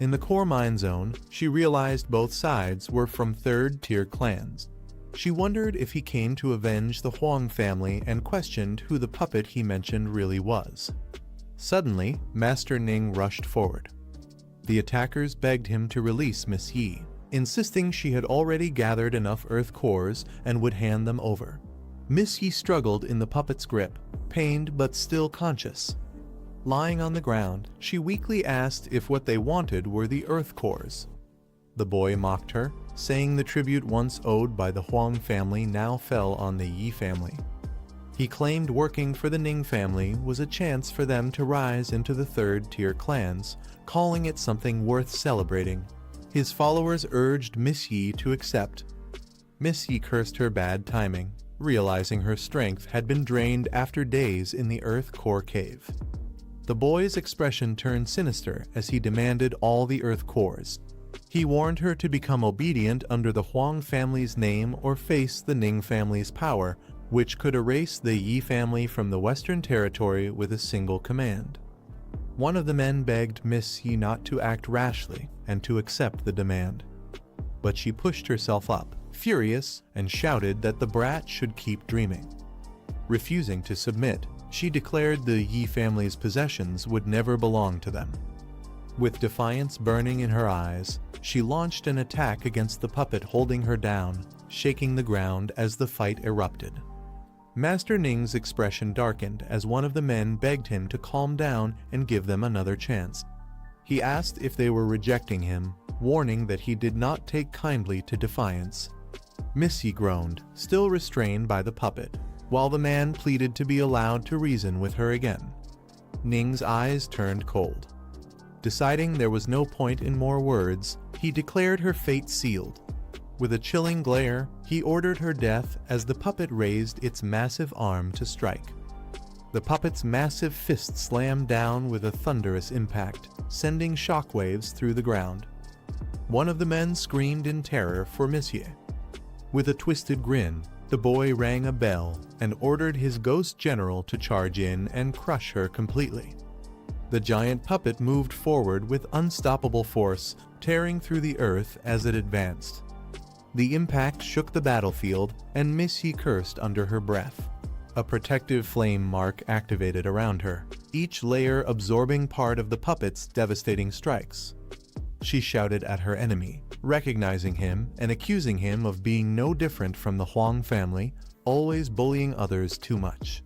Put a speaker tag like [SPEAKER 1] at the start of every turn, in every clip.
[SPEAKER 1] In the core mine zone, she realized both sides were from third-tier clans. She wondered if he came to avenge the Huang family and questioned who the puppet he mentioned really was. Suddenly, Master Ning rushed forward. The attackers begged him to release Miss Yi, insisting she had already gathered enough earth cores and would hand them over. Miss Yi struggled in the puppet's grip, pained but still conscious. Lying on the ground, she weakly asked if what they wanted were the earth cores. The boy mocked her, saying the tribute once owed by the Huang family now fell on the Yi family. He claimed working for the Ning family was a chance for them to rise into the third-tier clans, calling it something worth celebrating. His followers urged Miss Yi to accept. Miss Yi cursed her bad timing, realizing her strength had been drained after days in the earth core cave. The boy's expression turned sinister as he demanded all the earth cores. He warned her to become obedient under the Huang family's name or face the Ning family's power, which could erase the Yi family from the Western Territory with a single command. One of the men begged Miss Yi not to act rashly and to accept the demand. But she pushed herself up, furious, and shouted that the brat should keep dreaming. Refusing to submit, she declared the Yi family's possessions would never belong to them. With defiance burning in her eyes, she launched an attack against the puppet holding her down, shaking the ground as the fight erupted. Master Ning's expression darkened as one of the men begged him to calm down and give them another chance. He asked if they were rejecting him, warning that he did not take kindly to defiance. Miss Yi groaned, still restrained by the puppet, while the man pleaded to be allowed to reason with her again. Ning's eyes turned cold. Deciding there was no point in more words, he declared her fate sealed. With a chilling glare, he ordered her death as the puppet raised its massive arm to strike. The puppet's massive fist slammed down with a thunderous impact, sending shockwaves through the ground. One of the men screamed in terror for Monsieur. With a twisted grin, the boy rang a bell and ordered his ghost general to charge in and crush her completely. The giant puppet moved forward with unstoppable force, tearing through the earth as it advanced. The impact shook the battlefield, and Miss Yi cursed under her breath. A protective flame mark activated around her, each layer absorbing part of the puppet's devastating strikes. She shouted at her enemy, recognizing him and accusing him of being no different from the Huang family, always bullying others too much.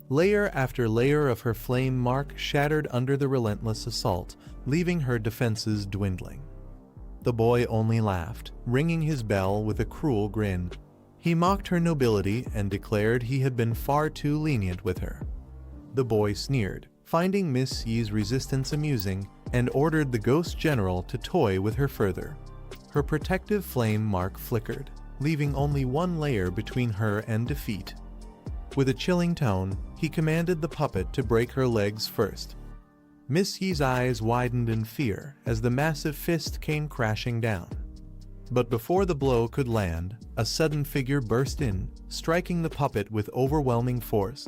[SPEAKER 1] Layer after layer of her flame mark shattered under the relentless assault, leaving her defenses dwindling. The boy only laughed, ringing his bell with a cruel grin. He mocked her nobility and declared he had been far too lenient with her. The boy sneered, finding Miss Yi's resistance amusing, and ordered the ghost general to toy with her further. Her protective flame mark flickered, leaving only one layer between her and defeat. With a chilling tone, he commanded the puppet to break her legs first. Miss Yi's eyes widened in fear as the massive fist came crashing down. But before the blow could land, a sudden figure burst in, striking the puppet with overwhelming force.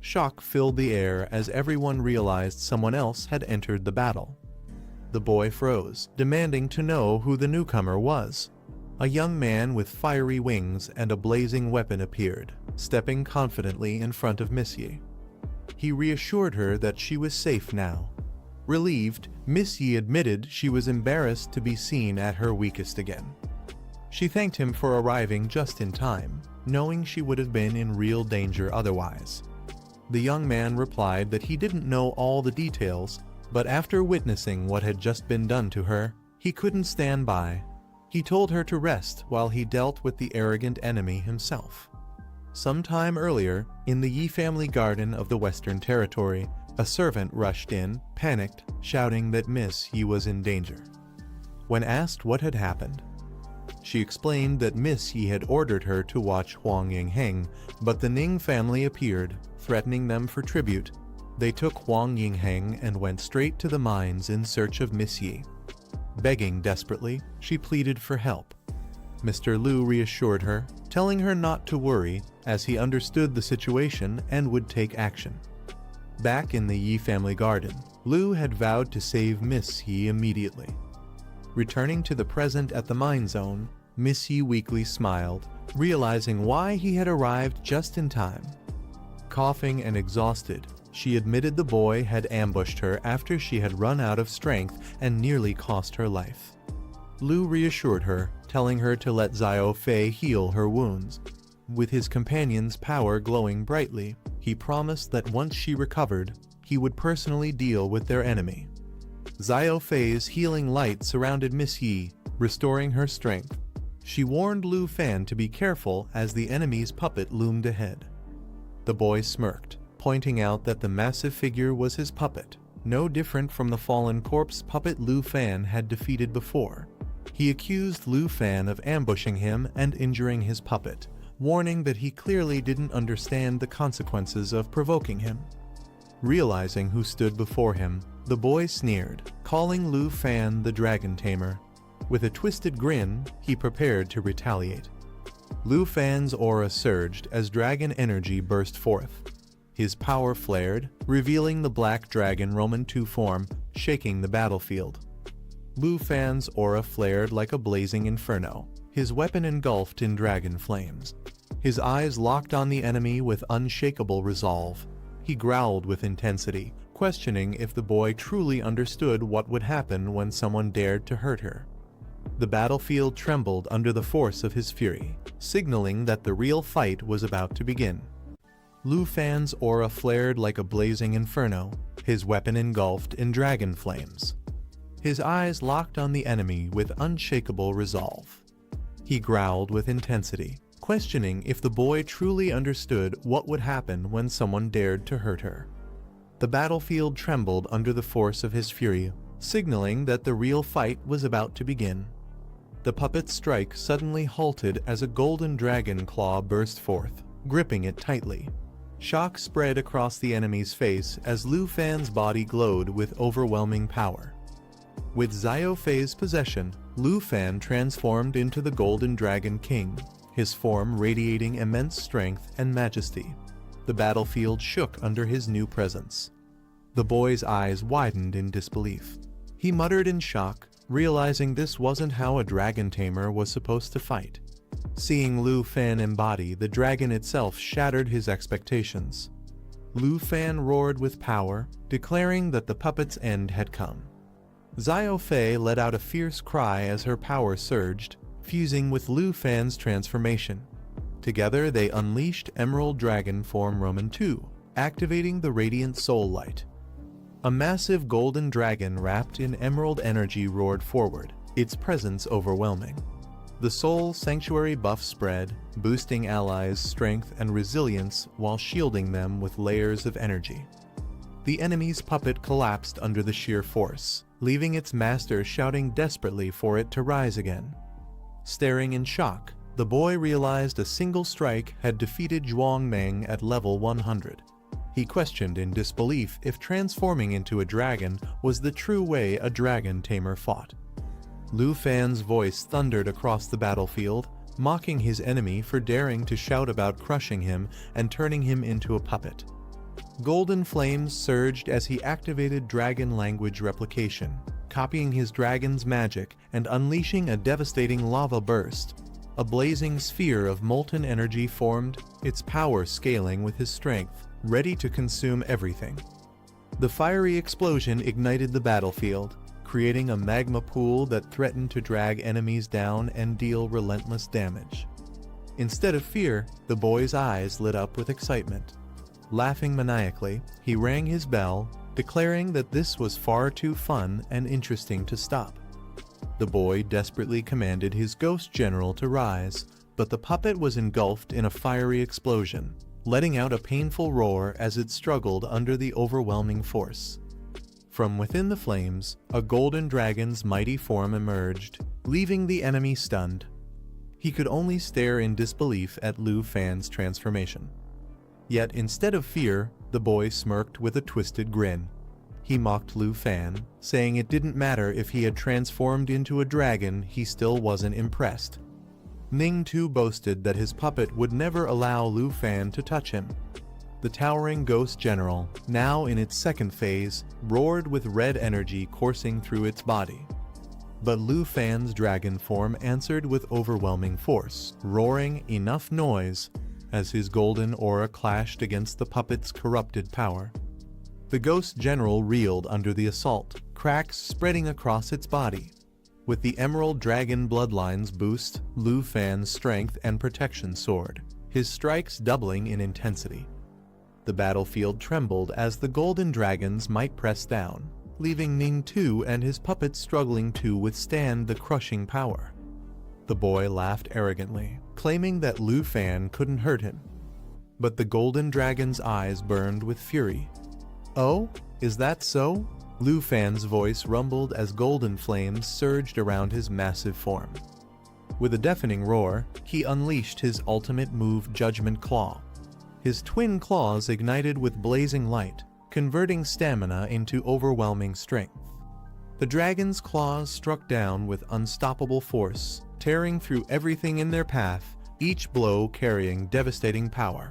[SPEAKER 1] Shock filled the air as everyone realized someone else had entered the battle. The boy froze, demanding to know who the newcomer was. A young man with fiery wings and a blazing weapon appeared, stepping confidently in front of Miss Yi. He reassured her that she was safe now. Relieved, Miss Yi admitted she was embarrassed to be seen at her weakest again. She thanked him for arriving just in time, knowing she would have been in real danger otherwise. The young man replied that he didn't know all the details, but after witnessing what had just been done to her, he couldn't stand by. He told her to rest while he dealt with the arrogant enemy himself. Sometime earlier, in the Yi family garden of the Western Territory, a servant rushed in, panicked, shouting that Miss Yi was in danger. When asked what had happened, she explained that Miss Yi had ordered her to watch Huang Yingheng, but the Ning family appeared, threatening them for tribute. They took Huang Yingheng and went straight to the mines in search of Miss Yi. Begging desperately, she pleaded for help. Mr. Liu reassured her, telling her not to worry as he understood the situation and would take action. Back in the Yi family garden, Liu had vowed to save Miss Yi immediately. Returning to the present at the mine zone, Miss Yi weakly smiled, realizing why he had arrived just in time. Coughing and exhausted, she admitted the boy had ambushed her after she had run out of strength and nearly cost her life. Lu reassured her, telling her to let Xiao Fei heal her wounds. With his companion's power glowing brightly, he promised that once she recovered, he would personally deal with their enemy. Xiao Fei's healing light surrounded Miss Yi, restoring her strength. She warned Lu Fan to be careful as the enemy's puppet loomed ahead. The boy smirked, pointing out that the massive figure was his puppet, no different from the fallen corpse puppet Lu Fan had defeated before. He accused Lu Fan of ambushing him and injuring his puppet, warning that he clearly didn't understand the consequences of provoking him. Realizing who stood before him, the boy sneered, calling Lu Fan the Dragon Tamer. With a twisted grin, he prepared to retaliate. Lu Fan's aura surged as dragon energy burst forth. His power flared, revealing the black dragon Roman II form, shaking the battlefield. Lu Fan's aura flared like a blazing inferno, his weapon engulfed in dragon flames. His eyes locked on the enemy with unshakable resolve. He growled with intensity, questioning if the boy truly understood what would happen when someone dared to hurt her. The battlefield trembled under the force of his fury, signaling that the real fight was about to begin. Lu Fan's aura flared like a blazing inferno, his weapon engulfed in dragon flames. His eyes locked on the enemy with unshakable resolve. He growled with intensity, questioning if the boy truly understood what would happen when someone dared to hurt her. The battlefield trembled under the force of his fury, signaling that the real fight was about to begin. The puppet's strike suddenly halted as a golden dragon claw burst forth, gripping it tightly. Shock spread across the enemy's face as Lu Fan's body glowed with overwhelming power. With Xiao Fei's possession, Lu Fan transformed into the Golden Dragon King, his form radiating immense strength and majesty. The battlefield shook under his new presence. The boy's eyes widened in disbelief. He muttered in shock, realizing this wasn't how a dragon tamer was supposed to fight. Seeing Lu Fan embody the dragon itself shattered his expectations. Lu Fan roared with power, declaring that the puppet's end had come. Xiao Fei let out a fierce cry as her power surged, fusing with Lu Fan's transformation. Together they unleashed Emerald Dragon Form Roman II, activating the Radiant Soul Light. A massive golden dragon wrapped in emerald energy roared forward, its presence overwhelming. The Soul Sanctuary buff spread, boosting allies' strength and resilience while shielding them with layers of energy. The enemy's puppet collapsed under the sheer force, leaving its master shouting desperately for it to rise again. Staring in shock, the boy realized a single strike had defeated Zhuang Meng at level 100. He questioned in disbelief if transforming into a dragon was the true way a dragon tamer fought. Lu Fan's voice thundered across the battlefield, mocking his enemy for daring to shout about crushing him and turning him into a puppet. Golden flames surged as he activated dragon language replication, copying his dragon's magic and unleashing a devastating lava burst. A blazing sphere of molten energy formed, its power scaling with his strength, ready to consume everything. The fiery explosion ignited the battlefield, creating a magma pool that threatened to drag enemies down and deal relentless damage. Instead of fear, the boy's eyes lit up with excitement. Laughing maniacally, he rang his bell, declaring that this was far too fun and interesting to stop. The boy desperately commanded his ghost general to rise, but the puppet was engulfed in a fiery explosion, letting out a painful roar as it struggled under the overwhelming force. From within the flames, a golden dragon's mighty form emerged, leaving the enemy stunned. He could only stare in disbelief at Lu Fan's transformation. Yet instead of fear, the boy smirked with a twisted grin. He mocked Lu Fan, saying it didn't matter if he had transformed into a dragon, he still wasn't impressed. Ning too boasted that his puppet would never allow Lu Fan to touch him. The towering ghost general, now in its second phase, roared with red energy coursing through its body. But Lu Fan's dragon form answered with overwhelming force, roaring enough noise as his golden aura clashed against the puppet's corrupted power. The ghost general reeled under the assault, cracks spreading across its body. With the emerald dragon bloodlines boost, Lu Fan's strength and protection soared, his strikes doubling in intensity. The battlefield trembled as the golden dragon's might pressed down, leaving Ning Tu and his puppets struggling to withstand the crushing power. The boy laughed arrogantly, claiming that Lu Fan couldn't hurt him. But the golden dragon's eyes burned with fury. "Oh, is that so?" Lu Fan's voice rumbled as golden flames surged around his massive form. With a deafening roar, he unleashed his ultimate move, Judgment Claw. His twin claws ignited with blazing light, converting stamina into overwhelming strength. The dragon's claws struck down with unstoppable force, tearing through everything in their path, each blow carrying devastating power.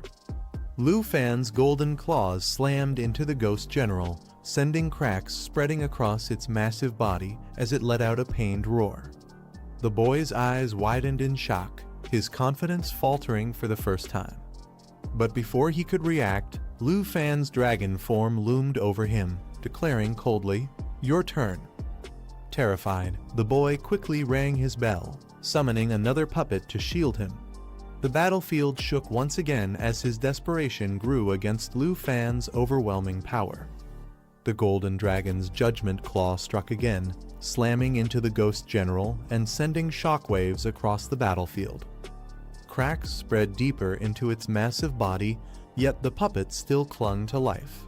[SPEAKER 1] Lu Fan's golden claws slammed into the ghost general, sending cracks spreading across its massive body as it let out a pained roar. The boy's eyes widened in shock, his confidence faltering for the first time. But before he could react, Lu Fan's dragon form loomed over him, declaring coldly, "Your turn." Terrified, the boy quickly rang his bell, summoning another puppet to shield him. The battlefield shook once again as his desperation grew against Lu Fan's overwhelming power. The golden dragon's judgment claw struck again, slamming into the ghost general and sending shockwaves across the battlefield. Cracks spread deeper into its massive body, yet the puppet still clung to life.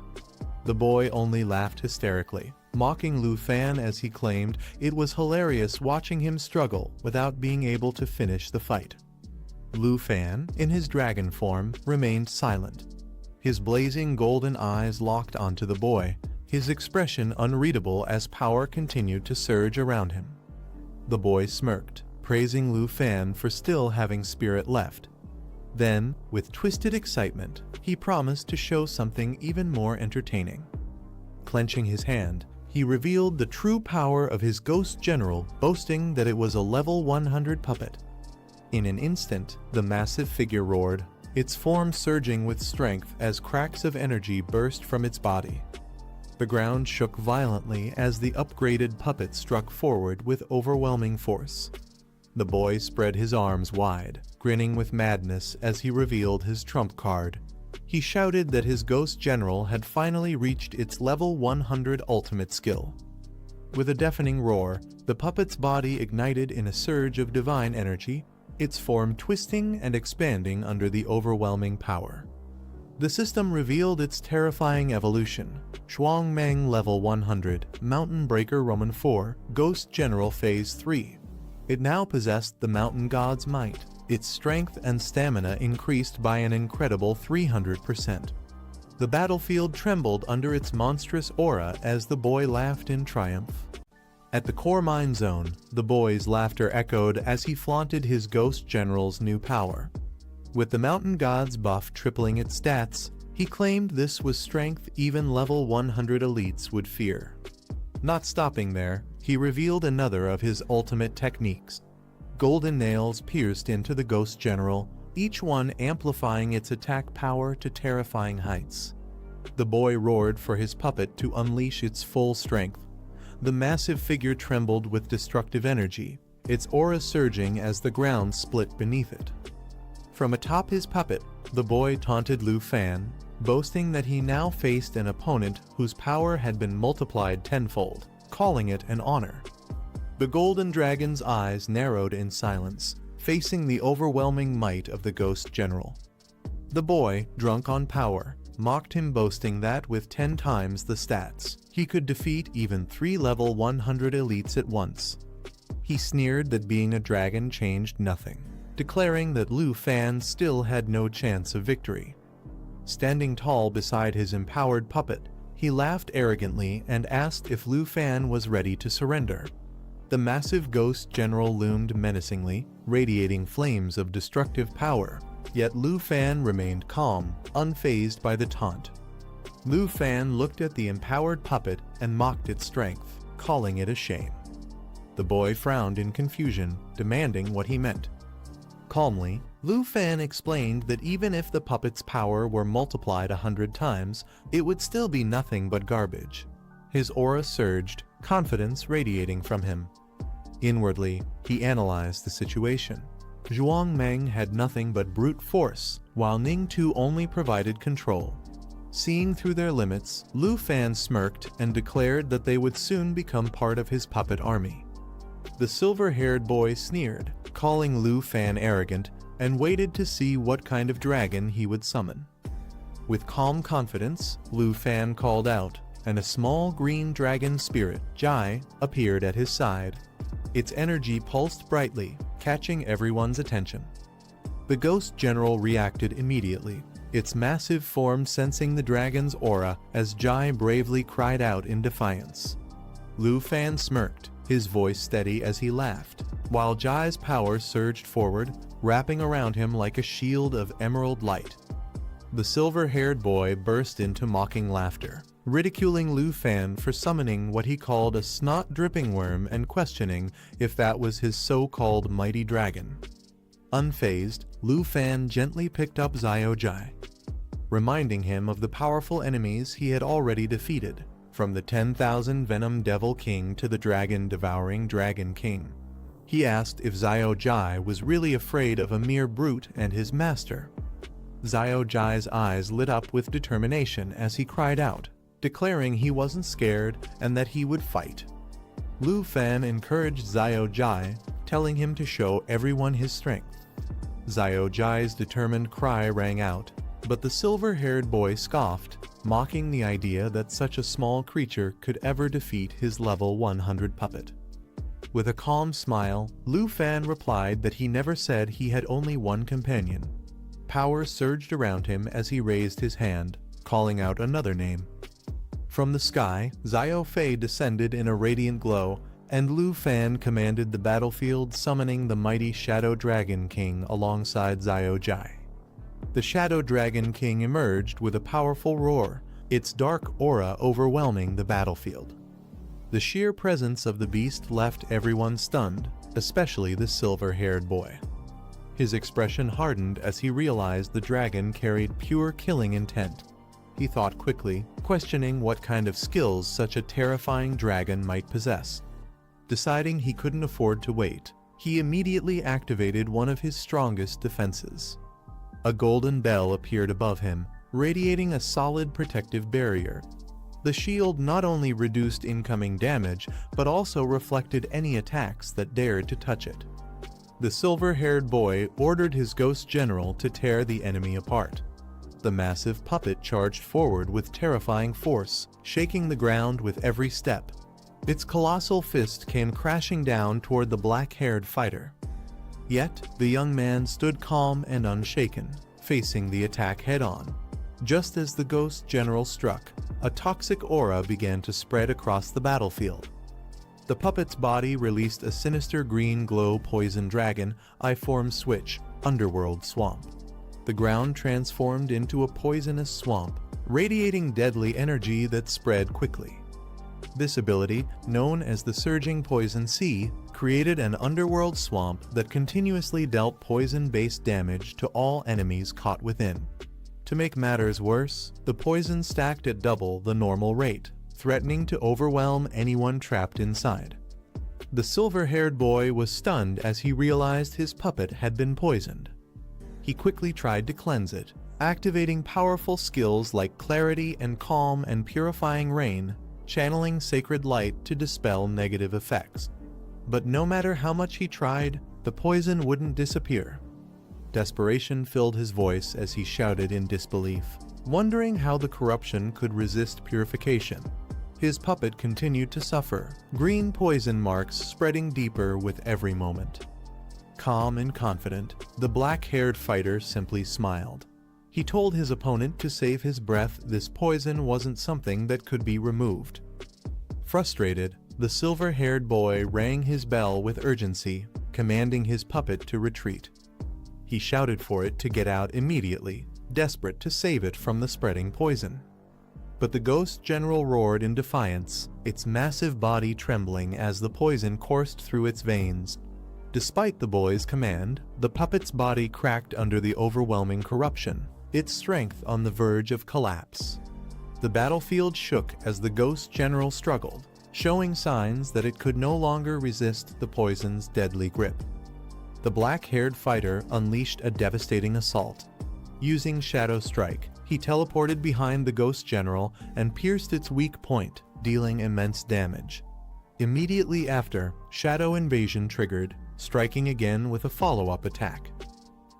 [SPEAKER 1] The boy only laughed hysterically, mocking Lu Fan as he claimed it was hilarious watching him struggle without being able to finish the fight. Lu Fan, in his dragon form, remained silent. His blazing golden eyes locked onto the boy, his expression unreadable as power continued to surge around him. The boy smirked, praising Lu Fan for still having spirit left. Then, with twisted excitement, he promised to show something even more entertaining. Clenching his hand, he revealed the true power of his ghost general, boasting that it was a level 100 puppet. In an instant, the massive figure roared, its form surging with strength as cracks of energy burst from its body. The ground shook violently as the upgraded puppet struck forward with overwhelming force. The boy spread his arms wide, grinning with madness as he revealed his trump card. He shouted that his ghost general had finally reached its level 100 ultimate skill. With a deafening roar, the puppet's body ignited in a surge of divine energy, its form twisting and expanding under the overwhelming power. The system revealed its terrifying evolution: Shuangmeng Level 100, Mountain Breaker Roman 4, Ghost General Phase 3. It now possessed the mountain god's might, its strength and stamina increased by an incredible 300%. The battlefield trembled under its monstrous aura as the boy laughed in triumph. At the core mine zone, the boy's laughter echoed as he flaunted his ghost general's new power. With the mountain god's buff tripling its stats, he claimed this was strength even level 100 elites would fear. Not stopping there, he revealed another of his ultimate techniques. Golden nails pierced into the ghost general, each one amplifying its attack power to terrifying heights. The boy roared for his puppet to unleash its full strength. The massive figure trembled with destructive energy, its aura surging as the ground split beneath it. From atop his puppet, the boy taunted Lu Fan, boasting that he now faced an opponent whose power had been multiplied tenfold, calling it an honor. The golden dragon's eyes narrowed in silence, facing the overwhelming might of the ghost general. The boy, drunk on power, mocked him, boasting that with 10 times the stats, he could defeat even 3 level 100 elites at once. He sneered that being a dragon changed nothing, declaring that Lu Fan still had no chance of victory. Standing tall beside his empowered puppet, he laughed arrogantly and asked if Lu Fan was ready to surrender. The massive ghost general loomed menacingly, radiating flames of destructive power, yet Lu Fan remained calm, unfazed by the taunt. Lu Fan looked at the empowered puppet and mocked its strength, calling it a shame. The boy frowned in confusion, demanding what he meant. Calmly, Lu Fan explained that even if the puppet's power were multiplied 100 times, it would still be nothing but garbage. His aura surged, confidence radiating from him. Inwardly, he analyzed the situation. Zhuang Meng had nothing but brute force, while Ning Tu only provided control. Seeing through their limits, Lu Fan smirked and declared that they would soon become part of his puppet army. The silver-haired boy sneered, calling Lu Fan arrogant, and waited to see what kind of dragon he would summon. With calm confidence, Lu Fan called out, and a small green dragon spirit, Jai, appeared at his side. Its energy pulsed brightly, catching everyone's attention. The Ghost General reacted immediately, its massive form sensing the dragon's aura as Jai bravely cried out in defiance. Lu Fan smirked, his voice steady as he laughed, while Jai's power surged forward, wrapping around him like a shield of emerald light. The silver-haired boy burst into mocking laughter, ridiculing Lu Fan for summoning what he called a snot-dripping worm and questioning if that was his so-called mighty dragon. Unfazed, Lu Fan gently picked up Xiao Jai, reminding him of the powerful enemies he had already defeated, from the 10,000 Venom Devil King to the Dragon-devouring Dragon King. He asked if Xiao Jai was really afraid of a mere brute and his master. Xiao Jai's eyes lit up with determination as he cried out, declaring he wasn't scared and that he would fight. Lu Fan encouraged Xiao Jai, telling him to show everyone his strength. Xiao Jai's determined cry rang out, but the silver-haired boy scoffed, mocking the idea that such a small creature could ever defeat his level 100 puppet. With a calm smile, Lu Fan replied that he never said he had only one companion. Power surged around him as he raised his hand, calling out another name. From the sky, Xiao Fei descended in a radiant glow, and Lu Fan commanded the battlefield, summoning the mighty Shadow Dragon King alongside Xiao Jai. The Shadow Dragon King emerged with a powerful roar, its dark aura overwhelming the battlefield. The sheer presence of the beast left everyone stunned, especially the silver-haired boy. His expression hardened as he realized the dragon carried pure killing intent. He thought quickly, questioning what kind of skills such a terrifying dragon might possess. Deciding he couldn't afford to wait, he immediately activated one of his strongest defenses. A golden bell appeared above him, radiating a solid protective barrier. The shield not only reduced incoming damage, but also reflected any attacks that dared to touch it. The silver-haired boy ordered his ghost general to tear the enemy apart. The massive puppet charged forward with terrifying force, shaking the ground with every step. Its colossal fist came crashing down toward the black-haired fighter. Yet, the young man stood calm and unshaken, facing the attack head-on. Just as the ghost general struck, a toxic aura began to spread across the battlefield. The puppet's body released a sinister green glow poison dragon, I-form switch, underworld swamp. The ground transformed into a poisonous swamp, radiating deadly energy that spread quickly. This ability, known as the Surging Poison Sea, created an underworld swamp that continuously dealt poison-based damage to all enemies caught within. To make matters worse, the poison stacked at double the normal rate, threatening to overwhelm anyone trapped inside. The silver-haired boy was stunned as he realized his puppet had been poisoned. He quickly tried to cleanse it, activating powerful skills like Clarity and Calm and Purifying Rain, channeling sacred light to dispel negative effects. But no matter how much he tried, the poison wouldn't disappear. Desperation filled his voice as he shouted in disbelief, wondering how the corruption could resist purification. His puppet continued to suffer, green poison marks spreading deeper with every moment. Calm and confident, the black-haired fighter simply smiled. He told his opponent to save his breath. This poison wasn't something that could be removed. Frustrated, the silver-haired boy rang his bell with urgency, commanding his puppet to retreat. He shouted for it to get out immediately, desperate to save it from the spreading poison. But the ghost general roared in defiance, its massive body trembling as the poison coursed through its veins. Despite the boy's command, the puppet's body cracked under the overwhelming corruption, its strength on the verge of collapse. The battlefield shook as the ghost general struggled, showing signs that it could no longer resist the poison's deadly grip. The black-haired fighter unleashed a devastating assault. Using Shadow Strike, he teleported behind the ghost general and pierced its weak point, dealing immense damage. Immediately after, Shadow Invasion triggered, striking again with a follow-up attack.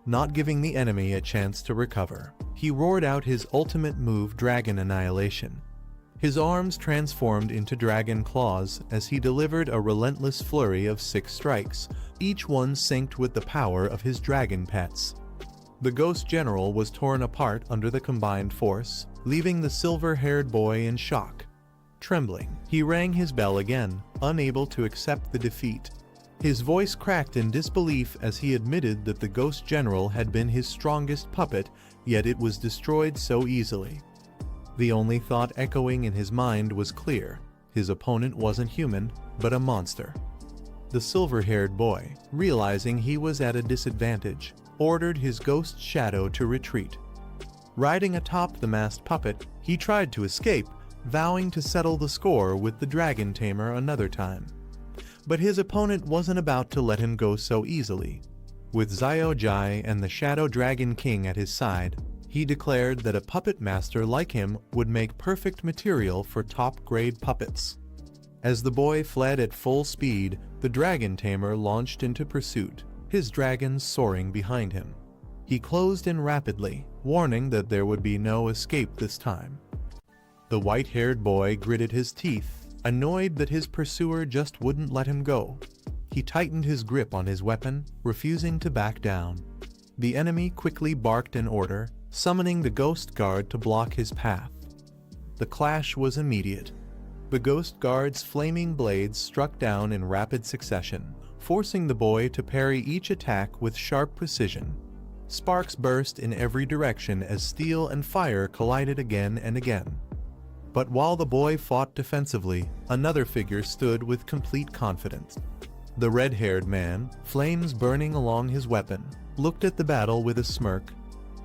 [SPEAKER 1] Not giving the enemy a chance to recover, he roared out his ultimate move, Dragon Annihilation. His arms transformed into dragon claws as he delivered a relentless flurry of 6 strikes, each one synced with the power of his dragon pets. The ghost general was torn apart under the combined force, leaving the silver-haired boy in shock. Trembling, he rang his bell again, unable to accept the defeat. His voice cracked in disbelief as he admitted that the ghost general had been his strongest puppet, yet it was destroyed so easily. The only thought echoing in his mind was clear: his opponent wasn't human, but a monster. The silver-haired boy, realizing he was at a disadvantage, ordered his ghost shadow to retreat. Riding atop the masked puppet, he tried to escape, vowing to settle the score with the dragon tamer another time. But his opponent wasn't about to let him go so easily. With Xiao Jai and the Shadow Dragon King at his side, he declared that a puppet master like him would make perfect material for top-grade puppets. As the boy fled at full speed, the dragon tamer launched into pursuit, his dragons soaring behind him. He closed in rapidly, warning that there would be no escape this time. The white-haired boy gritted his teeth, annoyed that his pursuer just wouldn't let him go. He tightened his grip on his weapon, refusing to back down. The enemy quickly barked an order, summoning the ghost guard to block his path. The clash was immediate. The ghost guard's flaming blades struck down in rapid succession, forcing the boy to parry each attack with sharp precision. Sparks burst in every direction as steel and fire collided again and again. But while the boy fought defensively, another figure stood with complete confidence. The red-haired man, flames burning along his weapon, looked at the battle with a smirk.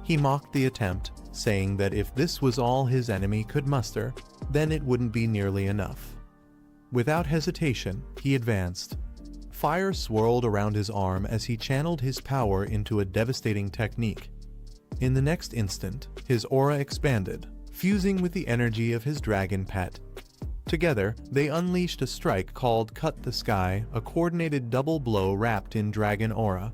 [SPEAKER 1] He mocked the attempt, saying that if this was all his enemy could muster, then it wouldn't be nearly enough. Without hesitation, he advanced. Fire swirled around his arm as he channeled his power into a devastating technique. In the next instant, his aura expanded, fusing with the energy of his dragon pet. Together, they unleashed a strike called Cut the Sky, a coordinated double blow wrapped in dragon aura.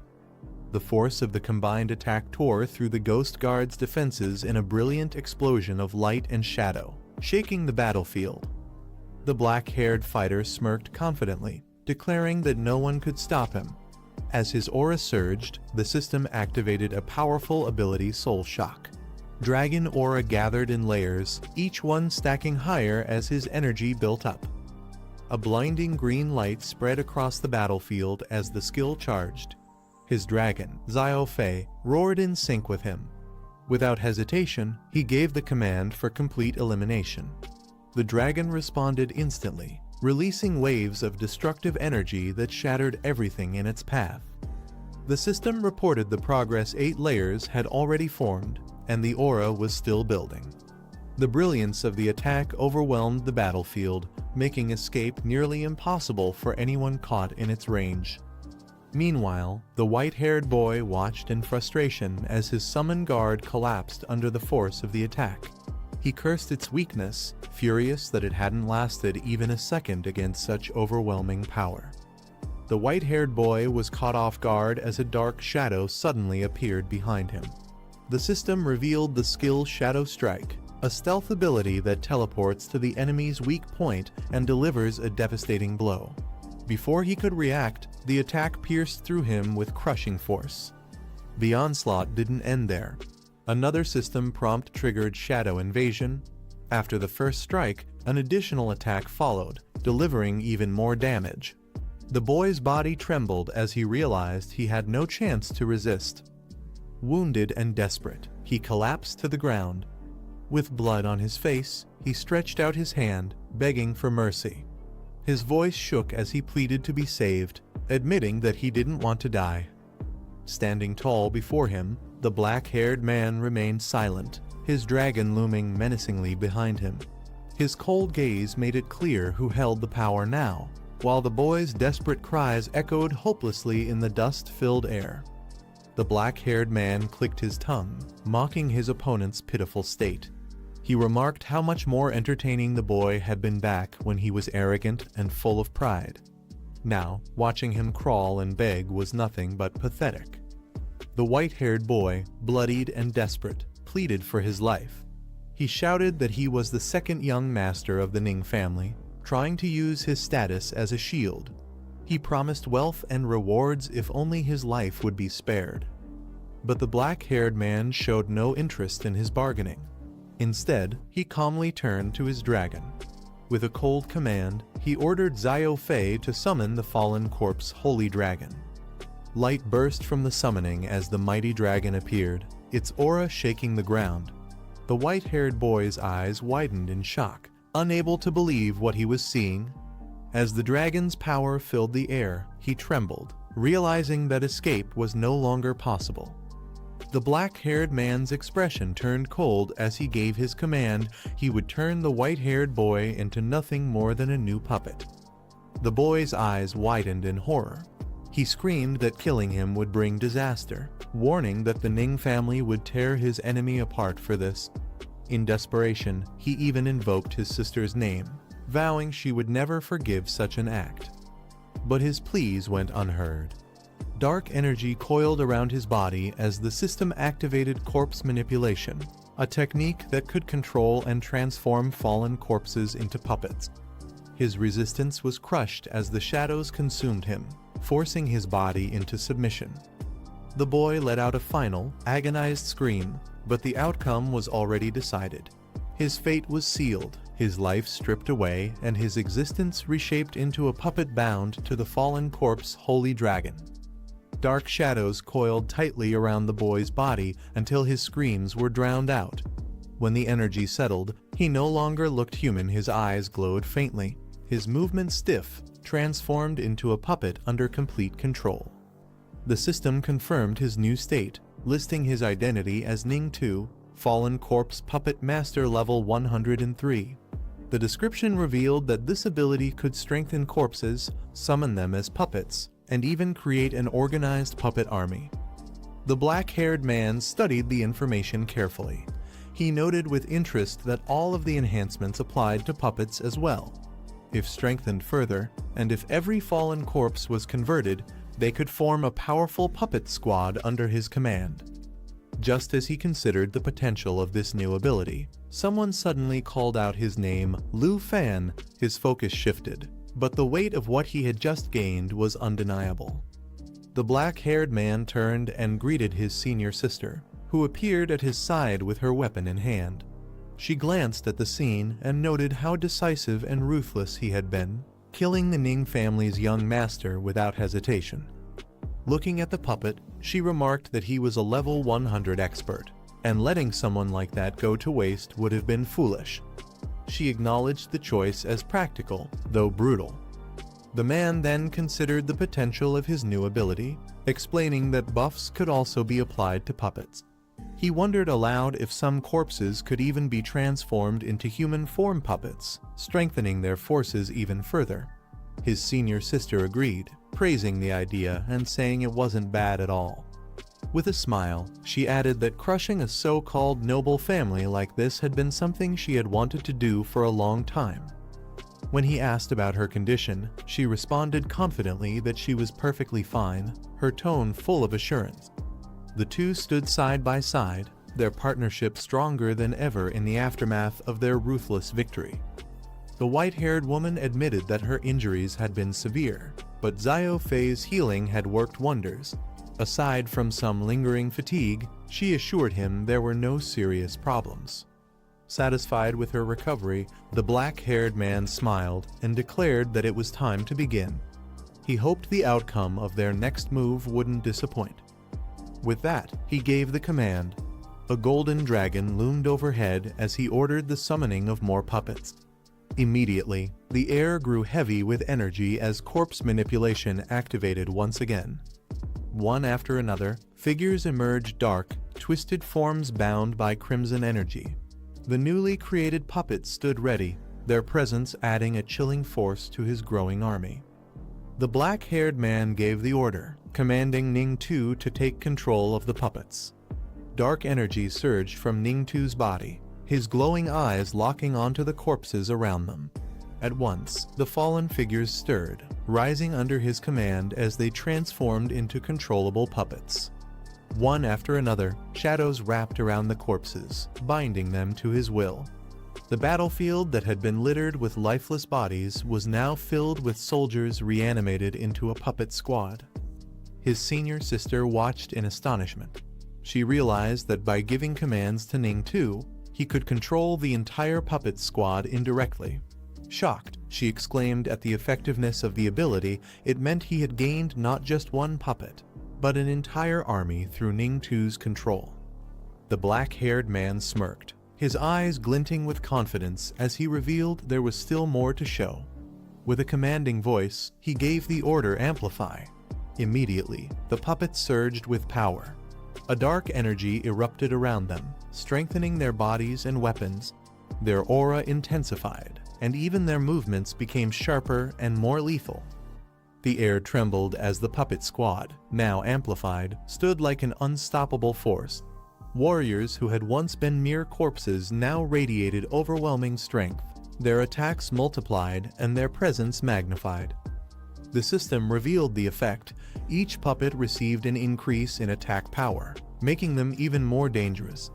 [SPEAKER 1] The force of the combined attack tore through the Ghost Guard's defenses in a brilliant explosion of light and shadow, shaking the battlefield. The black-haired fighter smirked confidently, declaring that no one could stop him. As his aura surged, the system activated a powerful ability, Soul Shock. Dragon aura gathered in layers, each one stacking higher as his energy built up. A blinding green light spread across the battlefield as the skill charged. His dragon, Xiao Fei, roared in sync with him. Without hesitation, he gave the command for complete elimination. The dragon responded instantly, releasing waves of destructive energy that shattered everything in its path. The system reported the progress 8 layers had already formed, and the aura was still building. The brilliance of the attack overwhelmed the battlefield, making escape nearly impossible for anyone caught in its range. Meanwhile, the white-haired boy watched in frustration as his summon guard collapsed under the force of the attack. He cursed its weakness, furious that it hadn't lasted even a second against such overwhelming power. The white-haired boy was caught off guard as a dark shadow suddenly appeared behind him. The system revealed the skill Shadow Strike, a stealth ability that teleports to the enemy's weak point and delivers a devastating blow. Before he could react, the attack pierced through him with crushing force. The onslaught didn't end there. Another system prompt triggered Shadow Invasion. After the first strike, an additional attack followed, delivering even more damage. The boy's body trembled as he realized he had no chance to resist. Wounded and desperate, he collapsed to the ground. With blood on his face, he stretched out his hand, begging for mercy. His voice shook as he pleaded to be saved, admitting that he didn't want to die. Standing tall before him, the black-haired man remained silent, his dragon looming menacingly behind him. His cold gaze made it clear who held the power now, while the boy's desperate cries echoed hopelessly in the dust-filled air. The black-haired man clicked his tongue, mocking his opponent's pitiful state. He remarked how much more entertaining the boy had been back when he was arrogant and full of pride. Now, watching him crawl and beg was nothing but pathetic. The white-haired boy, bloodied and desperate, pleaded for his life. He shouted that he was the second young master of the Ning family, trying to use his status as a shield. He promised wealth and rewards if only his life would be spared. But the black-haired man showed no interest in his bargaining. Instead, he calmly turned to his dragon. With a cold command, he ordered Xiao Fei to summon the fallen corpse holy dragon. Light burst from the summoning as the mighty dragon appeared, its aura shaking the ground. The white-haired boy's eyes widened in shock, unable to believe what he was seeing. As the dragon's power filled the air, he trembled, realizing that escape was no longer possible. The black-haired man's expression turned cold as he gave his command he would turn the white-haired boy into nothing more than a new puppet. The boy's eyes widened in horror. He screamed that killing him would bring disaster, warning that the Ning family would tear his enemy apart for this. In desperation, he even invoked his sister's name, vowing she would never forgive such an act. But his pleas went unheard. Dark energy coiled around his body as the system activated corpse manipulation, a technique that could control and transform fallen corpses into puppets. His resistance was crushed as the shadows consumed him, forcing his body into submission. The boy let out a final, agonized scream, but the outcome was already decided. His fate was sealed, his life stripped away, and his existence reshaped into a puppet bound to the fallen corpse holy dragon. Dark shadows coiled tightly around the boy's body until his screams were drowned out. When the energy settled, he no longer looked human. His eyes glowed faintly, his movements stiff, transformed into a puppet under complete control. The system confirmed his new state, listing his identity as Ning 2, Fallen Corpse Puppet Master Level 103. The description revealed that this ability could strengthen corpses, summon them as puppets, and even create an organized puppet army. The black-haired man studied the information carefully. He noted with interest that all of the enhancements applied to puppets as well. If strengthened further, and if every fallen corpse was converted, they could form a powerful puppet squad under his command. Just as he considered the potential of this new ability, someone suddenly called out his name, Lu Fan. His focus shifted, but the weight of what he had just gained was undeniable. The black-haired man turned and greeted his senior sister, who appeared at his side with her weapon in hand. She glanced at the scene and noted how decisive and ruthless he had been, killing the Ning family's young master without hesitation. Looking at the puppet, she remarked that he was a level 100 expert, and letting someone like that go to waste would have been foolish. She acknowledged the choice as practical, though brutal. The man then considered the potential of his new ability, explaining that buffs could also be applied to puppets. He wondered aloud if some corpses could even be transformed into human form puppets, strengthening their forces even further. His senior sister agreed, praising the idea and saying it wasn't bad at all. With a smile, she added that crushing a so-called noble family like this had been something she had wanted to do for a long time. When he asked about her condition, she responded confidently that she was perfectly fine, her tone full of assurance. The two stood side by side, their partnership stronger than ever in the aftermath of their ruthless victory. The white-haired woman admitted that her injuries had been severe, but Xiao Fei's healing had worked wonders. Aside from some lingering fatigue, she assured him there were no serious problems. Satisfied with her recovery, the black-haired man smiled and declared that it was time to begin. He hoped the outcome of their next move wouldn't disappoint. With that, he gave the command, A golden dragon loomed overhead as he ordered the summoning of more puppets. Immediately, the air grew heavy with energy as corpse manipulation activated once again. One after another, figures emerged, dark, twisted forms bound by crimson energy. The newly created puppets stood ready, their presence adding a chilling force to his growing army. The black-haired man gave the order, commanding Ning-Tu to take control of the puppets. Dark energy surged from Ning-Tu's body, his glowing eyes locking onto the corpses around them. At once, the fallen figures stirred, rising under his command as they transformed into controllable puppets. One after another, shadows wrapped around the corpses, binding them to his will. The battlefield that had been littered with lifeless bodies was now filled with soldiers reanimated into a puppet squad. His senior sister watched in astonishment. She realized that by giving commands to Ning-Tu, he could control the entire puppet squad indirectly. Shocked, she exclaimed at the effectiveness of the ability. It meant he had gained not just one puppet, but an entire army through Ning-Tu's control. The black-haired man smirked, his eyes glinting with confidence as he revealed there was still more to show. With a commanding voice, he gave the order, amplify. Immediately, the puppets surged with power. A dark energy erupted around them, strengthening their bodies and weapons. Their aura intensified, and even their movements became sharper and more lethal. The air trembled as the puppet squad, now amplified, stood like an unstoppable force. Warriors who had once been mere corpses now radiated overwhelming strength. Their attacks multiplied and their presence magnified. The system revealed the effect. Each puppet received an increase in attack power, making them even more dangerous.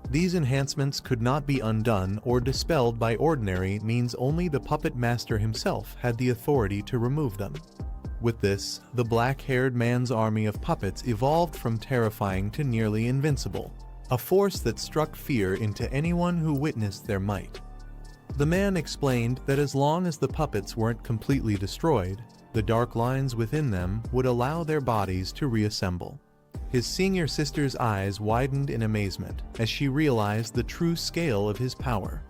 [SPEAKER 1] These enhancements could not be undone or dispelled by ordinary means. Only the puppet master himself had the authority to remove them. With this, the black-haired man's army of puppets evolved from terrifying to nearly invincible, a force that struck fear into anyone who witnessed their might. The man explained that as long as the puppets weren't completely destroyed, the dark lines within them would allow their bodies to reassemble. His senior sister's eyes widened in amazement as she realized the true scale of his power.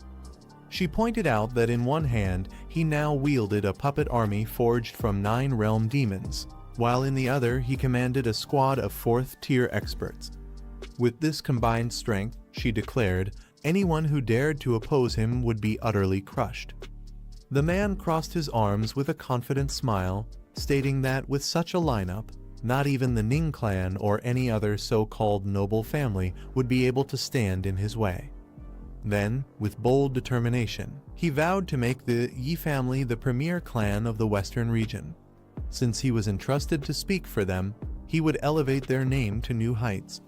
[SPEAKER 1] She pointed out that in one hand, he now wielded a puppet army forged from 9 realm demons, while in the other he commanded a squad of 4th-tier experts. With this combined strength, she declared, anyone who dared to oppose him would be utterly crushed. The man crossed his arms with a confident smile, stating that with such a lineup, not even the Ning clan or any other so-called noble family would be able to stand in his way. Then, with bold determination, he vowed to make the Yi family the premier clan of the western region. Since he was entrusted to speak for them, he would elevate their name to new heights.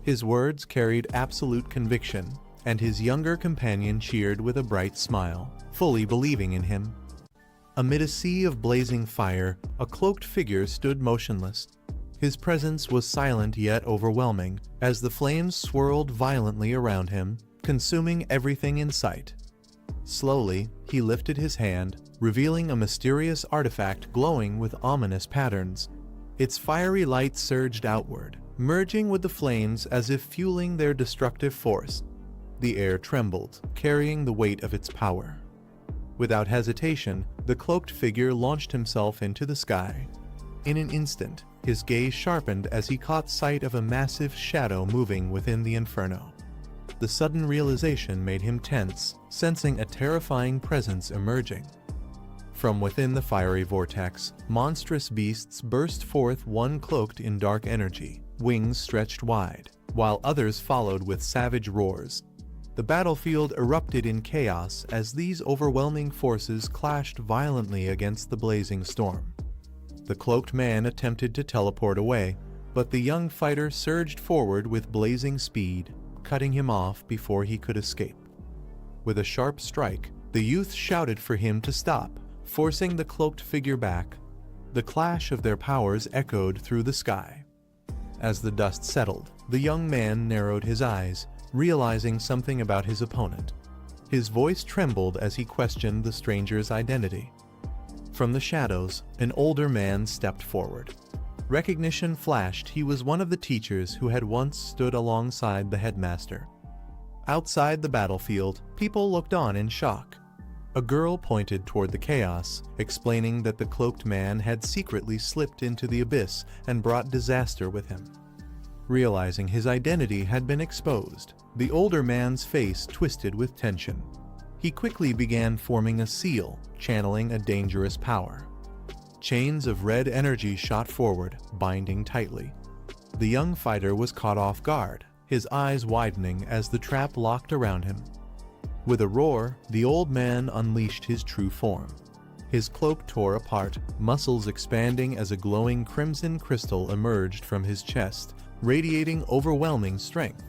[SPEAKER 1] His words carried absolute conviction, and his younger companion cheered with a bright smile, fully believing in him. Amid a sea of blazing fire, a cloaked figure stood motionless. His presence was silent yet overwhelming, as the flames swirled violently around him, consuming everything in sight. Slowly, he lifted his hand, revealing a mysterious artifact glowing with ominous patterns. Its fiery light surged outward, merging with the flames as if fueling their destructive force. The air trembled, carrying the weight of its power. Without hesitation, the cloaked figure launched himself into the sky. In an instant, his gaze sharpened as he caught sight of a massive shadow moving within the inferno. The sudden realization made him tense, sensing a terrifying presence emerging. From within the fiery vortex, monstrous beasts burst forth, one cloaked in dark energy, wings stretched wide, while others followed with savage roars. The battlefield erupted in chaos as these overwhelming forces clashed violently against the blazing storm. The cloaked man attempted to teleport away, but the young fighter surged forward with blazing speed, cutting him off before he could escape. With a sharp strike, the youth shouted for him to stop, forcing the cloaked figure back. The clash of their powers echoed through the sky. As the dust settled, the young man narrowed his eyes, realizing something about his opponent. His voice trembled as he questioned the stranger's identity. From the shadows, an older man stepped forward. Recognition flashed. He was one of the teachers who had once stood alongside the headmaster. Outside the battlefield, people looked on in shock. A girl pointed toward the chaos, explaining that the cloaked man had secretly slipped into the abyss and brought disaster with him. Realizing his identity had been exposed, the older man's face twisted with tension. He quickly began forming a seal, channeling a dangerous power. Chains of red energy shot forward, binding tightly. The young fighter was caught off guard, his eyes widening as the trap locked around him. With a roar, the old man unleashed his true form. His cloak tore apart, muscles expanding as a glowing crimson crystal emerged from his chest, radiating overwhelming strength.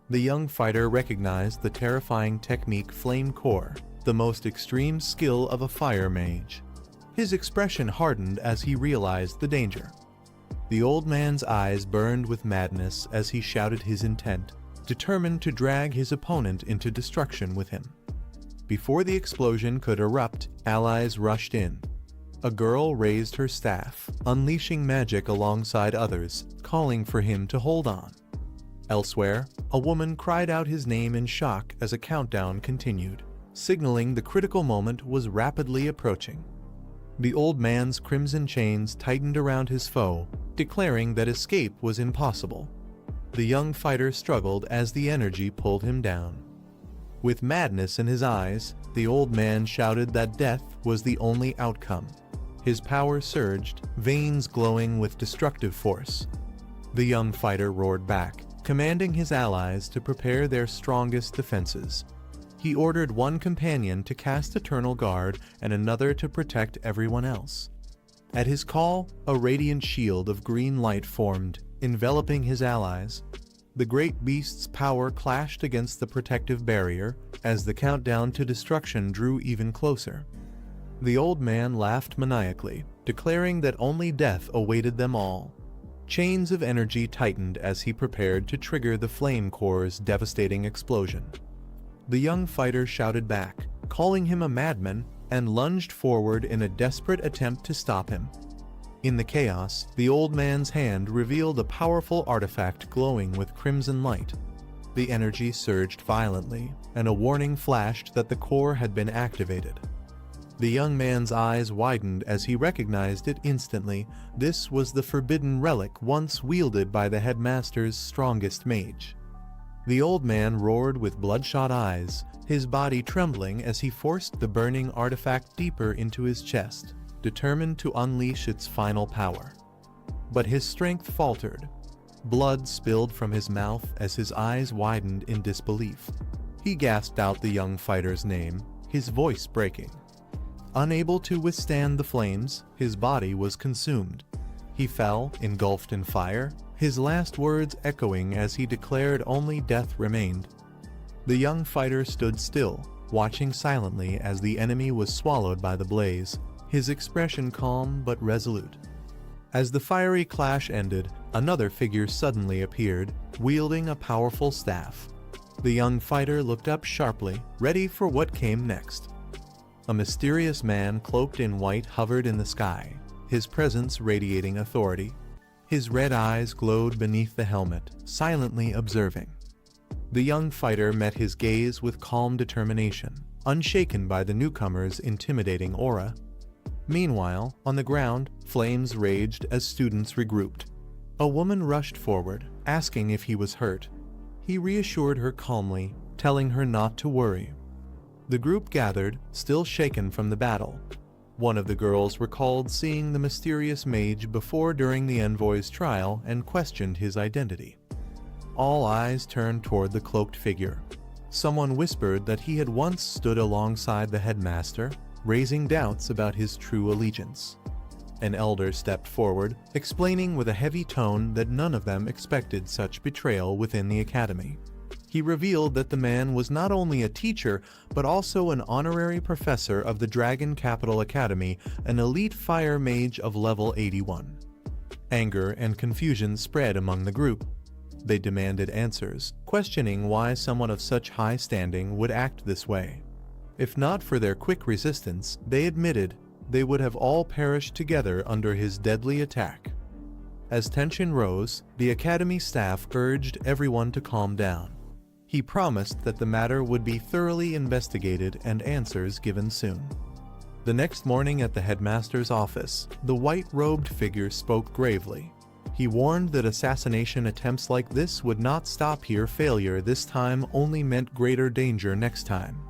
[SPEAKER 1] The young fighter recognized the terrifying technique Flame Core, the most extreme skill of a fire mage. His expression hardened as he realized the danger. The old man's eyes burned with madness as he shouted his intent, determined to drag his opponent into destruction with him. Before the explosion could erupt, allies rushed in. A girl raised her staff, unleashing magic alongside others, calling for him to hold on. Elsewhere, a woman cried out his name in shock as a countdown continued, signaling the critical moment was rapidly approaching. The old man's crimson chains tightened around his foe, declaring that escape was impossible. The young fighter struggled as the energy pulled him down. With madness in his eyes, the old man shouted that death was the only outcome. His power surged, veins glowing with destructive force. The young fighter roared back, commanding his allies to prepare their strongest defenses. He ordered one companion to cast Eternal Guard and another to protect everyone else. At his call, a radiant shield of green light formed, enveloping his allies. The great beast's power clashed against the protective barrier as the countdown to destruction drew even closer. The old man laughed maniacally, declaring that only death awaited them all. Chains of energy tightened as he prepared to trigger the Flame Core's devastating explosion. The young fighter shouted back, calling him a madman, and lunged forward in a desperate attempt to stop him. In the chaos, the old man's hand revealed a powerful artifact glowing with crimson light. The energy surged violently, and a warning flashed that the core had been activated. The young man's eyes widened as he recognized it instantly. This was the forbidden relic once wielded by the headmaster's strongest mage. The old man roared with bloodshot eyes, his body trembling as he forced the burning artifact deeper into his chest, determined to unleash its final power. But his strength faltered. Blood spilled from his mouth as his eyes widened in disbelief. He gasped out the young fighter's name, his voice breaking. Unable to withstand the flames, his body was consumed. He fell, engulfed in fire, his last words echoing as he declared only death remained. The young fighter stood still, watching silently as the enemy was swallowed by the blaze, his expression calm but resolute. As the fiery clash ended, another figure suddenly appeared, wielding a powerful staff. The young fighter looked up sharply, ready for what came next. A mysterious man cloaked in white hovered in the sky, his presence radiating authority. His red eyes glowed beneath the helmet, silently observing. The young fighter met his gaze with calm determination, unshaken by the newcomer's intimidating aura. Meanwhile, on the ground, flames raged as students regrouped. A woman rushed forward, asking if he was hurt. He reassured her calmly, telling her not to worry. The group gathered, still shaken from the battle. One of the girls recalled seeing the mysterious mage before during the envoy's trial and questioned his identity. All eyes turned toward the cloaked figure. Someone whispered that he had once stood alongside the headmaster, raising doubts about his true allegiance. An elder stepped forward, explaining with a heavy tone that none of them expected such betrayal within the academy. He revealed that the man was not only a teacher, but also an honorary professor of the Dragon Capital Academy, an elite fire mage of level 81. Anger and confusion spread among the group. They demanded answers, questioning why someone of such high standing would act this way. If not for their quick resistance, they admitted, they would have all perished together under his deadly attack. As tension rose, the academy staff urged everyone to calm down. He promised that the matter would be thoroughly investigated and answers given soon. The next morning at the headmaster's office, the white-robed figure spoke gravely. He warned that assassination attempts like this would not stop here. Failure this time only meant greater danger next time.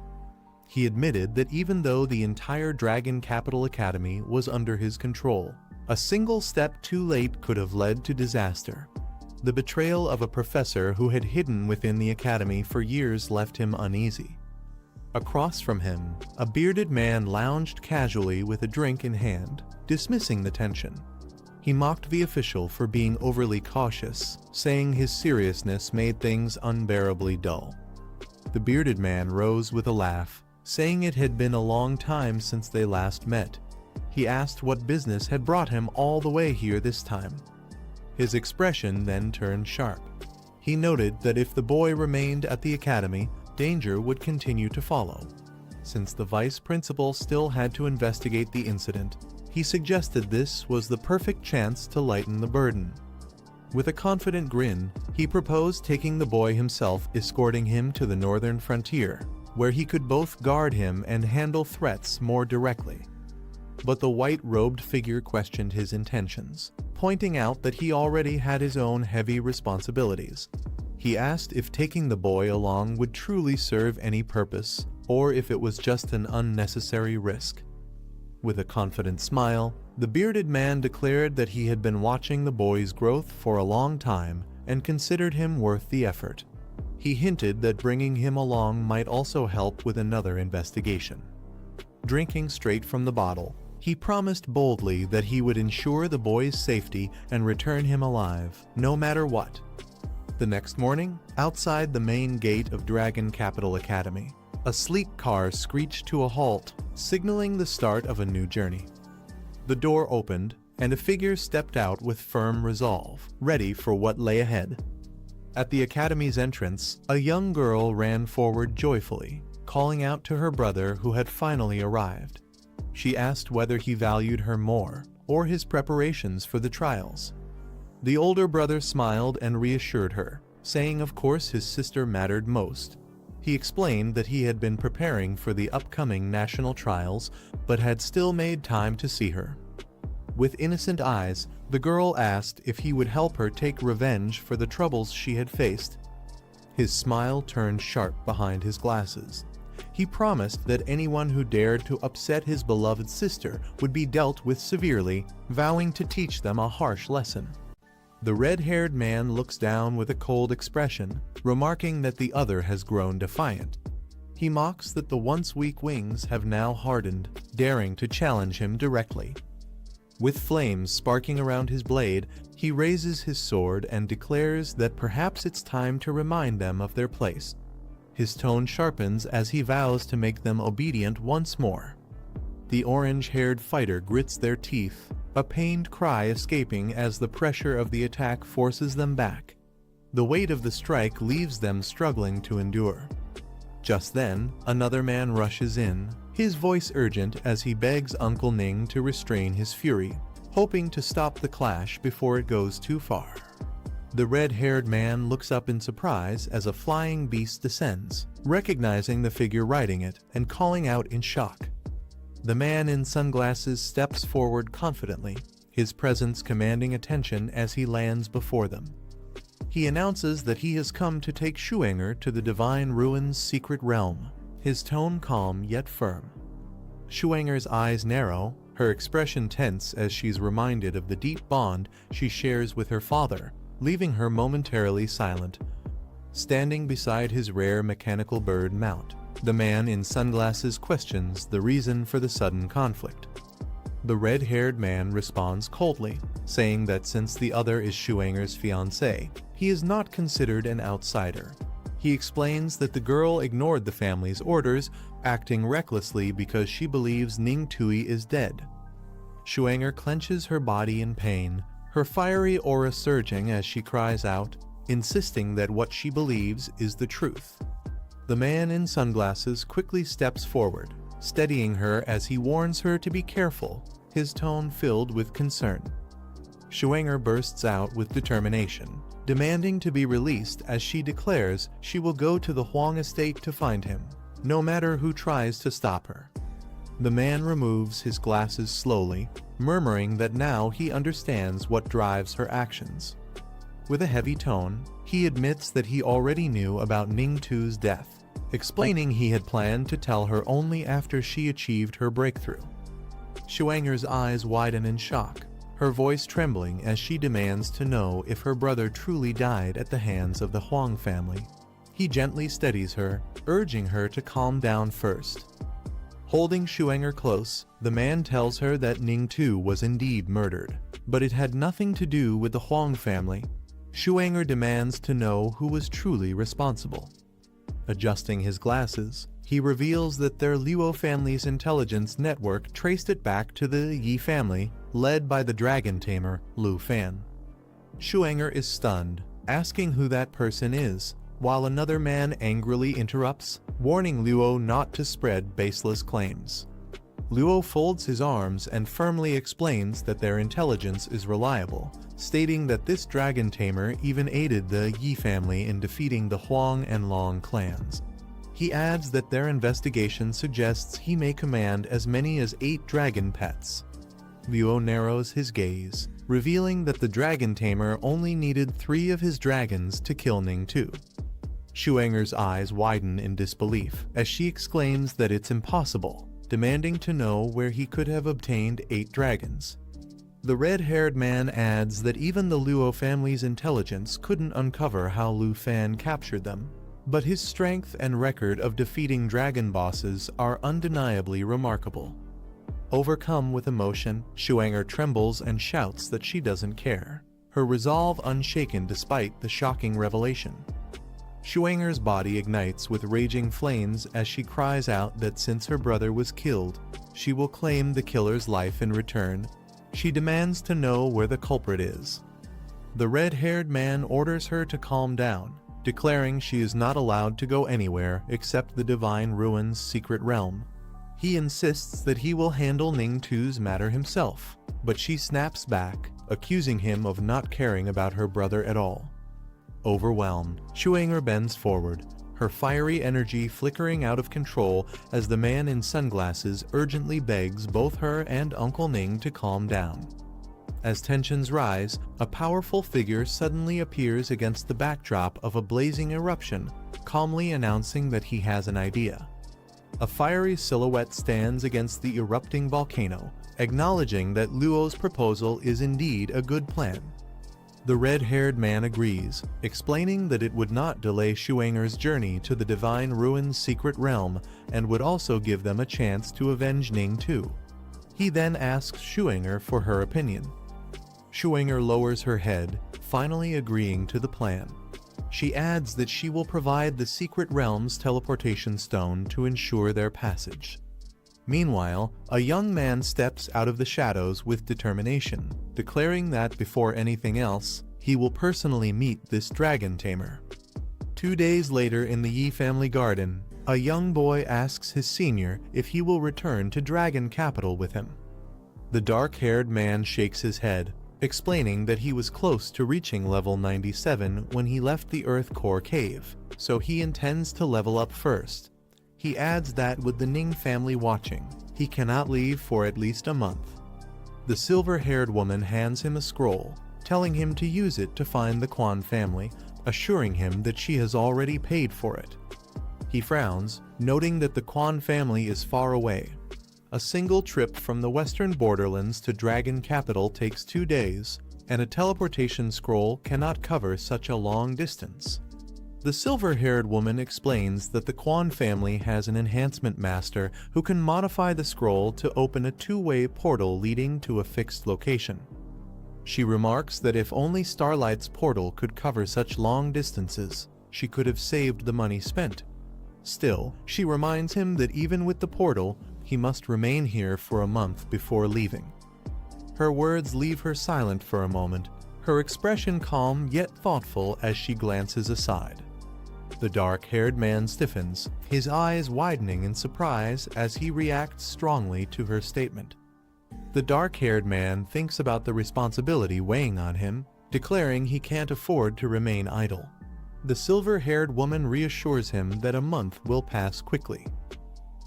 [SPEAKER 1] He admitted that even though the entire Dragon Capital Academy was under his control, a single step too late could have led to disaster. The betrayal of a professor who had hidden within the academy for years left him uneasy. Across from him, a bearded man lounged casually with a drink in hand, dismissing the tension. He mocked the official for being overly cautious, saying his seriousness made things unbearably dull. The bearded man rose with a laugh, saying it had been a long time since they last met. He asked what business had brought him all the way here this time. His expression then turned sharp. He noted that if the boy remained at the academy, danger would continue to follow. Since the vice principal still had to investigate the incident, he suggested this was the perfect chance to lighten the burden. With a confident grin, he proposed taking the boy himself, escorting him to the northern frontier, where he could both guard him and handle threats more directly. But the white-robed figure questioned his intentions, pointing out that he already had his own heavy responsibilities. He asked if taking the boy along would truly serve any purpose, or if it was just an unnecessary risk. With a confident smile, the bearded man declared that he had been watching the boy's growth for a long time and considered him worth the effort. He hinted that bringing him along might also help with another investigation. Drinking straight from the bottle, he promised boldly that he would ensure the boy's safety and return him alive, no matter what. The next morning, outside the main gate of Dragon Capital Academy, a sleek car screeched to a halt, signaling the start of a new journey. The door opened, and a figure stepped out with firm resolve, ready for what lay ahead. At the academy's entrance, a young girl ran forward joyfully, calling out to her brother who had finally arrived. She asked whether he valued her more, or his preparations for the trials. The older brother smiled and reassured her, saying of course his sister mattered most. He explained that he had been preparing for the upcoming national trials, but had still made time to see her. With innocent eyes, the girl asked if he would help her take revenge for the troubles she had faced. His smile turned sharp behind his glasses. He promised that anyone who dared to upset his beloved sister would be dealt with severely, vowing to teach them a harsh lesson. The red-haired man looks down with a cold expression, remarking that the other has grown defiant. He mocks that the once weak wings have now hardened, daring to challenge him directly. With flames sparking around his blade, he raises his sword and declares that perhaps it's time to remind them of their place. His tone sharpens as he vows to make them obedient once more. The orange-haired fighter grits their teeth, a pained cry escaping as the pressure of the attack forces them back. The weight of the strike leaves them struggling to endure. Just then, another man rushes in, his voice urgent as he begs Uncle Ning to restrain his fury, hoping to stop the clash before it goes too far. The red-haired man looks up in surprise as a flying beast descends, recognizing the figure riding it and calling out in shock. The man in sunglasses steps forward confidently, his presence commanding attention as he lands before them. He announces that he has come to take Shuanger to the Divine Ruin's secret realm, his tone calm yet firm. Shuanger's eyes narrow, her expression tense as she's reminded of the deep bond she shares with her father, leaving her momentarily silent. Standing beside his rare mechanical bird mount, the man in sunglasses questions the reason for the sudden conflict. The red-haired man responds coldly, saying that since the other is Shuanger's fiancée, he is not considered an outsider. He explains that the girl ignored the family's orders, acting recklessly because she believes Ning Tui is dead. Shuanger clenches her body in pain, her fiery aura surging as she cries out, insisting that what she believes is the truth. The man in sunglasses quickly steps forward, steadying her as he warns her to be careful, his tone filled with concern. Shuenger bursts out with determination, demanding to be released as she declares she will go to the Huang estate to find him, no matter who tries to stop her. The man removes his glasses slowly, murmuring that now he understands what drives her actions. With a heavy tone, he admits that he already knew about Ningtu's death, explaining he had planned to tell her only after she achieved her breakthrough. Shuenger's eyes widen in shock, her voice trembling as she demands to know if her brother truly died at the hands of the Huang family. He gently steadies her, urging her to calm down first. Holding Shuenger close, the man tells her that Ningtu was indeed murdered, but it had nothing to do with the Huang family. Shuenger demands to know who was truly responsible. Adjusting his glasses, he reveals that their Luo family's intelligence network traced it back to the Yi family, led by the dragon tamer, Lu Fan. Shuenger is stunned, asking who that person is, while another man angrily interrupts, warning Luo not to spread baseless claims. Luo folds his arms and firmly explains that their intelligence is reliable, stating that this dragon tamer even aided the Yi family in defeating the Huang and Long clans. He adds that their investigation suggests he may command as many as 8 dragon pets. Luo narrows his gaze, revealing that the dragon tamer only needed 3 of his dragons to kill Ningtu. Shuenger's eyes widen in disbelief as she exclaims that it's impossible, demanding to know where he could have obtained 8 dragons. The red-haired man adds that even the Luo family's intelligence couldn't uncover how Lu Fan captured them, but his strength and record of defeating dragon bosses are undeniably remarkable. Overcome with emotion, Shuenger trembles and shouts that she doesn't care, her resolve unshaken despite the shocking revelation. Shuenger's body ignites with raging flames as she cries out that since her brother was killed, she will claim the killer's life in return. She demands to know where the culprit is. The red-haired man orders her to calm down, declaring she is not allowed to go anywhere except the Divine Ruin's secret realm. He insists that he will handle Ningtu's matter himself, but she snaps back, accusing him of not caring about her brother at all. Overwhelmed, Shuenger bends forward, her fiery energy flickering out of control as the man in sunglasses urgently begs both her and Uncle Ning to calm down. As tensions rise, a powerful figure suddenly appears against the backdrop of a blazing eruption, calmly announcing that he has an idea. A fiery silhouette stands against the erupting volcano, acknowledging that Luo's proposal is indeed a good plan. The red-haired man agrees, explaining that it would not delay Shuenger's journey to the Divine Ruin's secret realm and would also give them a chance to avenge Ningtu. He then asks Shuenger for her opinion. Shuenger lowers her head, finally agreeing to the plan. She adds that she will provide the secret realm's teleportation stone to ensure their passage. Meanwhile, a young man steps out of the shadows with determination, declaring that before anything else, he will personally meet this dragon tamer. 2 days later in the Yi family garden, a young boy asks his senior if he will return to Dragon Capital with him. The dark-haired man shakes his head, explaining that he was close to reaching level 97 when he left the Earth Core Cave, so he intends to level up first. He adds that with the Ning family watching, he cannot leave for at least a month. The silver-haired woman hands him a scroll, telling him to use it to find the Quan family, assuring him that she has already paid for it. He frowns, noting that the Quan family is far away. A single trip from the western borderlands to Dragon Capital takes 2 days, and a teleportation scroll cannot cover such a long distance. The silver-haired woman explains that the Quan family has an enhancement master who can modify the scroll to open a 2-way portal leading to a fixed location. She remarks that if only Starlight's portal could cover such long distances, she could have saved the money spent. Still, she reminds him that even with the portal, he must remain here for a month before leaving. Her words leave her silent for a moment, her expression calm yet thoughtful as she glances aside. The dark-haired man stiffens, his eyes widening in surprise as he reacts strongly to her statement. The dark-haired man thinks about the responsibility weighing on him, declaring he can't afford to remain idle. The silver-haired woman reassures him that a month will pass quickly.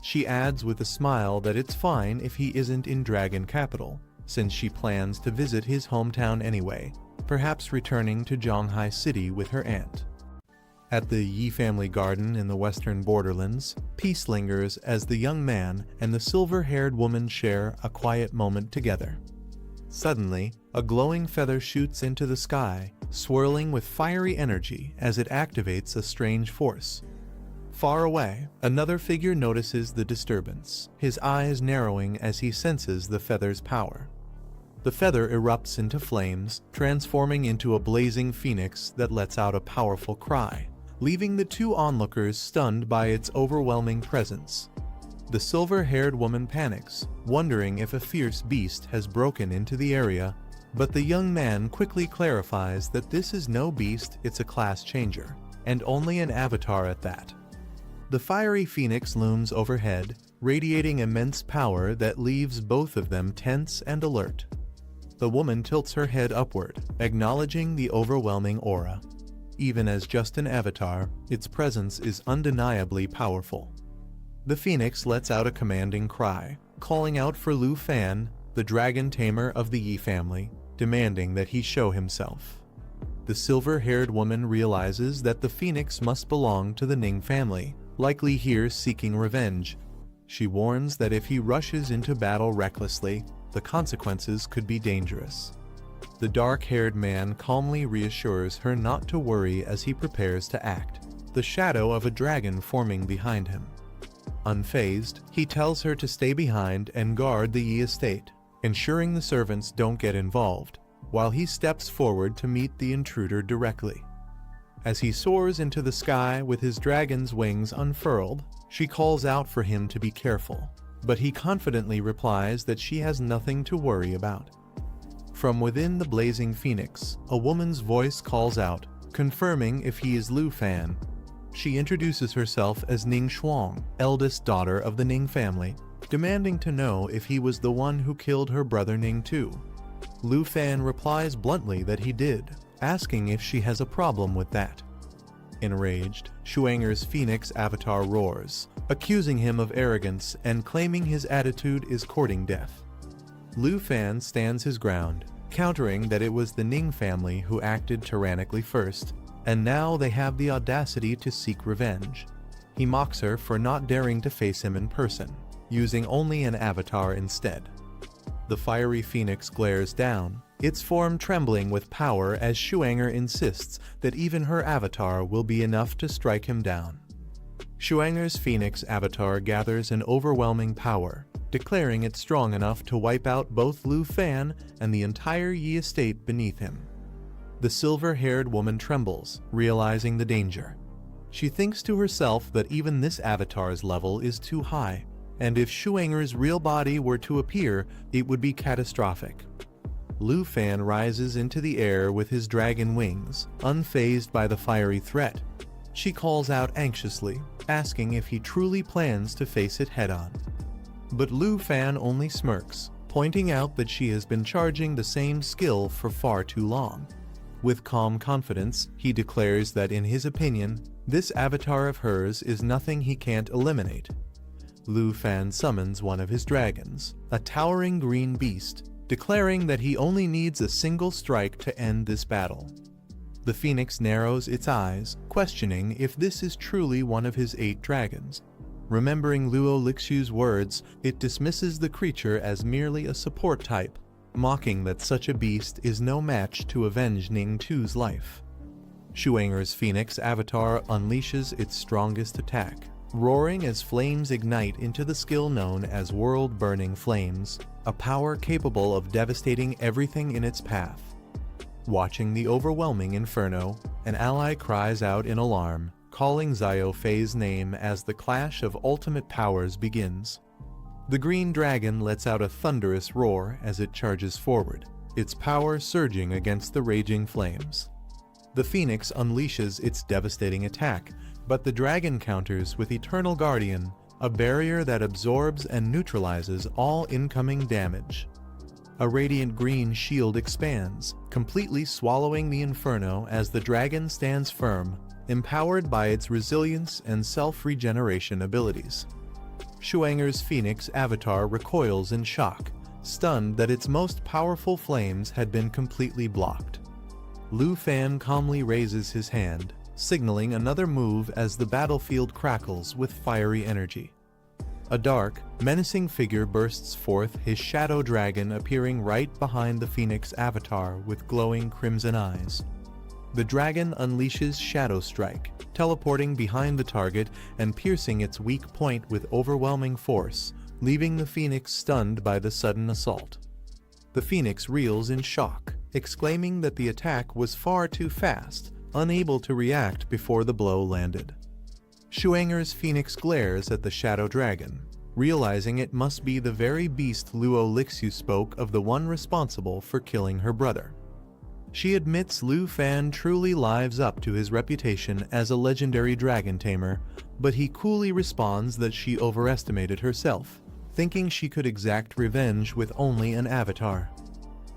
[SPEAKER 1] She adds with a smile that it's fine if he isn't in Dragon Capital, since she plans to visit his hometown anyway, perhaps returning to Zhonghai City with her aunt. At the Yi family garden in the western borderlands, peace lingers as the young man and the silver-haired woman share a quiet moment together. Suddenly, a glowing feather shoots into the sky, swirling with fiery energy as it activates a strange force. Far away, another figure notices the disturbance, his eyes narrowing as he senses the feather's power. The feather erupts into flames, transforming into a blazing phoenix that lets out a powerful cry, leaving the two onlookers stunned by its overwhelming presence. The silver-haired woman panics, wondering if a fierce beast has broken into the area, but the young man quickly clarifies that this is no beast, it's a class changer, and only an avatar at that. The fiery phoenix looms overhead, radiating immense power that leaves both of them tense and alert. The woman tilts her head upward, acknowledging the overwhelming aura. Even as just an avatar, its presence is undeniably powerful. The phoenix lets out a commanding cry, calling out for Lu Fan, the dragon tamer of the Yi family, demanding that he show himself. The silver-haired woman realizes that the phoenix must belong to the Ning family, likely here seeking revenge. She warns that if he rushes into battle recklessly, the consequences could be dangerous. The dark-haired man calmly reassures her not to worry as he prepares to act, the shadow of a dragon forming behind him. Unfazed, he tells her to stay behind and guard the Yi estate, ensuring the servants don't get involved, while he steps forward to meet the intruder directly. As he soars into the sky with his dragon's wings unfurled, she calls out for him to be careful, but he confidently replies that she has nothing to worry about. From within the blazing phoenix, a woman's voice calls out, confirming if he is Lu Fan. She introduces herself as Ning Shuang, eldest daughter of the Ning family, demanding to know if he was the one who killed her brother Ning too. Lu Fan replies bluntly that he did, asking if she has a problem with that. Enraged, Shuanger's phoenix avatar roars, accusing him of arrogance and claiming his attitude is courting death. Lu Fan stands his ground, countering that it was the Ning family who acted tyrannically first, and now they have the audacity to seek revenge. He mocks her for not daring to face him in person, using only an avatar instead. The fiery phoenix glares down, its form trembling with power as Shuanger insists that even her avatar will be enough to strike him down. Shuanger's phoenix avatar gathers an overwhelming power, declaring it strong enough to wipe out both Lu Fan and the entire Yi estate beneath him. The silver-haired woman trembles, realizing the danger. She thinks to herself that even this avatar's level is too high, and if Shuanger's real body were to appear, it would be catastrophic. Lu Fan rises into the air with his dragon wings, unfazed by the fiery threat. She calls out anxiously, asking if he truly plans to face it head-on. But Lu Fan only smirks, pointing out that she has been charging the same skill for far too long. With calm confidence, he declares that in his opinion, this avatar of hers is nothing he can't eliminate. Lu Fan summons one of his dragons, a towering green beast, declaring that he only needs a single strike to end this battle. The phoenix narrows its eyes, questioning if this is truly one of his 8 dragons. Remembering Luo Lixu's words, it dismisses the creature as merely a support type, mocking that such a beast is no match to avenge Ning Tu's life. Shuanger's phoenix avatar unleashes its strongest attack, roaring as flames ignite into the skill known as World-Burning Flames, a power capable of devastating everything in its path. Watching the overwhelming inferno, an ally cries out in alarm, calling Xiao Fei's name as the clash of ultimate powers begins. The green dragon lets out a thunderous roar as it charges forward, its power surging against the raging flames. The phoenix unleashes its devastating attack, but the dragon counters with Eternal Guardian, a barrier that absorbs and neutralizes all incoming damage. A radiant green shield expands, completely swallowing the inferno as the dragon stands firm, empowered by its resilience and self-regeneration abilities. Shuanger's phoenix avatar recoils in shock, stunned that its most powerful flames had been completely blocked. Lu Fan calmly raises his hand, signaling another move as the battlefield crackles with fiery energy. A dark, menacing figure bursts forth, his shadow dragon appearing right behind the phoenix avatar with glowing crimson eyes. The dragon unleashes Shadow Strike, teleporting behind the target and piercing its weak point with overwhelming force, leaving the phoenix stunned by the sudden assault. The phoenix reels in shock, exclaiming that the attack was far too fast, unable to react before the blow landed. Shuanger's phoenix glares at the shadow dragon, realizing it must be the very beast Luo Lixu spoke of, the one responsible for killing her brother. She admits Lu Fan truly lives up to his reputation as a legendary dragon tamer, but he coolly responds that she overestimated herself, thinking she could exact revenge with only an avatar.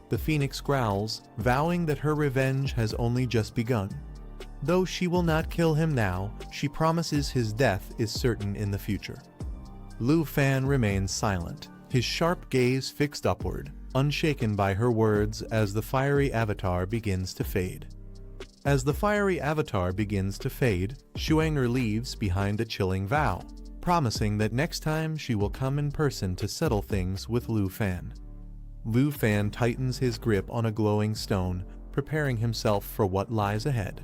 [SPEAKER 1] The phoenix growls, vowing that her revenge has only just begun. Though she will not kill him now, she promises his death is certain in the future. Lu Fan remains silent, his sharp gaze fixed upward, unshaken by her words as the fiery avatar begins to fade. As the fiery avatar begins to fade, Shuanger leaves behind a chilling vow, promising that next time she will come in person to settle things with Lu Fan. Lu Fan tightens his grip on a glowing stone, preparing himself for what lies ahead.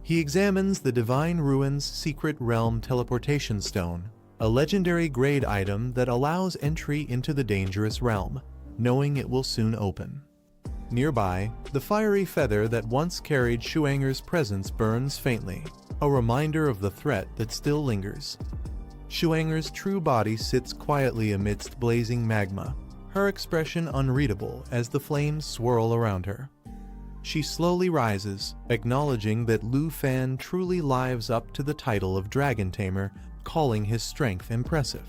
[SPEAKER 1] He examines the Divine Ruins Secret Realm Teleportation Stone, a legendary grade item that allows entry into the dangerous realm, knowing it will soon open. Nearby, the fiery feather that once carried Shuanger's presence burns faintly, a reminder of the threat that still lingers. Shuanger's true body sits quietly amidst blazing magma, her expression unreadable as the flames swirl around her. She slowly rises, acknowledging that Lu Fan truly lives up to the title of Dragon Tamer, calling his strength impressive.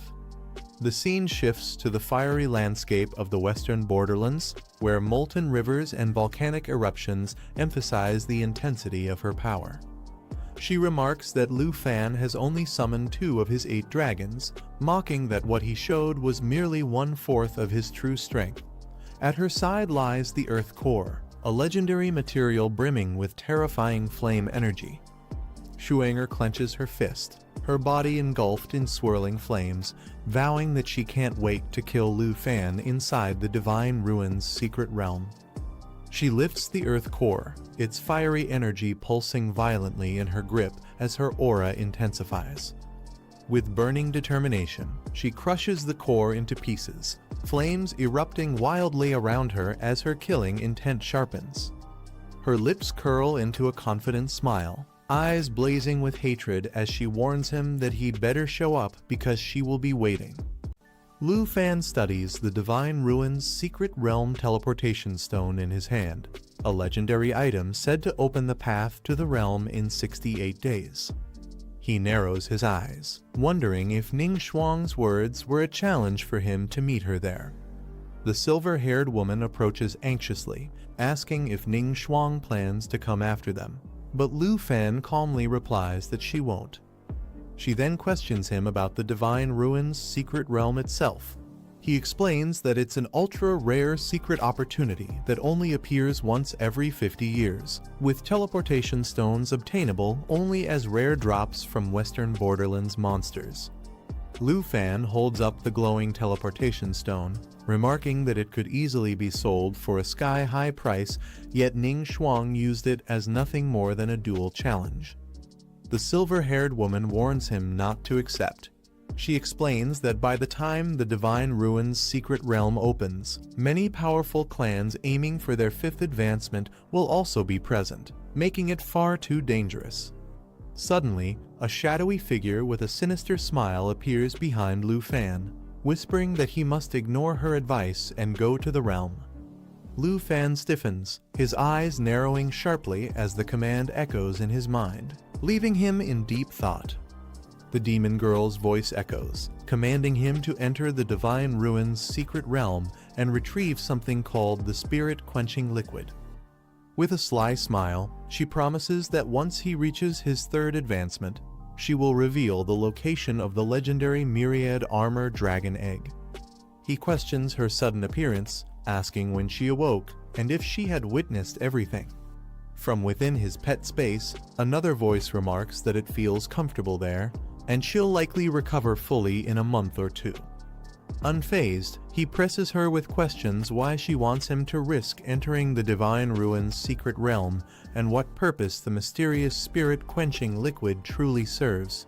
[SPEAKER 1] The scene shifts to the fiery landscape of the western borderlands, where molten rivers and volcanic eruptions emphasize the intensity of her power. She remarks that Lu Fan has only summoned 2 of his 8 dragons, mocking that what he showed was merely 1/4 of his true strength. At her side lies the Earth Core, a legendary material brimming with terrifying flame energy. Shuanger clenches her fist, her body engulfed in swirling flames, vowing that she can't wait to kill Lu Fan inside the Divine Ruins Secret Realm. She lifts the Earth Core, its fiery energy pulsing violently in her grip as her aura intensifies. With burning determination, she crushes the core into pieces, flames erupting wildly around her as her killing intent sharpens. Her lips curl into a confident smile, eyes blazing with hatred as she warns him that he'd better show up because she will be waiting. Lu Fan studies the Divine Ruins Secret Realm Teleportation Stone in his hand, a legendary item said to open the path to the realm in 68 days. He narrows his eyes, wondering if Ning Shuang's words were a challenge for him to meet her there. The silver-haired woman approaches anxiously, asking if Ning Shuang plans to come after them, but Lu Fan calmly replies that she won't. She then questions him about the Divine Ruins Secret Realm itself. He explains that it's an ultra-rare secret opportunity that only appears once every 50 years, with teleportation stones obtainable only as rare drops from Western Borderlands monsters. Lu Fan holds up the glowing teleportation stone, remarking that it could easily be sold for a sky-high price, yet Ning Shuang used it as nothing more than a dual challenge. The silver-haired woman warns him not to accept. She explains that by the time the Divine Ruins Secret Realm opens, many powerful clans aiming for their 5th advancement will also be present, making it far too dangerous. Suddenly, a shadowy figure with a sinister smile appears behind Lu Fan, whispering that he must ignore her advice and go to the realm. Lu Fan stiffens, his eyes narrowing sharply as the command echoes in his mind, leaving him in deep thought. The demon girl's voice echoes, commanding him to enter the Divine Ruins Secret Realm and retrieve something called the spirit-quenching liquid. With a sly smile, she promises that once he reaches his third advancement, she will reveal the location of the legendary myriad armor dragon egg. He questions her sudden appearance, asking when she awoke and if she had witnessed everything. From within his pet space, another voice remarks that it feels comfortable there, and she'll likely recover fully in a month or two. Unfazed, he presses her with questions why she wants him to risk entering the Divine Ruin's secret realm and what purpose the mysterious spirit-quenching liquid truly serves.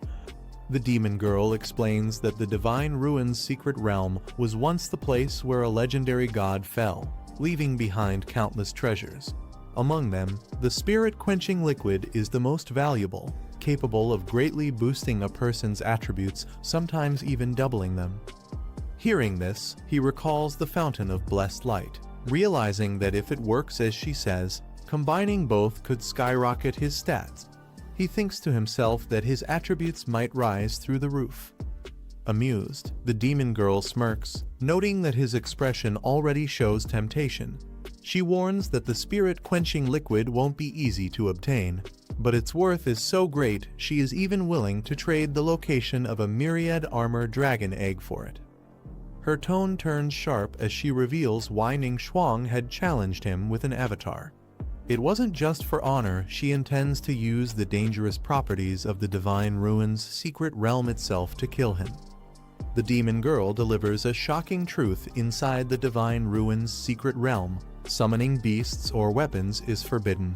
[SPEAKER 1] The demon girl explains that the Divine Ruin's secret realm was once the place where a legendary god fell, leaving behind countless treasures. Among them, the spirit-quenching liquid is the most valuable, capable of greatly boosting a person's attributes, sometimes even doubling them. Hearing this, he recalls the Fountain of Blessed Light, realizing that if it works as she says, combining both could skyrocket his stats. He thinks to himself that his attributes might rise through the roof. Amused, the demon girl smirks, noting that his expression already shows temptation. She warns that the spirit-quenching liquid won't be easy to obtain, but its worth is so great she is even willing to trade the location of a myriad armor dragon egg for it. Her tone turns sharp as she reveals why Ning Shuang had challenged him with an avatar. It wasn't just for honor. She intends to use the dangerous properties of the Divine Ruin's secret realm itself to kill him. The demon girl delivers a shocking truth inside the Divine Ruin's secret realm. Summoning beasts or weapons is forbidden.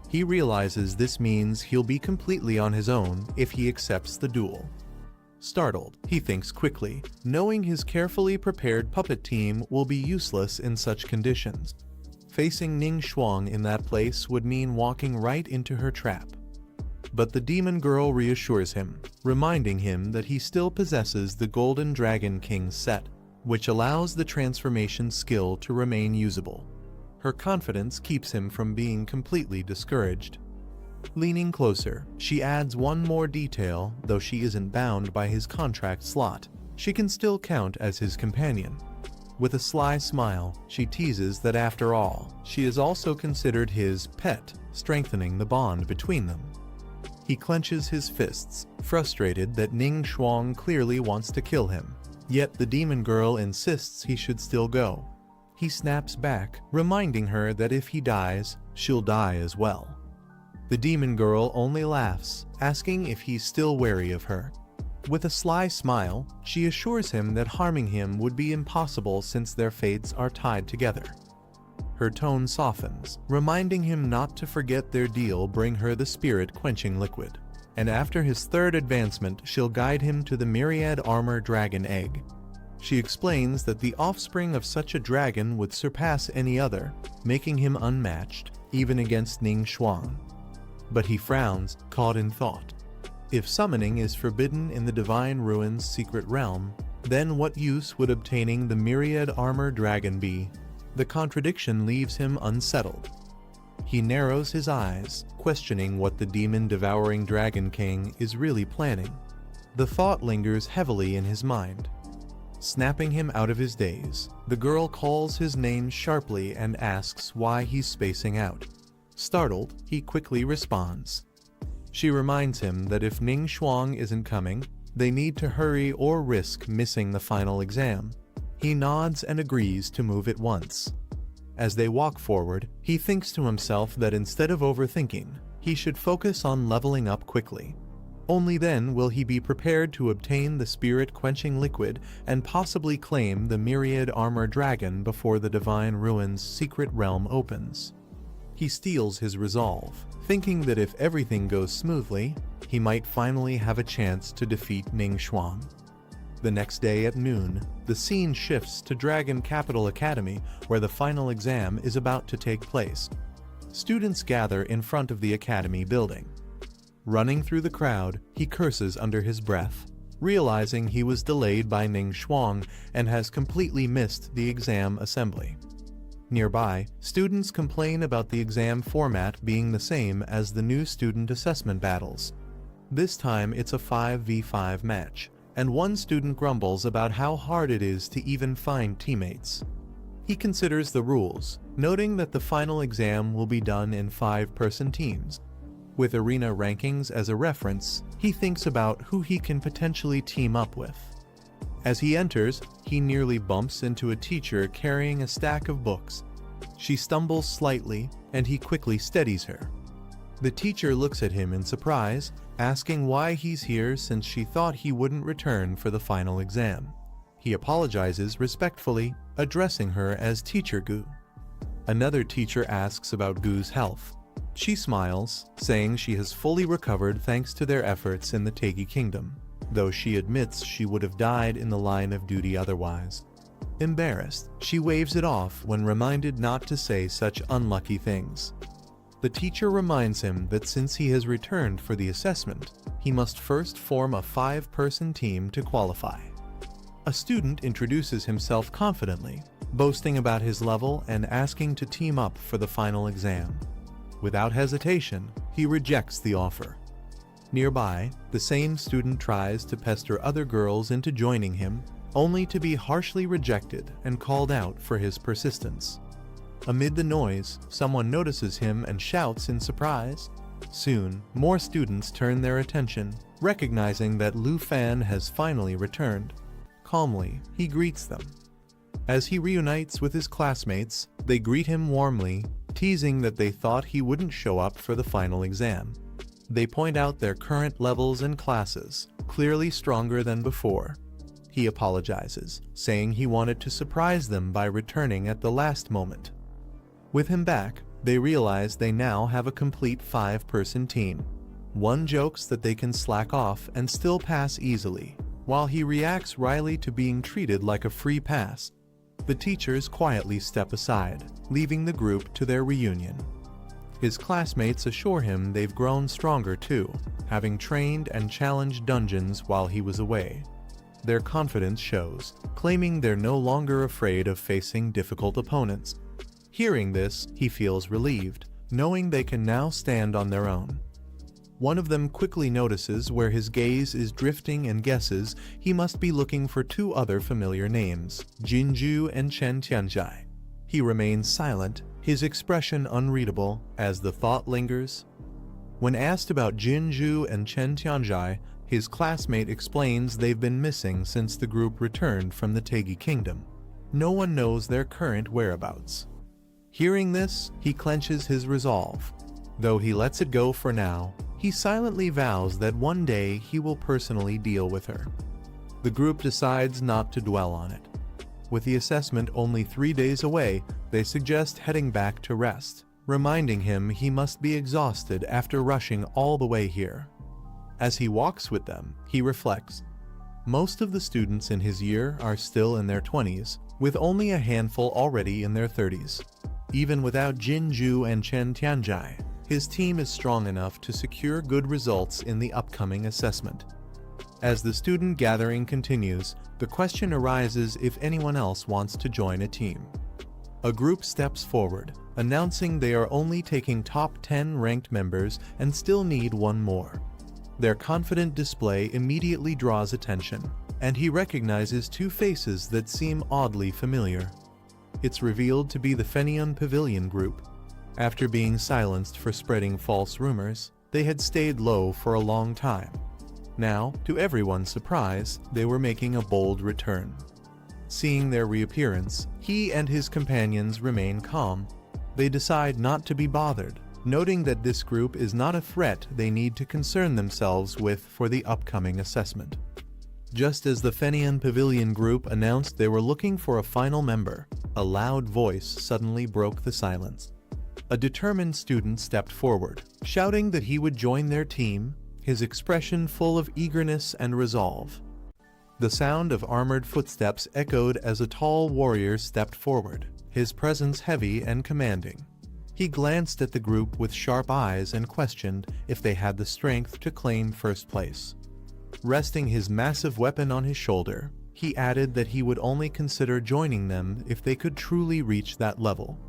[SPEAKER 1] He realizes this means he'll be completely on his own if he accepts the duel. Startled, he thinks quickly, knowing his carefully prepared puppet team will be useless in such conditions. Facing Ning Shuang in that place would mean walking right into her trap. But the demon girl reassures him, reminding him that he still possesses the Golden Dragon King set, which allows the transformation skill to remain usable. Her confidence keeps him from being completely discouraged. Leaning closer, she adds one more detail. Though she isn't bound by his contract slot, she can still count as his companion. With a sly smile, she teases that after all, she is also considered his pet, strengthening the bond between them. He clenches his fists, frustrated that Ning Shuang clearly wants to kill him, yet the demon girl insists he should still go. He snaps back, reminding her that if he dies, she'll die as well. The demon girl only laughs, asking if he's still wary of her. With a sly smile, she assures him that harming him would be impossible since their fates are tied together. Her tone softens, reminding him not to forget their deal bring her the spirit-quenching liquid. And after his third advancement, she'll guide him to the myriad armor dragon egg. She explains that the offspring of such a dragon would surpass any other, making him unmatched, even against Ning Shuang. But he frowns, caught in thought. If summoning is forbidden in the Divine Ruin's secret realm, then what use would obtaining the myriad armor dragon be? The contradiction leaves him unsettled. He narrows his eyes, questioning what the demon-devouring Dragon King is really planning. The thought lingers heavily in his mind. Snapping him out of his daze, the girl calls his name sharply and asks why he's spacing out. Startled, he quickly responds. She reminds him that if Ning Shuang isn't coming, they need to hurry or risk missing the final exam. He nods and agrees to move at once. As they walk forward, he thinks to himself that instead of overthinking, he should focus on leveling up quickly. Only then will he be prepared to obtain the spirit-quenching liquid and possibly claim the myriad armor dragon before the Divine Ruin's secret realm opens. He steels his resolve, thinking that if everything goes smoothly, he might finally have a chance to defeat Ning Shuang. The next day at noon, the scene shifts to Dragon Capital Academy, where the final exam is about to take place. Students gather in front of the academy building. Running through the crowd, he curses under his breath, realizing he was delayed by Ning Shuang and has completely missed the exam assembly. Nearby, students complain about the exam format being the same as the new student assessment battles. This time it's a 5v5 match, and one student grumbles about how hard it is to even find teammates. He considers the rules, noting that the final exam will be done in 5-person teams. With arena rankings as a reference, he thinks about who he can potentially team up with. As he enters, he nearly bumps into a teacher carrying a stack of books. She stumbles slightly, and he quickly steadies her. The teacher looks at him in surprise, asking why he's here since she thought he wouldn't return for the final exam. He apologizes respectfully, addressing her as Teacher Gu. Another teacher asks about Gu's health. She smiles, saying she has fully recovered thanks to their efforts in the Taegi Kingdom, though she admits she would have died in the line of duty otherwise. Embarrassed, she waves it off when reminded not to say such unlucky things. The teacher reminds him that since he has returned for the assessment, he must first form a 5-person team to qualify. A student introduces himself confidently, boasting about his level and asking to team up for the final exam. Without hesitation, he rejects the offer. Nearby, the same student tries to pester other girls into joining him, only to be harshly rejected and called out for his persistence. Amid the noise, someone notices him and shouts in surprise. Soon, more students turn their attention, recognizing that Lu Fan has finally returned. Calmly, he greets them. As he reunites with his classmates, they greet him warmly, teasing that they thought he wouldn't show up for the final exam. They point out their current levels and classes, clearly stronger than before. He apologizes, saying he wanted to surprise them by returning at the last moment. With him back, they realize they now have a complete 5-person team. One jokes that they can slack off and still pass easily, while he reacts wryly to being treated like a free pass. The teachers quietly step aside, leaving the group to their reunion. His classmates assure him they've grown stronger too, having trained and challenged dungeons while he was away. Their confidence shows, claiming they're no longer afraid of facing difficult opponents. Hearing this, he feels relieved, knowing they can now stand on their own. One of them quickly notices where his gaze is drifting and guesses he must be looking for 2 other familiar names, Jinju and Chen Tianzhai. He remains silent, his expression unreadable, as the thought lingers. When asked about Jinju and Chen Tianzhai, his classmate explains they've been missing since the group returned from the Taegi Kingdom. No one knows their current whereabouts. Hearing this, he clenches his resolve. Though he lets it go for now, he silently vows that one day he will personally deal with her. The group decides not to dwell on it. With the assessment only 3 days away, they suggest heading back to rest, reminding him he must be exhausted after rushing all the way here. As he walks with them, he reflects. Most of the students in his year are still in their 20s, with only a handful already in their 30s. Even without Jinju and Chen Tianzhai, his team is strong enough to secure good results in the upcoming assessment. As the student gathering continues, the question arises if anyone else wants to join a team. A group steps forward, announcing they are only taking top 10 ranked members and still need 1 more. Their confident display immediately draws attention, and he recognizes 2 faces that seem oddly familiar. It's revealed to be the Fenian Pavilion group. After being silenced for spreading false rumors, they had stayed low for a long time. Now, to everyone's surprise, they were making a bold return. Seeing their reappearance, he and his companions remain calm. They decide not to be bothered, noting that this group is not a threat they need to concern themselves with for the upcoming assessment. Just as the Fenian Pavilion group announced they were looking for a final member, a loud voice suddenly broke the silence. A determined student stepped forward, shouting that he would join their team, his expression full of eagerness and resolve. The sound of armored footsteps echoed as a tall warrior stepped forward, his presence heavy and commanding. He glanced at the group with sharp eyes and questioned if they had the strength to claim first place. Resting his massive weapon on his shoulder, he added that he would only consider joining them if they could truly reach that level.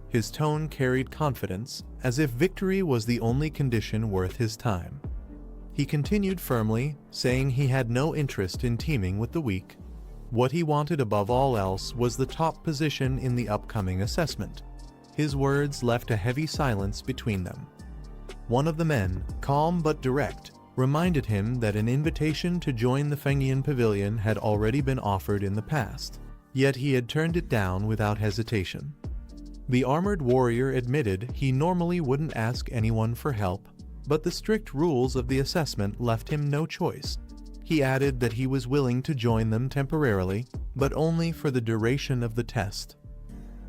[SPEAKER 1] His tone carried confidence, as if victory was the only condition worth his time. He continued firmly, saying he had no interest in teaming with the weak. What he wanted above all else was the top position in the upcoming assessment. His words left a heavy silence between them. One of the men, calm but direct, reminded him that an invitation to join the Fengyan Pavilion had already been offered in the past, yet he had turned it down without hesitation. The armored warrior admitted he normally wouldn't ask anyone for help, but the strict rules of the assessment left him no choice. He added that he was willing to join them temporarily, but only for the duration of the test.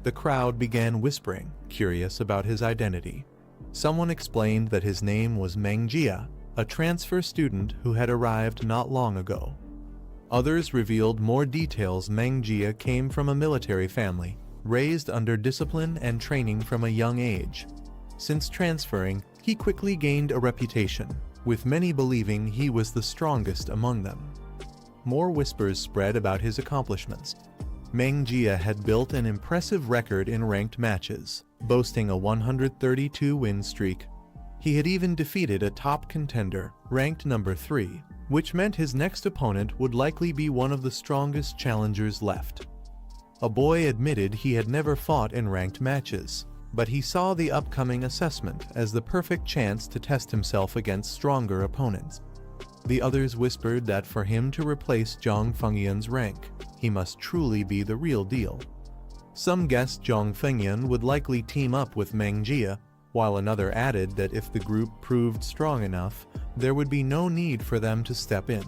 [SPEAKER 1] The crowd began whispering, curious about his identity. Someone explained that his name was Mangjia, a transfer student who had arrived not long ago. Others revealed more details. Mangjia came from a military family, raised under discipline and training from a young age. Since transferring, he quickly gained a reputation, with many believing he was the strongest among them. More whispers spread about his accomplishments. Mangjia had built an impressive record in ranked matches, boasting a 132-win streak. He had even defeated a top contender, ranked number 3, which meant his next opponent would likely be one of the strongest challengers left. A boy admitted he had never fought in ranked matches, but he saw the upcoming assessment as the perfect chance to test himself against stronger opponents. The others whispered that for him to replace Zhang Fengyan's rank, he must truly be the real deal. Some guessed Zhang Fengyan would likely team up with Mangjia, while another added that if the group proved strong enough, there would be no need for them to step in.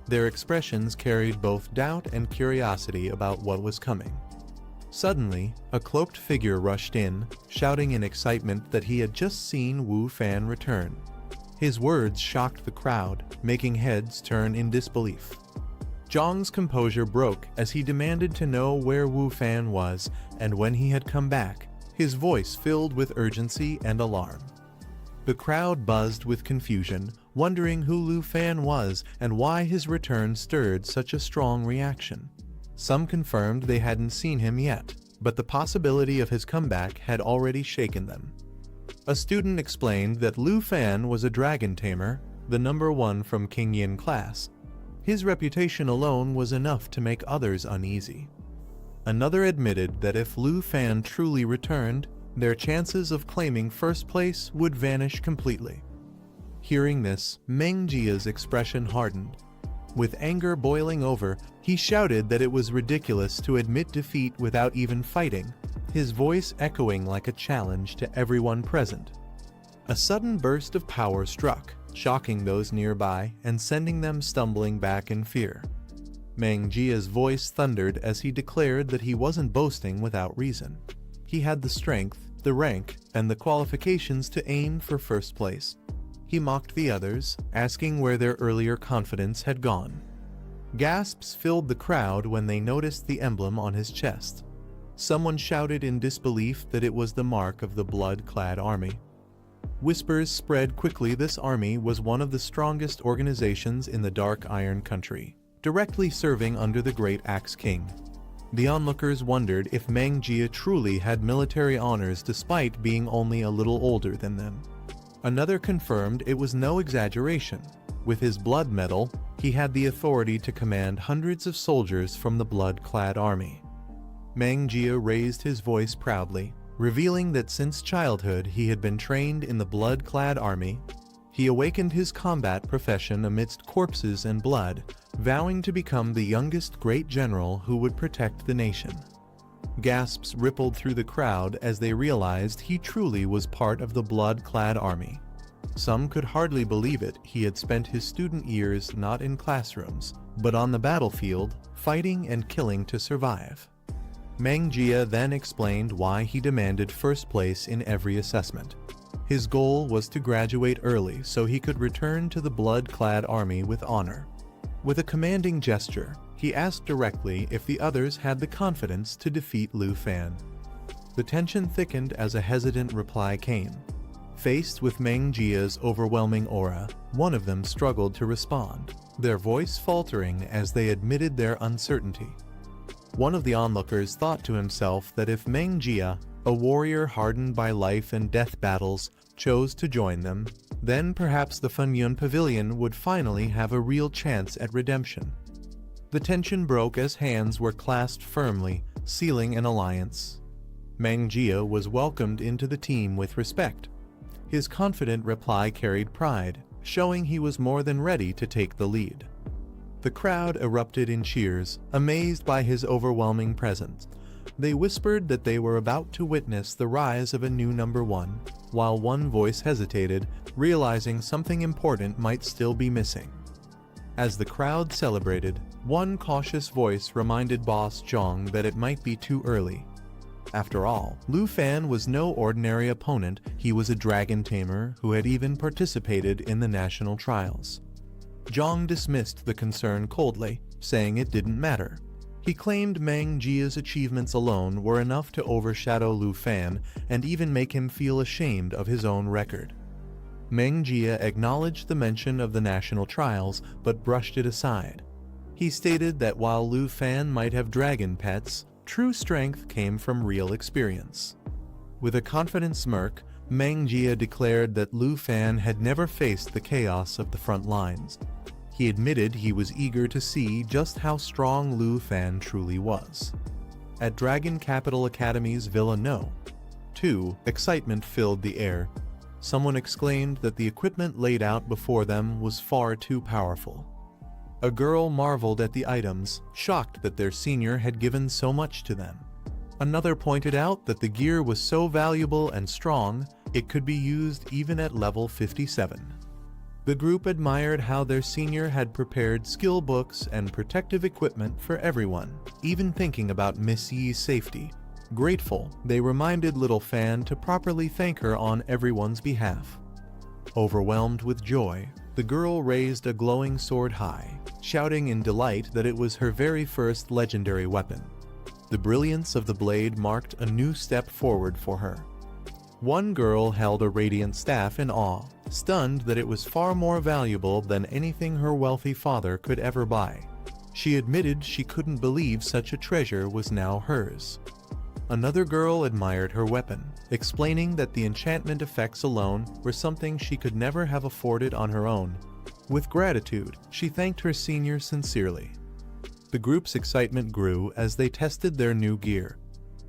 [SPEAKER 1] Their expressions carried both doubt and curiosity about what was coming. Suddenly, a cloaked figure rushed in, shouting in excitement that he had just seen Wu Fan return. His words shocked the crowd, making heads turn in disbelief. Zhang's composure broke as he demanded to know where Wu Fan was and when he had come back, his voice filled with urgency and alarm. The crowd buzzed with confusion, wondering who Lu Fan was and why his return stirred such a strong reaction. Some confirmed they hadn't seen him yet, but the possibility of his comeback had already shaken them. A student explained that Lu Fan was a dragon tamer, the number 1 from King Yin class. His reputation alone was enough to make others uneasy. Another admitted that if Lu Fan truly returned, their chances of claiming first place would vanish completely. Hearing this, Mengjia's expression hardened. With anger boiling over, he shouted that it was ridiculous to admit defeat without even fighting, his voice echoing like a challenge to everyone present. A sudden burst of power struck, shocking those nearby and sending them stumbling back in fear. Mangjia's voice thundered as he declared that he wasn't boasting without reason. He had the strength, the rank, and the qualifications to aim for first place. He mocked the others, asking where their earlier confidence had gone. Gasps filled the crowd when they noticed the emblem on his chest. Someone shouted in disbelief that it was the mark of the blood-clad army. Whispers spread quickly. This army was one of the strongest organizations in the Dark Iron Country, directly serving under the Great Axe King. The onlookers wondered if Mangjia truly had military honors despite being only a little older than them. Another confirmed it was no exaggeration. With his blood medal, he had the authority to command hundreds of soldiers from the blood-clad army. Mangjia raised his voice proudly, revealing that since childhood he had been trained in the blood-clad army. He awakened his combat profession amidst corpses and blood, vowing to become the youngest great general who would protect the nation. Gasps rippled through the crowd as they realized he truly was part of the blood-clad army. Some could hardly believe it. He had spent his student years not in classrooms, but on the battlefield, fighting and killing to survive. Mangjia then explained why he demanded first place in every assessment. His goal was to graduate early so he could return to the blood-clad army with honor. With a commanding gesture, he asked directly if the others had the confidence to defeat Lu Fan. The tension thickened as a hesitant reply came. Faced with Mangjia's overwhelming aura, one of them struggled to respond, their voice faltering as they admitted their uncertainty. One of the onlookers thought to himself that if Mangjia, a warrior hardened by life and death battles, chose to join them, then perhaps the Fengyan Pavilion would finally have a real chance at redemption. The tension broke as hands were clasped firmly, sealing an alliance. Mangjia was welcomed into the team with respect. His confident reply carried pride, showing he was more than ready to take the lead. The crowd erupted in cheers, amazed by his overwhelming presence. They whispered that they were about to witness the rise of a new number one, while one voice hesitated, realizing something important might still be missing. As the crowd celebrated, one cautious voice reminded Boss Zhong that it might be too early. After all, Lu Fan was no ordinary opponent. He was a dragon tamer who had even participated in the national trials. Zhong dismissed the concern coldly, saying it didn't matter. He claimed Mangjia's achievements alone were enough to overshadow Lu Fan and even make him feel ashamed of his own record. Mangjia acknowledged the mention of the national trials but brushed it aside. He stated that while Lu Fan might have dragon pets, true strength came from real experience. With a confident smirk, Mangjia declared that Lu Fan had never faced the chaos of the front lines. He admitted he was eager to see just how strong Lu Fan truly was. At Dragon Capital Academy's Villa No. 2, excitement filled the air. Someone exclaimed that the equipment laid out before them was far too powerful. A girl marveled at the items, shocked that their senior had given so much to them. Another pointed out that the gear was so valuable and strong, it could be used even at level 57. The group admired how their senior had prepared skill books and protective equipment for everyone, even thinking about Miss Yi's safety. Grateful, they reminded Little Fan to properly thank her on everyone's behalf. Overwhelmed with joy, the girl raised a glowing sword high, shouting in delight that it was her very first legendary weapon. The brilliance of the blade marked a new step forward for her. One girl held a radiant staff in awe, stunned that it was far more valuable than anything her wealthy father could ever buy. She admitted she couldn't believe such a treasure was now hers. Another girl admired her weapon, explaining that the enchantment effects alone were something she could never have afforded on her own. With gratitude, she thanked her senior sincerely. The group's excitement grew as they tested their new gear.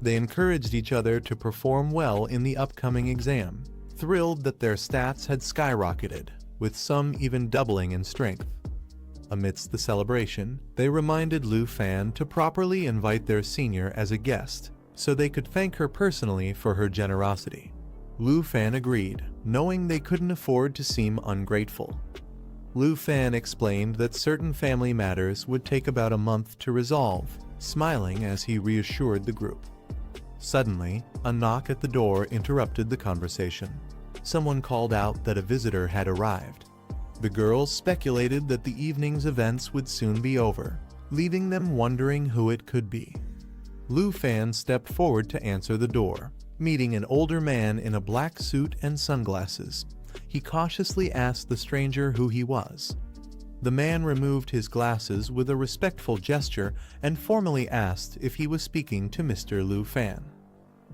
[SPEAKER 1] They encouraged each other to perform well in the upcoming exam, thrilled that their stats had skyrocketed, with some even doubling in strength. Amidst the celebration, they reminded Lu Fan to properly invite their senior as a guest, so they could thank her personally for her generosity. Lu Fan agreed, knowing they couldn't afford to seem ungrateful. Lu Fan explained that certain family matters would take about a month to resolve, smiling as he reassured the group. Suddenly, a knock at the door interrupted the conversation. Someone called out that a visitor had arrived. The girls speculated that the evening's events would soon be over, leaving them wondering who it could be. Lu Fan stepped forward to answer the door, meeting an older man in a black suit and sunglasses. He cautiously asked the stranger who he was. The man removed his glasses with a respectful gesture and formally asked if he was speaking to Mr. Lu Fan.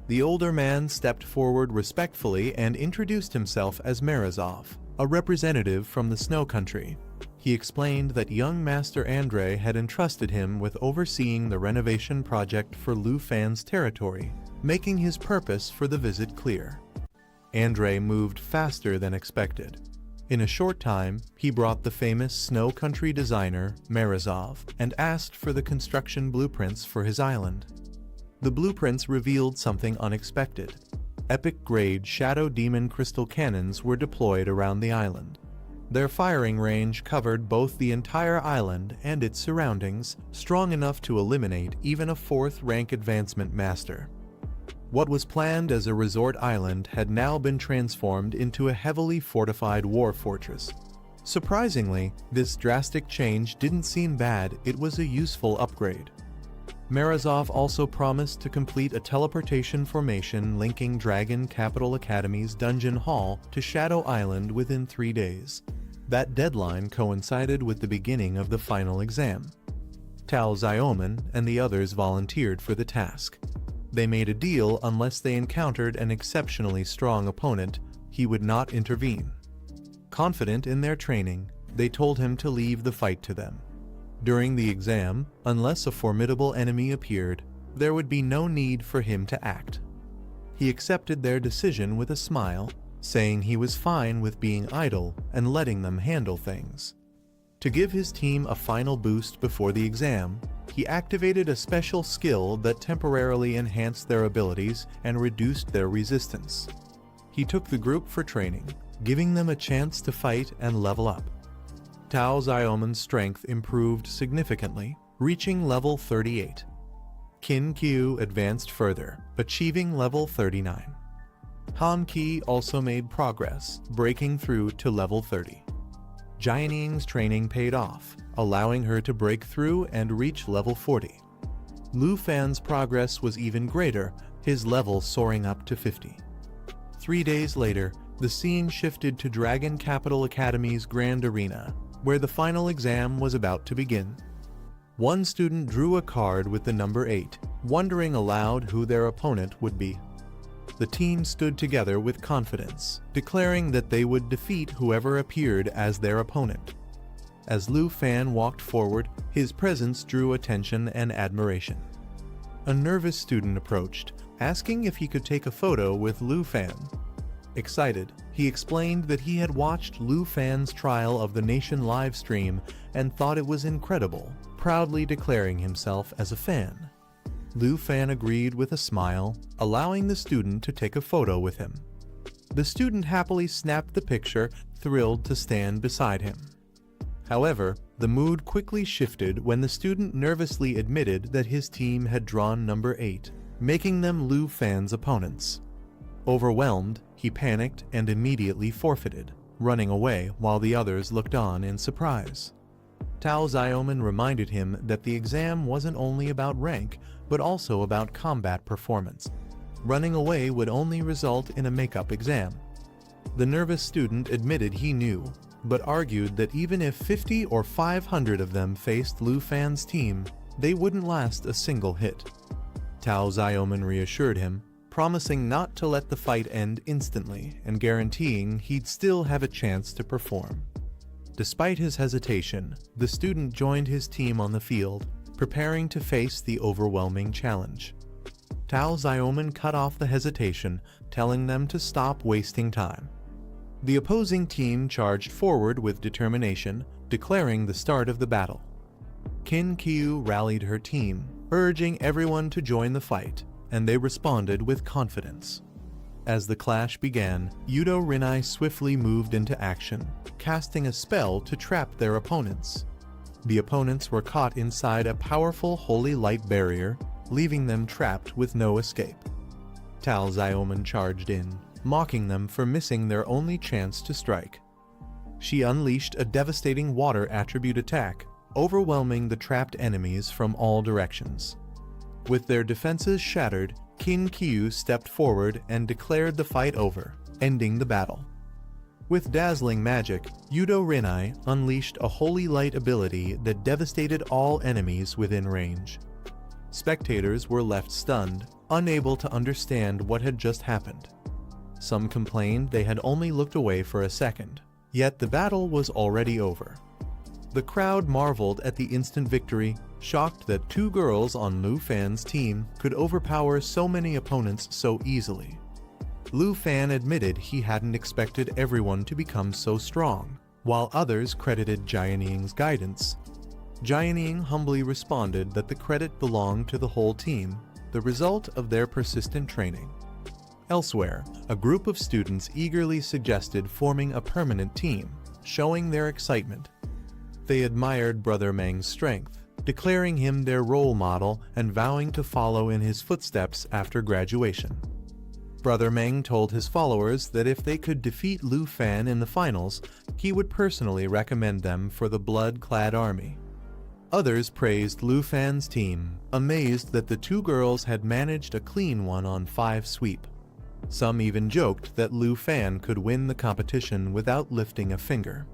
[SPEAKER 1] The older man stepped forward respectfully and introduced himself as Morozov, a representative from the Snow Country. He explained that young Master Andre had entrusted him with overseeing the renovation project for Lu Fan's territory, making his purpose for the visit clear. Andre moved faster than expected. In a short time, he brought the famous Snow Country designer, Morozov, and asked for the construction blueprints for his island. The blueprints revealed something unexpected. Epic-grade Shadow Demon crystal cannons were deployed around the island. Their firing range covered both the entire island and its surroundings, strong enough to eliminate even a 4th rank advancement master. What was planned as a resort island had now been transformed into a heavily fortified war fortress. Surprisingly, this drastic change didn't seem bad, it was a useful upgrade. Morozov also promised to complete a teleportation formation linking Dragon Capital Academy's dungeon hall to Shadow Island within 3 days. That deadline coincided with the beginning of the final exam. Tao Xiaoman and the others volunteered for the task. They made a deal unless they encountered an exceptionally strong opponent, he would not intervene. Confident in their training, they told him to leave the fight to them. During the exam, unless a formidable enemy appeared, there would be no need for him to act. He accepted their decision with a smile, saying he was fine with being idle and letting them handle things. To give his team a final boost before the exam, he activated a special skill that temporarily enhanced their abilities and reduced their resistance. He took the group for training, giving them a chance to fight and level up. Tao Xiaoman's strength improved significantly, reaching level 38. Qin Qiu advanced further, achieving level 39. Han Qi also made progress, breaking through to level 30. Jianing's training paid off, allowing her to break through and reach level 40. Lu Fan's progress was even greater, his level soaring up to 50. 3 days later, the scene shifted to Dragon Capital Academy's Grand Arena, where the final exam was about to begin. One student drew a card with the number 8, wondering aloud who their opponent would be. The team stood together with confidence, declaring that they would defeat whoever appeared as their opponent. As Lu Fan walked forward, his presence drew attention and admiration. A nervous student approached, asking if he could take a photo with Lu Fan. Excited, he explained that he had watched Lu Fan's trial of the nation live stream and thought it was incredible, proudly declaring himself as a fan. Lu Fan agreed with a smile, allowing the student to take a photo with him. The student happily snapped the picture, thrilled to stand beside him. However, the mood quickly shifted when the student nervously admitted that his team had drawn number 8, making them Lu Fan's opponents. Overwhelmed, he panicked and immediately forfeited, running away while the others looked on in surprise. Tao Xiaoman reminded him that the exam wasn't only about rank, but also about combat performance. Running away would only result in a makeup exam. The nervous student admitted he knew, but argued that even if 50 or 500 of them faced Lu Fan's team, they wouldn't last a single hit. Tao Xiaoman reassured him, promising not to let the fight end instantly and guaranteeing he'd still have a chance to perform. Despite his hesitation, the student joined his team on the field, preparing to face the overwhelming challenge. Tao Xiaoman cut off the hesitation, telling them to stop wasting time. The opposing team charged forward with determination, declaring the start of the battle. Qin Qiu rallied her team, urging everyone to join the fight, and they responded with confidence. As the clash began, Yudo Rinai swiftly moved into action, casting a spell to trap their opponents. The opponents were caught inside a powerful holy light barrier, leaving them trapped with no escape. Tao Xiaoman charged in, mocking them for missing their only chance to strike. She unleashed a devastating water attribute attack, overwhelming the trapped enemies from all directions. With their defenses shattered, Qin Qiu stepped forward and declared the fight over, ending the battle. With dazzling magic, Yudo Rinai unleashed a holy light ability that devastated all enemies within range. Spectators were left stunned, unable to understand what had just happened. Some complained they had only looked away for a second, yet the battle was already over. The crowd marveled at the instant victory, shocked that 2 girls on Lu Fan's team could overpower so many opponents so easily. Lu Fan admitted he hadn't expected everyone to become so strong, while others credited Jianing's guidance. Jianing humbly responded that the credit belonged to the whole team, the result of their persistent training. Elsewhere, a group of students eagerly suggested forming a permanent team, showing their excitement. They admired Brother Meng's strength, declaring him their role model and vowing to follow in his footsteps after graduation. Brother Meng told his followers that if they could defeat Lu Fan in the finals, he would personally recommend them for the blood-clad army. Others praised Lu Fan's team, amazed that the 2 girls had managed a clean one on 5 sweep. Some even joked that Lu Fan could win the competition without lifting a finger.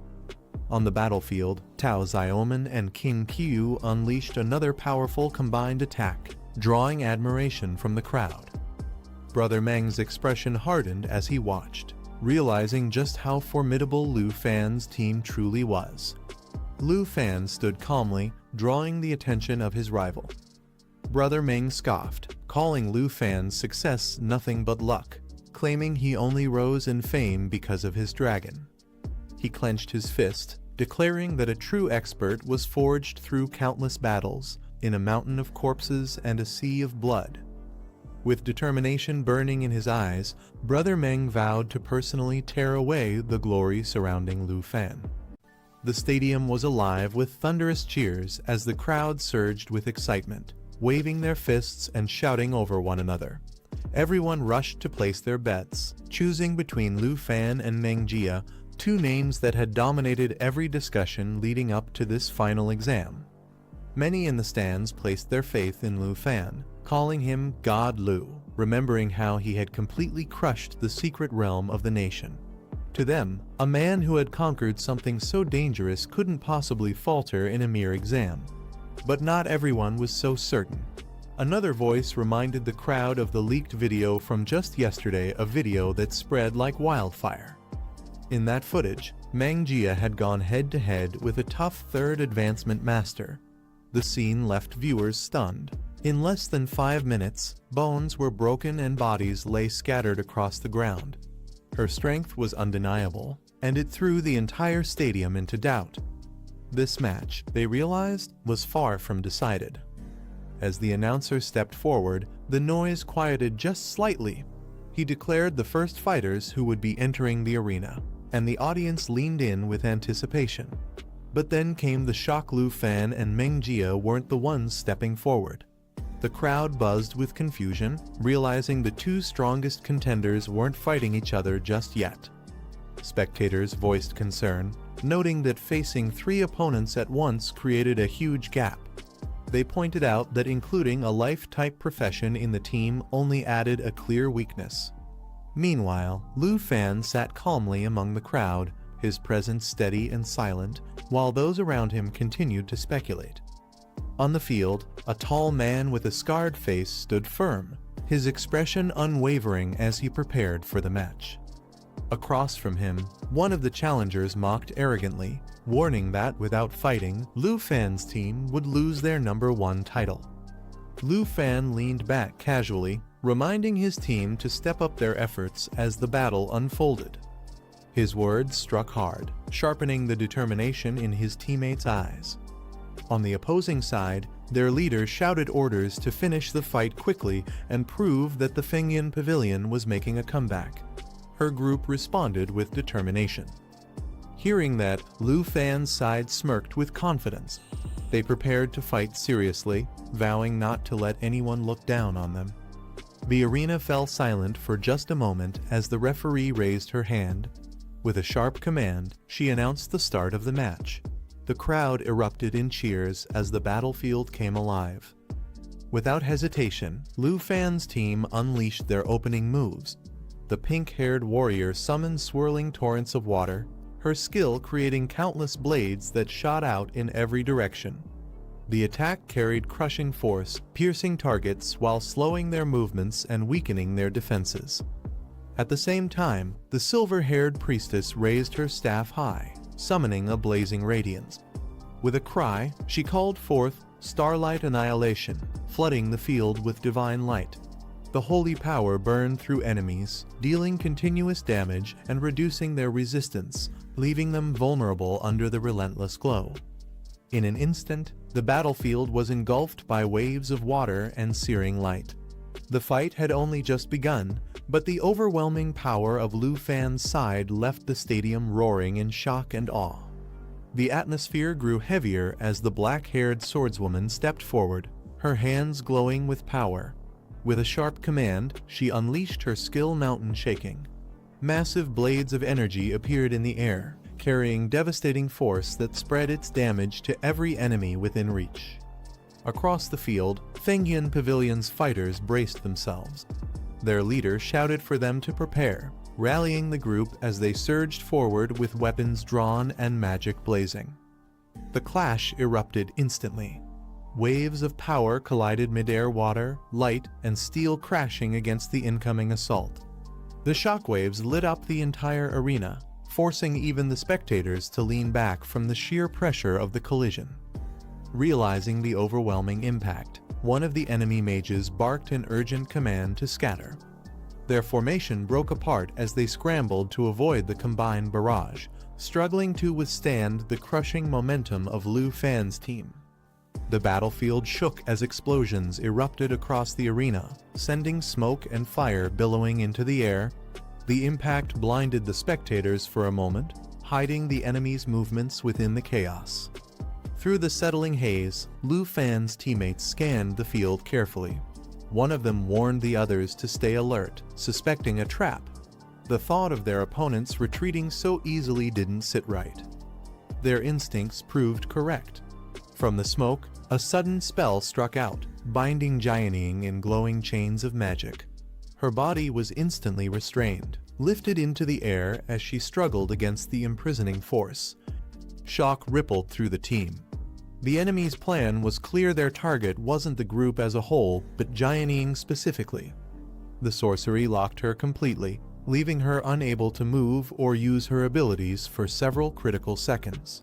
[SPEAKER 1] On the battlefield, Tao Xiaoman and Qin Qiu unleashed another powerful combined attack, drawing admiration from the crowd. Brother Meng's expression hardened as he watched, realizing just how formidable Lu Fan's team truly was. Lu Fan stood calmly, drawing the attention of his rival. Brother Meng scoffed, calling Lu Fan's success nothing but luck, claiming he only rose in fame because of his dragon. He clenched his fist, declaring that a true expert was forged through countless battles, in a mountain of corpses and a sea of blood. With determination burning in his eyes, Brother Meng vowed to personally tear away the glory surrounding Lu Fan. The stadium was alive with thunderous cheers as the crowd surged with excitement, waving their fists and shouting over one another. Everyone rushed to place their bets, choosing between Lu Fan and Meng Jia, two names that had dominated every discussion leading up to this final exam. Many in the stands placed their faith in Lu Fan, calling him God Lu, remembering how he had completely crushed the secret realm of the nation. To them, a man who had conquered something so dangerous couldn't possibly falter in a mere exam. But not everyone was so certain. Another voice reminded the crowd of the leaked video from just yesterday, a video that spread like wildfire. In that footage, Meng Jia had gone head-to-head with a tough third advancement master. The scene left viewers stunned. In less than 5 minutes, bones were broken and bodies lay scattered across the ground. Her strength was undeniable, and it threw the entire stadium into doubt. This match, they realized, was far from decided. As the announcer stepped forward, the noise quieted just slightly. He declared the first fighters who would be entering the arena, and the audience leaned in with anticipation. But then came the shock. Lu Fan and Meng Jia weren't the ones stepping forward. The crowd buzzed with confusion, realizing the two strongest contenders weren't fighting each other just yet. Spectators voiced concern, noting that facing 3 opponents at once created a huge gap. They pointed out that including a life-type profession in the team only added a clear weakness. Meanwhile, Lu Fan sat calmly among the crowd, his presence steady and silent, while those around him continued to speculate. On the field, a tall man with a scarred face stood firm, his expression unwavering as he prepared for the match. Across from him, one of the challengers mocked arrogantly, warning that without fighting, Lu Fan's team would lose their #1 title. Lu Fan leaned back casually, reminding his team to step up their efforts as the battle unfolded. His words struck hard, sharpening the determination in his teammates' eyes. On the opposing side, their leader shouted orders to finish the fight quickly and prove that the Fengyan Pavilion was making a comeback. Her group responded with determination. Hearing that, Lu Fan's side smirked with confidence. They prepared to fight seriously, vowing not to let anyone look down on them. The arena fell silent for just a moment as the referee raised her hand. With a sharp command, she announced the start of the match. The crowd erupted in cheers as the battlefield came alive. Without hesitation, Lu Fan's team unleashed their opening moves. The pink-haired warrior summoned swirling torrents of water, her skill creating countless blades that shot out in every direction. The attack carried crushing force, piercing targets while slowing their movements and weakening their defenses. At the same time, the silver-haired priestess raised her staff high, summoning a blazing radiance. With a cry, she called forth starlight annihilation, flooding the field with divine light. The holy power burned through enemies, dealing continuous damage and reducing their resistance, leaving them vulnerable under the relentless glow. In an instant, the battlefield was engulfed by waves of water and searing light. The fight had only just begun, but the overwhelming power of Lu Fan's side left the stadium roaring in shock and awe. The atmosphere grew heavier as the black-haired swordswoman stepped forward, her hands glowing with power. With a sharp command, she unleashed her skill, mountain shaking. Massive blades of energy appeared in the air, carrying devastating force that spread its damage to every enemy within reach. Across the field, Fengyan Pavilion's fighters braced themselves. Their leader shouted for them to prepare, rallying the group as they surged forward with weapons drawn and magic blazing. The clash erupted instantly. Waves of power collided mid-air, water, light, and steel crashing against the incoming assault. The shockwaves lit up the entire arena, forcing even the spectators to lean back from the sheer pressure of the collision. Realizing the overwhelming impact, one of the enemy mages barked an urgent command to scatter. Their formation broke apart as they scrambled to avoid the combined barrage, struggling to withstand the crushing momentum of Lu Fan's team. The battlefield shook as explosions erupted across the arena, sending smoke and fire billowing into the air. The impact blinded the spectators for a moment, hiding the enemy's movements within the chaos. Through the settling haze, Lu Fan's teammates scanned the field carefully. One of them warned the others to stay alert, suspecting a trap. The thought of their opponents retreating so easily didn't sit right. Their instincts proved correct. From the smoke, a sudden spell struck out, binding Jianying in glowing chains of magic. Her body was instantly restrained, lifted into the air as she struggled against the imprisoning force. Shock rippled through the team. The enemy's plan was clear. Their target wasn't the group as a whole, but Jianying specifically. The sorcery locked her completely, leaving her unable to move or use her abilities for several critical seconds.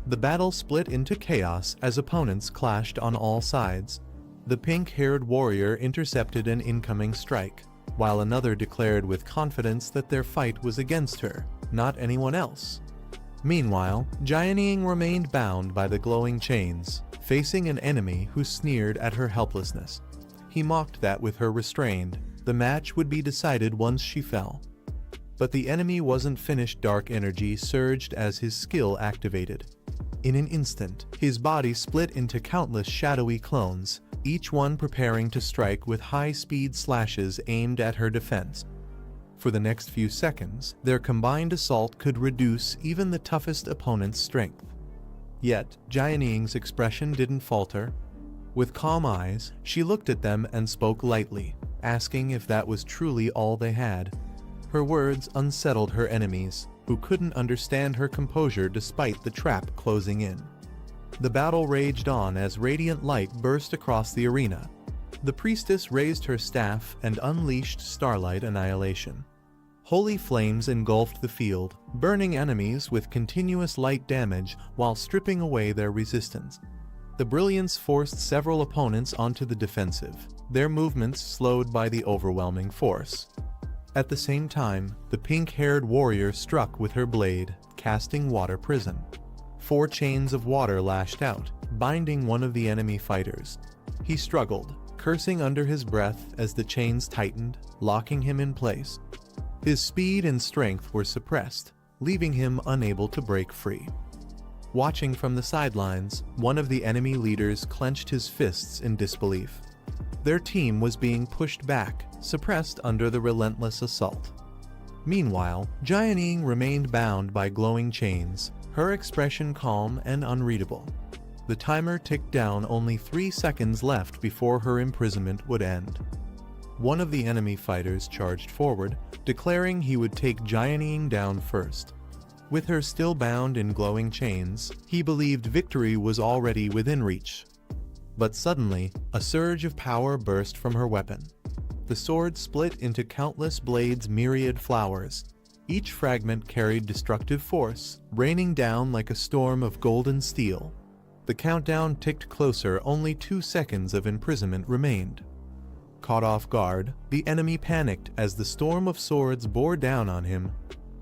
[SPEAKER 1] The battle split into chaos as opponents clashed on all sides. The pink-haired warrior intercepted an incoming strike, while another declared with confidence that their fight was against her, not anyone else. Meanwhile, Jianying remained bound by the glowing chains, facing an enemy who sneered at her helplessness. He mocked that with her restrained, the match would be decided once she fell. But the enemy wasn't finished. Dark energy surged as his skill activated. In an instant, his body split into countless shadowy clones, each one preparing to strike with high-speed slashes aimed at her defense. For the next few seconds, their combined assault could reduce even the toughest opponent's strength. Yet, Jianying's expression didn't falter. With calm eyes, she looked at them and spoke lightly, asking if that was truly all they had. Her words unsettled her enemies, who couldn't understand her composure despite the trap closing in. The battle raged on as radiant light burst across the arena. The priestess raised her staff and unleashed starlight annihilation. Holy flames engulfed the field, burning enemies with continuous light damage while stripping away their resistance. The brilliance forced several opponents onto the defensive, their movements slowed by the overwhelming force. At the same time, the pink-haired warrior struck with her blade, casting water prison. 4 chains of water lashed out, binding one of the enemy fighters. He struggled, cursing under his breath as the chains tightened, locking him in place. His speed and strength were suppressed, leaving him unable to break free. Watching from the sidelines, one of the enemy leaders clenched his fists in disbelief. Their team was being pushed back, suppressed under the relentless assault. Meanwhile, Jianying remained bound by glowing chains, her expression calm and unreadable. The timer ticked down, only 3 seconds left before her imprisonment would end. One of the enemy fighters charged forward, declaring he would take Jianying down first. With her still bound in glowing chains, he believed victory was already within reach. But suddenly, a surge of power burst from her weapon. The sword split into countless blades, myriad flowers. Each fragment carried destructive force, raining down like a storm of golden steel. The countdown ticked closer. Only 2 seconds of imprisonment remained. Caught off guard, the enemy panicked as the storm of swords bore down on him.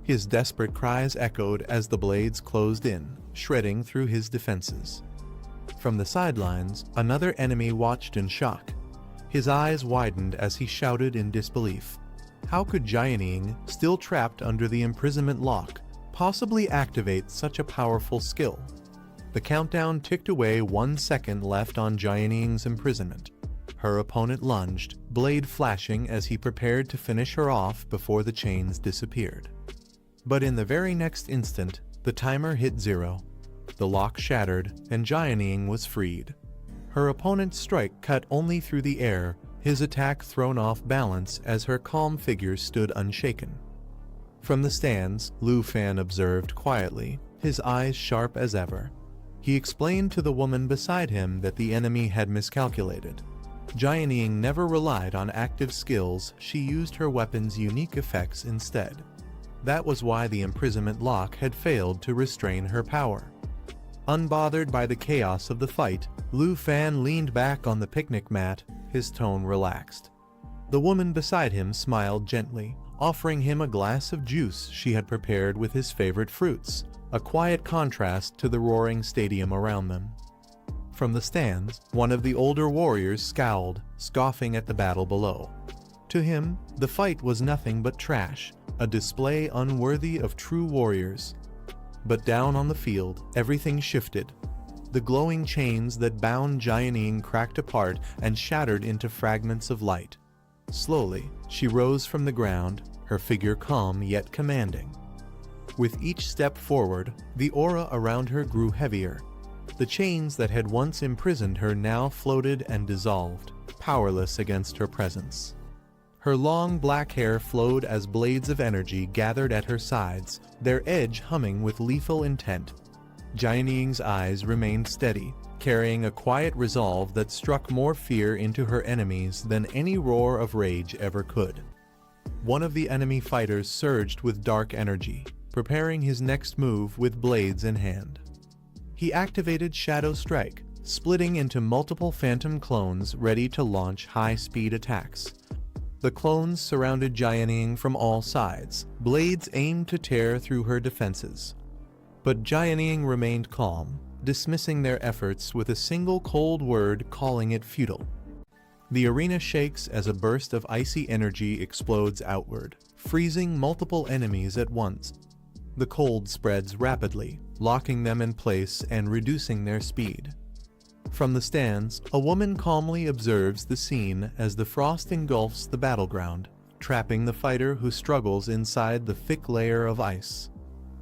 [SPEAKER 1] His desperate cries echoed as the blades closed in, shredding through his defenses. From the sidelines, another enemy watched in shock. His eyes widened as he shouted in disbelief. How could Jianying, still trapped under the imprisonment lock, possibly activate such a powerful skill? The countdown ticked away. 1 second left on Jianying's imprisonment. Her opponent lunged, blade flashing as he prepared to finish her off before the chains disappeared. But in the very next instant, the timer hit 0. The lock shattered, and Jianying was freed. Her opponent's strike cut only through the air, his attack thrown off balance as her calm figure stood unshaken. From the stands, Lu Fan observed quietly, his eyes sharp as ever. He explained to the woman beside him that the enemy had miscalculated. Jianying never relied on active skills, she used her weapon's unique effects instead. That was why the imprisonment lock had failed to restrain her power. Unbothered by the chaos of the fight, Lu Fan leaned back on the picnic mat, his tone relaxed. The woman beside him smiled gently, offering him a glass of juice she had prepared with his favorite fruits, a quiet contrast to the roaring stadium around them. From the stands, one of the older warriors scowled, scoffing at the battle below. To him, the fight was nothing but trash, a display unworthy of true warriors. But down on the field, everything shifted. The glowing chains that bound Jianing cracked apart and shattered into fragments of light. Slowly, she rose from the ground, her figure calm yet commanding. With each step forward, the aura around her grew heavier. The chains that had once imprisoned her now floated and dissolved, powerless against her presence. Her long black hair flowed as blades of energy gathered at her sides, their edge humming with lethal intent. Jianing's eyes remained steady, carrying a quiet resolve that struck more fear into her enemies than any roar of rage ever could. One of the enemy fighters surged with dark energy, preparing his next move with blades in hand. He activated Shadow Strike, splitting into multiple phantom clones ready to launch high-speed attacks. The clones surrounded Jianing from all sides, blades aimed to tear through her defenses. But Jianing remained calm, dismissing their efforts with a single cold word, calling it futile. The arena shakes as a burst of icy energy explodes outward, freezing multiple enemies at once. The cold spreads rapidly, locking them in place and reducing their speed. From the stands, a woman calmly observes the scene as the frost engulfs the battleground, trapping the fighter who struggles inside the thick layer of ice.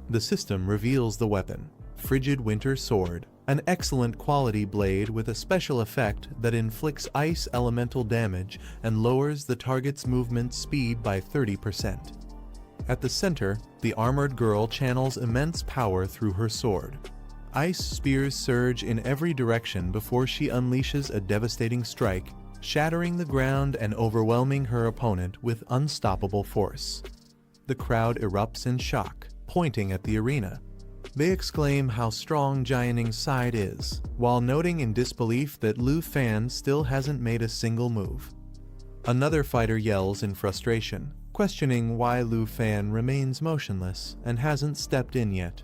[SPEAKER 1] The system reveals the weapon, Frigid Winter Sword, an excellent quality blade with a special effect that inflicts ice elemental damage and lowers the target's movement speed by 30%. At the center, the armored girl channels immense power through her sword. Ice spears surge in every direction before she unleashes a devastating strike, shattering the ground and overwhelming her opponent with unstoppable force. The crowd erupts in shock, pointing at the arena. They exclaim how strong Jianing's side is, while noting in disbelief that Lu Fan still hasn't made a single move. Another fighter yells in frustration, questioning why Lu Fan remains motionless and hasn't stepped in yet.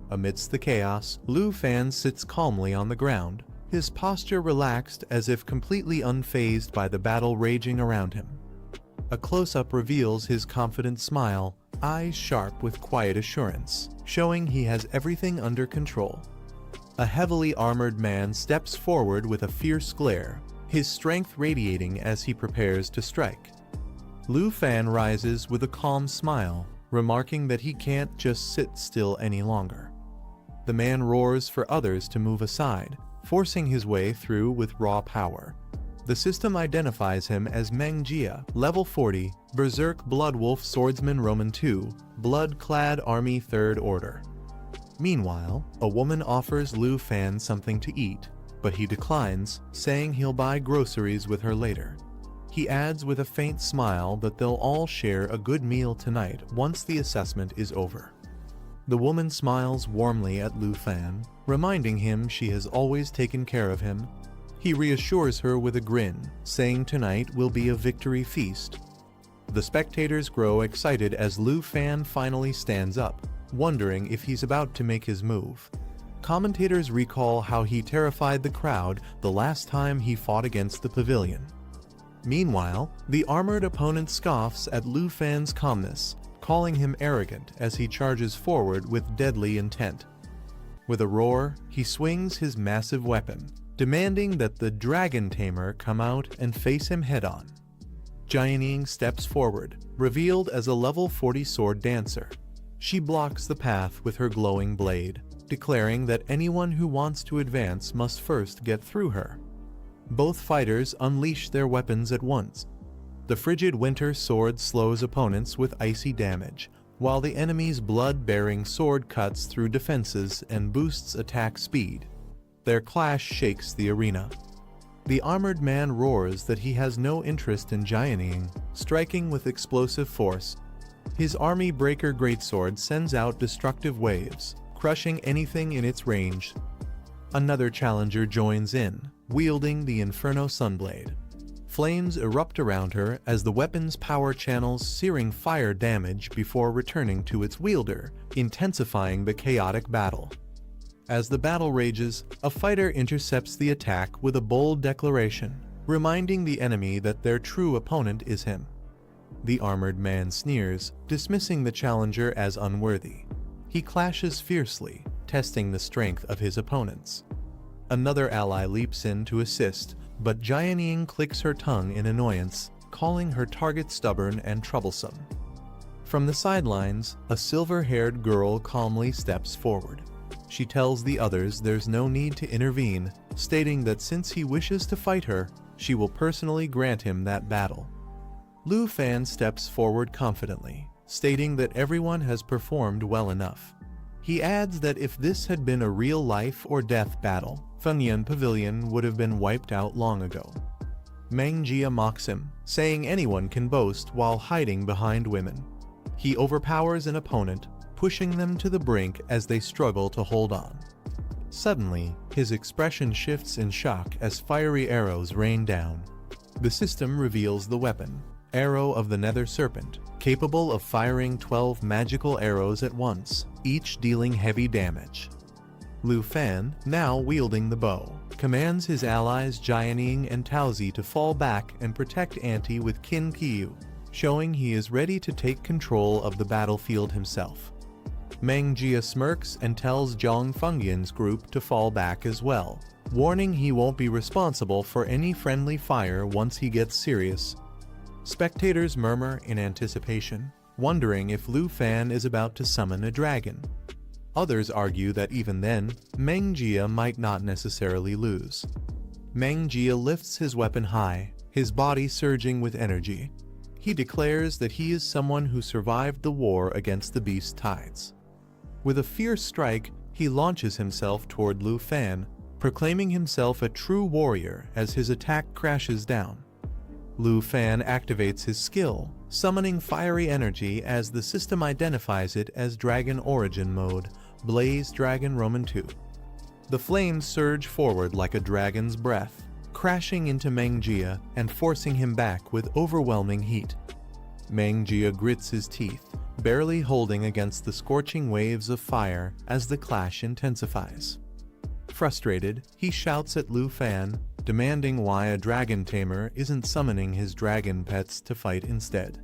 [SPEAKER 1] Amidst the chaos, Lu Fan sits calmly on the ground, his posture relaxed as if completely unfazed by the battle raging around him. A close-up reveals his confident smile, eyes sharp with quiet assurance, showing he has everything under control. A heavily armored man steps forward with a fierce glare, his strength radiating as he prepares to strike. Lu Fan rises with a calm smile, remarking that he can't just sit still any longer. The man roars for others to move aside, forcing his way through with raw power. The system identifies him as Mangjia, level 40, Berserk Bloodwolf Swordsman Roman II, Blood-clad Army 3rd Order. Meanwhile, a woman offers Lu Fan something to eat, but he declines, saying he'll buy groceries with her later. He adds with a faint smile that they'll all share a good meal tonight once the assessment is over. The woman smiles warmly at Lu Fan, reminding him she has always taken care of him. He reassures her with a grin, saying tonight will be a victory feast. The spectators grow excited as Lu Fan finally stands up, wondering if he's about to make his move. Commentators recall how he terrified the crowd the last time he fought against the pavilion. Meanwhile, the armored opponent scoffs at Lu Fan's calmness, calling him arrogant as he charges forward with deadly intent. With a roar, he swings his massive weapon, demanding that the Dragon Tamer come out and face him head-on. Jianing steps forward, revealed as a level 40 sword dancer. She blocks the path with her glowing blade, declaring that anyone who wants to advance must first get through her. Both fighters unleash their weapons at once. The Frigid Winter Sword slows opponents with icy damage, while the enemy's blood-bearing sword cuts through defenses and boosts attack speed. Their clash shakes the arena. The armored man roars that he has no interest in Jianing, striking with explosive force. His army breaker greatsword sends out destructive waves, crushing anything in its range. Another challenger joins in, wielding the Inferno Sunblade. Flames erupt around her as the weapon's power channels searing fire damage before returning to its wielder, intensifying the chaotic battle. As the battle rages, a fighter intercepts the attack with a bold declaration, reminding the enemy that their true opponent is him. The armored man sneers, dismissing the challenger as unworthy. He clashes fiercely, testing the strength of his opponents. Another ally leaps in to assist, but Jianying clicks her tongue in annoyance, calling her target stubborn and troublesome. From the sidelines, a silver-haired girl calmly steps forward. She tells the others there's no need to intervene, stating that since he wishes to fight her, she will personally grant him that battle. Lu Fan steps forward confidently, stating that everyone has performed well enough. He adds that if this had been a real life or death battle, Fengyan Pavilion would have been wiped out long ago. Meng Jia mocks him, saying anyone can boast while hiding behind women. He overpowers an opponent, pushing them to the brink as they struggle to hold on. Suddenly, his expression shifts in shock as fiery arrows rain down. The system reveals the weapon, Arrow of the Nether Serpent, capable of firing 12 magical arrows at once, each dealing heavy damage. Lu Fan, now wielding the bow, commands his allies Jianying and Taozi to fall back and protect Anti with Qin Qiu, showing he is ready to take control of the battlefield himself. Meng Jia smirks and tells Zhang Fengyan's group to fall back as well, warning he won't be responsible for any friendly fire once he gets serious. Spectators murmur in anticipation, wondering if Lu Fan is about to summon a dragon. Others argue that even then, Meng Jia might not necessarily lose. Meng Jia lifts his weapon high, his body surging with energy. He declares that he is someone who survived the war against the beast tides. With a fierce strike, he launches himself toward Lu Fan, proclaiming himself a true warrior as his attack crashes down. Lu Fan activates his skill, summoning fiery energy as the system identifies it as Dragon Origin Mode, Blaze Dragon Roman 2. The flames surge forward like a dragon's breath, crashing into Meng Jia and forcing him back with overwhelming heat. Meng Jia grits his teeth, barely holding against the scorching waves of fire as the clash intensifies. Frustrated, he shouts at Lu Fan, demanding why a dragon tamer isn't summoning his dragon pets to fight instead.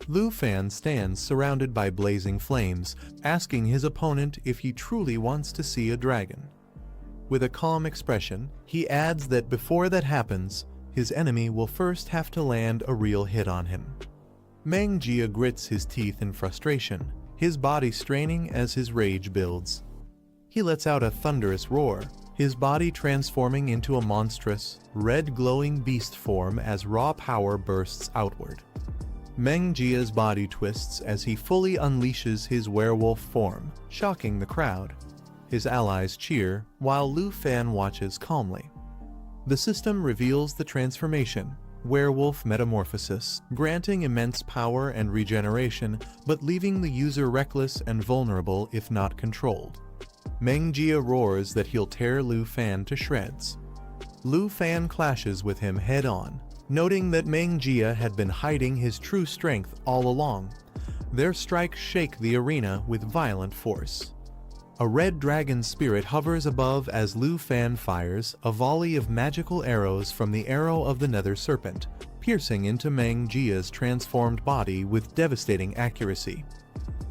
[SPEAKER 1] Lu Fan stands surrounded by blazing flames, asking his opponent if he truly wants to see a dragon. With a calm expression, he adds that before that happens, his enemy will first have to land a real hit on him. Meng Jia grits his teeth in frustration, his body straining as his rage builds. He lets out a thunderous roar, his body transforming into a monstrous, red glowing beast form as raw power bursts outward. Meng Jia's body twists as he fully unleashes his werewolf form, shocking the crowd. His allies cheer, while Lu Fan watches calmly. The system reveals the transformation, Werewolf Metamorphosis, granting immense power and regeneration, but leaving the user reckless and vulnerable if not controlled. Meng Jia roars that he'll tear Lu Fan to shreds. Lu Fan clashes with him head-on, noting that Meng Jia had been hiding his true strength all along. Their strikes shake the arena with violent force. A red dragon spirit hovers above as Lu Fan fires a volley of magical arrows from the Arrow of the Nether Serpent, piercing into Meng Jia's transformed body with devastating accuracy.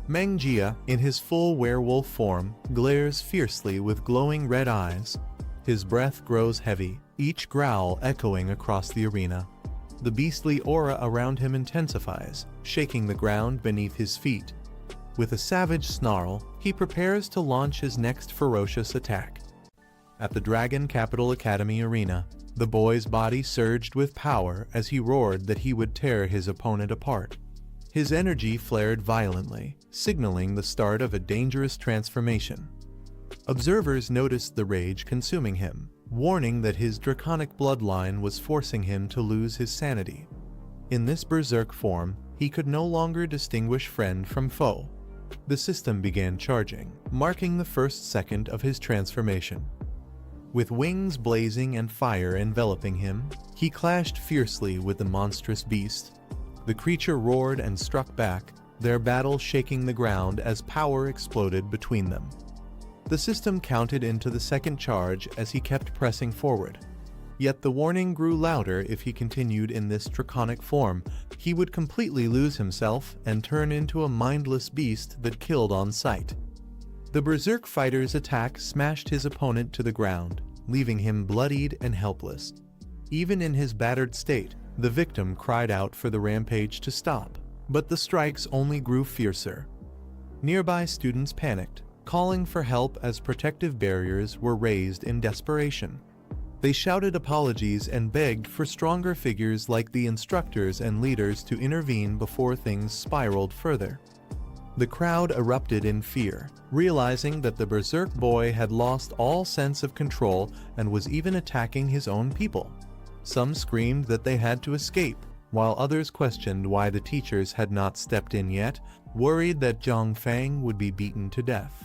[SPEAKER 1] Meng Jia, in his full werewolf form, glares fiercely with glowing red eyes. His breath grows heavy, each growl echoing across the arena. The beastly aura around him intensifies, shaking the ground beneath his feet. With a savage snarl, he prepares to launch his next ferocious attack. At the Dragon Capital Academy arena, the boy's body surged with power as he roared that he would tear his opponent apart. His energy flared violently, signaling the start of a dangerous transformation. Observers noticed the rage consuming him, warning that his draconic bloodline was forcing him to lose his sanity. In this berserk form, he could no longer distinguish friend from foe. The system began charging, marking the first second of his transformation. With wings blazing and fire enveloping him, he clashed fiercely with the monstrous beast. The creature roared and struck back, their battle shaking the ground as power exploded between them. The system counted into the second charge as he kept pressing forward. Yet the warning grew louder. If he continued in this draconic form, he would completely lose himself and turn into a mindless beast that killed on sight. The berserk fighter's attack smashed his opponent to the ground, leaving him bloodied and helpless. Even in his battered state, the victim cried out for the rampage to stop, but the strikes only grew fiercer. Nearby students panicked, calling for help as protective barriers were raised in desperation. They shouted apologies and begged for stronger figures like the instructors and leaders to intervene before things spiraled further. The crowd erupted in fear, realizing that the berserk boy had lost all sense of control and was even attacking his own people. Some screamed that they had to escape, while others questioned why the teachers had not stepped in yet, worried that Zhang Fang would be beaten to death.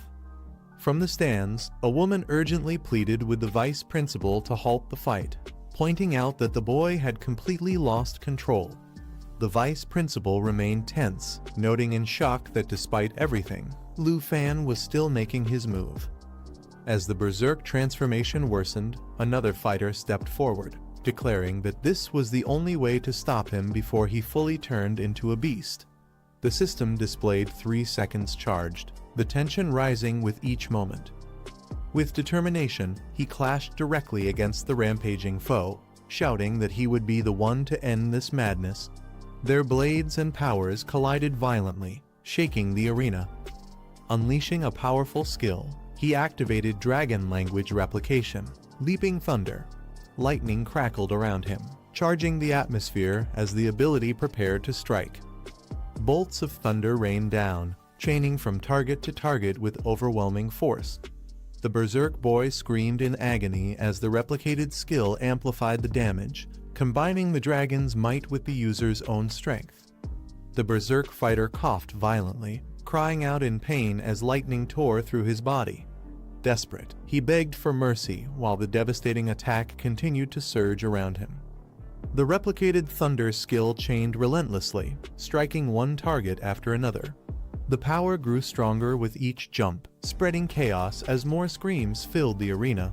[SPEAKER 1] From the stands, a woman urgently pleaded with the vice principal to halt the fight, pointing out that the boy had completely lost control. The vice principal remained tense, noting in shock that despite everything, Lu Fan was still making his move. As the berserk transformation worsened, another fighter stepped forward, declaring that this was the only way to stop him before he fully turned into a beast. The system displayed 3 seconds charged, the tension rising with each moment. With determination, he clashed directly against the rampaging foe, shouting that he would be the one to end this madness. Their blades and powers collided violently, shaking the arena. Unleashing a powerful skill, he activated dragon language replication, leaping thunder. Lightning crackled around him, charging the atmosphere as the ability prepared to strike. Bolts of thunder rained down, chaining from target to target with overwhelming force. The berserk boy screamed in agony as the replicated skill amplified the damage, combining the dragon's might with the user's own strength. The berserk fighter coughed violently, crying out in pain as lightning tore through his body. Desperate, he begged for mercy while the devastating attack continued to surge around him. The replicated thunder skill chained relentlessly, striking one target after another. The power grew stronger with each jump, spreading chaos as more screams filled the arena.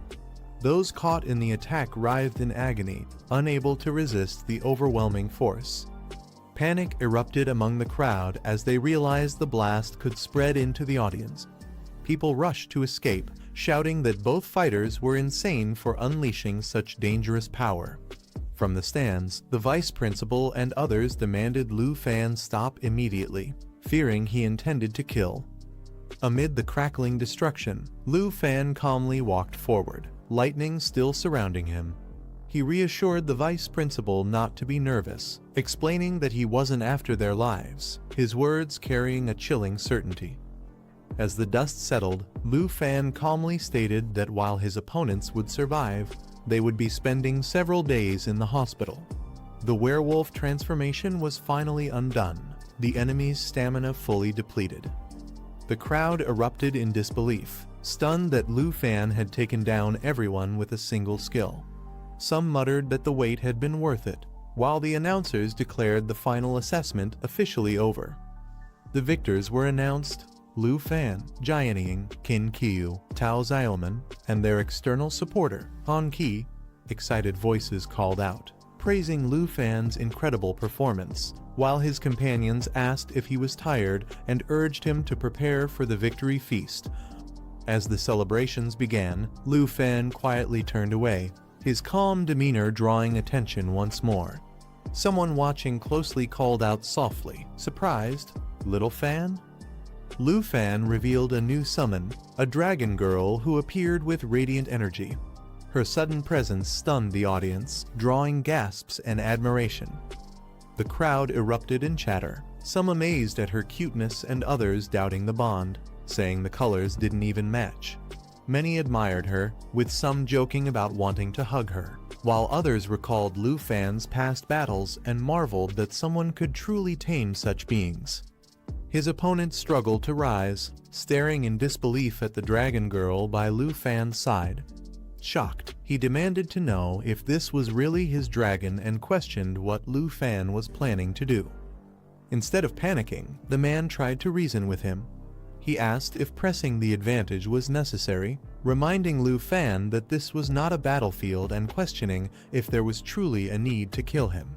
[SPEAKER 1] Those caught in the attack writhed in agony, unable to resist the overwhelming force. Panic erupted among the crowd as they realized the blast could spread into the audience. People rushed to escape, shouting that both fighters were insane for unleashing such dangerous power. From the stands, the vice principal and others demanded Lu Fan stop immediately, fearing he intended to kill. Amid the crackling destruction, Lu Fan calmly walked forward, lightning still surrounding him. He reassured the vice principal not to be nervous, explaining that he wasn't after their lives, his words carrying a chilling certainty. As the dust settled, Lu Fan calmly stated that while his opponents would survive, they would be spending several days in the hospital. The werewolf transformation was finally undone, the enemy's stamina fully depleted. The crowd erupted in disbelief, stunned that Lu Fan had taken down everyone with a single skill. Some muttered that the wait had been worth it, while the announcers declared the final assessment officially over. The victors were announced: Lu Fan, Jianying, Qin Qiu, Tao Xiaoman, and their external supporter, Han Qi. Excited voices called out, praising Lu Fan's incredible performance, while his companions asked if he was tired and urged him to prepare for the victory feast. As the celebrations began, Lu Fan quietly turned away, his calm demeanor drawing attention once more. Someone watching closely called out softly, surprised, "Little Fan?" Lu Fan revealed a new summon, a dragon girl who appeared with radiant energy. Her sudden presence stunned the audience, drawing gasps and admiration. The crowd erupted in chatter, some amazed at her cuteness and others doubting the bond, saying the colors didn't even match. Many admired her, with some joking about wanting to hug her, while others recalled Lu Fan's past battles and marveled that someone could truly tame such beings. His opponent struggled to rise, staring in disbelief at the dragon girl by Lu Fan's side. Shocked, he demanded to know if this was really his dragon and questioned what Lu Fan was planning to do. Instead of panicking, the man tried to reason with him. He asked if pressing the advantage was necessary, reminding Lu Fan that this was not a battlefield and questioning if there was truly a need to kill him.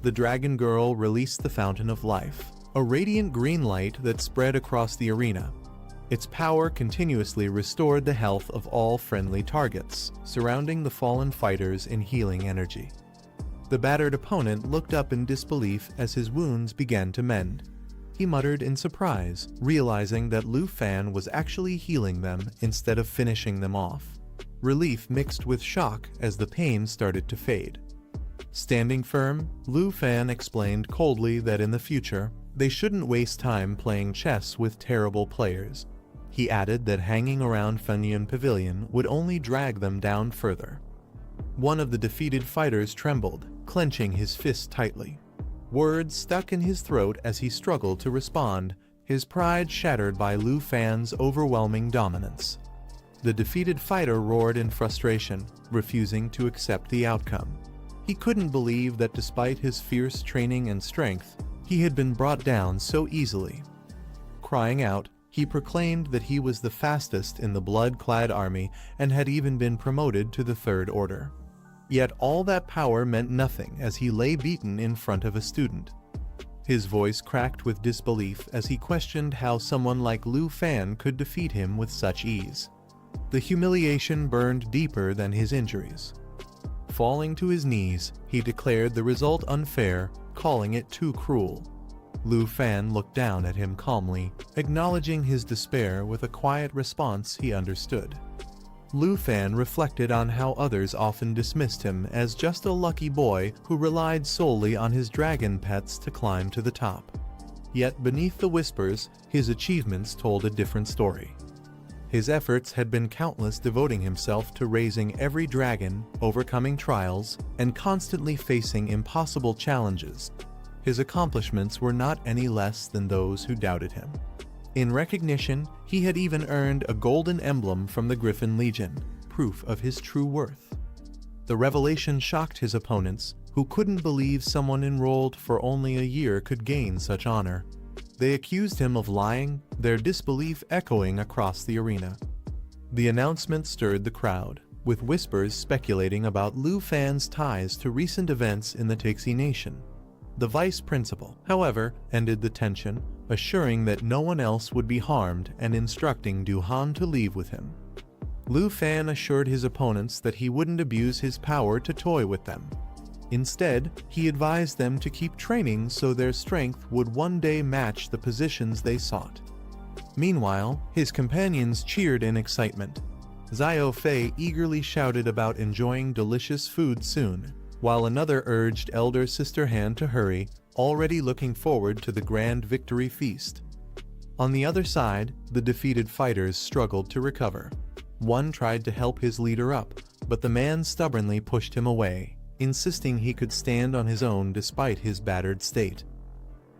[SPEAKER 1] The dragon girl released the Fountain of Life, a radiant green light that spread across the arena. Its power continuously restored the health of all friendly targets, surrounding the fallen fighters in healing energy. The battered opponent looked up in disbelief as his wounds began to mend. He muttered in surprise, realizing that Lu Fan was actually healing them instead of finishing them off. Relief mixed with shock as the pain started to fade. Standing firm, Lu Fan explained coldly that in the future, they shouldn't waste time playing chess with terrible players. He added that hanging around Funyun Pavilion would only drag them down further. One of the defeated fighters trembled, clenching his fist tightly. Words stuck in his throat as he struggled to respond, his pride shattered by Lu Fan's overwhelming dominance. The defeated fighter roared in frustration, refusing to accept the outcome. He couldn't believe that despite his fierce training and strength, he had been brought down so easily. Crying out, he proclaimed that he was the fastest in the blood-clad army and had even been promoted to the Third Order. Yet all that power meant nothing as he lay beaten in front of a student. His voice cracked with disbelief as he questioned how someone like Lu Fan could defeat him with such ease. The humiliation burned deeper than his injuries. Falling to his knees, he declared the result unfair, calling it too cruel. Lu Fan looked down at him calmly, acknowledging his despair with a quiet response he understood. Lu Fan reflected on how others often dismissed him as just a lucky boy who relied solely on his dragon pets to climb to the top. Yet beneath the whispers, his achievements told a different story. His efforts had been countless, devoting himself to raising every dragon, overcoming trials, and constantly facing impossible challenges. His accomplishments were not any less than those who doubted him. In recognition, he had even earned a golden emblem from the Griffin Legion, proof of his true worth. The revelation shocked his opponents, who couldn't believe someone enrolled for only a year could gain such honor. They accused him of lying, their disbelief echoing across the arena. The announcement stirred the crowd, with whispers speculating about Lu Fan's ties to recent events in the Tixi Nation. The vice principal, however, ended the tension, assuring that no one else would be harmed and instructing Duhan to leave with him. Lu Fan assured his opponents that he wouldn't abuse his power to toy with them. Instead, he advised them to keep training so their strength would one day match the positions they sought. Meanwhile, his companions cheered in excitement. Xiao Fei eagerly shouted about enjoying delicious food soon, while another urged elder sister Han to hurry, already looking forward to the grand victory feast. On the other side, the defeated fighters struggled to recover. One tried to help his leader up, but the man stubbornly pushed him away, insisting he could stand on his own despite his battered state.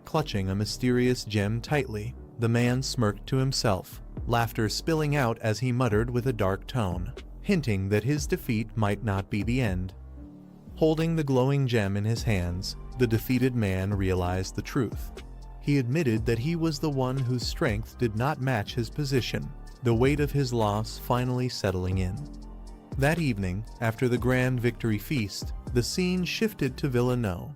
[SPEAKER 1] Clutching a mysterious gem tightly, the man smirked to himself, laughter spilling out as he muttered with a dark tone, hinting that his defeat might not be the end. Holding the glowing gem in his hands, the defeated man realized the truth. He admitted that he was the one whose strength did not match his position, the weight of his loss finally settling in. That evening, after the grand victory feast, the scene shifted to Villa No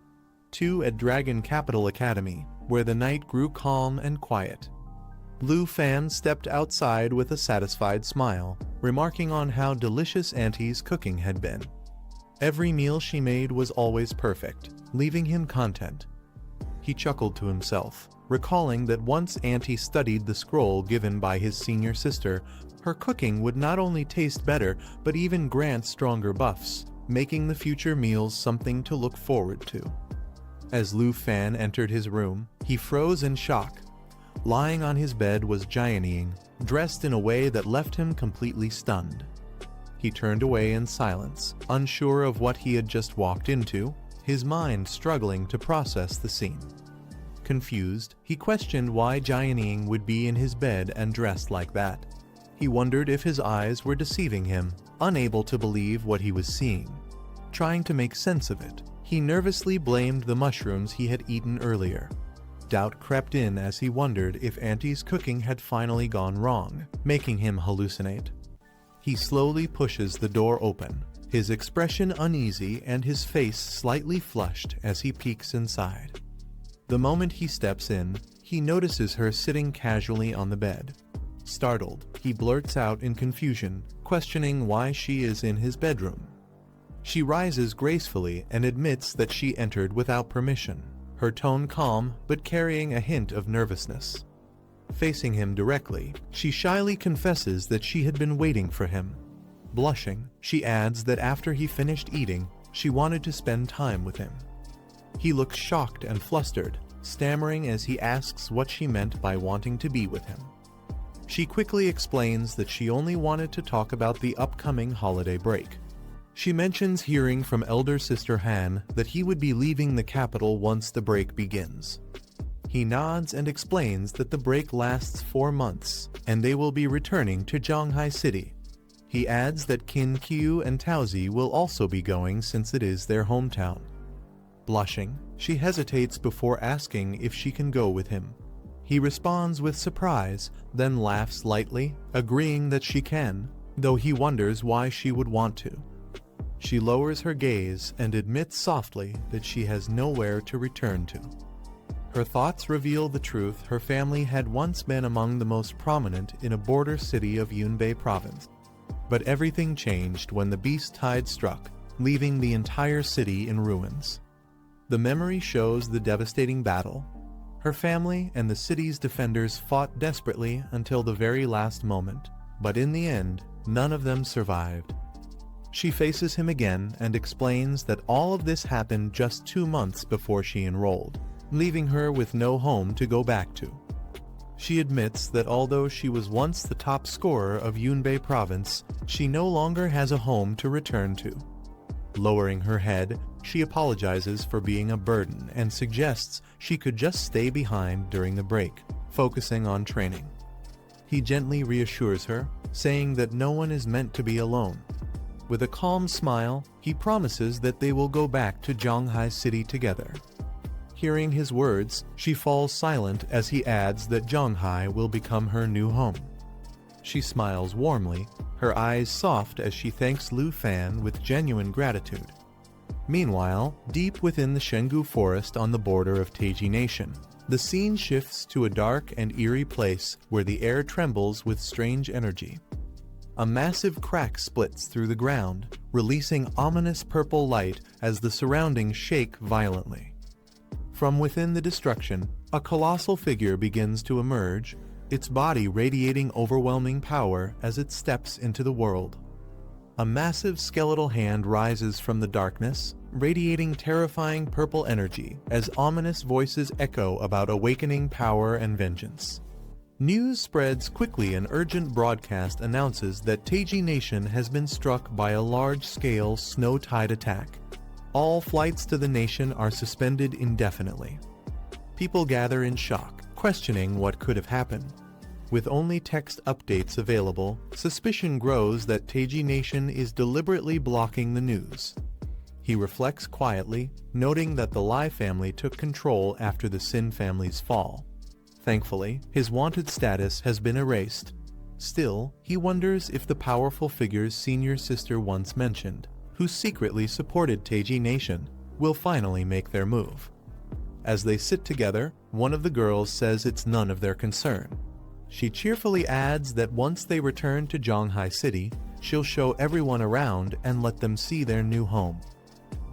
[SPEAKER 1] 2 at Dragon Capital Academy, where the night grew calm and quiet. Lu Fan stepped outside with a satisfied smile, remarking on how delicious Auntie's cooking had been. Every meal she made was always perfect, leaving him content. He chuckled to himself, recalling that once Auntie studied the scroll given by his senior sister, her cooking would not only taste better but even grant stronger buffs, making the future meals something to look forward to. As Lu Fan entered his room, he froze in shock. Lying on his bed was Jian Ying, dressed in a way that left him completely stunned. He turned away in silence, unsure of what he had just walked into, his mind struggling to process the scene. Confused, he questioned why Jianing would be in his bed and dressed like that. He wondered if his eyes were deceiving him, unable to believe what he was seeing. Trying to make sense of it, he nervously blamed the mushrooms he had eaten earlier. Doubt crept in as he wondered if Auntie's cooking had finally gone wrong, making him hallucinate. He slowly pushes the door open, his expression uneasy and his face slightly flushed as he peeks inside. The moment he steps in, he notices her sitting casually on the bed. Startled, he blurts out in confusion, questioning why she is in his bedroom. She rises gracefully and admits that she entered without permission, her tone calm but carrying a hint of nervousness. Facing him directly, she shyly confesses that she had been waiting for him. Blushing, she adds that after he finished eating, she wanted to spend time with him. He looks shocked and flustered, stammering as he asks what she meant by wanting to be with him. She quickly explains that she only wanted to talk about the upcoming holiday break. She mentions hearing from elder sister Han that he would be leaving the capital once the break begins. He nods and explains that the break lasts 4 months, and they will be returning to Zhanghai City. He adds that Qin Qiu and Taozi will also be going since it is their hometown. Blushing, she hesitates before asking if she can go with him. He responds with surprise, then laughs lightly, agreeing that she can, though he wonders why she would want to. She lowers her gaze and admits softly that she has nowhere to return to. Her thoughts reveal the truth: her family had once been among the most prominent in a border city of Yunbei province. But everything changed when the beast tide struck, leaving the entire city in ruins. The memory shows the devastating battle. Her family and the city's defenders fought desperately until the very last moment, but in the end, none of them survived. She faces him again and explains that all of this happened just 2 months before she enrolled, leaving her with no home to go back to. She admits that although she was once the top scorer of Yunbei province, she no longer has a home to return to. Lowering her head, she apologizes for being a burden and suggests she could just stay behind during the break, focusing on training. He gently reassures her, saying that no one is meant to be alone. With a calm smile, he promises that they will go back to Zhanghai City together. Hearing his words, she falls silent as he adds that Zhanghai will become her new home. She smiles warmly, her eyes soft as she thanks Lu Fan with genuine gratitude. Meanwhile, deep within the Shengu forest on the border of Taiji Nation, the scene shifts to a dark and eerie place where the air trembles with strange energy. A massive crack splits through the ground, releasing ominous purple light as the surroundings shake violently. From within the destruction, a colossal figure begins to emerge, its body radiating overwhelming power as it steps into the world. A massive skeletal hand rises from the darkness, radiating terrifying purple energy as ominous voices echo about awakening power and vengeance. News spreads quickly. An urgent broadcast announces that Taiji Nation has been struck by a large-scale snow tide attack. All flights to the nation are suspended indefinitely. People gather in shock, questioning what could have happened. With only text updates available, suspicion grows that Taiji Nation is deliberately blocking the news. He reflects quietly, noting that the Lai family took control after the Sin family's fall. Thankfully, his wanted status has been erased. Still, he wonders if the powerful figure's senior sister once mentioned, who secretly supported Taiji Nation, will finally make their move. As they sit together, one of the girls says it's none of their concern. She cheerfully adds that once they return to Zhanghai City, she'll show everyone around and let them see their new home.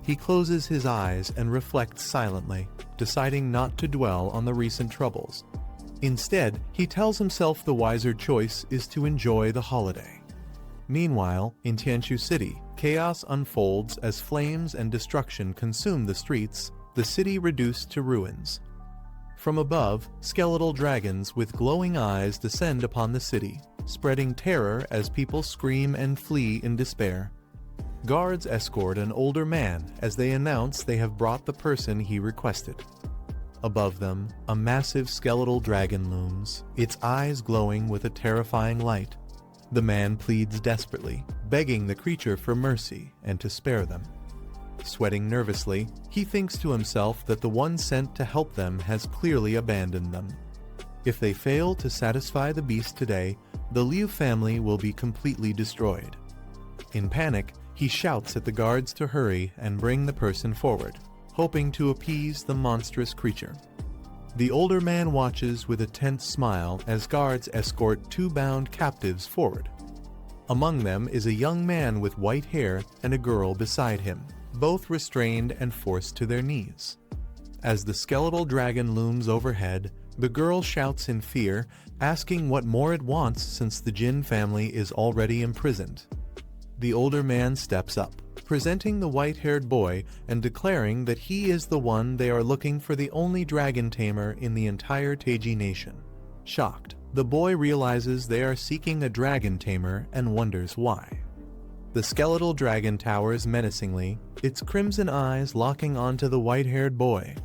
[SPEAKER 1] He closes his eyes and reflects silently, deciding not to dwell on the recent troubles. Instead, he tells himself the wiser choice is to enjoy the holiday. Meanwhile, in Tianshu City, chaos unfolds as flames and destruction consume the streets, the city reduced to ruins. From above, skeletal dragons with glowing eyes descend upon the city, spreading terror as people scream and flee in despair. Guards escort an older man as they announce they have brought the person he requested. Above them, a massive skeletal dragon looms, its eyes glowing with a terrifying light. The man pleads desperately, begging the creature for mercy and to spare them. Sweating nervously, he thinks to himself that the one sent to help them has clearly abandoned them. If they fail to satisfy the beast today, the Liu family will be completely destroyed. In panic, he shouts at the guards to hurry and bring the person forward, hoping to appease the monstrous creature. The older man watches with a tense smile as guards escort two bound captives forward. Among them is a young man with white hair and a girl beside him, both restrained and forced to their knees. As the skeletal dragon looms overhead, the girl shouts in fear, asking what more it wants since the Jin family is already imprisoned. The older man steps up, presenting the white-haired boy and declaring that he is the one they are looking for, the only dragon tamer in the entire Taiji nation. Shocked, the boy realizes they are seeking a dragon tamer and wonders why. The skeletal dragon towers menacingly, its crimson eyes locking onto the white-haired boy.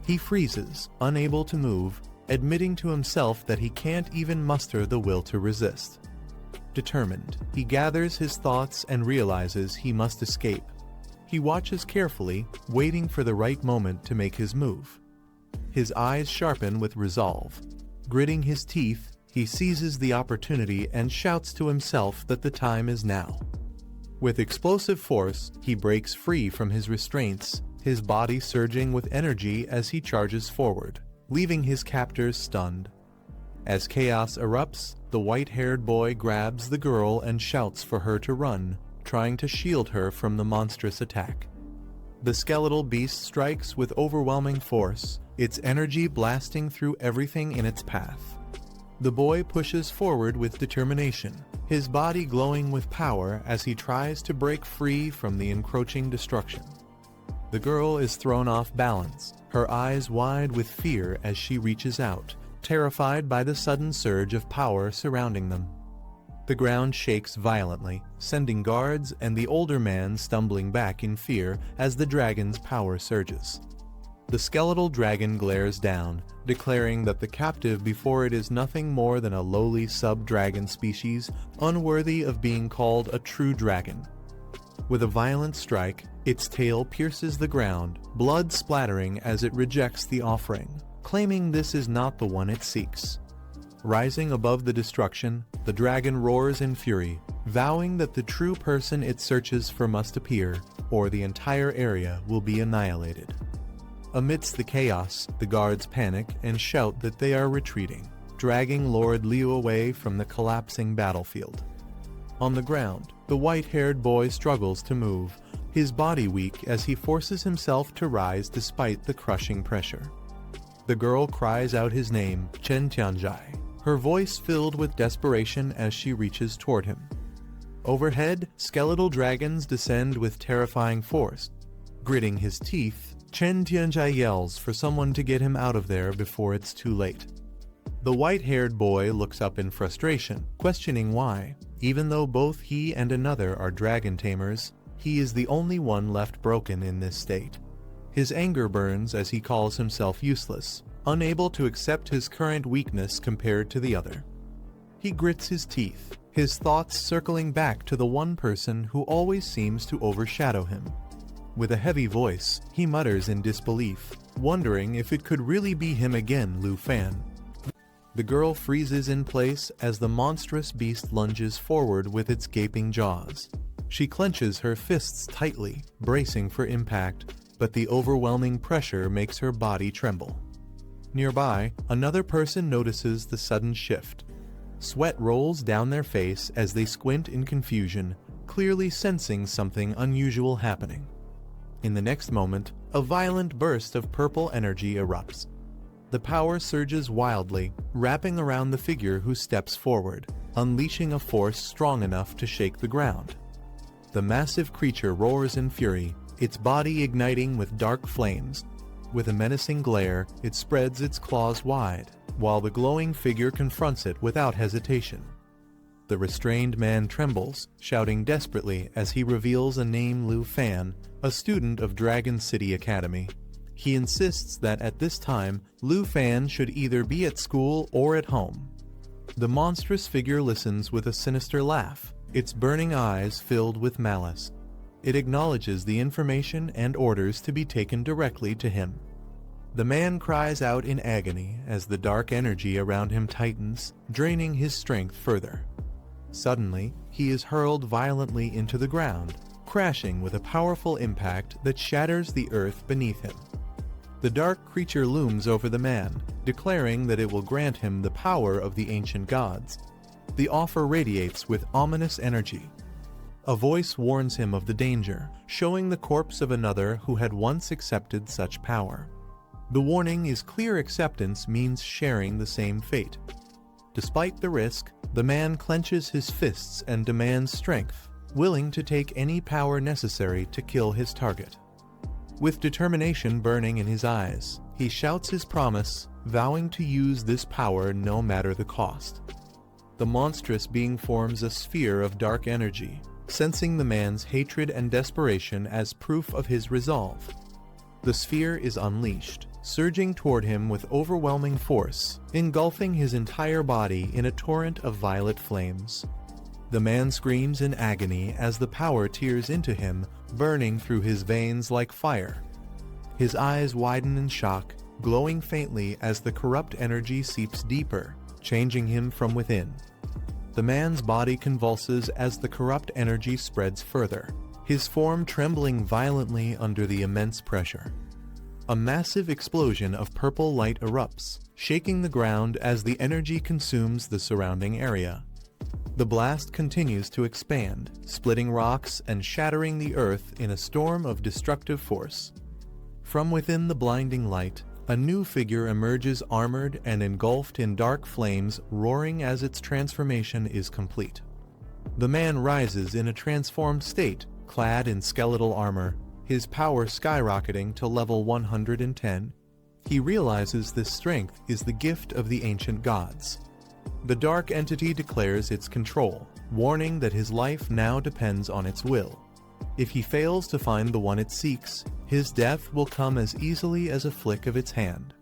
[SPEAKER 1] He freezes, unable to move, admitting to himself that he can't even muster the will to resist. Determined, he gathers his thoughts and realizes he must escape. He watches carefully, waiting for the right moment to make his move. His eyes sharpen with resolve. Gritting his teeth, he seizes the opportunity and shouts to himself that the time is now. With explosive force, he breaks free from his restraints, his body surging with energy as he charges forward, leaving his captors stunned. As chaos erupts, the white-haired boy grabs the girl and shouts for her to run, trying to shield her from the monstrous attack. The skeletal beast strikes with overwhelming force, its energy blasting through everything in its path. The boy pushes forward with determination, his body glowing with power as he tries to break free from the encroaching destruction. The girl is thrown off balance, her eyes wide with fear as she reaches out, terrified by the sudden surge of power surrounding them. The ground shakes violently, sending guards and the older man stumbling back in fear as the dragon's power surges. The skeletal dragon glares down, declaring that the captive before it is nothing more than a lowly sub-dragon species, unworthy of being called a true dragon. With a violent strike, its tail pierces the ground, blood splattering as it rejects the offering, claiming this is not the one it seeks. Rising above the destruction, the dragon roars in fury, vowing that the true person it searches for must appear, or the entire area will be annihilated. Amidst the chaos, the guards panic and shout that they are retreating, dragging Lord Liu away from the collapsing battlefield. On the ground, the white-haired boy struggles to move, his body weak as he forces himself to rise despite the crushing pressure. The girl cries out his name, Chen Tianzhai, her voice filled with desperation as she reaches toward him. Overhead, skeletal dragons descend with terrifying force. Gritting his teeth, Chen Tianzhai yells for someone to get him out of there before it's too late. The white-haired boy looks up in frustration, questioning why, even though both he and another are dragon tamers, he is the only one left broken in this state. His anger burns as he calls himself useless, unable to accept his current weakness compared to the other. He grits his teeth, his thoughts circling back to the one person who always seems to overshadow him. With a heavy voice, he mutters in disbelief, wondering if it could really be him again, Lu Fan. The girl freezes in place as the monstrous beast lunges forward with its gaping jaws. She clenches her fists tightly, bracing for impact, but the overwhelming pressure makes her body tremble. Nearby, another person notices the sudden shift. Sweat rolls down their face as they squint in confusion, clearly sensing something unusual happening. In the next moment, a violent burst of purple energy erupts. The power surges wildly, wrapping around the figure who steps forward, unleashing a force strong enough to shake the ground. The massive creature roars in fury, its body igniting with dark flames. With a menacing glare, it spreads its claws wide, while the glowing figure confronts it without hesitation. The restrained man trembles, shouting desperately as he reveals a name, Lu Fan, a student of Dragon City Academy. He insists that at this time, Lu Fan should either be at school or at home. The monstrous figure listens with a sinister laugh, its burning eyes filled with malice. It acknowledges the information and orders to be taken directly to him. The man cries out in agony as the dark energy around him tightens, draining his strength further. Suddenly, he is hurled violently into the ground, crashing with a powerful impact that shatters the earth beneath him. The dark creature looms over the man, declaring that it will grant him the power of the ancient gods. The offer radiates with ominous energy. A voice warns him of the danger, showing the corpse of another who had once accepted such power. The warning is clear acceptance means sharing the same fate. Despite the risk, the man clenches his fists and demands strength, willing to take any power necessary to kill his target. With determination burning in his eyes, he shouts his promise, vowing to use this power no matter the cost. The monstrous being forms a sphere of dark energy, sensing the man's hatred and desperation as proof of his resolve. The sphere is unleashed, surging toward him with overwhelming force, engulfing his entire body in a torrent of violet flames. The man screams in agony as the power tears into him, burning through his veins like fire. His eyes widen in shock, glowing faintly as the corrupt energy seeps deeper, changing him from within. The man's body convulses as the corrupt energy spreads further, his form trembling violently under the immense pressure. A massive explosion of purple light erupts, shaking the ground as the energy consumes the surrounding area. The blast continues to expand, splitting rocks and shattering the earth in a storm of destructive force. From within the blinding light, a new figure emerges armored and engulfed in dark flames, roaring as its transformation is complete. The man rises in a transformed state, clad in skeletal armor, his power skyrocketing to level 110. He realizes this strength is the gift of the ancient gods. The dark entity declares its control, warning that his life now depends on its will. If he fails to find the one it seeks, his death will come as easily as a flick of its hand.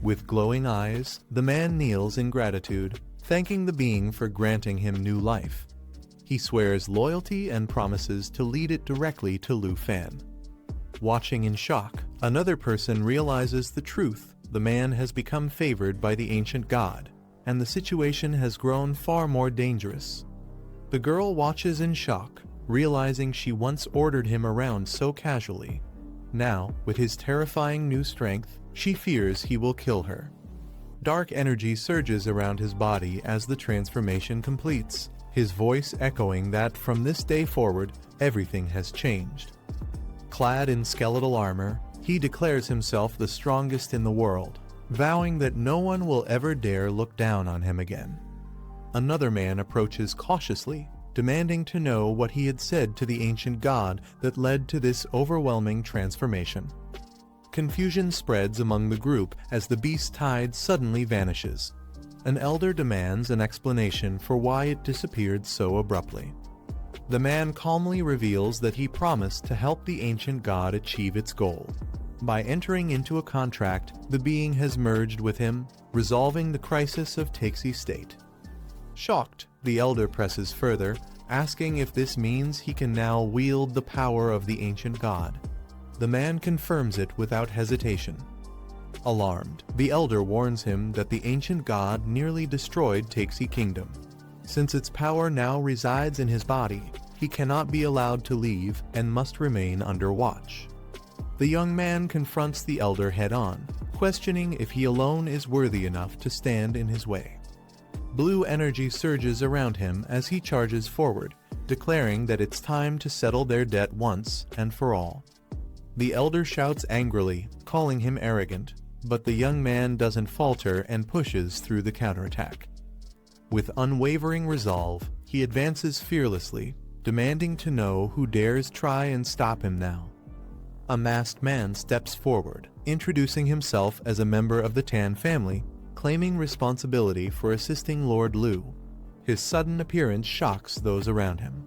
[SPEAKER 1] With glowing eyes, the man kneels in gratitude, thanking the being for granting him new life. He swears loyalty and promises to lead it directly to Lu Fan. Watching in shock, another person realizes the truth. The man has become favored by the ancient god, and the situation has grown far more dangerous. The girl watches in shock, realizing she once ordered him around so casually. Now, with his terrifying new strength, she fears he will kill her. Dark energy surges around his body as the transformation completes, his voice echoing that from this day forward, everything has changed. Clad in skeletal armor, he declares himself the strongest in the world, vowing that no one will ever dare look down on him again. Another man approaches cautiously, demanding to know what he had said to the ancient god that led to this overwhelming transformation. Confusion spreads among the group as the beast tide suddenly vanishes. An elder demands an explanation for why it disappeared so abruptly. The man calmly reveals that he promised to help the ancient god achieve its goal. By entering into a contract, the being has merged with him, resolving the crisis of Taxi State. Shocked, the elder presses further, asking if this means he can now wield the power of the ancient god. The man confirms it without hesitation. Alarmed, the elder warns him that the ancient god nearly destroyed Taxi Kingdom. Since its power now resides in his body, he cannot be allowed to leave and must remain under watch. The young man confronts the elder head-on, questioning if he alone is worthy enough to stand in his way. Blue energy surges around him as he charges forward, declaring that it's time to settle their debt once and for all. The elder shouts angrily, calling him arrogant, but the young man doesn't falter and pushes through the counterattack. With unwavering resolve, he advances fearlessly, demanding to know who dares try and stop him now. A masked man steps forward, introducing himself as a member of the Tan family, claiming responsibility for assisting Lord Lu. His sudden appearance shocks those around him.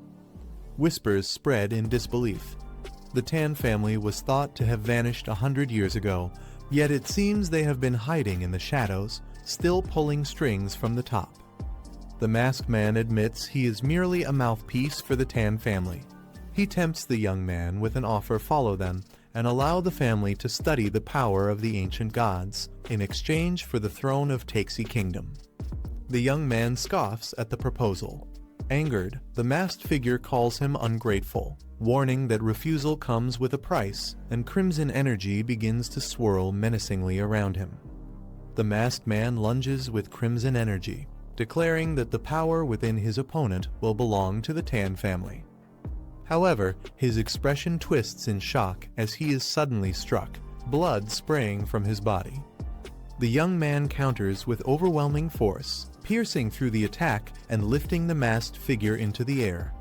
[SPEAKER 1] Whispers spread in disbelief. The Tan family was thought to have vanished 100 years ago, yet it seems they have been hiding in the shadows, still pulling strings from the top. The masked man admits he is merely a mouthpiece for the Tan family. He tempts the young man with an offer to follow them and allow the family to study the power of the ancient gods in exchange for the throne of Taxi Kingdom. The young man scoffs at the proposal. Angered, the masked figure calls him ungrateful, warning that refusal comes with a price, and crimson energy begins to swirl menacingly around him. The masked man lunges with crimson energy, declaring that the power within his opponent will belong to the Tan family. However, his expression twists in shock as he is suddenly struck, blood spraying from his body. The young man counters with overwhelming force, piercing through the attack and lifting the masked figure into the air.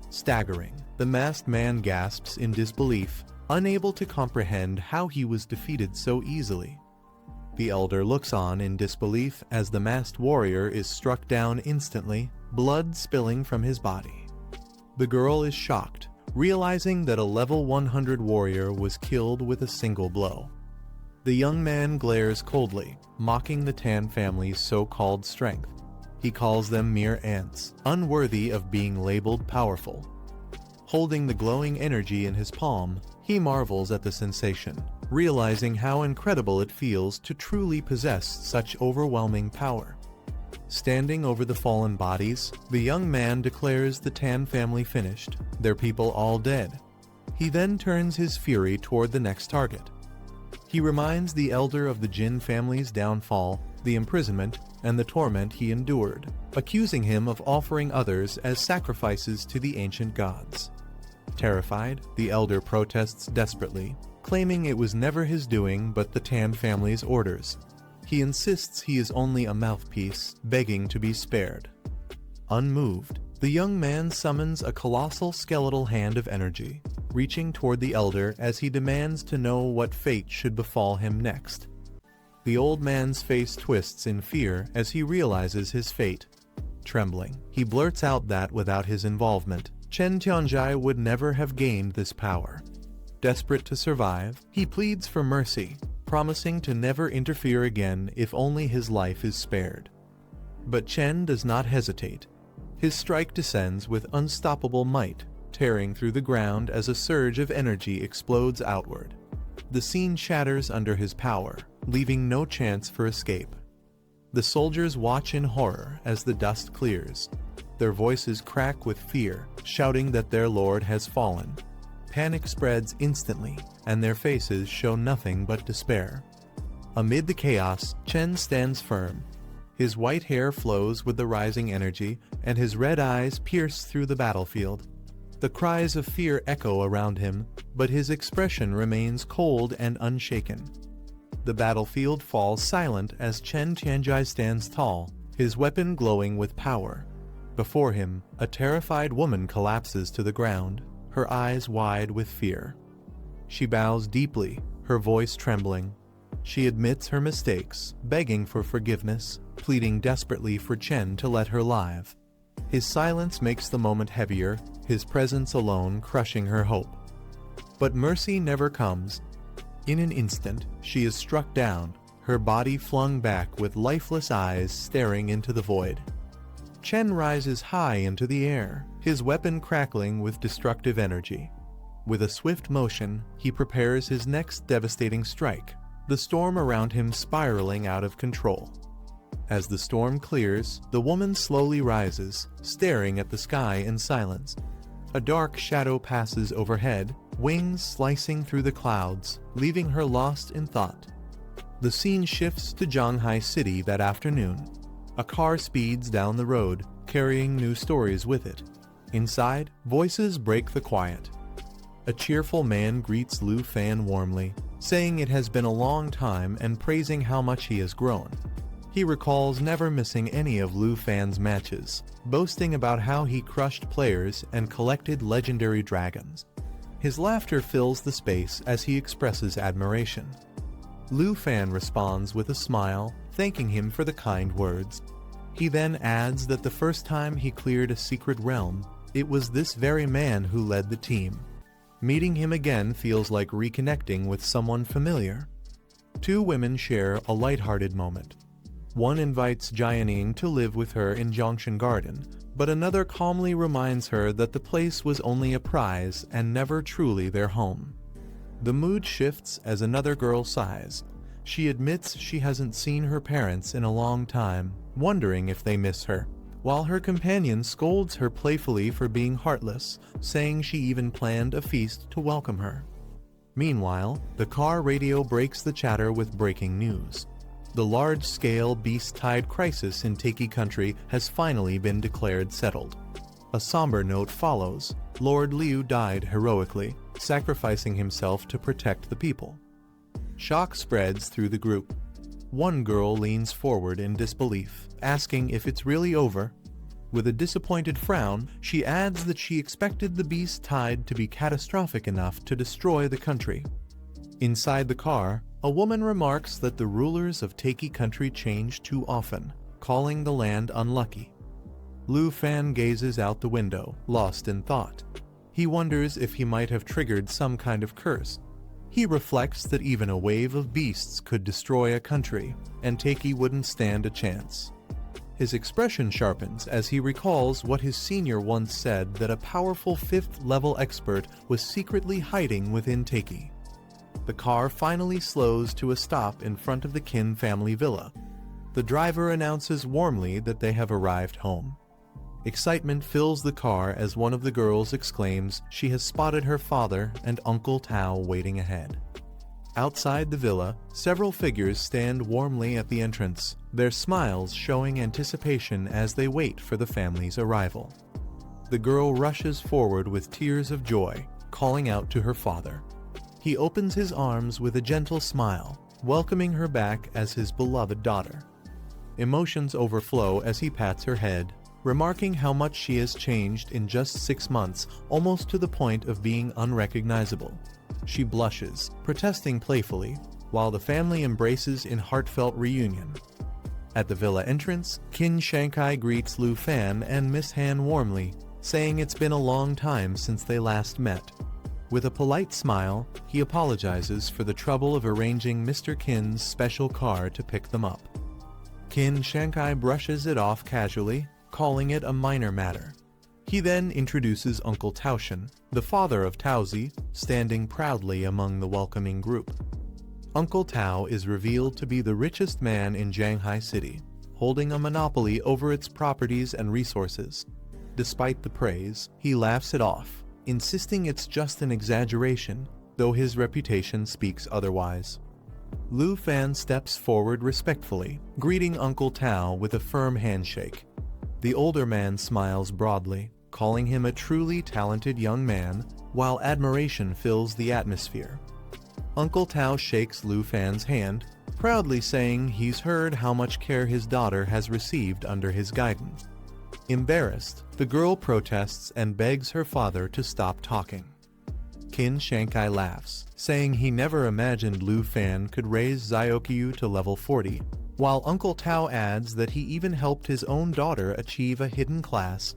[SPEAKER 1] Staggering, the masked man gasps in disbelief, unable to comprehend how he was defeated so easily. The elder looks on in disbelief as the masked warrior is struck down instantly, blood spilling from his body. The girl is shocked, realizing that a level 100 warrior was killed with a single blow. The young man glares coldly, mocking the Tan family's so-called strength. He calls them mere ants, unworthy of being labeled powerful. Holding the glowing energy in his palm, he marvels at the sensation, realizing how incredible it feels to truly possess such overwhelming power. Standing over the fallen bodies, the young man declares the Tan family finished, their people all dead. He then turns his fury toward the next target. He reminds the elder of the Jin family's downfall, the imprisonment, and the torment he endured, accusing him of offering others as sacrifices to the ancient gods. Terrified, the elder protests desperately, claiming it was never his doing but the Tan family's orders. He insists he is only a mouthpiece, begging to be spared. Unmoved, the young man summons a colossal skeletal hand of energy, reaching toward the elder as he demands to know what fate should befall him next. The old man's face twists in fear as he realizes his fate. Trembling, he blurts out that without his involvement, Chen Tianjai would never have gained this power. Desperate to survive, he pleads for mercy, promising to never interfere again if only his life is spared. But Chen does not hesitate. His strike descends with unstoppable might, tearing through the ground as a surge of energy explodes outward. The scene shatters under his power, leaving no chance for escape. The soldiers watch in horror as the dust clears. Their voices crack with fear, shouting that their lord has fallen. Panic spreads instantly, and their faces show nothing but despair. Amid the chaos, Chen stands firm. His white hair flows with the rising energy, and his red eyes pierce through the battlefield. The cries of fear echo around him, but his expression remains cold and unshaken. The battlefield falls silent as Chen Tianjai stands tall, his weapon glowing with power. Before him, a terrified woman collapses to the ground, her eyes wide with fear. She bows deeply, her voice trembling. She admits her mistakes, begging for forgiveness, pleading desperately for Chen to let her live. His silence makes the moment heavier, his presence alone crushing her hope. But mercy never comes. In an instant, she is struck down, her body flung back with lifeless eyes staring into the void. Chen rises high into the air, his weapon crackling with destructive energy. With a swift motion, he prepares his next devastating strike, the storm around him spiraling out of control. As the storm clears, the woman slowly rises, staring at the sky in silence. A dark shadow passes overhead, wings slicing through the clouds, leaving her lost in thought. The scene shifts to Zhanghai City that afternoon. A car speeds down the road, carrying new stories with it. Inside, voices break the quiet. A cheerful man greets Lu Fan warmly, saying it has been a long time and praising how much he has grown. He recalls never missing any of Lu Fan's matches, boasting about how he crushed players and collected legendary dragons. His laughter fills the space as he expresses admiration. Lu Fan responds with a smile, thanking him for the kind words. He then adds that the first time he cleared a secret realm, it was this very man who led the team. Meeting him again feels like reconnecting with someone familiar. Two women share a lighthearted moment. One invites Jianing to live with her in Zhongshan Garden, but another calmly reminds her that the place was only a prize and never truly their home. The mood shifts as another girl sighs. She admits she hasn't seen her parents in a long time, wondering if they miss her, while her companion scolds her playfully for being heartless, saying she even planned a feast to welcome her. Meanwhile, the car radio breaks the chatter with breaking news. The large-scale beast tide crisis in Taiki country has finally been declared settled. A somber note follows. Lord Liu died heroically, sacrificing himself to protect the people. Shock spreads through the group. One girl leans forward in disbelief, asking if it's really over. With a disappointed frown, she adds that she expected the beast tide to be catastrophic enough to destroy the country. Inside the car, a woman remarks that the rulers of Taiki country change too often, calling the land unlucky. Lu Fan gazes out the window, lost in thought. He wonders if he might have triggered some kind of curse. He reflects that even a wave of beasts could destroy a country, and Taiki wouldn't stand a chance. His expression sharpens as he recalls what his senior once said, that a powerful 5th-level expert was secretly hiding within Taiki. The car finally slows to a stop in front of the Qin family villa. The driver announces warmly that they have arrived home. Excitement fills the car as one of the girls exclaims she has spotted her father and Uncle Tao waiting ahead. Outside the villa, several figures stand warmly at the entrance, their smiles showing anticipation as they wait for the family's arrival. The girl rushes forward with tears of joy, calling out to her father. He opens his arms with a gentle smile, welcoming her back as his beloved daughter. Emotions overflow as he pats her head, remarking how much she has changed in just 6 months, almost to the point of being unrecognizable. She blushes, protesting playfully, while the family embraces in heartfelt reunion. At the villa entrance, Qin Shankai greets Lu Fan and Miss Han warmly, saying it's been a long time since they last met. With a polite smile, he apologizes for the trouble of arranging Mr. Qin's special car to pick them up. Qin Shankai brushes it off casually, calling it a minor matter. He then introduces Uncle Taoshan, the father of Taozi, standing proudly among the welcoming group. Uncle Tao is revealed to be the richest man in Shanghai City, holding a monopoly over its properties and resources. Despite the praise, he laughs it off, insisting it's just an exaggeration, though his reputation speaks otherwise. Lu Fan steps forward respectfully, greeting Uncle Tao with a firm handshake. The older man smiles broadly, calling him a truly talented young man, while admiration fills the atmosphere. Uncle Tao shakes Lu Fan's hand, proudly saying he's heard how much care his daughter has received under his guidance. Embarrassed, the girl protests and begs her father to stop talking. Qin Shankai laughs, saying he never imagined Lu Fan could raise Xiaokyu to level 40, while Uncle Tao adds that he even helped his own daughter achieve a hidden class.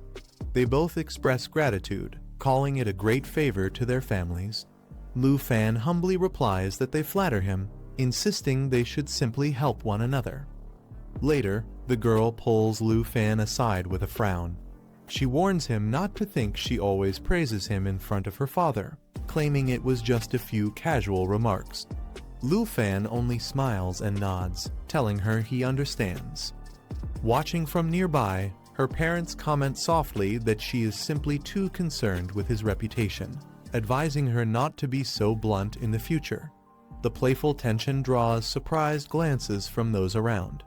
[SPEAKER 1] They both express gratitude, calling it a great favor to their families. Lu Fan humbly replies that they flatter him, insisting they should simply help one another. Later, the girl pulls Lu Fan aside with a frown. She warns him not to think she always praises him in front of her father, claiming it was just a few casual remarks. Lu Fan only smiles and nods, telling her he understands. Watching from nearby, her parents comment softly that she is simply too concerned with his reputation, advising her not to be so blunt in the future. The playful tension draws surprised glances from those around.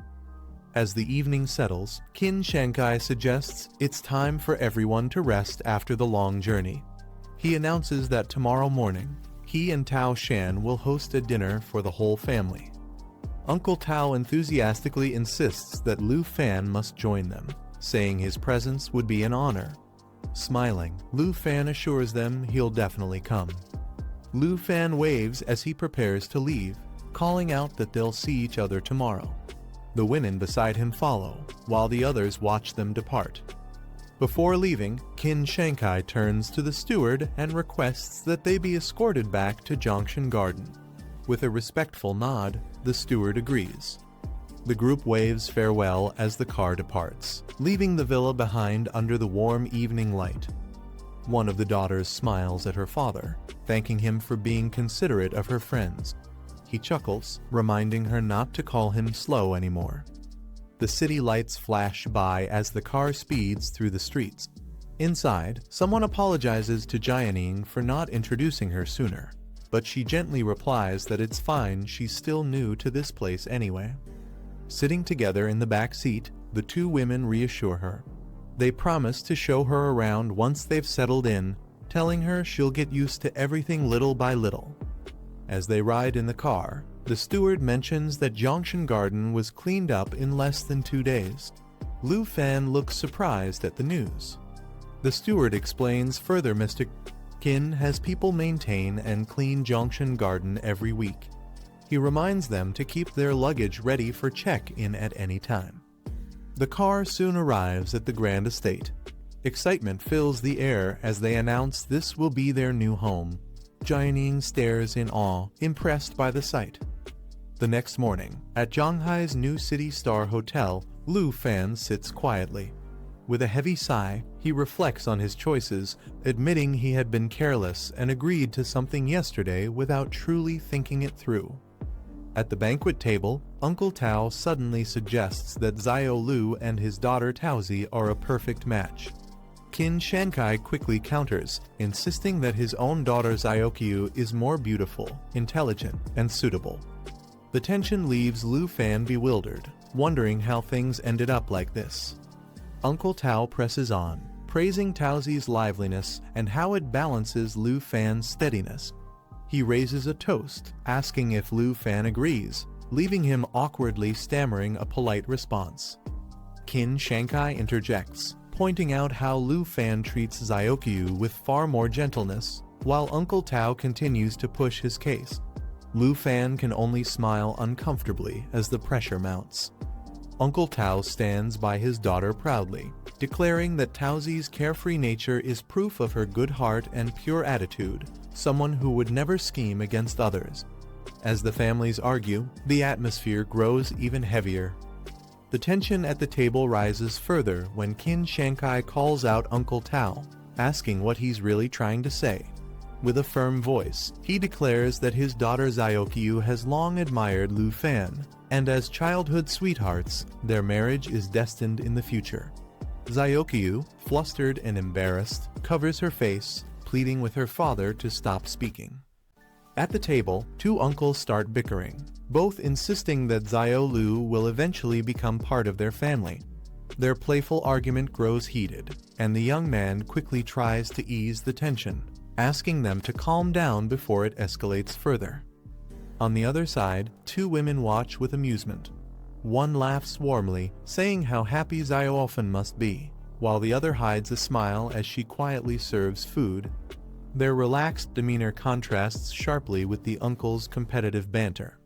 [SPEAKER 1] As the evening settles, Qin Shankai suggests it's time for everyone to rest after the long journey. He announces that tomorrow morning, he and Tao Shan will host a dinner for the whole family. Uncle Tao enthusiastically insists that Lu Fan must join them, saying his presence would be an honor. Smiling, Lu Fan assures them he'll definitely come. Lu Fan waves as he prepares to leave, calling out that they'll see each other tomorrow. The women beside him follow, while the others watch them depart. Before leaving, Qin Shankai turns to the steward and requests that they be escorted back to Junction Garden. With a respectful nod, the steward agrees. The group waves farewell as the car departs, leaving the villa behind under the warm evening light. One of the daughters smiles at her father, thanking him for being considerate of her friends. He chuckles, reminding her not to call him slow anymore. The city lights flash by as the car speeds through the streets. Inside, someone apologizes to Jianing for not introducing her sooner, but she gently replies that it's fine, she's still new to this place anyway. Sitting together in the back seat, the two women reassure her. They promise to show her around once they've settled in, telling her she'll get used to everything little by little. As they ride in the car, the steward mentions that Junction Garden was cleaned up in less than 2 days. Lu Fan looks surprised at the news. The steward explains further Mr. Qin has people maintain and clean Junction Garden every week. He reminds them to keep their luggage ready for check-in at any time. The car soon arrives at the grand estate. Excitement fills the air as they announce this will be their new home. Jianing stares in awe, impressed by the sight. The next morning, at Zhanghai's new City Star Hotel, Lu Fan sits quietly. With a heavy sigh, he reflects on his choices, admitting he had been careless and agreed to something yesterday without truly thinking it through. At the banquet table, Uncle Tao suddenly suggests that Xiao Lu and his daughter Taozi are a perfect match. Qin Shankai quickly counters, insisting that his own daughter Xiaoqiu is more beautiful, intelligent, and suitable. The tension leaves Lu Fan bewildered, wondering how things ended up like this. Uncle Tao presses on, praising Taozi's liveliness and how it balances Lu Fan's steadiness. He raises a toast, asking if Lu Fan agrees, leaving him awkwardly stammering a polite response. Qin Shankai interjects, pointing out how Lu Fan treats Xiaoqiu with far more gentleness, while Uncle Tao continues to push his case. Lu Fan can only smile uncomfortably as the pressure mounts. Uncle Tao stands by his daughter proudly, declaring that Taozi's carefree nature is proof of her good heart and pure attitude, someone who would never scheme against others. As the families argue, the atmosphere grows even heavier. The tension at the table rises further when Qin Shankai calls out Uncle Tao, asking what he's really trying to say. With a firm voice, he declares that his daughter Xiaoqiu has long admired Lu Fan, and as childhood sweethearts, their marriage is destined in the future. Xiaoqiu, flustered and embarrassed, covers her face, pleading with her father to stop speaking. At the table, two uncles start bickering, both insisting that Xiao Lu will eventually become part of their family. Their playful argument grows heated, and the young man quickly tries to ease the tension, asking them to calm down before it escalates further. On the other side, two women watch with amusement. One laughs warmly, saying how happy Xiao often must be, while the other hides a smile as she quietly serves food. Their relaxed demeanor contrasts sharply with the uncle's competitive banter.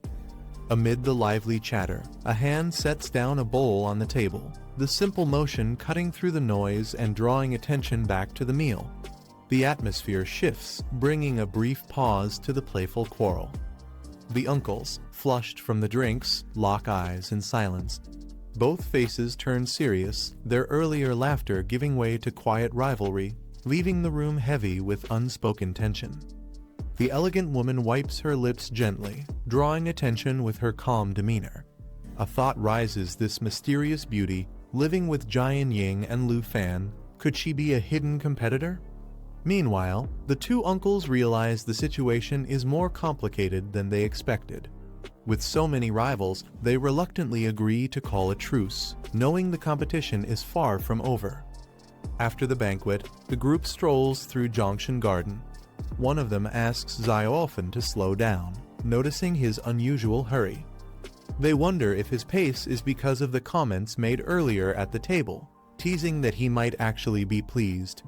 [SPEAKER 1] Amid the lively chatter, a hand sets down a bowl on the table, the simple motion cutting through the noise and drawing attention back to the meal. The atmosphere shifts, bringing a brief pause to the playful quarrel. The uncles, flushed from the drinks, lock eyes in silence. Both faces turn serious, their earlier laughter giving way to quiet rivalry, leaving the room heavy with unspoken tension. The elegant woman wipes her lips gently, drawing attention with her calm demeanor. A thought rises: this mysterious beauty, living with Jian Ying and Lu Fan, could she be a hidden competitor? Meanwhile, the two uncles realize the situation is more complicated than they expected. With so many rivals, they reluctantly agree to call a truce, knowing the competition is far from over. After the banquet, the group strolls through Junction Garden. One of them asks Xiaofen to slow down, noticing his unusual hurry. They wonder if his pace is because of the comments made earlier at the table, teasing that he might actually be pleased.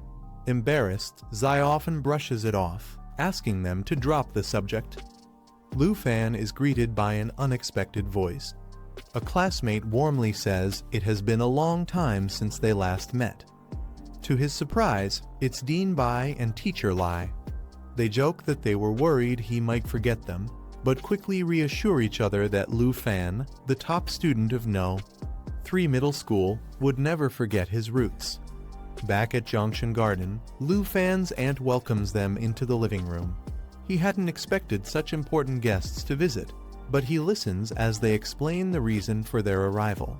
[SPEAKER 1] Embarrassed, Xiaofen brushes it off, asking them to drop the subject. Lu Fan is greeted by an unexpected voice. A classmate warmly says it has been a long time since they last met. To his surprise, it's Dean Bai and Teacher Lai. They joke that they were worried he might forget them, but quickly reassure each other that Lu Fan, the top student of No. 3 Middle School, would never forget his roots. Back at Zhongshan Garden, Lu Fan's aunt welcomes them into the living room. He hadn't expected such important guests to visit, but he listens as they explain the reason for their arrival.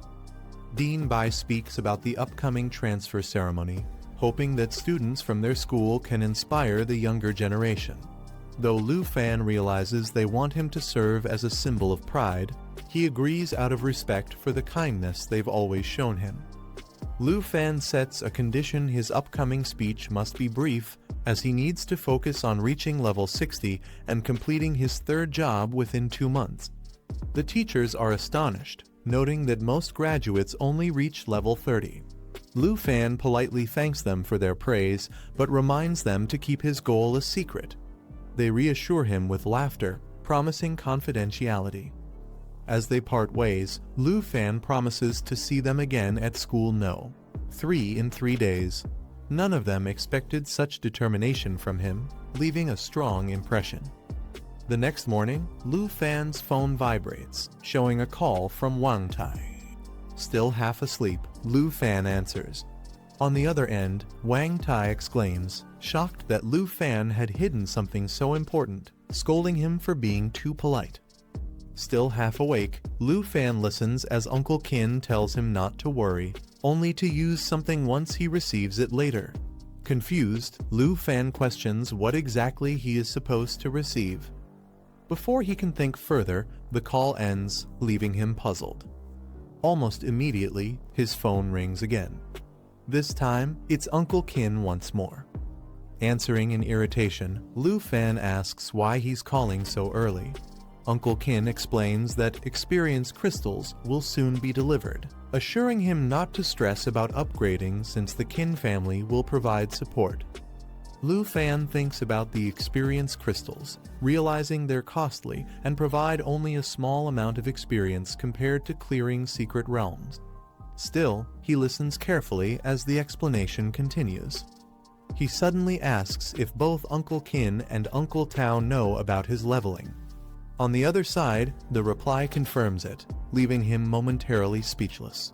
[SPEAKER 1] Dean Bai speaks about the upcoming transfer ceremony, hoping that students from their school can inspire the younger generation. Though Lu Fan realizes they want him to serve as a symbol of pride, he agrees out of respect for the kindness they've always shown him. Lu Fan sets a condition: his upcoming speech must be brief, as he needs to focus on reaching level 60 and completing his third job within 2 months. The teachers are astonished, noting that most graduates only reach level 30. Lu Fan politely thanks them for their praise, but reminds them to keep his goal a secret. They reassure him with laughter, promising confidentiality. As they part ways, Lu Fan promises to see them again at school No. 3 in 3 days. None of them expected such determination from him, leaving a strong impression. The next morning, Lu Fan's phone vibrates, showing a call from Wang Tai. Still half asleep, Lu Fan answers. On the other end, Wang Tai exclaims, shocked that Lu Fan had hidden something so important, scolding him for being too polite. Still half awake, Lu Fan listens as Uncle Qin tells him not to worry, only to use something once he receives it later. Confused, Lu Fan questions what exactly he is supposed to receive. Before he can think further, the call ends, leaving him puzzled. Almost immediately, his phone rings again. This time, it's Uncle Qin once more. Answering in irritation, Lu Fan asks why he's calling so early. Uncle Qin explains that experience crystals will soon be delivered, assuring him not to stress about upgrading since the Qin family will provide support. Lu Fan thinks about the experience crystals, realizing they're costly and provide only a small amount of experience compared to clearing secret realms. Still, he listens carefully as the explanation continues. He suddenly asks if both Uncle Qin and Uncle Tao know about his leveling. On the other side, the reply confirms it, leaving him momentarily speechless.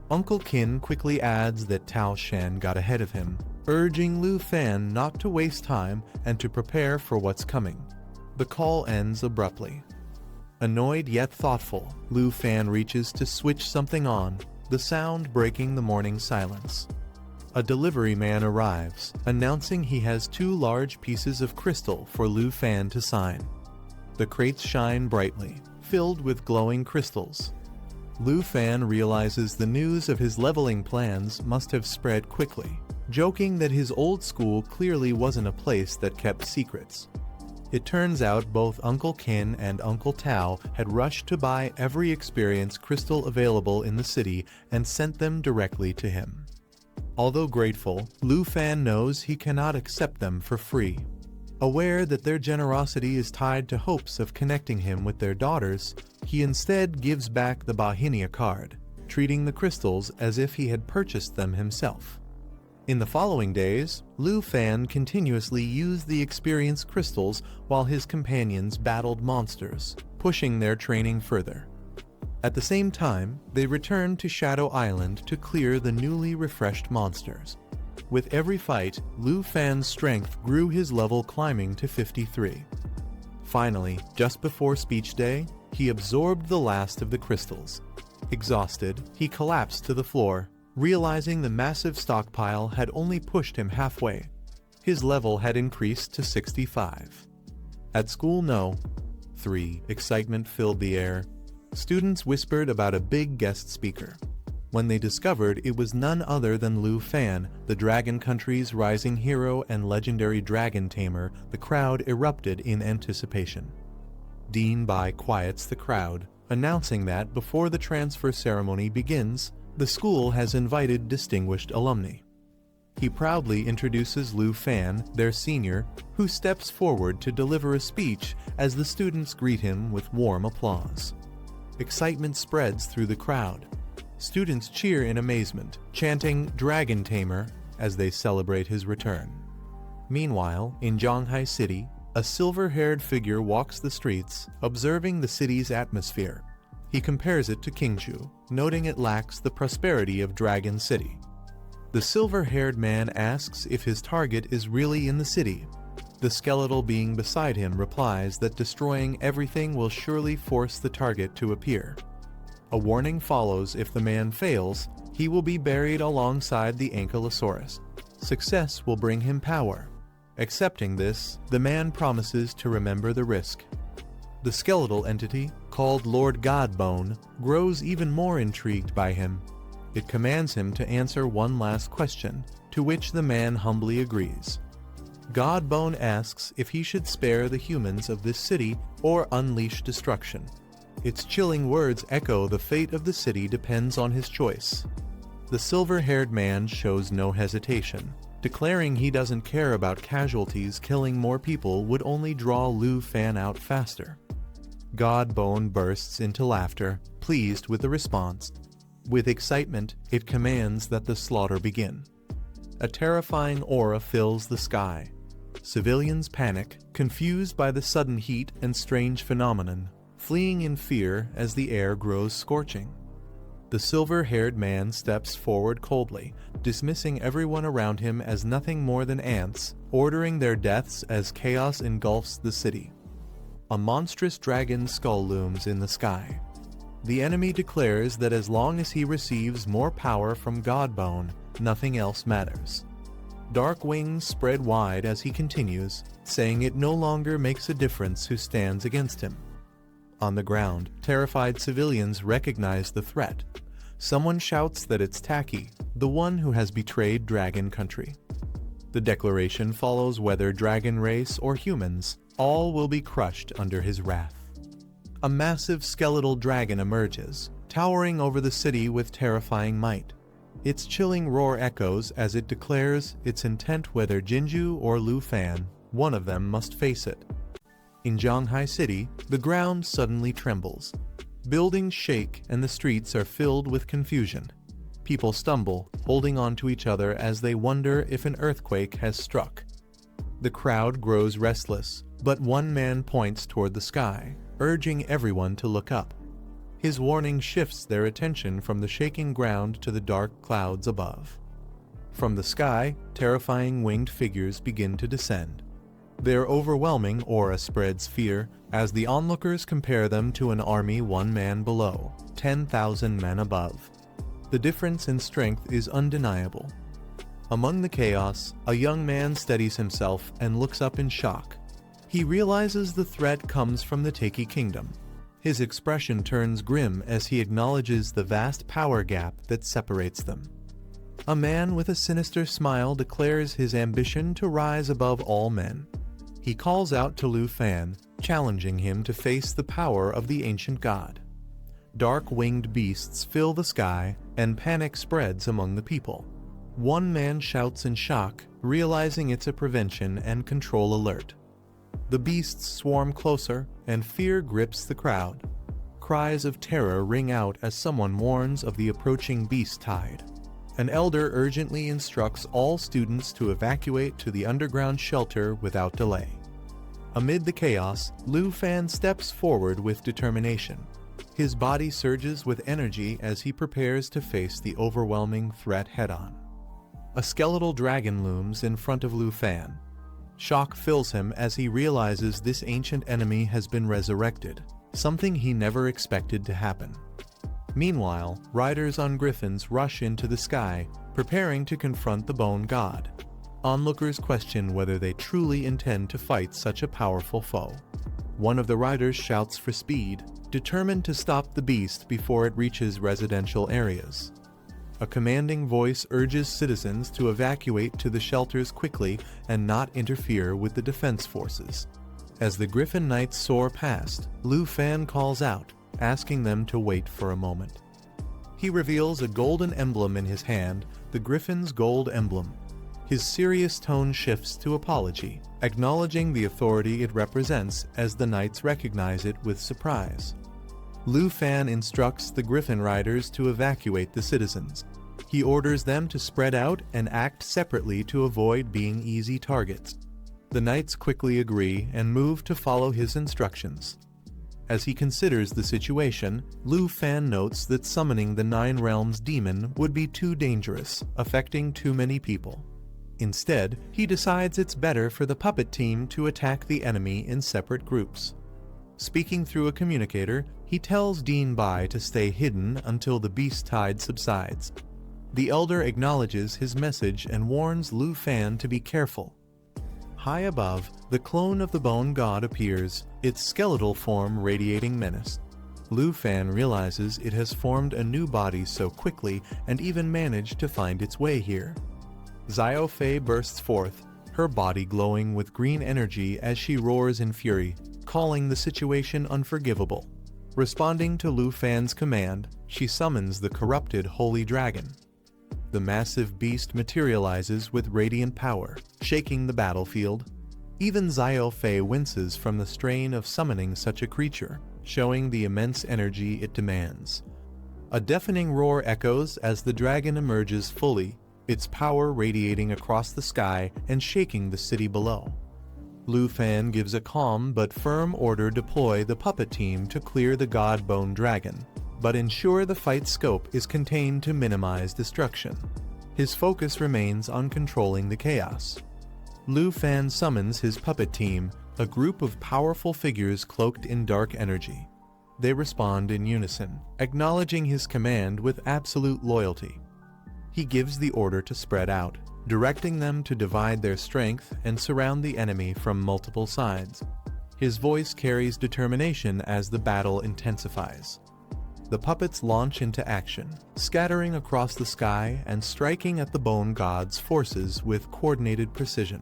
[SPEAKER 1] Uncle Qin quickly adds that Tao Shen got ahead of him, urging Lu Fan not to waste time and to prepare for what's coming. The call ends abruptly. Annoyed yet thoughtful, Lu Fan reaches to switch something on, the sound breaking the morning silence. A delivery man arrives, announcing he has 2 large pieces of crystal for Lu Fan to sign. The crates shine brightly, filled with glowing crystals. Lu Fan realizes the news of his leveling plans must have spread quickly, joking that his old school clearly wasn't a place that kept secrets. It turns out both Uncle Qin and Uncle Tao had rushed to buy every experience crystal available in the city and sent them directly to him. Although grateful, Lu Fan knows he cannot accept them for free. Aware that their generosity is tied to hopes of connecting him with their daughters, he instead gives back the Bahinia card, treating the crystals as if he had purchased them himself. In the following days, Lu Fan continuously used the experience crystals while his companions battled monsters, pushing their training further. At the same time, they returned to Shadow Island to clear the newly refreshed monsters. With every fight, Lu Fan's strength grew, his level climbing to 53. Finally, just before speech day, he absorbed the last of the crystals. Exhausted, he collapsed to the floor, realizing the massive stockpile had only pushed him halfway. His level had increased to 65. At school No. 3, excitement filled the air. Students whispered about a big guest speaker. When they discovered it was none other than Lu Fan, the Dragon Country's rising hero and legendary dragon tamer, the crowd erupted in anticipation. Dean Bai quiets the crowd, announcing that before the transfer ceremony begins, the school has invited distinguished alumni. He proudly introduces Lu Fan, their senior, who steps forward to deliver a speech as the students greet him with warm applause. Excitement spreads through the crowd. Students cheer in amazement, chanting "Dragon Tamer," as they celebrate his return. Meanwhile, in Zhanghai City, a silver-haired figure walks the streets, observing the city's atmosphere. He compares it to Qingzhou, noting it lacks the prosperity of Dragon City. The silver-haired man asks if his target is really in the city. The skeletal being beside him replies that destroying everything will surely force the target to appear. A warning follows: if the man fails, he will be buried alongside the Ankylosaurus. Success will bring him power. Accepting this, the man promises to remember the risk. The skeletal entity, called Lord Godbone, grows even more intrigued by him. It commands him to answer one last question, to which the man humbly agrees. Godbone asks if he should spare the humans of this city or unleash destruction. Its chilling words echo the fate of the city depends on his choice. The silver-haired man shows no hesitation, declaring he doesn't care about casualties. Killing more people would only draw Lu Fan out faster. Godbone bursts into laughter, pleased with the response. With excitement, it commands that the slaughter begin. A terrifying aura fills the sky. Civilians panic, confused by the sudden heat and strange phenomenon, fleeing in fear as the air grows scorching. The silver-haired man steps forward coldly, dismissing everyone around him as nothing more than ants, ordering their deaths as chaos engulfs the city. A monstrous dragon skull looms in the sky. The enemy declares that as long as he receives more power from Godbone, nothing else matters. Dark wings spread wide as he continues, saying it no longer makes a difference who stands against him. On the ground, terrified civilians recognize the threat. Someone shouts that it's Taki, the one who has betrayed Dragon Country. The declaration follows: whether dragon race or humans, all will be crushed under his wrath. A massive skeletal dragon emerges, towering over the city with terrifying might. Its chilling roar echoes as it declares its intent: whether Jinju or Lu Fan, one of them must face it. In Zhanghai City, the ground suddenly trembles. Buildings shake and the streets are filled with confusion. People stumble, holding on to each other as they wonder if an earthquake has struck. The crowd grows restless, but one man points toward the sky, urging everyone to look up. His warning shifts their attention from the shaking ground to the dark clouds above. From the sky, terrifying winged figures begin to descend. Their overwhelming aura spreads fear as the onlookers compare them to an army one man below, 10,000 men above. The difference in strength is undeniable. Among the chaos, a young man steadies himself and looks up in shock. He realizes the threat comes from the Taki Kingdom. His expression turns grim as he acknowledges the vast power gap that separates them. A man with a sinister smile declares his ambition to rise above all men. He calls out to Lu Fan, challenging him to face the power of the ancient god. Dark winged beasts fill the sky, and panic spreads among the people. One man shouts in shock, realizing it's a prevention and control alert. The beasts swarm closer, and fear grips the crowd. Cries of terror ring out as someone warns of the approaching beast tide. An elder urgently instructs all students to evacuate to the underground shelter without delay. Amid the chaos, Lu Fan steps forward with determination. His body surges with energy as he prepares to face the overwhelming threat head-on. A skeletal dragon looms in front of Lu Fan. Shock fills him as he realizes this ancient enemy has been resurrected, something he never expected to happen. Meanwhile, riders on griffins rush into the sky, preparing to confront the bone god. Onlookers question whether they truly intend to fight such a powerful foe. One of the riders shouts for speed, determined to stop the beast before it reaches residential areas. A commanding voice urges citizens to evacuate to the shelters quickly and not interfere with the defense forces. As the Griffin Knights soar past, Lu Fan calls out, asking them to wait for a moment. He reveals a golden emblem in his hand, the Griffin's gold emblem. His serious tone shifts to apology, acknowledging the authority it represents as the Knights recognize it with surprise. Lu Fan instructs the Griffin riders to evacuate the citizens. He orders them to spread out and act separately to avoid being easy targets. The knights quickly agree and move to follow his instructions. As he considers the situation, Lu Fan notes that summoning the Nine Realms demon would be too dangerous, affecting too many people. Instead, he decides it's better for the puppet team to attack the enemy in separate groups. Speaking through a communicator, he tells Dean Bai to stay hidden until the beast tide subsides. The elder acknowledges his message and warns Lu Fan to be careful. High above, the clone of the bone god appears, its skeletal form radiating menace. Lu Fan realizes it has formed a new body so quickly and even managed to find its way here. Xiao Fei bursts forth, her body glowing with green energy as she roars in fury, calling the situation unforgivable. Responding to Lu Fan's command, she summons the corrupted holy dragon. The massive beast materializes with radiant power, shaking the battlefield. Even Xiao Fei winces from the strain of summoning such a creature, showing the immense energy it demands. A deafening roar echoes as the dragon emerges fully, its power radiating across the sky and shaking the city below. Lu Fan gives a calm but firm order to deploy the puppet team to clear the god bone dragon, but ensure the fight scope is contained to minimize destruction. His focus remains on controlling the chaos. Lu Fan summons his puppet team, a group of powerful figures cloaked in dark energy. They respond in unison, acknowledging his command with absolute loyalty. He gives the order to spread out, directing them to divide their strength and surround the enemy from multiple sides. His voice carries determination as the battle intensifies. The puppets launch into action, scattering across the sky and striking at the bone god's forces with coordinated precision.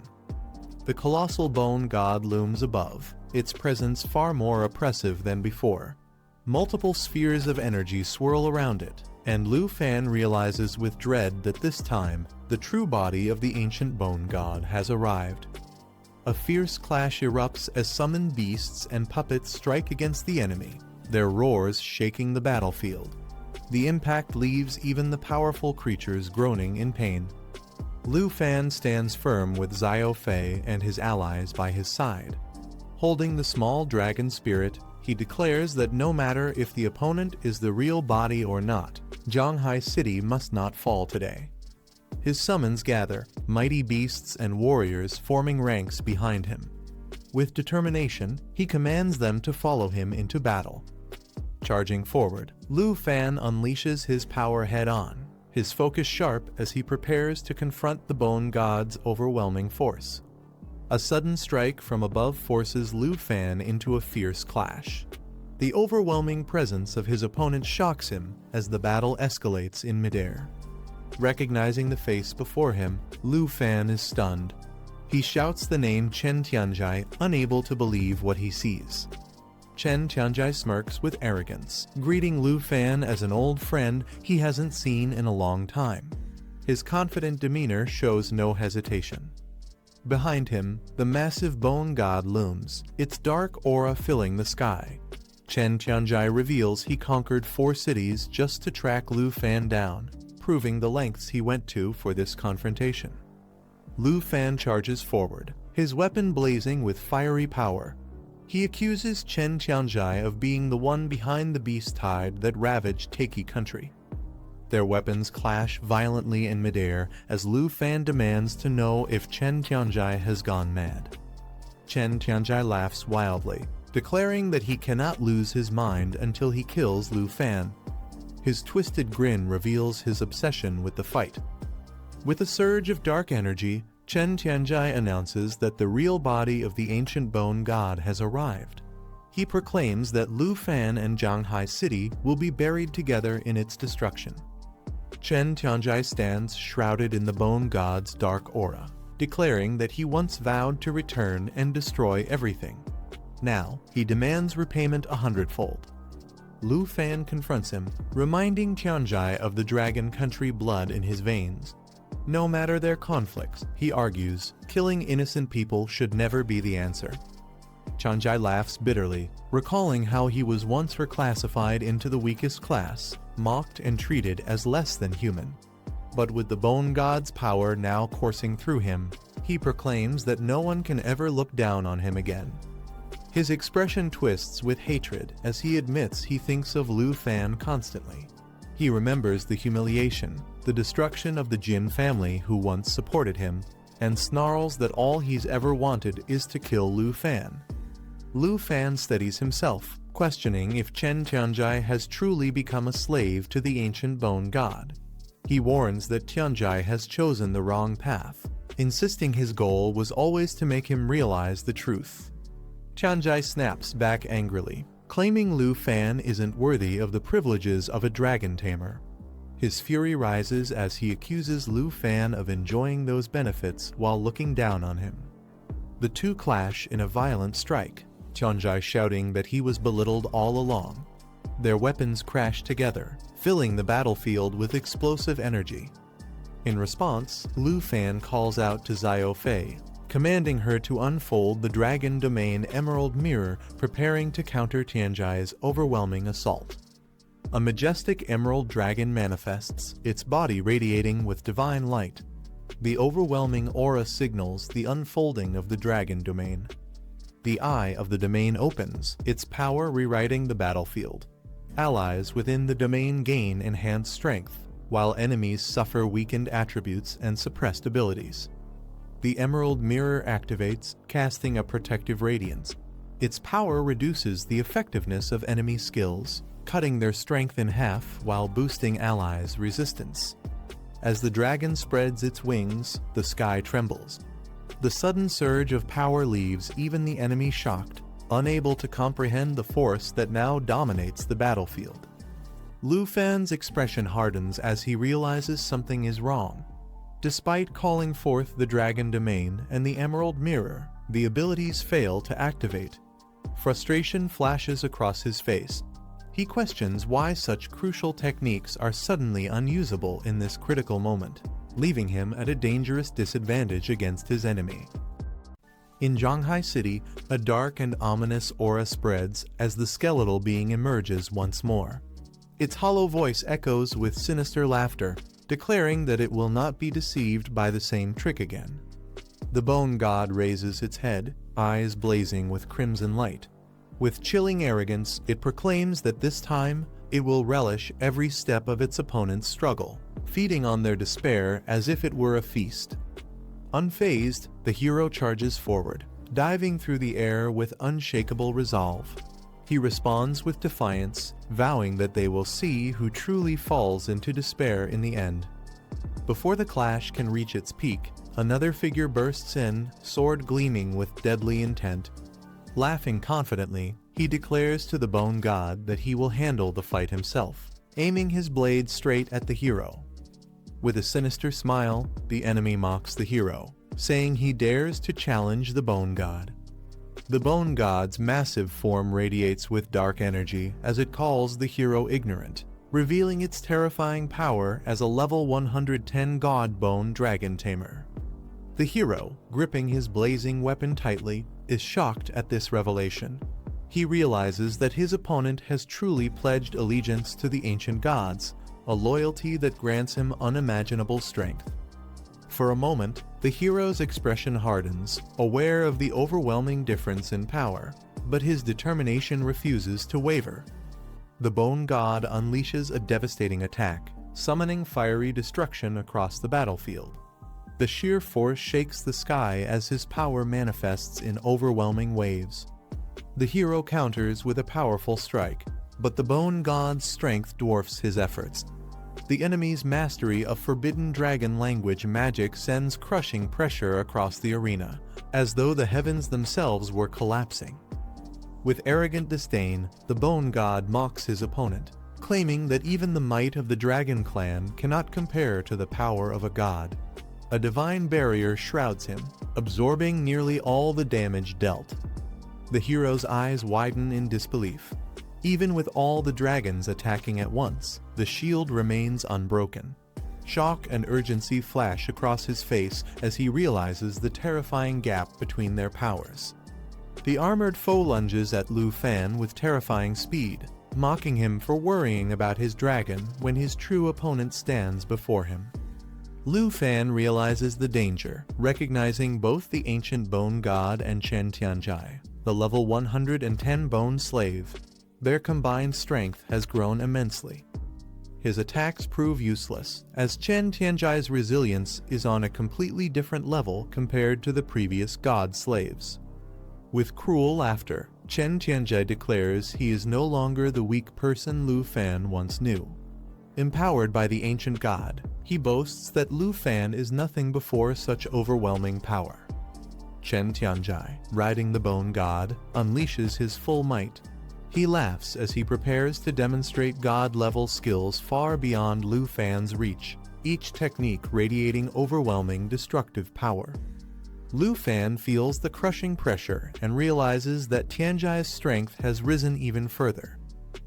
[SPEAKER 1] The colossal bone god looms above, its presence far more oppressive than before. Multiple spheres of energy swirl around it, and Lu Fan realizes with dread that this time, the true body of the ancient bone god has arrived. A fierce clash erupts as summoned beasts and puppets strike against the enemy, their roars shaking the battlefield. The impact leaves even the powerful creatures groaning in pain. Lu Fan stands firm with Xiao Fei and his allies by his side. Holding the small dragon spirit, he declares that no matter if the opponent is the real body or not, Zhanghai City must not fall today. His summons gather, mighty beasts and warriors forming ranks behind him. With determination, he commands them to follow him into battle. Charging forward, Lu Fan unleashes his power head-on, his focus sharp as he prepares to confront the bone god's overwhelming force. A sudden strike from above forces Lu Fan into a fierce clash. The overwhelming presence of his opponent shocks him as the battle escalates in midair. Recognizing the face before him, Lu Fan is stunned. He shouts the name Chen Tianjai, unable to believe what he sees. Chen Tianjai smirks with arrogance, greeting Lu Fan as an old friend he hasn't seen in a long time. His confident demeanor shows no hesitation. Behind him, the massive bone god looms, its dark aura filling the sky. Chen Tianjai reveals he conquered 4 cities just to track Lu Fan down, proving the lengths he went to for this confrontation. Lu Fan charges forward, his weapon blazing with fiery power. He accuses Chen Tianjai of being the one behind the beast tide that ravaged Taiki country. Their weapons clash violently in midair as Lu Fan demands to know if Chen Tianjai has gone mad. Chen Tianjai laughs wildly, declaring that he cannot lose his mind until he kills Lu Fan. His twisted grin reveals his obsession with the fight. With a surge of dark energy, Chen Tianjai announces that the real body of the ancient bone god has arrived. He proclaims that Lu Fan and Zhanghai City will be buried together in its destruction. Chen Tianjai stands shrouded in the bone god's dark aura, declaring that he once vowed to return and destroy everything. Now, he demands repayment 100-fold. Lu Fan confronts him, reminding Tianjai of the dragon country blood in his veins. No matter their conflicts, he argues, killing innocent people should never be the answer. Tianjai laughs bitterly, recalling how he was once reclassified into the weakest class, mocked and treated as less than human. But with the Bone God's power now coursing through him, he proclaims that no one can ever look down on him again. His expression twists with hatred as he admits he thinks of Lu Fan constantly. He remembers the humiliation, the destruction of the Jin family who once supported him, and snarls that all he's ever wanted is to kill Lu Fan. Lu Fan steadies himself, questioning if Chen Tianjai has truly become a slave to the ancient Bone God. He warns that Tianjai has chosen the wrong path, insisting his goal was always to make him realize the truth. Tianjai snaps back angrily, claiming Lu Fan isn't worthy of the privileges of a dragon tamer. His fury rises as he accuses Lu Fan of enjoying those benefits while looking down on him. The two clash in a violent strike, Tianjai shouting that he was belittled all along. Their weapons crash together, filling the battlefield with explosive energy. In response, Lu Fan calls out to Xiao Fei, commanding her to unfold the Dragon Domain Emerald Mirror, preparing to counter Tianjai's overwhelming assault. A majestic emerald dragon manifests, its body radiating with divine light. The overwhelming aura signals the unfolding of the Dragon Domain. The eye of the domain opens, its power rewriting the battlefield. Allies within the domain gain enhanced strength, while enemies suffer weakened attributes and suppressed abilities. The Emerald Mirror activates, casting a protective radiance. Its power reduces the effectiveness of enemy skills, cutting their strength in half while boosting allies' resistance. As the dragon spreads its wings, the sky trembles. The sudden surge of power leaves even the enemy shocked, unable to comprehend the force that now dominates the battlefield. Lu Fan's expression hardens as he realizes something is wrong. Despite calling forth the Dragon Domain and the Emerald Mirror, the abilities fail to activate. Frustration flashes across his face. He questions why such crucial techniques are suddenly unusable in this critical moment, leaving him at a dangerous disadvantage against his enemy. In Zhanghai City, a dark and ominous aura spreads as the skeletal being emerges once more. Its hollow voice echoes with sinister laughter, declaring that it will not be deceived by the same trick again. The Bone God raises its head, eyes blazing with crimson light. With chilling arrogance, it proclaims that this time, it will relish every step of its opponent's struggle, feeding on their despair as if it were a feast. Unfazed, the hero charges forward, diving through the air with unshakable resolve. He responds with defiance, vowing that they will see who truly falls into despair in the end. Before the clash can reach its peak, another figure bursts in, sword gleaming with deadly intent. Laughing confidently, he declares to the Bone God that he will handle the fight himself, aiming his blade straight at the hero. With a sinister smile, the enemy mocks the hero, saying he dares to challenge the Bone God. The Bone God's massive form radiates with dark energy as it calls the hero ignorant, revealing its terrifying power as a level 110 God Bone Dragon Tamer. The hero, gripping his blazing weapon tightly, is shocked at this revelation. He realizes that his opponent has truly pledged allegiance to the ancient gods, a loyalty that grants him unimaginable strength. For a moment, the hero's expression hardens, aware of the overwhelming difference in power, but his determination refuses to waver. The Bone God unleashes a devastating attack, summoning fiery destruction across the battlefield. The sheer force shakes the sky as his power manifests in overwhelming waves. The hero counters with a powerful strike, but the Bone God's strength dwarfs his efforts. The enemy's mastery of forbidden dragon language magic sends crushing pressure across the arena, as though the heavens themselves were collapsing. With arrogant disdain, the Bone God mocks his opponent, claiming that even the might of the Dragon Clan cannot compare to the power of a god. A divine barrier shrouds him, absorbing nearly all the damage dealt. The hero's eyes widen in disbelief. Even with all the dragons attacking at once, the shield remains unbroken. Shock and urgency flash across his face as he realizes the terrifying gap between their powers. The armored foe lunges at Lu Fan with terrifying speed, mocking him for worrying about his dragon when his true opponent stands before him. Lu Fan realizes the danger, recognizing both the ancient bone god and Chen Tianjai, the level 110 bone slave. Their combined strength has grown immensely. His attacks prove useless, as Chen Tianjai's resilience is on a completely different level compared to the previous god slaves. With cruel laughter, Chen Tianjai declares he is no longer the weak person Lu Fan once knew. Empowered by the ancient god, he boasts that Lu Fan is nothing before such overwhelming power. Chen Tianjai, riding the bone god, unleashes his full might. He laughs as he prepares to demonstrate god-level skills far beyond Lu Fan's reach, each technique radiating overwhelming destructive power. Lu Fan feels the crushing pressure and realizes that Tianjai's strength has risen even further.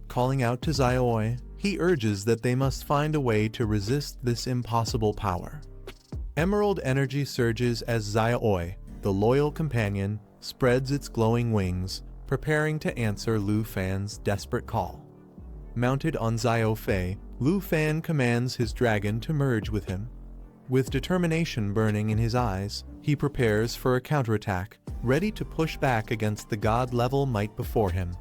[SPEAKER 1] Calling out to Xiaoi, he urges that they must find a way to resist this impossible power. Emerald energy surges as Xiaoi, the loyal companion, spreads its glowing wings, preparing to answer Lu Fan's desperate call. Mounted on Xiaofei, Lu Fan commands his dragon to merge with him. With determination burning in his eyes, he prepares for a counterattack, ready to push back against the god-level might before him.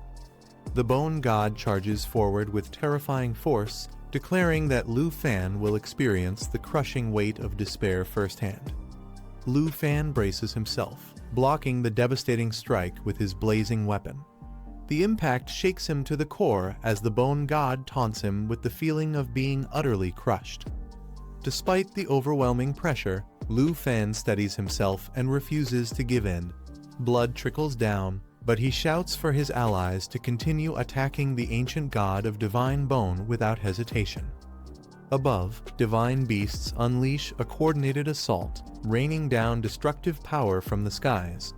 [SPEAKER 1] The bone god charges forward with terrifying force, declaring that Lu Fan will experience the crushing weight of despair firsthand. Lu Fan braces himself, blocking the devastating strike with his blazing weapon. The impact shakes him to the core as the bone god taunts him with the feeling of being utterly crushed. Despite the overwhelming pressure, Lu Fan steadies himself and refuses to give in. Blood trickles down, but he shouts for his allies to continue attacking the ancient god of divine bone without hesitation. Above, divine beasts unleash a coordinated assault, raining down destructive power from the skies.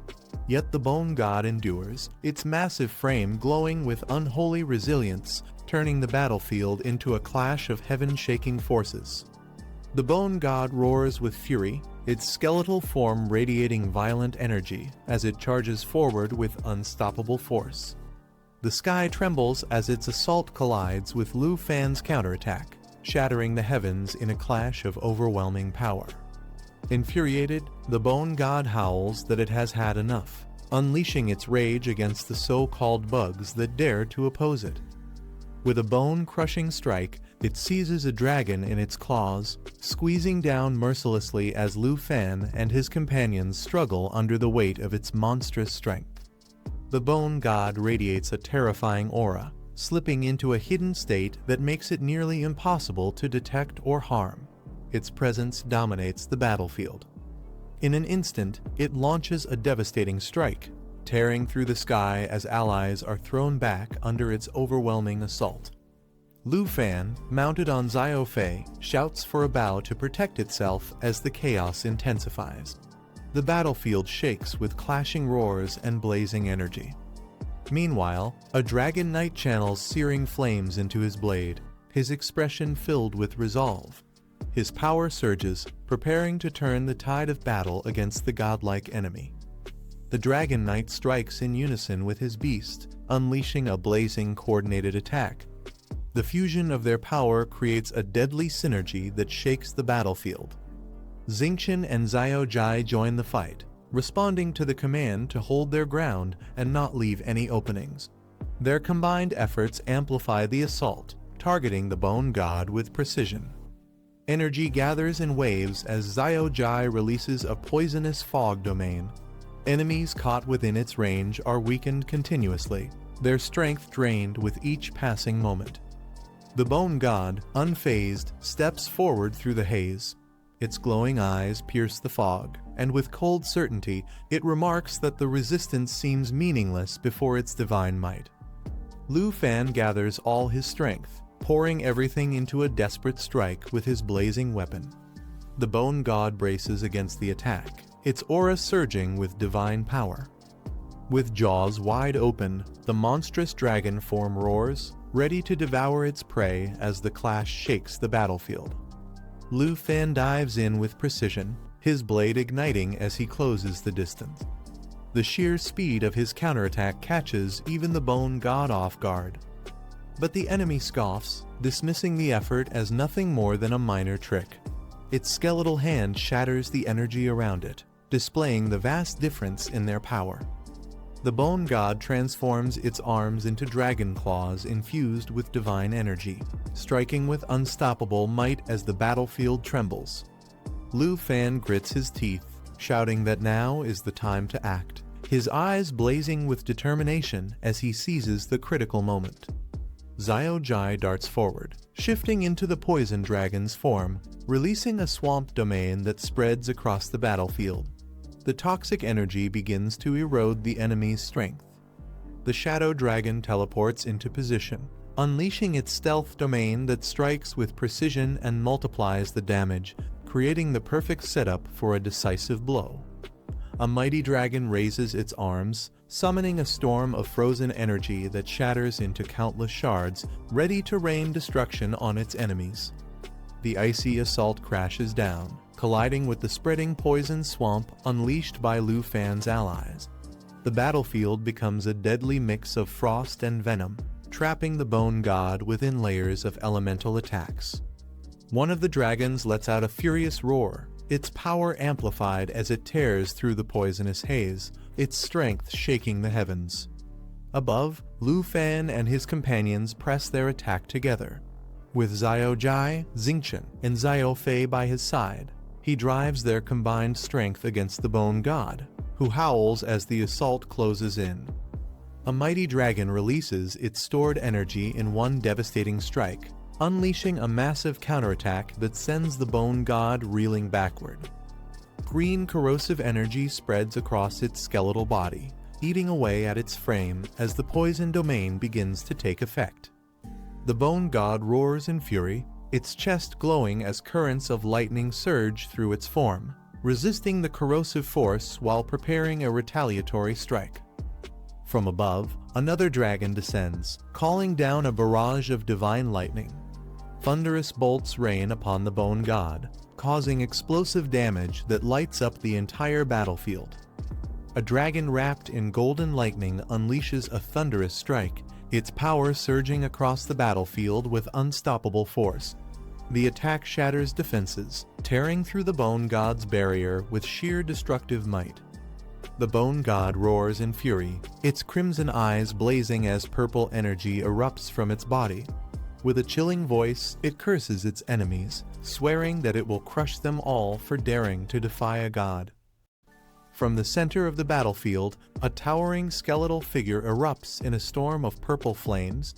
[SPEAKER 1] Yet the bone god endures, its massive frame glowing with unholy resilience, turning the battlefield into a clash of heaven-shaking forces. The bone god roars with fury, its skeletal form radiating violent energy as it charges forward with unstoppable force. The sky trembles as its assault collides with Lu Fan's counterattack, shattering the heavens in a clash of overwhelming power. Infuriated, the bone god howls that it has had enough, unleashing its rage against the so-called bugs that dare to oppose it. With a bone-crushing strike, it seizes a dragon in its claws, squeezing down mercilessly as Lu Fan and his companions struggle under the weight of its monstrous strength. The bone god radiates a terrifying aura, slipping into a hidden state that makes it nearly impossible to detect or harm. Its presence dominates the battlefield. In an instant, it launches a devastating strike, tearing through the sky as allies are thrown back under its overwhelming assault. Lu Fan, mounted on Xiaofei, shouts for a bow to protect itself as the chaos intensifies. The battlefield shakes with clashing roars and blazing energy. Meanwhile, a dragon knight channels searing flames into his blade, his expression filled with resolve. His power surges, preparing to turn the tide of battle against the godlike enemy. The dragon knight strikes in unison with his beast, unleashing a blazing coordinated attack. The fusion of their power creates a deadly synergy that shakes the battlefield. Xingqian and Xiaojai join the fight, responding to the command to hold their ground and not leave any openings. Their combined efforts amplify the assault, targeting the bone god with precision. Energy gathers in waves as Xiaojai releases a poisonous fog domain. Enemies caught within its range are weakened continuously, their strength drained with each passing moment. The bone god, unfazed, steps forward through the haze. Its glowing eyes pierce the fog, and with cold certainty, it remarks that the resistance seems meaningless before its divine might. Lu Fan gathers all his strength, pouring everything into a desperate strike with his blazing weapon. The bone god braces against the attack, its aura surging with divine power. With jaws wide open, the monstrous dragon form roars, ready to devour its prey as the clash shakes the battlefield. Lu Fan dives in with precision, his blade igniting as he closes the distance. The sheer speed of his counterattack catches even the bone god off guard. But the enemy scoffs, dismissing the effort as nothing more than a minor trick. Its skeletal hand shatters the energy around it, displaying the vast difference in their power. The bone god transforms its arms into dragon claws infused with divine energy, striking with unstoppable might as the battlefield trembles. Lu Fan grits his teeth, shouting that now is the time to act, his eyes blazing with determination as he seizes the critical moment. Xiao Jai darts forward, shifting into the poison dragon's form, releasing a swamp domain that spreads across the battlefield. The toxic energy begins to erode the enemy's strength. The shadow dragon teleports into position, unleashing its stealth domain that strikes with precision and multiplies the damage, creating the perfect setup for a decisive blow. A mighty dragon raises its arms, summoning a storm of frozen energy that shatters into countless shards, ready to rain destruction on its enemies. The icy assault crashes down, colliding with the spreading poison swamp unleashed by Lu Fan's allies. The battlefield becomes a deadly mix of frost and venom, trapping the bone god within layers of elemental attacks. One of the dragons lets out a furious roar, its power amplified as it tears through the poisonous haze, its strength shaking the heavens. Above, Lu Fan and his companions press their attack together. With Xiao Jai, Xingchen, and Xiao Fei by his side, he drives their combined strength against the bone god, who howls as the assault closes in. A mighty dragon releases its stored energy in one devastating strike, unleashing a massive counterattack that sends the bone god reeling backward. Green corrosive energy spreads across its skeletal body, eating away at its frame as the poison domain begins to take effect. The bone god roars in fury, its chest glowing as currents of lightning surge through its form, resisting the corrosive force while preparing a retaliatory strike. From above, another dragon descends, calling down a barrage of divine lightning. Thunderous bolts rain upon the bone god, causing explosive damage that lights up the entire battlefield. A dragon wrapped in golden lightning unleashes a thunderous strike, its power surging across the battlefield with unstoppable force. The attack shatters defenses, tearing through the bone god's barrier with sheer destructive might. The bone god roars in fury, its crimson eyes blazing as purple energy erupts from its body. With a chilling voice, it curses its enemies, swearing that it will crush them all for daring to defy a god. From the center of the battlefield, a towering skeletal figure erupts in a storm of purple flames.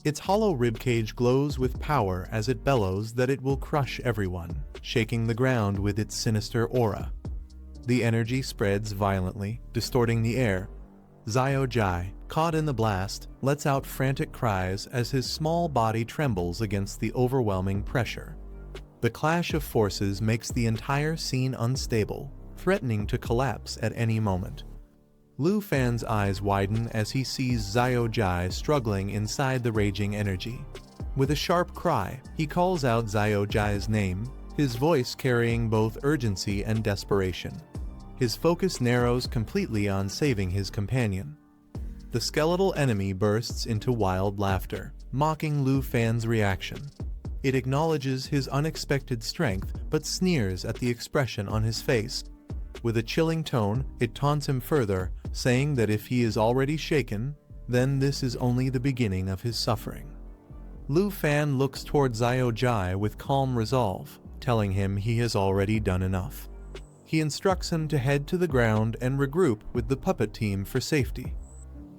[SPEAKER 1] Its hollow ribcage glows with power as it bellows that it will crush everyone, shaking the ground with its sinister aura. The energy spreads violently, distorting the air. Xiao Jai, caught in the blast, lets out frantic cries as his small body trembles against the overwhelming pressure. The clash of forces makes the entire scene unstable, threatening to collapse at any moment. Lu Fan's eyes widen as he sees Xiao Jai struggling inside the raging energy. With a sharp cry, he calls out Xiao Jai's name, his voice carrying both urgency and desperation. His focus narrows completely on saving his companion. The skeletal enemy bursts into wild laughter, mocking Lu Fan's reaction. It acknowledges his unexpected strength but sneers at the expression on his face. With a chilling tone, it taunts him further, saying that if he is already shaken, then this is only the beginning of his suffering. Lu Fan looks toward Xiao Jai with calm resolve, telling him he has already done enough. He instructs him to head to the ground and regroup with the puppet team for safety.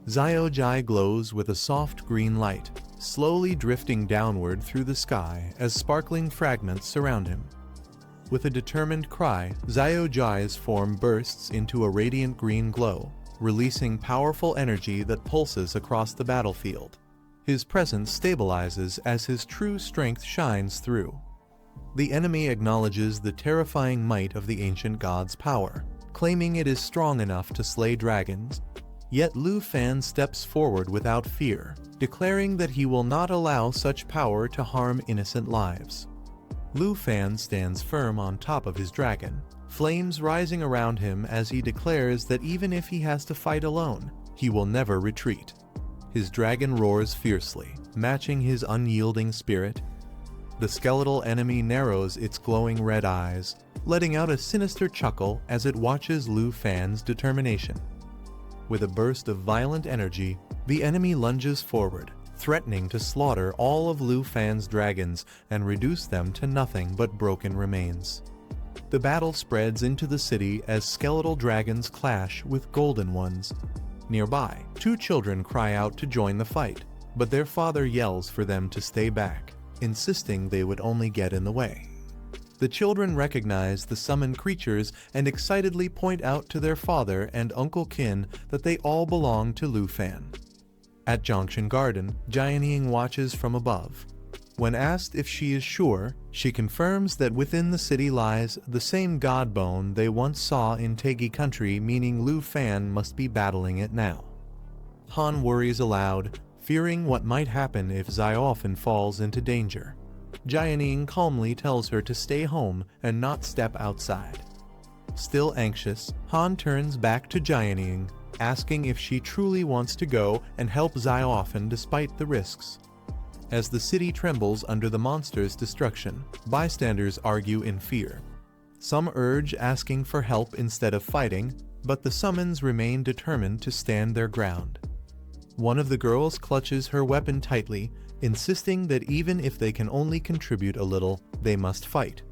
[SPEAKER 1] Xiao Jai glows with a soft green light, slowly drifting downward through the sky as sparkling fragments surround him. With a determined cry, Xiao Jai's form bursts into a radiant green glow, releasing powerful energy that pulses across the battlefield. His presence stabilizes as his true strength shines through. The enemy acknowledges the terrifying might of the ancient god's power, claiming it is strong enough to slay dragons. Yet Lu Fan steps forward without fear, declaring that he will not allow such power to harm innocent lives. Lu Fan stands firm on top of his dragon, flames rising around him as he declares that even if he has to fight alone, he will never retreat. His dragon roars fiercely, matching his unyielding spirit. The skeletal enemy narrows its glowing red eyes, letting out a sinister chuckle as it watches Lu Fan's determination. With a burst of violent energy, the enemy lunges forward, threatening to slaughter all of Lu Fan's dragons and reduce them to nothing but broken remains. The battle spreads into the city as skeletal dragons clash with golden ones. Nearby, two children cry out to join the fight, but their father yells for them to stay back, insisting they would only get in the way. The children recognize the summoned creatures and excitedly point out to their father and Uncle Qin that they all belong to Lu Fan. At Junction Garden, Jianying watches from above. When asked if she is sure, she confirms that within the city lies the same god bone they once saw in Tegi country, meaning Lu Fan must be battling it now. Han worries aloud, fearing what might happen if Xiaofen falls into danger. Jianying calmly tells her to stay home and not step outside. Still anxious, Han turns back to Jianying, asking if she truly wants to go and help Xiaofen despite the risks. As the city trembles under the monster's destruction, bystanders argue in fear. Some urge asking for help instead of fighting, but the summons remain determined to stand their ground. One of the girls clutches her weapon tightly, insisting that even if they can only contribute a little, they must fight.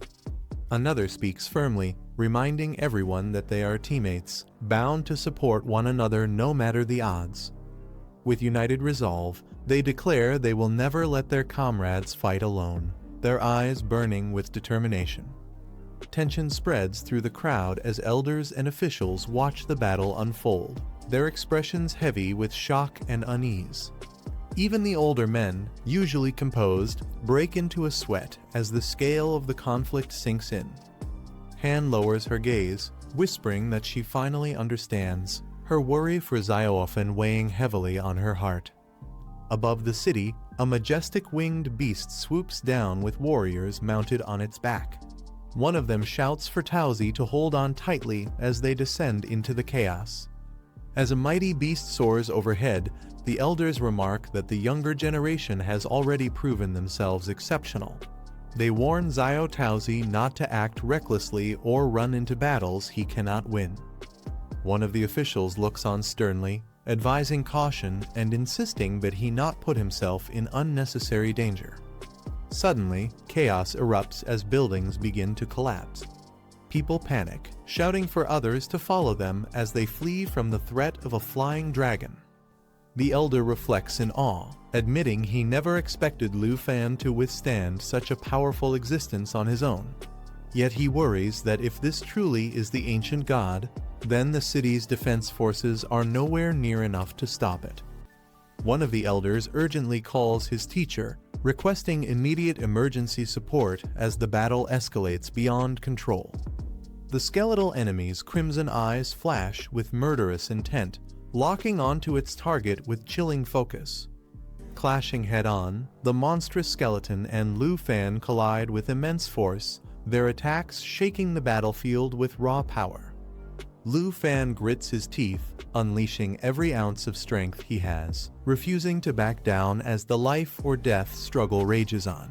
[SPEAKER 1] Another speaks firmly, reminding everyone that they are teammates, bound to support one another no matter the odds. With united resolve, they declare they will never let their comrades fight alone, their eyes burning with determination. Tension spreads through the crowd as elders and officials watch the battle unfold, their expressions heavy with shock and unease. Even the older men, usually composed, break into a sweat as the scale of the conflict sinks in. Han lowers her gaze, whispering that she finally understands, her worry for Xiaofen weighing heavily on her heart. Above the city, a majestic winged beast swoops down with warriors mounted on its back. One of them shouts for Tauzi to hold on tightly as they descend into the chaos. As a mighty beast soars overhead, the elders remark that the younger generation has already proven themselves exceptional. They warn Xiao Tauzi not to act recklessly or run into battles he cannot win. One of the officials looks on sternly, advising caution and insisting that he not put himself in unnecessary danger. Suddenly, chaos erupts as buildings begin to collapse. People panic, shouting for others to follow them as they flee from the threat of a flying dragon. The elder reflects in awe, admitting he never expected Lu Fan to withstand such a powerful existence on his own. Yet he worries that if this truly is the ancient god, then the city's defense forces are nowhere near enough to stop it. One of the elders urgently calls his teacher, requesting immediate emergency support as the battle escalates beyond control. The skeletal enemy's crimson eyes flash with murderous intent, locking onto its target with chilling focus. Clashing head-on, the monstrous skeleton and Lu Fan collide with immense force, their attacks shaking the battlefield with raw power. Lu Fan grits his teeth, unleashing every ounce of strength he has, refusing to back down as the life-or-death struggle rages on.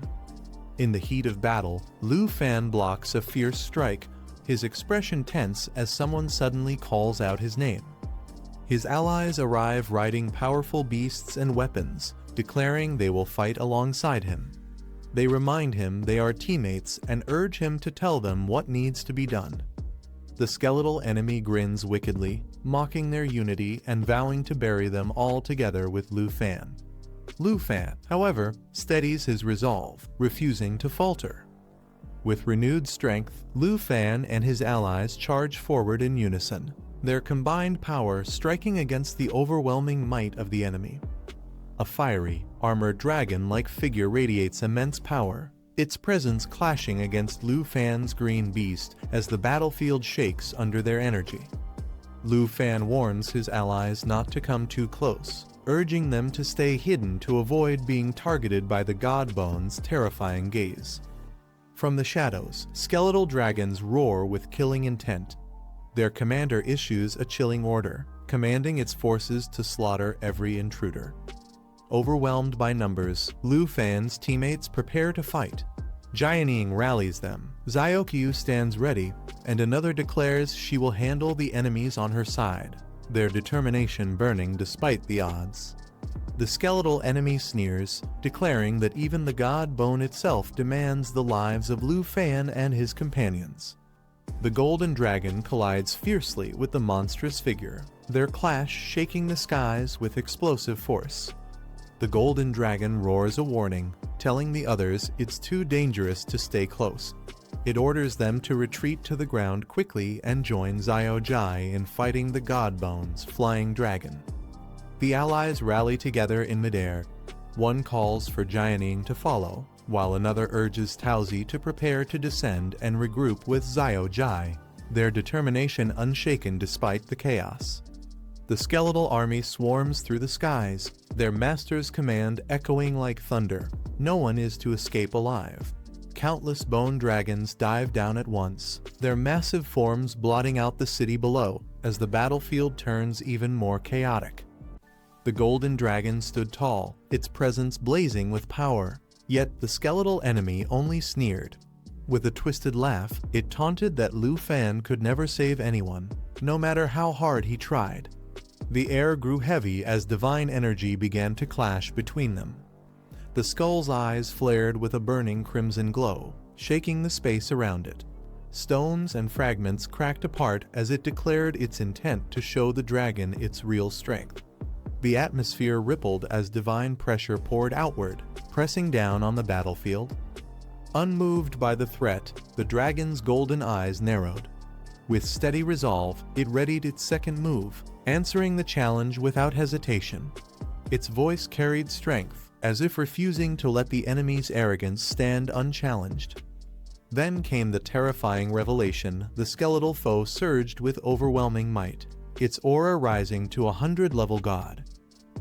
[SPEAKER 1] In the heat of battle, Lu Fan blocks a fierce strike, his expression tense as someone suddenly calls out his name. His allies arrive riding powerful beasts and weapons, declaring they will fight alongside him. They remind him they are teammates and urge him to tell them what needs to be done. The skeletal enemy grins wickedly, mocking their unity and vowing to bury them all together with Lu Fan. Lu Fan, however, steadies his resolve, refusing to falter. With renewed strength, Lu Fan and his allies charge forward in unison, their combined power striking against the overwhelming might of the enemy. A fiery, armored dragon-like figure radiates immense power, its presence clashing against Lu Fan's green beast as the battlefield shakes under their energy. Lu Fan warns his allies not to come too close, urging them to stay hidden to avoid being targeted by the god bone's terrifying gaze. From the shadows, skeletal dragons roar with killing intent. Their commander issues a chilling order, commanding its forces to slaughter every intruder. Overwhelmed by numbers, Lu Fan's teammates prepare to fight. Jianing rallies them. Xiaokyu stands ready, and another declares she will handle the enemies on her side, their determination burning despite the odds. The skeletal enemy sneers, declaring that even the god bone itself demands the lives of Lu Fan and his companions. The golden dragon collides fiercely with the monstrous figure, their clash shaking the skies with explosive force. The golden dragon roars a warning, telling the others it's too dangerous to stay close. It orders them to retreat to the ground quickly and join Xiao Jai in fighting the Godbone's flying dragon. The allies rally together in midair. One calls for Jianing to follow, while another urges Taozi to prepare to descend and regroup with Xiao Jai, their determination unshaken despite the chaos. The skeletal army swarms through the skies, their master's command echoing like thunder. No one is to escape alive. Countless bone dragons dive down at once, their massive forms blotting out the city below as the battlefield turns even more chaotic. The golden dragon stood tall, its presence blazing with power, yet the skeletal enemy only sneered. With a twisted laugh, it taunted that Lu Fan could never save anyone, no matter how hard he tried. The air grew heavy as divine energy began to clash between them. The skull's eyes flared with a burning crimson glow, shaking the space around it. Stones and fragments cracked apart as it declared its intent to show the dragon its real strength. The atmosphere rippled as divine pressure poured outward, pressing down on the battlefield. Unmoved by the threat, the dragon's golden eyes narrowed. With steady resolve, it readied its second move, answering the challenge without hesitation. Its voice carried strength, as if refusing to let the enemy's arrogance stand unchallenged. Then came the terrifying revelation: the skeletal foe surged with overwhelming might, its aura rising to 100-level god.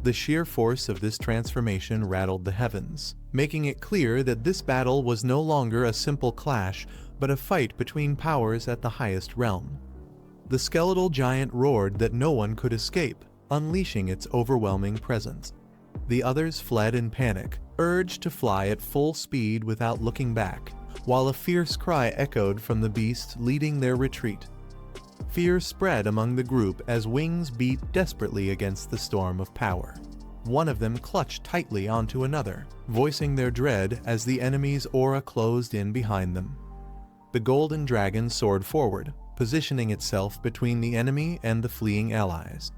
[SPEAKER 1] The sheer force of this transformation rattled the heavens, making it clear that this battle was no longer a simple clash, but a fight between powers at the highest realm. The skeletal giant roared that no one could escape, unleashing its overwhelming presence. The others fled in panic, urged to fly at full speed without looking back, while a fierce cry echoed from the beast leading their retreat. Fear spread among the group as wings beat desperately against the storm of power. One of them clutched tightly onto another, voicing their dread as the enemy's aura closed in behind them. The golden dragon soared forward, positioning itself between the enemy and the fleeing allies.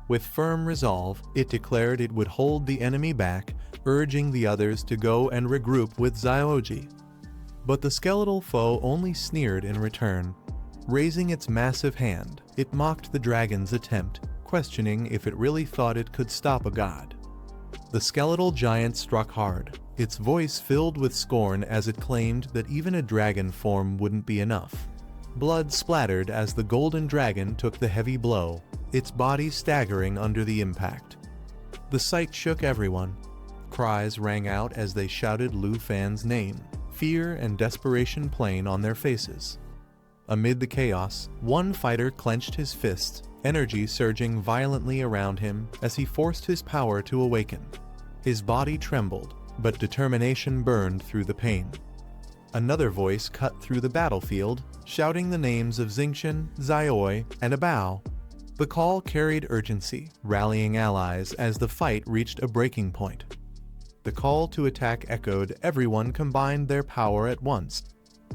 [SPEAKER 1] With firm resolve, it declared it would hold the enemy back, urging the others to go and regroup with Xiaoji. But the skeletal foe only sneered in return. Raising its massive hand, it mocked the dragon's attempt, questioning if it really thought it could stop a god. The skeletal giant struck hard, its voice filled with scorn as it claimed that even a dragon form wouldn't be enough. Blood splattered as the golden dragon took the heavy blow, its body staggering under the impact. The sight shook everyone. Cries rang out as they shouted Lu Fan's name, fear and desperation plain on their faces. Amid the chaos, one fighter clenched his fist, energy surging violently around him as he forced his power to awaken. His body trembled, but determination burned through the pain. Another voice cut through the battlefield, shouting the names of Xingqian, Xiaoi, and Abao. The call carried urgency, rallying allies as the fight reached a breaking point. The call to attack echoed, everyone combined their power at once.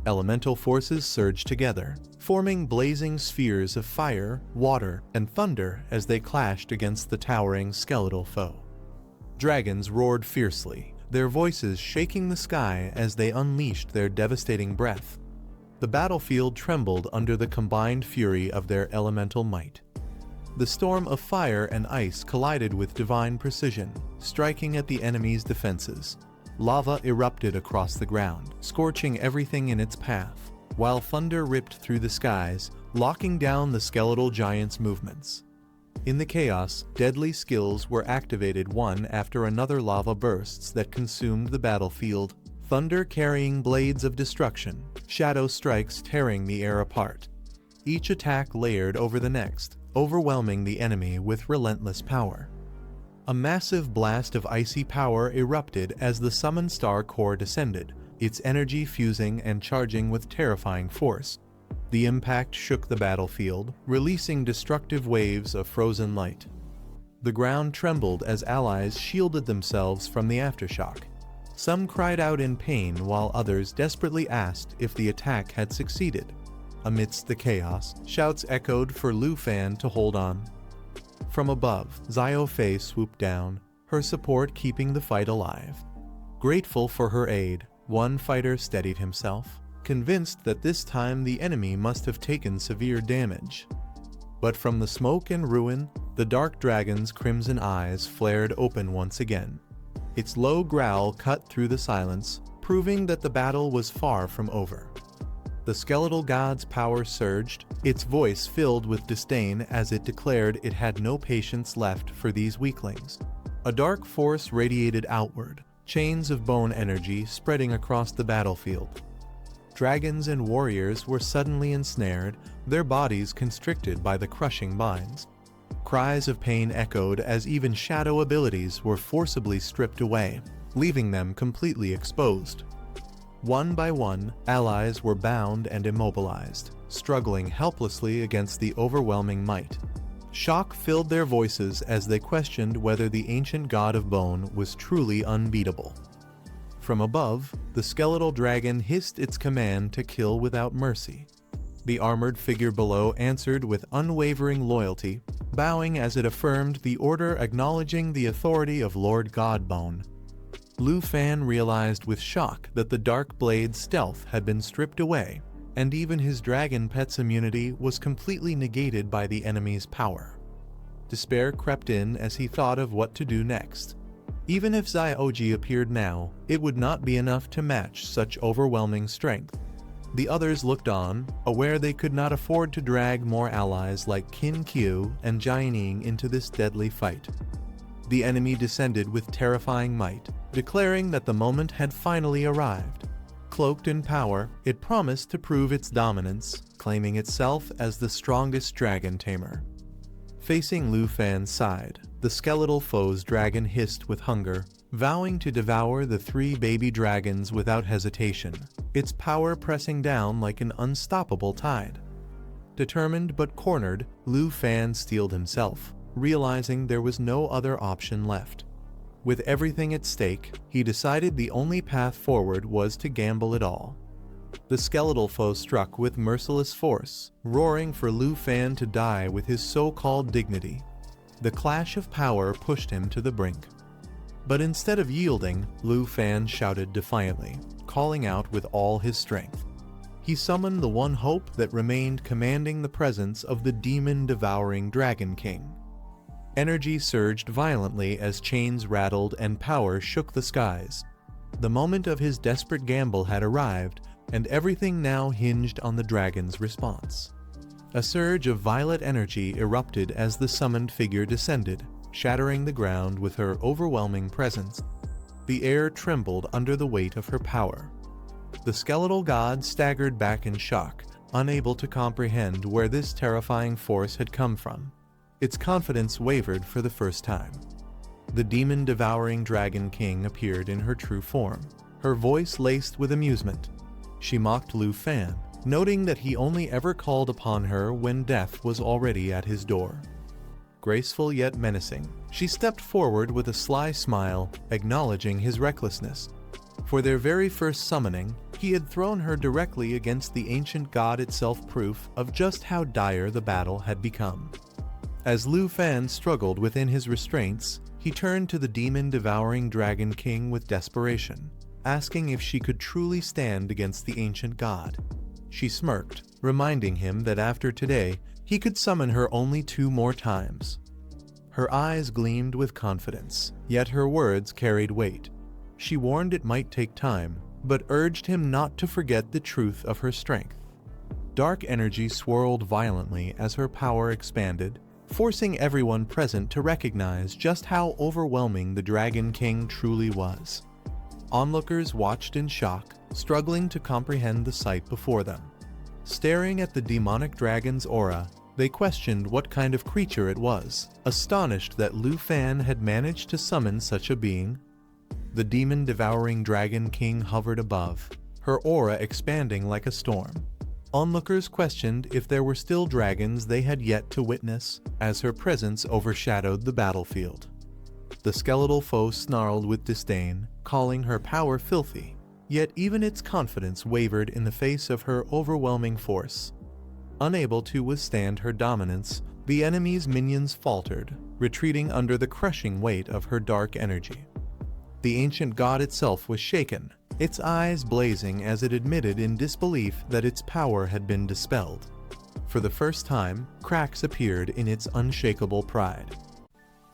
[SPEAKER 1] Elemental forces surged together, forming blazing spheres of fire, water, and thunder as they clashed against the towering skeletal foe. Dragons roared fiercely, their voices shaking the sky as they unleashed their devastating breath. The battlefield trembled under the combined fury of their elemental might. The storm of fire and ice collided with divine precision, striking at the enemy's defenses. Lava erupted across the ground, scorching everything in its path, while thunder ripped through the skies, locking down the skeletal giant's movements. In the chaos, deadly skills were activated one after another lava bursts that consumed the battlefield, thunder carrying blades of destruction, shadow strikes tearing the air apart. Each attack layered over the next, overwhelming the enemy with relentless power. A massive blast of icy power erupted as the summoned star core descended, its energy fusing and charging with terrifying force. The impact shook the battlefield, releasing destructive waves of frozen light. The ground trembled as allies shielded themselves from the aftershock. Some cried out in pain while others desperately asked if the attack had succeeded. Amidst the chaos, shouts echoed for Lu Fan to hold on. From above, Xiao Fei swooped down, her support keeping the fight alive. Grateful for her aid, one fighter steadied himself, convinced that this time the enemy must have taken severe damage. But from the smoke and ruin, the dark dragon's crimson eyes flared open once again. Its low growl cut through the silence, proving that the battle was far from over. The skeletal god's power surged, its voice filled with disdain as it declared it had no patience left for these weaklings. A dark force radiated outward, chains of bone energy spreading across the battlefield. Dragons and warriors were suddenly ensnared, their bodies constricted by the crushing binds. Cries of pain echoed as even shadow abilities were forcibly stripped away, leaving them completely exposed. One by one, allies were bound and immobilized, struggling helplessly against the overwhelming might. Shock filled their voices as they questioned whether the ancient god of bone was truly unbeatable. From above, the skeletal dragon hissed its command to kill without mercy. The armored figure below answered with unwavering loyalty, bowing as it affirmed the order acknowledging the authority of Lord Godbone. Lu Fan realized with shock that the Dark Blade's stealth had been stripped away, and even his dragon pet's immunity was completely negated by the enemy's power. Despair crept in as he thought of what to do next. Even if Xiaoji appeared now, it would not be enough to match such overwhelming strength. The others looked on, aware they could not afford to drag more allies like Qin Qiu and Jianing into this deadly fight. The enemy descended with terrifying might, declaring that the moment had finally arrived. Cloaked in power, it promised to prove its dominance, claiming itself as the strongest dragon tamer. Facing Lu Fan's side, the skeletal foe's dragon hissed with hunger, vowing to devour the 3 baby dragons without hesitation, its power pressing down like an unstoppable tide. Determined but cornered, Lu Fan steeled himself, realizing there was no other option left. With everything at stake, he decided the only path forward was to gamble it all. The skeletal foe struck with merciless force, roaring for Lu Fan to die with his so-called dignity. The clash of power pushed him to the brink. But instead of yielding, Lu Fan shouted defiantly, calling out with all his strength. He summoned the one hope that remained, commanding the presence of the demon-devouring Dragon King. Energy surged violently as chains rattled and power shook the skies. The moment of his desperate gamble had arrived, and everything now hinged on the dragon's response. A surge of violet energy erupted as the summoned figure descended, shattering the ground with her overwhelming presence. The air trembled under the weight of her power. The skeletal god staggered back in shock, unable to comprehend where this terrifying force had come from. Its confidence wavered for the first time. The demon-devouring Dragon King appeared in her true form, her voice laced with amusement. She mocked Lu Fan, noting that he only ever called upon her when death was already at his door. Graceful yet menacing, she stepped forward with a sly smile, acknowledging his recklessness. For their very first summoning, he had thrown her directly against the ancient god itself, proof of just how dire the battle had become. As Lu Fan struggled within his restraints, he turned to the demon-devouring Dragon King with desperation, asking if she could truly stand against the ancient god. She smirked, reminding him that after today, he could summon her only 2 more times. Her eyes gleamed with confidence, yet her words carried weight. She warned it might take time, but urged him not to forget the truth of her strength. Dark energy swirled violently as her power expanded, forcing everyone present to recognize just how overwhelming the Dragon King truly was. Onlookers watched in shock, struggling to comprehend the sight before them. Staring at the demonic dragon's aura, they questioned what kind of creature it was, astonished that Lu Fan had managed to summon such a being. The demon-devouring Dragon King hovered above, her aura expanding like a storm. Onlookers questioned if there were still dragons they had yet to witness, as her presence overshadowed the battlefield. The skeletal foe snarled with disdain, calling her power filthy, yet even its confidence wavered in the face of her overwhelming force. Unable to withstand her dominance, the enemy's minions faltered, retreating under the crushing weight of her dark energy. The ancient god itself was shaken, its eyes blazing as it admitted in disbelief that its power had been dispelled. For the first time, cracks appeared in its unshakable pride.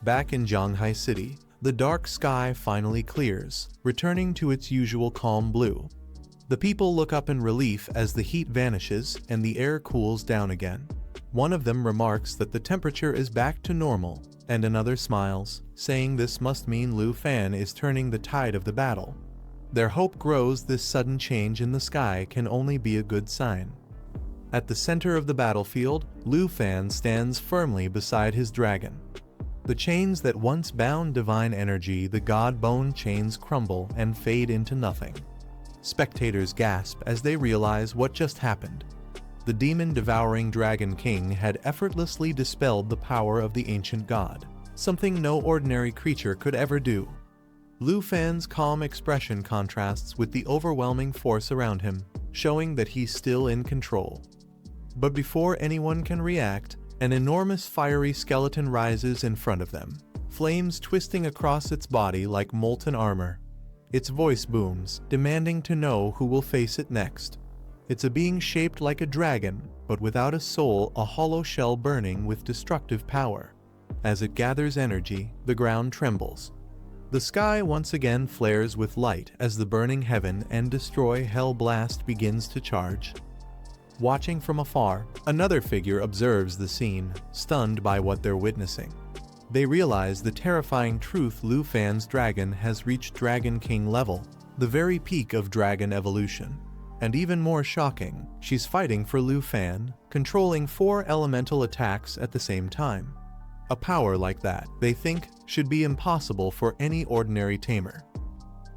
[SPEAKER 1] Back in Zhanghai City, the dark sky finally clears, returning to its usual calm blue. The people look up in relief as the heat vanishes and the air cools down again. One of them remarks that the temperature is back to normal, and another smiles, saying this must mean Lu Fan is turning the tide of the battle. Their hope grows. This sudden change in the sky can only be a good sign. At the center of the battlefield, Lu Fan stands firmly beside his dragon. The chains that once bound divine energy, the god bone chains, crumble and fade into nothing. Spectators gasp as they realize what just happened. The demon-devouring Dragon King had effortlessly dispelled the power of the ancient god, something no ordinary creature could ever do. Lu Fan's calm expression contrasts with the overwhelming force around him, showing that he's still in control. But before anyone can react, an enormous fiery skeleton rises in front of them, flames twisting across its body like molten armor. Its voice booms, demanding to know who will face it next. It's a being shaped like a dragon, but without a soul, a hollow shell burning with destructive power. As it gathers energy, the ground trembles. The sky once again flares with light as the burning heaven and destroy hell blast begins to charge. Watching from afar, another figure observes the scene, stunned by what they're witnessing. They realize the terrifying truth: Lu Fan's dragon has reached Dragon King level, the very peak of dragon evolution. And even more shocking, she's fighting for Lu Fan, controlling 4 elemental attacks at the same time. A power like that, they think, should be impossible for any ordinary tamer.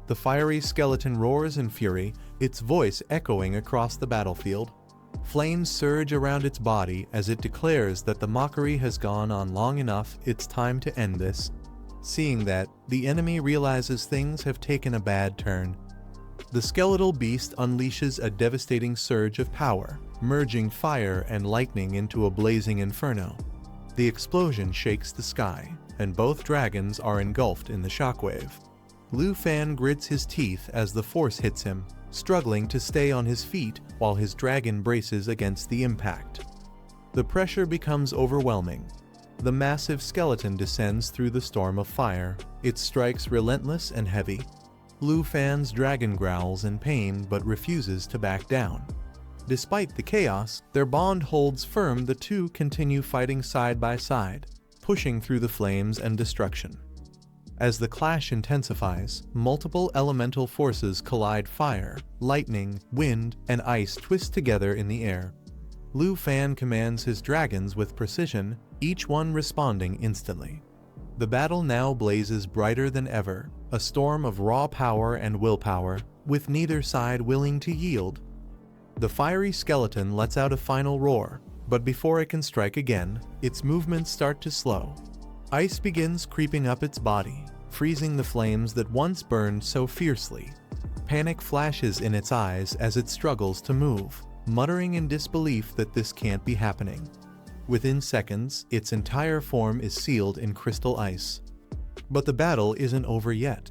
[SPEAKER 1] The fiery skeleton roars in fury, its voice echoing across the battlefield. Flames surge around its body as it declares that the mockery has gone on long enough, it's time to end this. Seeing that, the enemy realizes things have taken a bad turn. The skeletal beast unleashes a devastating surge of power, merging fire and lightning into a blazing inferno. The explosion shakes the sky, and both dragons are engulfed in the shockwave. Lu Fan grits his teeth as the force hits him, struggling to stay on his feet while his dragon braces against the impact. The pressure becomes overwhelming. The massive skeleton descends through the storm of fire, its strikes relentless and heavy. Lu Fan's dragon growls in pain but refuses to back down. Despite the chaos, their bond holds firm. The two continue fighting side by side, pushing through the flames and destruction. As the clash intensifies, multiple elemental forces collide. Fire, lightning, wind, and ice twist together in the air. Lu Fan commands his dragons with precision, each one responding instantly. The battle now blazes brighter than ever, a storm of raw power and willpower, with neither side willing to yield. The fiery skeleton lets out a final roar, but before it can strike again, its movements start to slow. Ice begins creeping up its body, freezing the flames that once burned so fiercely. Panic flashes in its eyes as it struggles to move, muttering in disbelief that this can't be happening. Within seconds, its entire form is sealed in crystal ice. But the battle isn't over yet.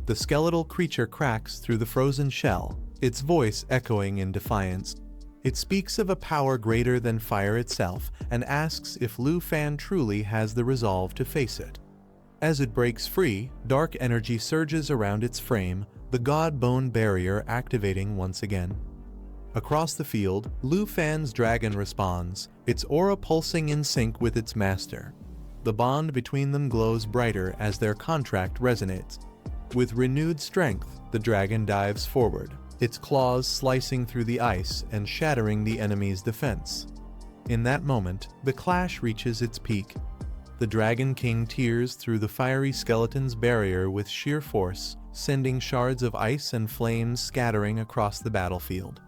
[SPEAKER 1] The skeletal creature cracks through the frozen shell, its voice echoing in defiance. It speaks of a power greater than fire itself and asks if Lu Fan truly has the resolve to face it. As it breaks free, dark energy surges around its frame, the god bone barrier activating once again. Across the field, Lu Fan's dragon responds, its aura pulsing in sync with its master. The bond between them glows brighter as their contract resonates. With renewed strength, the dragon dives forward, its claws slicing through the ice and shattering the enemy's defense. In that moment, the clash reaches its peak. The Dragon King tears through the fiery skeleton's barrier with sheer force, sending shards of ice and flames scattering across the battlefield.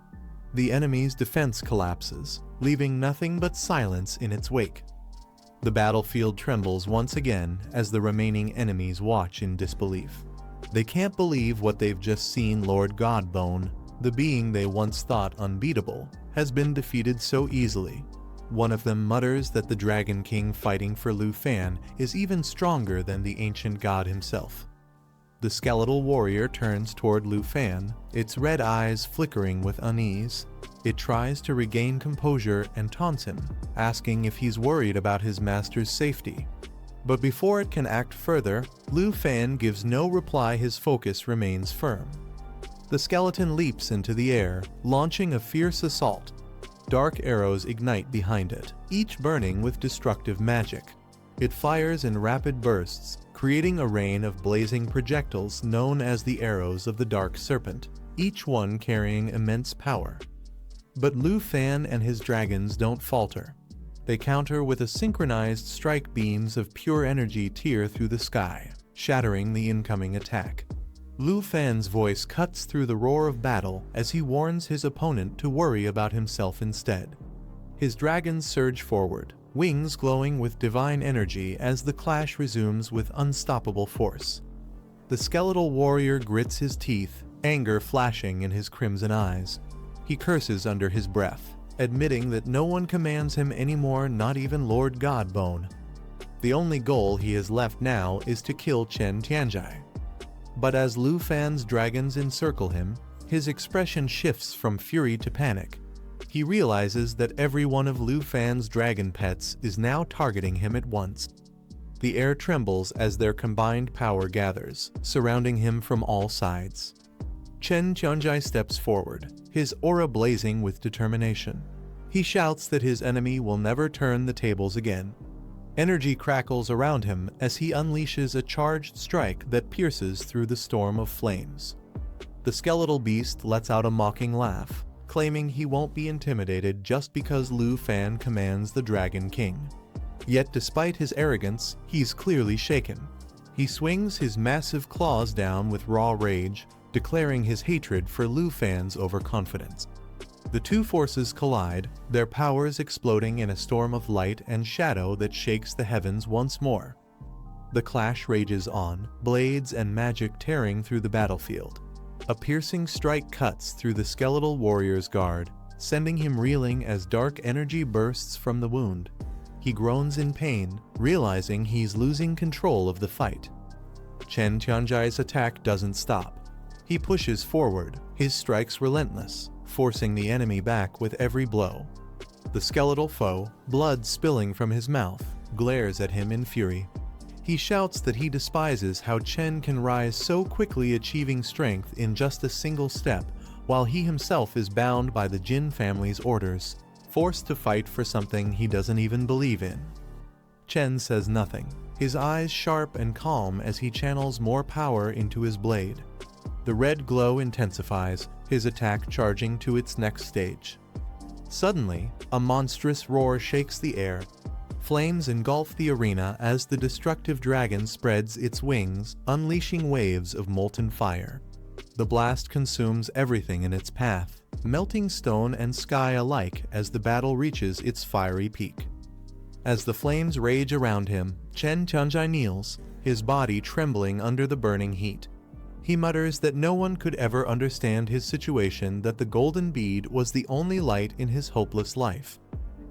[SPEAKER 1] The enemy's defense collapses, leaving nothing but silence in its wake. The battlefield trembles once again as the remaining enemies watch in disbelief. They can't believe what they've just seen. Lord Godbone, the being they once thought unbeatable, has been defeated so easily. One of them mutters that the Dragon King fighting for Lu Fan is even stronger than the ancient god himself. The skeletal warrior turns toward Lu Fan, its red eyes flickering with unease. It tries to regain composure and taunts him, asking if he's worried about his master's safety. But before it can act further, Lu Fan gives no reply. His focus remains firm. The skeleton leaps into the air, launching a fierce assault. Dark arrows ignite behind it, each burning with destructive magic. It fires in rapid bursts, creating a rain of blazing projectiles known as the arrows of the Dark Serpent, each one carrying immense power. But Lu Fan and his dragons don't falter. They counter with a synchronized strike. Beams of pure energy tear through the sky, shattering the incoming attack. Lu Fan's voice cuts through the roar of battle as he warns his opponent to worry about himself instead. His dragons surge forward, wings glowing with divine energy as the clash resumes with unstoppable force. The skeletal warrior grits his teeth, anger flashing in his crimson eyes. He curses under his breath, admitting that no one commands him anymore, not even Lord Godbone. The only goal he has left now is to kill Chen Tianjai. But as Lu Fan's dragons encircle him, his expression shifts from fury to panic. He realizes that every one of Lu Fan's dragon pets is now targeting him at once. The air trembles as their combined power gathers, surrounding him from all sides. Chen Tianjai steps forward, his aura blazing with determination. He shouts that his enemy will never turn the tables again. Energy crackles around him as he unleashes a charged strike that pierces through the storm of flames. The skeletal beast lets out a mocking laugh, claiming he won't be intimidated just because Lu Fan commands the Dragon King. Yet despite his arrogance, he's clearly shaken. He swings his massive claws down with raw rage, declaring his hatred for Lu Fan's overconfidence. The two forces collide, their powers exploding in a storm of light and shadow that shakes the heavens once more. The clash rages on, blades and magic tearing through the battlefield. A piercing strike cuts through the skeletal warrior's guard, sending him reeling as dark energy bursts from the wound. He groans in pain, realizing he's losing control of the fight. Chen Tianjai's attack doesn't stop. He pushes forward, his strikes relentless, forcing the enemy back with every blow. The skeletal foe, blood spilling from his mouth, glares at him in fury. He shouts that he despises how Chen can rise so quickly, achieving strength in just a single step, while he himself is bound by the Jin family's orders, forced to fight for something he doesn't even believe in. Chen says nothing, his eyes sharp and calm as he channels more power into his blade. The red glow intensifies, his attack charging to its next stage. Suddenly, a monstrous roar shakes the air. Flames engulf the arena as the destructive dragon spreads its wings, unleashing waves of molten fire. The blast consumes everything in its path, melting stone and sky alike as the battle reaches its fiery peak. As the flames rage around him, Chen Tianjai kneels, his body trembling under the burning heat. He mutters that no one could ever understand his situation, that the golden bead was the only light in his hopeless life.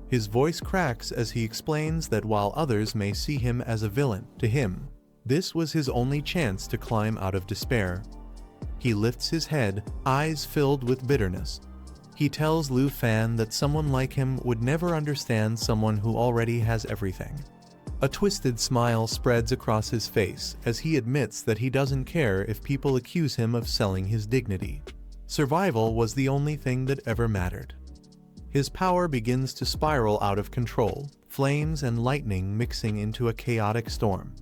[SPEAKER 1] His voice cracks as he explains that while others may see him as a villain, to him, this was his only chance to climb out of despair. He lifts his head, eyes filled with bitterness. He tells Lu Fan that someone like him would never understand someone who already has everything. A twisted smile spreads across his face as he admits that he doesn't care if people accuse him of selling his dignity. Survival was the only thing that ever mattered. His power begins to spiral out of control, flames and lightning mixing into a chaotic storm.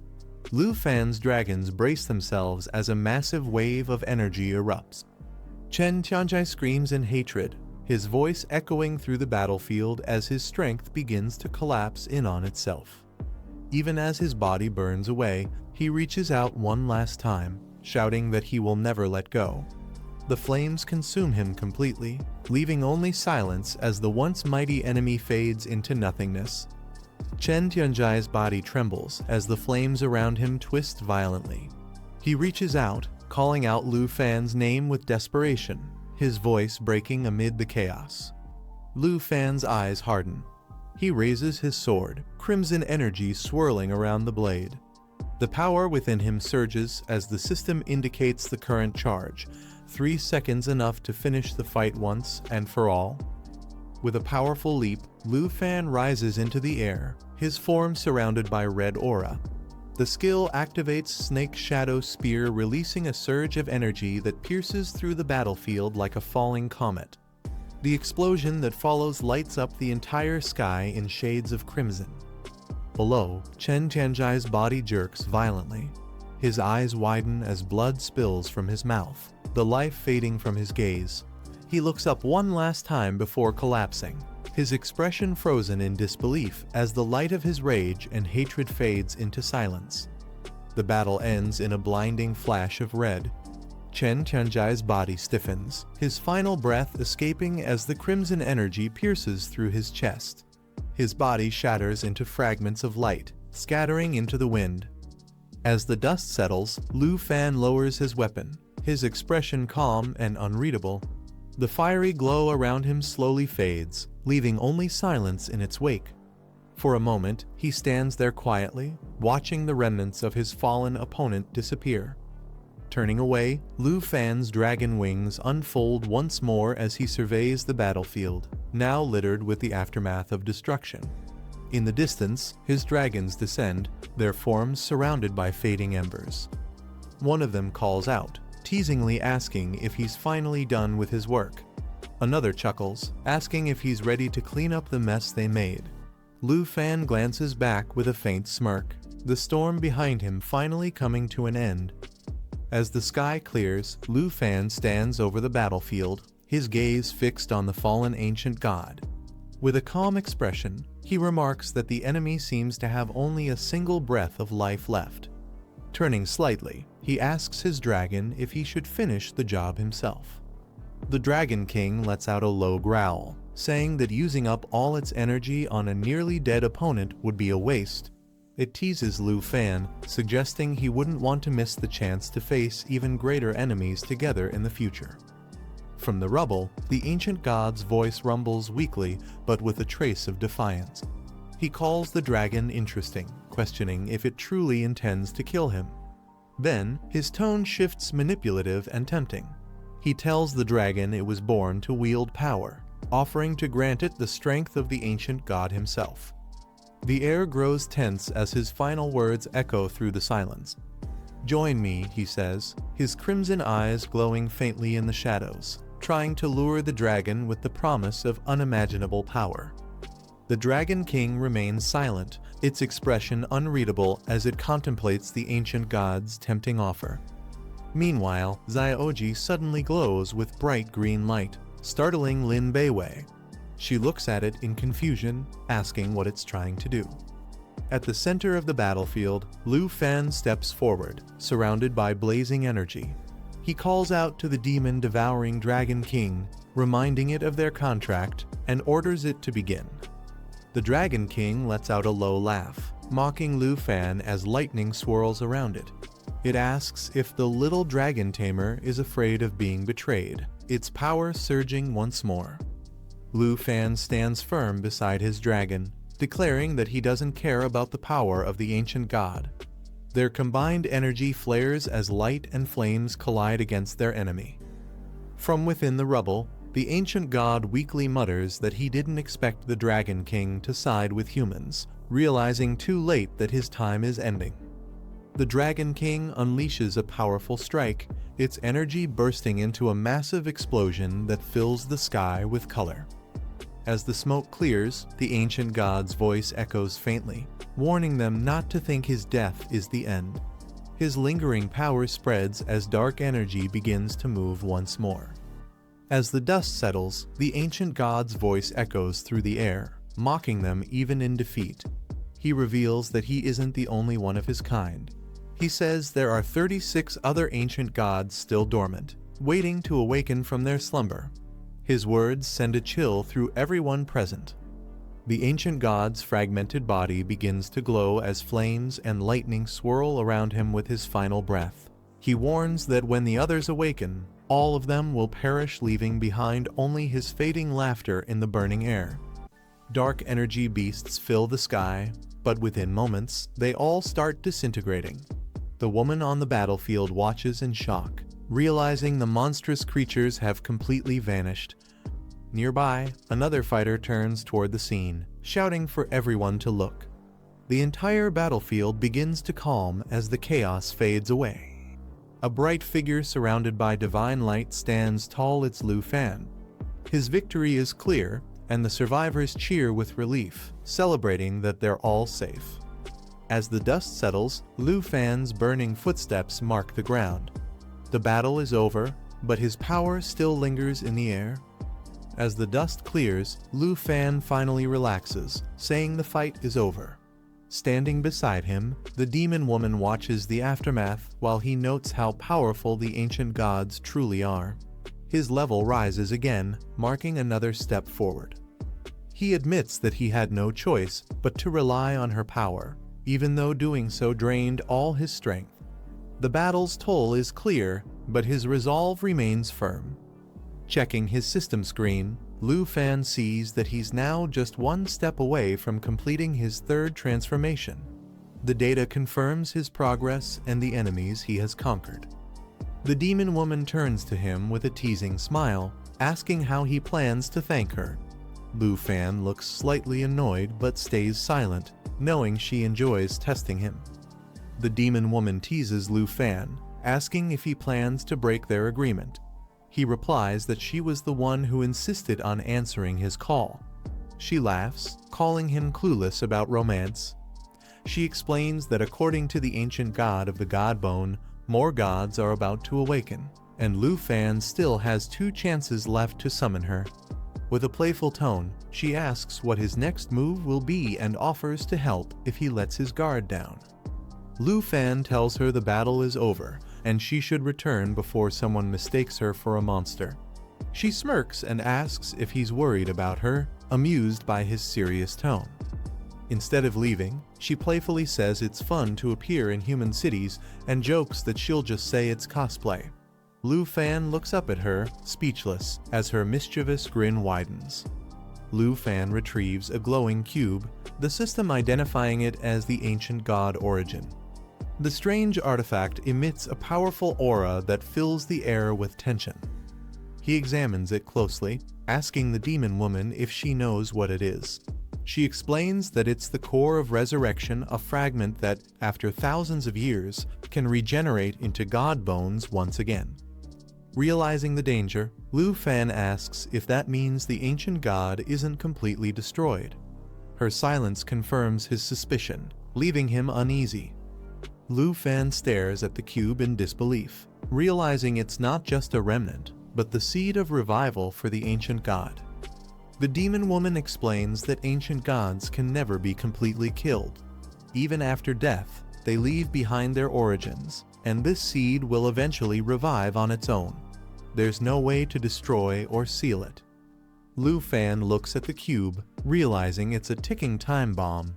[SPEAKER 1] Lu Fan's dragons brace themselves as a massive wave of energy erupts. Chen Tianjai screams in hatred, his voice echoing through the battlefield as his strength begins to collapse in on itself. Even as his body burns away, he reaches out one last time, shouting that he will never let go. The flames consume him completely, leaving only silence as the once mighty enemy fades into nothingness. Chen Tianjai's body trembles as the flames around him twist violently. He reaches out, calling out Lu Fan's name with desperation, his voice breaking amid the chaos. Lu Fan's eyes harden. He raises his sword, crimson energy swirling around the blade. The power within him surges as the system indicates the current charge, 3 seconds enough to finish the fight once and for all. With a powerful leap, Lu Fan rises into the air, his form surrounded by red aura. The skill activates Snake Shadow Spear, releasing a surge of energy that pierces through the battlefield like a falling comet. The explosion that follows lights up the entire sky in shades of crimson. Below, Chen Tianjai's body jerks violently. His eyes widen as blood spills from his mouth, the life fading from his gaze. He looks up one last time before collapsing, his expression frozen in disbelief as the light of his rage and hatred fades into silence. The battle ends in a blinding flash of red. Chen Tianjai's body stiffens, his final breath escaping as the crimson energy pierces through his chest. His body shatters into fragments of light, scattering into the wind. As the dust settles, Lu Fan lowers his weapon, his expression calm and unreadable. The fiery glow around him slowly fades, leaving only silence in its wake. For a moment, he stands there quietly, watching the remnants of his fallen opponent disappear. Turning away, Lu Fan's dragon wings unfold once more as he surveys the battlefield, now littered with the aftermath of destruction. In the distance, his dragons descend, their forms surrounded by fading embers. One of them calls out, teasingly asking if he's finally done with his work. Another chuckles, asking if he's ready to clean up the mess they made. Lu Fan glances back with a faint smirk, the storm behind him finally coming to an end. As the sky clears, Lu Fan stands over the battlefield, his gaze fixed on the fallen ancient god. With a calm expression, he remarks that the enemy seems to have only a single breath of life left. Turning slightly, he asks his dragon if he should finish the job himself. The Dragon King lets out a low growl, saying that using up all its energy on a nearly dead opponent would be a waste. It teases Lu Fan, suggesting he wouldn't want to miss the chance to face even greater enemies together in the future. From the rubble, the ancient god's voice rumbles weakly, but with a trace of defiance. He calls the dragon interesting, questioning if it truly intends to kill him. Then, his tone shifts manipulative and tempting. He tells the dragon it was born to wield power, offering to grant it the strength of the ancient god himself. The air grows tense as his final words echo through the silence. "Join me," he says, his crimson eyes glowing faintly in the shadows, trying to lure the dragon with the promise of unimaginable power. The Dragon King remains silent, its expression unreadable as it contemplates the ancient god's tempting offer. Meanwhile, Xiaoji suddenly glows with bright green light, startling Lin Beiwei. She looks at it in confusion, asking what it's trying to do. At the center of the battlefield, Lu Fan steps forward, surrounded by blazing energy. He calls out to the demon-devouring Dragon King, reminding it of their contract, and orders it to begin. The Dragon King lets out a low laugh, mocking Lu Fan as lightning swirls around it. It asks if the little dragon tamer is afraid of being betrayed, its power surging once more. Lu Fan stands firm beside his dragon, declaring that he doesn't care about the power of the ancient god. Their combined energy flares as light and flames collide against their enemy. From within the rubble, the ancient god weakly mutters that he didn't expect the Dragon King to side with humans, realizing too late that his time is ending. The Dragon King unleashes a powerful strike, its energy bursting into a massive explosion that fills the sky with color. As the smoke clears, the ancient god's voice echoes faintly, warning them not to think his death is the end. His lingering power spreads as dark energy begins to move once more. As the dust settles, the ancient god's voice echoes through the air, mocking them even in defeat. he reveals that he isn't the only one of his kind. He says there are 36 other ancient gods still dormant, waiting to awaken from their slumber. His words send a chill through everyone present. The ancient god's fragmented body begins to glow as flames and lightning swirl around him with his final breath. He warns that when the others awaken, all of them will perish, leaving behind only his fading laughter in the burning air. Dark energy beasts fill the sky, but within moments, they all start disintegrating. The woman on the battlefield watches in shock, realizing the monstrous creatures have completely vanished. Nearby, another fighter turns toward the scene, shouting for everyone to look. The entire battlefield begins to calm as the chaos fades away. A bright figure surrounded by divine light stands tall. It's Lu Fan. His victory is clear, and the survivors cheer with relief, celebrating that they're all safe. As the dust settles, Lu Fan's burning footsteps mark the ground. The battle is over, but his power still lingers in the air. As the dust clears, Lu Fan finally relaxes, saying the fight is over. Standing beside him, the demon woman watches the aftermath while he notes how powerful the ancient gods truly are. His level rises again, marking another step forward. He admits that he had no choice but to rely on her power, even though doing so drained all his strength. The battle's toll is clear, but his resolve remains firm. Checking his system screen, Lu Fan sees that he's now just one step away from completing his third transformation. The data confirms his progress and the enemies he has conquered. The demon woman turns to him with a teasing smile, asking how he plans to thank her. Lu Fan looks slightly annoyed but stays silent, knowing she enjoys testing him. The demon woman teases Lu Fan, asking if he plans to break their agreement. He replies that she was the one who insisted on answering his call. She laughs, calling him clueless about romance. She explains that according to the ancient god of the god bone, more gods are about to awaken, and Lu Fan still has 2 chances left to summon her. With a playful tone, she asks what his next move will be and offers to help if he lets his guard down. Lu Fan tells her the battle is over, and she should return before someone mistakes her for a monster. She smirks and asks if he's worried about her, amused by his serious tone. Instead of leaving, she playfully says it's fun to appear in human cities and jokes that she'll just say it's cosplay. Lu Fan looks up at her, speechless, as her mischievous grin widens. Lu Fan retrieves a glowing cube, the system identifying it as the ancient god Origin. The strange artifact emits a powerful aura that fills the air with tension. He examines it closely, asking the demon woman if she knows what it is. She explains that it's the core of resurrection, a fragment that, after thousands of years, can regenerate into god bones once again. Realizing the danger, Lu Fan asks if that means the ancient god isn't completely destroyed. Her silence confirms his suspicion, leaving him uneasy. Lu Fan stares at the cube in disbelief, realizing it's not just a remnant, but the seed of revival for the ancient god. The demon woman explains that ancient gods can never be completely killed. Even after death, they leave behind their origins, and this seed will eventually revive on its own. There's no way to destroy or seal it. Lu Fan looks at the cube, realizing it's a ticking time bomb.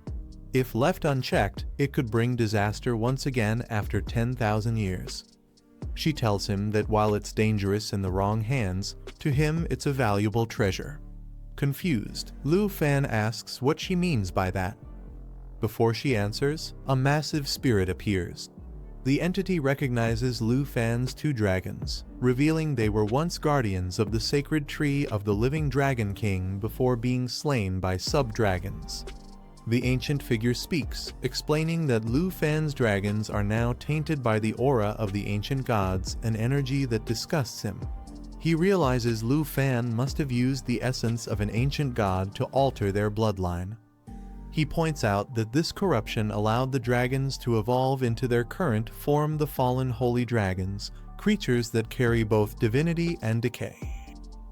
[SPEAKER 1] If left unchecked, it could bring disaster once again after 10,000 years. She tells him that while it's dangerous in the wrong hands, to him it's a valuable treasure. Confused, Lu Fan asks what she means by that. Before she answers, a massive spirit appears. The entity recognizes Lu Fan's 2 dragons, revealing they were once guardians of the sacred tree of the living Dragon King before being slain by sub-dragons. The ancient figure speaks, explaining that Lu Fan's dragons are now tainted by the aura of the ancient gods, an energy that disgusts him. He realizes Lu Fan must have used the essence of an ancient god to alter their bloodline. He points out that this corruption allowed the dragons to evolve into their current form, the fallen holy dragons, creatures that carry both divinity and decay.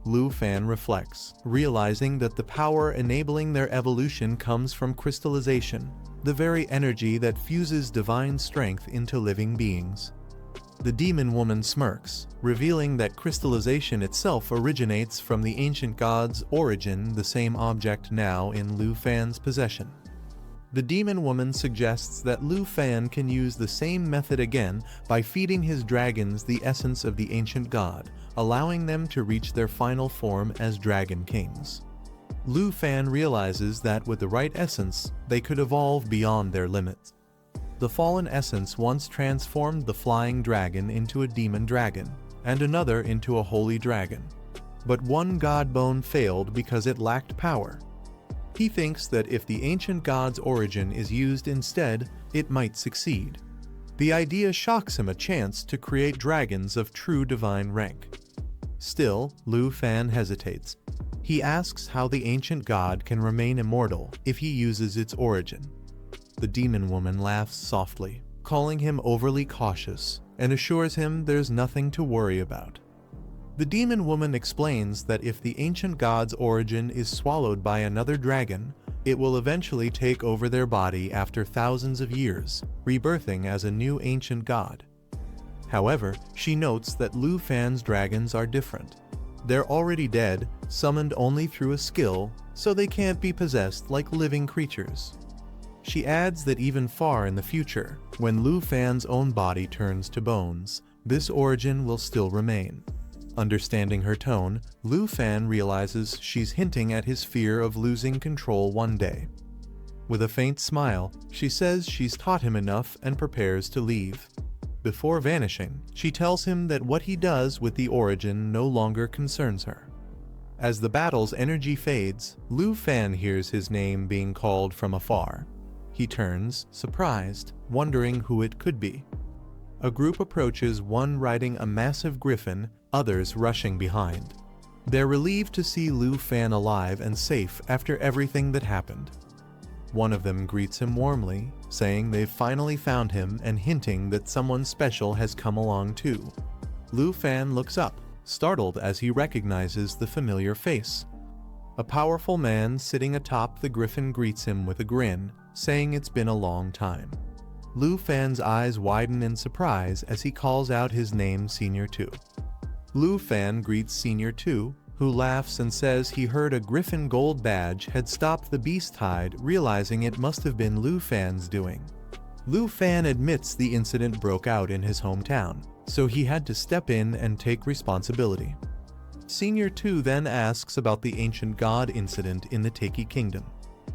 [SPEAKER 1] Lu Fan reflects, realizing that the power enabling their evolution comes from crystallization, the very energy that fuses divine strength into living beings. The demon woman smirks, revealing that crystallization itself originates from the ancient gods' origin, the same object now in Lu Fan's possession. The demon woman suggests that Lu Fan can use the same method again by feeding his dragons the essence of the ancient god, allowing them to reach their final form as dragon kings. Lu Fan realizes that with the right essence, they could evolve beyond their limits. The fallen essence once transformed the flying dragon into a demon dragon, and another into a holy dragon. But one god bone failed because it lacked power. He thinks that if the ancient god's origin is used instead, it might succeed. The idea shocks him a chance to create dragons of true divine rank. Still, Lu Fan hesitates. He asks how the ancient god can remain immortal if he uses its origin. The demon woman laughs softly, calling him overly cautious, and assures him there's nothing to worry about. The demon woman explains that if the ancient god's origin is swallowed by another dragon, it will eventually take over their body after thousands of years, rebirthing as a new ancient god. However, she notes that Lu Fan's dragons are different. They're already dead, summoned only through a skill, so they can't be possessed like living creatures. She adds that even far in the future, when Lu Fan's own body turns to bones, this origin will still remain. Understanding her tone, Lu Fan realizes she's hinting at his fear of losing control one day. With a faint smile, she says she's taught him enough and prepares to leave. Before vanishing, she tells him that what he does with the origin no longer concerns her. As the battle's energy fades, Lu Fan hears his name being called from afar. He turns, surprised, wondering who it could be. A group approaches, one riding a massive griffin, others rushing behind. They're relieved to see Lu Fan alive and safe after everything that happened. One of them greets him warmly, saying they've finally found him and hinting that someone special has come along too. Lu Fan looks up, startled as he recognizes the familiar face. A powerful man sitting atop the griffin greets him with a grin, saying it's been a long time. Lu Fan's eyes widen in surprise as he calls out his name, Senior 2. Lu Fan greets Senior 2, who laughs and says he heard a griffin gold badge had stopped the beast tide, realizing it must have been Lu Fan's doing. Lu Fan admits the incident broke out in his hometown, so he had to step in and take responsibility. Senior 2 then asks about the ancient god incident in the Taiki Kingdom.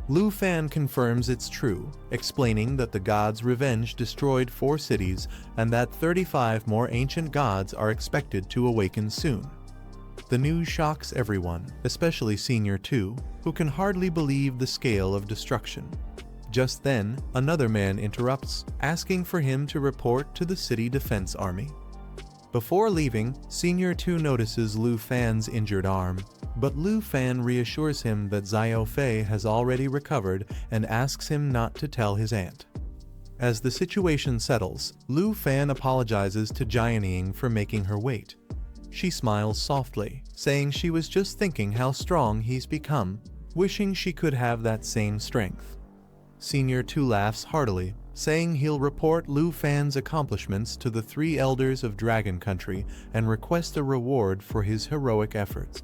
[SPEAKER 1] Lu Fan confirms it's true, explaining that the god's revenge destroyed 4 cities and that 35 more ancient gods are expected to awaken soon. The news shocks everyone, especially Senior 2, who can hardly believe the scale of destruction. Just then, another man interrupts, asking for him to report to the city defense army. Before leaving, Senior 2 notices Lu Fan's injured arm, but Lu Fan reassures him that Xiao Fei has already recovered and asks him not to tell his aunt. As the situation settles, Lu Fan apologizes to Jianying for making her wait. She smiles softly, saying she was just thinking how strong he's become, wishing she could have that same strength. Senior 2 laughs heartily, saying he'll report Lu Fan's accomplishments to the 3 elders of Dragon Country and request a reward for his heroic efforts.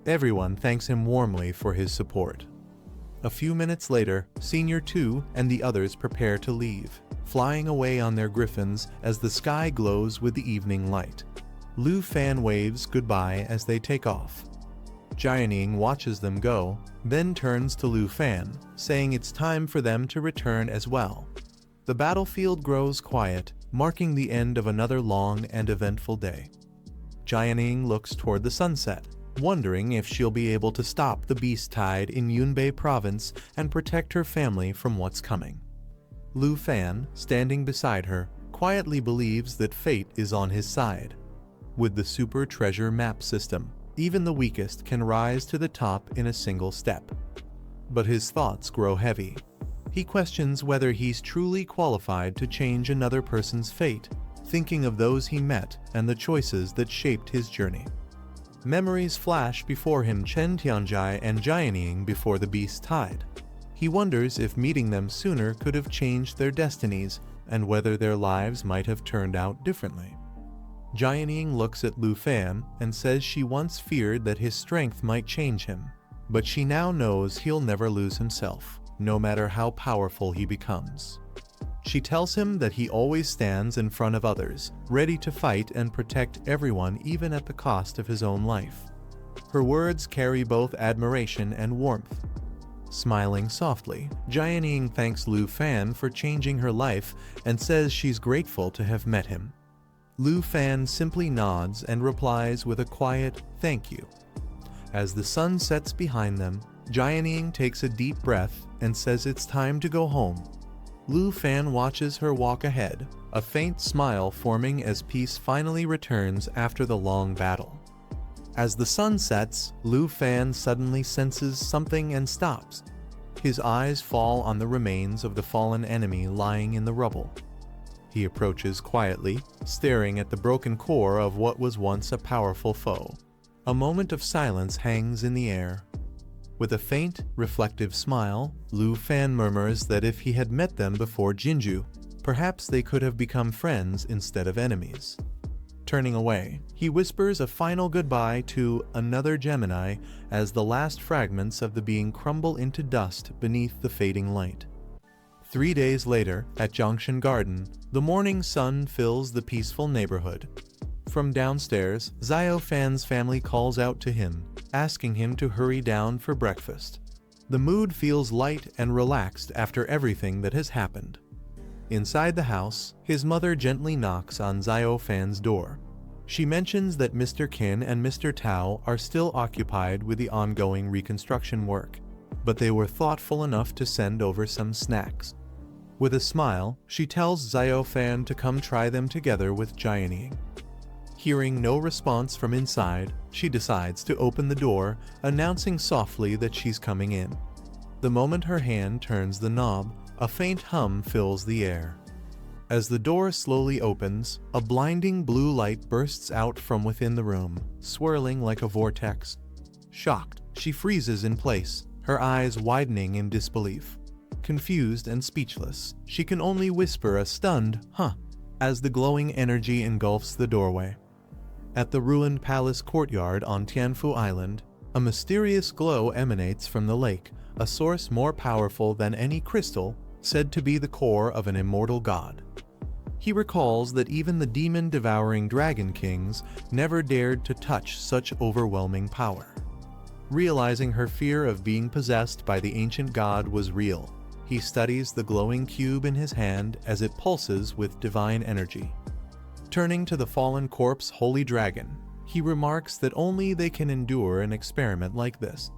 [SPEAKER 1] Everyone thanks him warmly for his support. A few minutes later, Senior 2 and the others prepare to leave, flying away on their griffins as the sky glows with the evening light. Lu Fan waves goodbye as they take off. Jianying watches them go, then turns to Lu Fan, saying it's time for them to return as well. The battlefield grows quiet, marking the end of another long and eventful day. Jianying looks toward the sunset, wondering if she'll be able to stop the beast tide in Yunbei province and protect her family from what's coming. Lu Fan, standing beside her, quietly believes that fate is on his side. With the super treasure map system, even the weakest can rise to the top in a single step. But his thoughts grow heavy. He questions whether he's truly qualified to change another person's fate, thinking of those he met and the choices that shaped his journey. Memories flash before him Chen Tianjai and Jianying before the beast tide. He wonders if meeting them sooner could have changed their destinies and whether their lives might have turned out differently. Jianying looks at Lu Fan and says she once feared that his strength might change him, but she now knows he'll never lose himself, no matter how powerful he becomes. She tells him that he always stands in front of others, ready to fight and protect everyone even at the cost of his own life. Her words carry both admiration and warmth. Smiling softly, Jianying thanks Lu Fan for changing her life and says she's grateful to have met him. Lu Fan simply nods and replies with a quiet "thank you." As the sun sets behind them, Jianying takes a deep breath and says it's time to go home. Lu Fan watches her walk ahead, a faint smile forming as peace finally returns after the long battle. As the sun sets, Lu Fan suddenly senses something and stops. His eyes fall on the remains of the fallen enemy lying in the rubble. He approaches quietly, staring at the broken core of what was once a powerful foe. A moment of silence hangs in the air. With a faint, reflective smile, Lu Fan murmurs that if he had met them before Jinju, perhaps they could have become friends instead of enemies. Turning away, he whispers a final goodbye to another Gemini as the last fragments of the being crumble into dust beneath the fading light. 3 days later, at Zhongshan Garden, the morning sun fills the peaceful neighborhood. From downstairs, Xiao Fan's family calls out to him, asking him to hurry down for breakfast. The mood feels light and relaxed after everything that has happened. Inside the house, his mother gently knocks on Xiao Fan's door. She mentions that Mr. Qin and Mr. Tao are still occupied with the ongoing reconstruction work, but they were thoughtful enough to send over some snacks. With a smile, she tells Xiao Fan to come try them together with Jianying. Hearing no response from inside, she decides to open the door, announcing softly that she's coming in. The moment her hand turns the knob, a faint hum fills the air. As the door slowly opens, a blinding blue light bursts out from within the room, swirling like a vortex. Shocked, she freezes in place, her eyes widening in disbelief. Confused and speechless, she can only whisper a stunned, "Huh," as the glowing energy engulfs the doorway. At the ruined palace courtyard on Tianfu Island, a mysterious glow emanates from the lake, a source more powerful than any crystal, said to be the core of an immortal god. He recalls that even the demon-devouring dragon kings never dared to touch such overwhelming power. Realizing her fear of being possessed by the ancient god was real, he studies the glowing cube in his hand as it pulses with divine energy. Turning to the fallen corpse holy dragon, he remarks that only they can endure an experiment like this.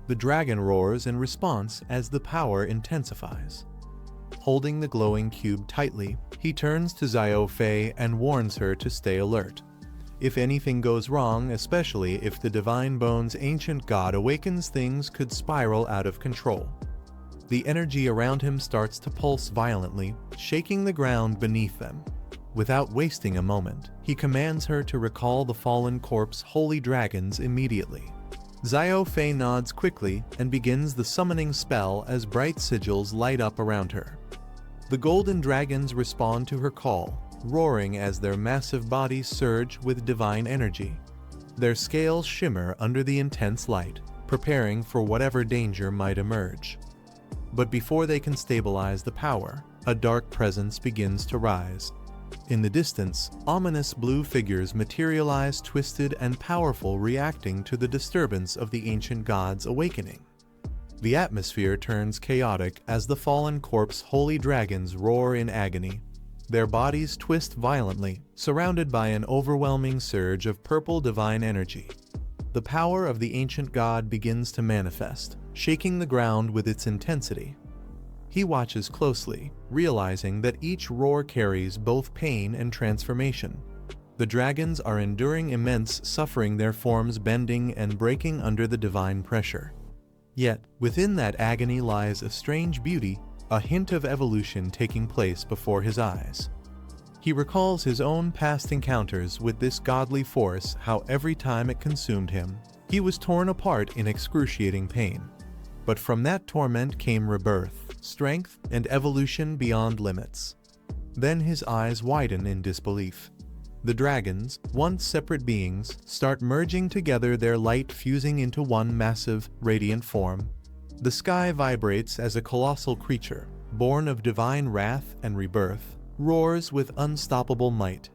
[SPEAKER 1] The dragon roars in response as the power intensifies. Holding the glowing cube tightly, he turns to Xiao Fei and warns her to stay alert. If anything goes wrong, especially if the Divine Bone's ancient god awakens, things could spiral out of control. The energy around him starts to pulse violently, shaking the ground beneath them. Without wasting a moment, he commands her to recall the fallen corpse holy dragons immediately. Xiao Fei nods quickly and begins the summoning spell as bright sigils light up around her. The golden dragons respond to her call, roaring as their massive bodies surge with divine energy. Their scales shimmer under the intense light, preparing for whatever danger might emerge. But before they can stabilize the power, a dark presence begins to rise. In the distance, ominous blue figures materialize, twisted and powerful, reacting to the disturbance of the ancient god's awakening. The atmosphere turns chaotic as the fallen corpse holy dragons roar in agony. Their bodies twist violently, surrounded by an overwhelming surge of purple divine energy. The power of the ancient god begins to manifest, shaking the ground with its intensity. He watches closely, realizing that each roar carries both pain and transformation. The dragons are enduring immense suffering, their forms bending and breaking under the divine pressure. Yet, within that agony lies a strange beauty, a hint of evolution taking place before his eyes. He recalls his own past encounters with this godly force, how every time it consumed him, he was torn apart in excruciating pain. But from that torment came rebirth, strength, and evolution beyond limits. Then his eyes widen in disbelief. The dragons, once separate beings, start merging together, their light fusing into one massive, radiant form. The sky vibrates as a colossal creature, born of divine wrath and rebirth, roars with unstoppable might.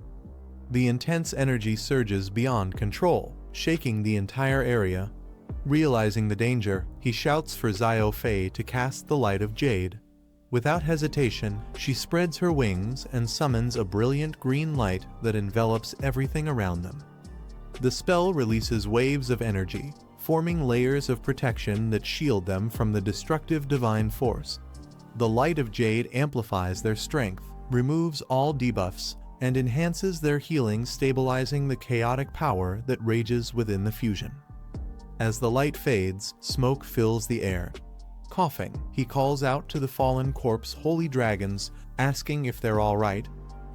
[SPEAKER 1] The intense energy surges beyond control, shaking the entire area. Realizing the danger, he shouts for Xiao Fei to cast the light of jade. Without hesitation, she spreads her wings and summons a brilliant green light that envelops everything around them. The spell releases waves of energy, forming layers of protection that shield them from the destructive divine force. The light of jade amplifies their strength, removes all debuffs, and enhances their healing, stabilizing the chaotic power that rages within the fusion. As the light fades, smoke fills the air. Coughing, he calls out to the fallen corpse holy dragons, asking if they're all right.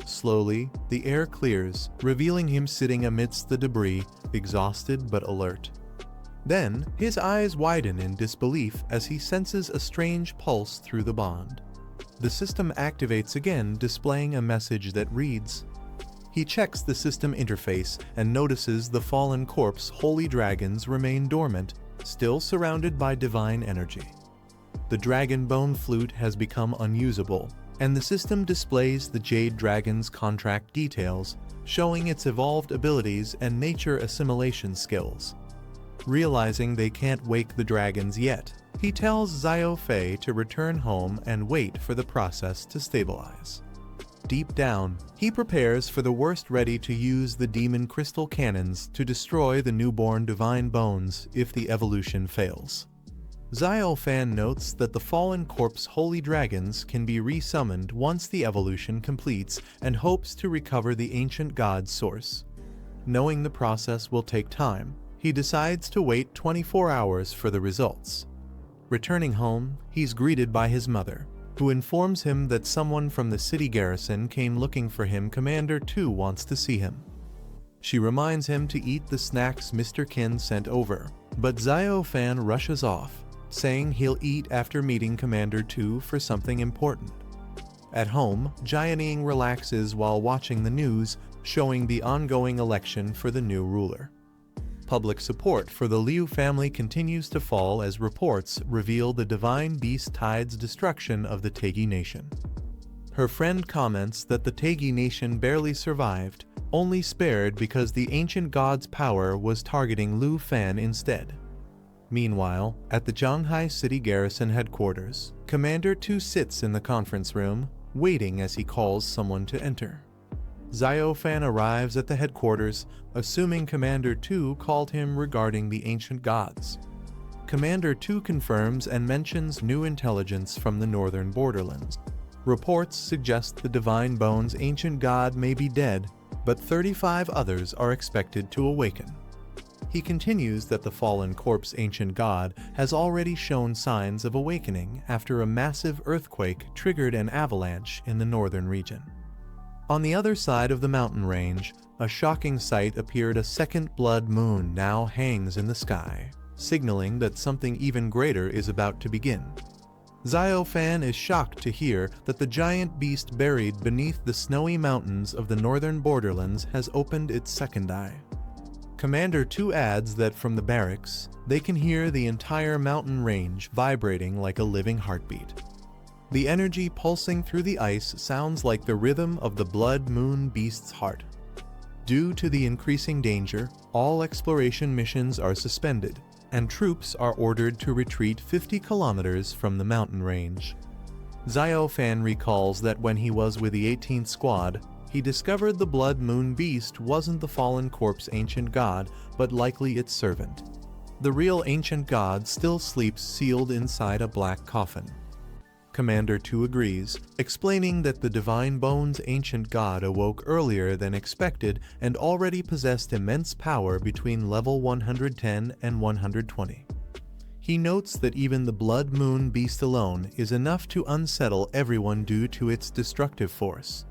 [SPEAKER 1] Slowly, the air clears, revealing him sitting amidst the debris, exhausted but alert. Then, his eyes widen in disbelief as he senses a strange pulse through the bond. The system activates again, displaying a message that reads. He checks the system interface and notices the fallen corpse holy dragons remain dormant, still surrounded by divine energy. The dragon bone flute has become unusable, and the system displays the jade dragon's contract details, showing its evolved abilities and nature assimilation skills. Realizing they can't wake the dragons yet, he tells Xiao Fei to return home and wait for the process to stabilize. Deep down, he prepares for the worst, ready to use the demon crystal cannons to destroy the newborn divine bones if the evolution fails. Xiao Fan notes that the fallen corpse holy dragons can be resummoned once the evolution completes and hopes to recover the ancient god's source. Knowing the process will take time, he decides to wait 24 hours for the results. Returning home, he's greeted by his mother, who informs him that someone from the city garrison came looking for him. Commander 2 wants to see him. She reminds him to eat the snacks Mr. Qin sent over, but Xiao Fan rushes off, saying he'll eat after meeting Commander 2 for something important. At home, Jianing relaxes while watching the news, showing the ongoing election for the new ruler. Public support for the Liu family continues to fall as reports reveal the divine beast tide's destruction of the Tegi nation. Her friend comments that the Tegi nation barely survived, only spared because the ancient god's power was targeting Liu Fan instead. Meanwhile, at the Zhanghai City Garrison headquarters, Commander 2 sits in the conference room, waiting as he calls someone to enter. Xiao Fan arrives at the headquarters, assuming Commander 2 called him regarding the ancient gods. Commander 2 confirms and mentions new intelligence from the northern borderlands. Reports suggest the Divine Bone's ancient god may be dead, but 35 others are expected to awaken. He continues that the fallen corpse ancient god has already shown signs of awakening after a massive earthquake triggered an avalanche in the northern region. On the other side of the mountain range, a shocking sight appeared. A second blood moon now hangs in the sky, signaling that something even greater is about to begin. Xiao Fan is shocked to hear that the giant beast buried beneath the snowy mountains of the northern borderlands has opened its second eye. Commander 2 adds that from the barracks, they can hear the entire mountain range vibrating like a living heartbeat. The energy pulsing through the ice sounds like the rhythm of the blood moon beast's heart. Due to the increasing danger, all exploration missions are suspended, and troops are ordered to retreat 50 kilometers from the mountain range. Xiao Fan recalls that when he was with the 18th Squad, he discovered the blood moon beast wasn't the fallen corpse ancient god, but likely its servant. The real ancient god still sleeps sealed inside a black coffin. Commander 2 agrees, explaining that the Divine Bone's ancient god awoke earlier than expected and already possessed immense power between level 110 and 120. He notes that even the Blood Moon beast alone is enough to unsettle everyone due to its destructive force.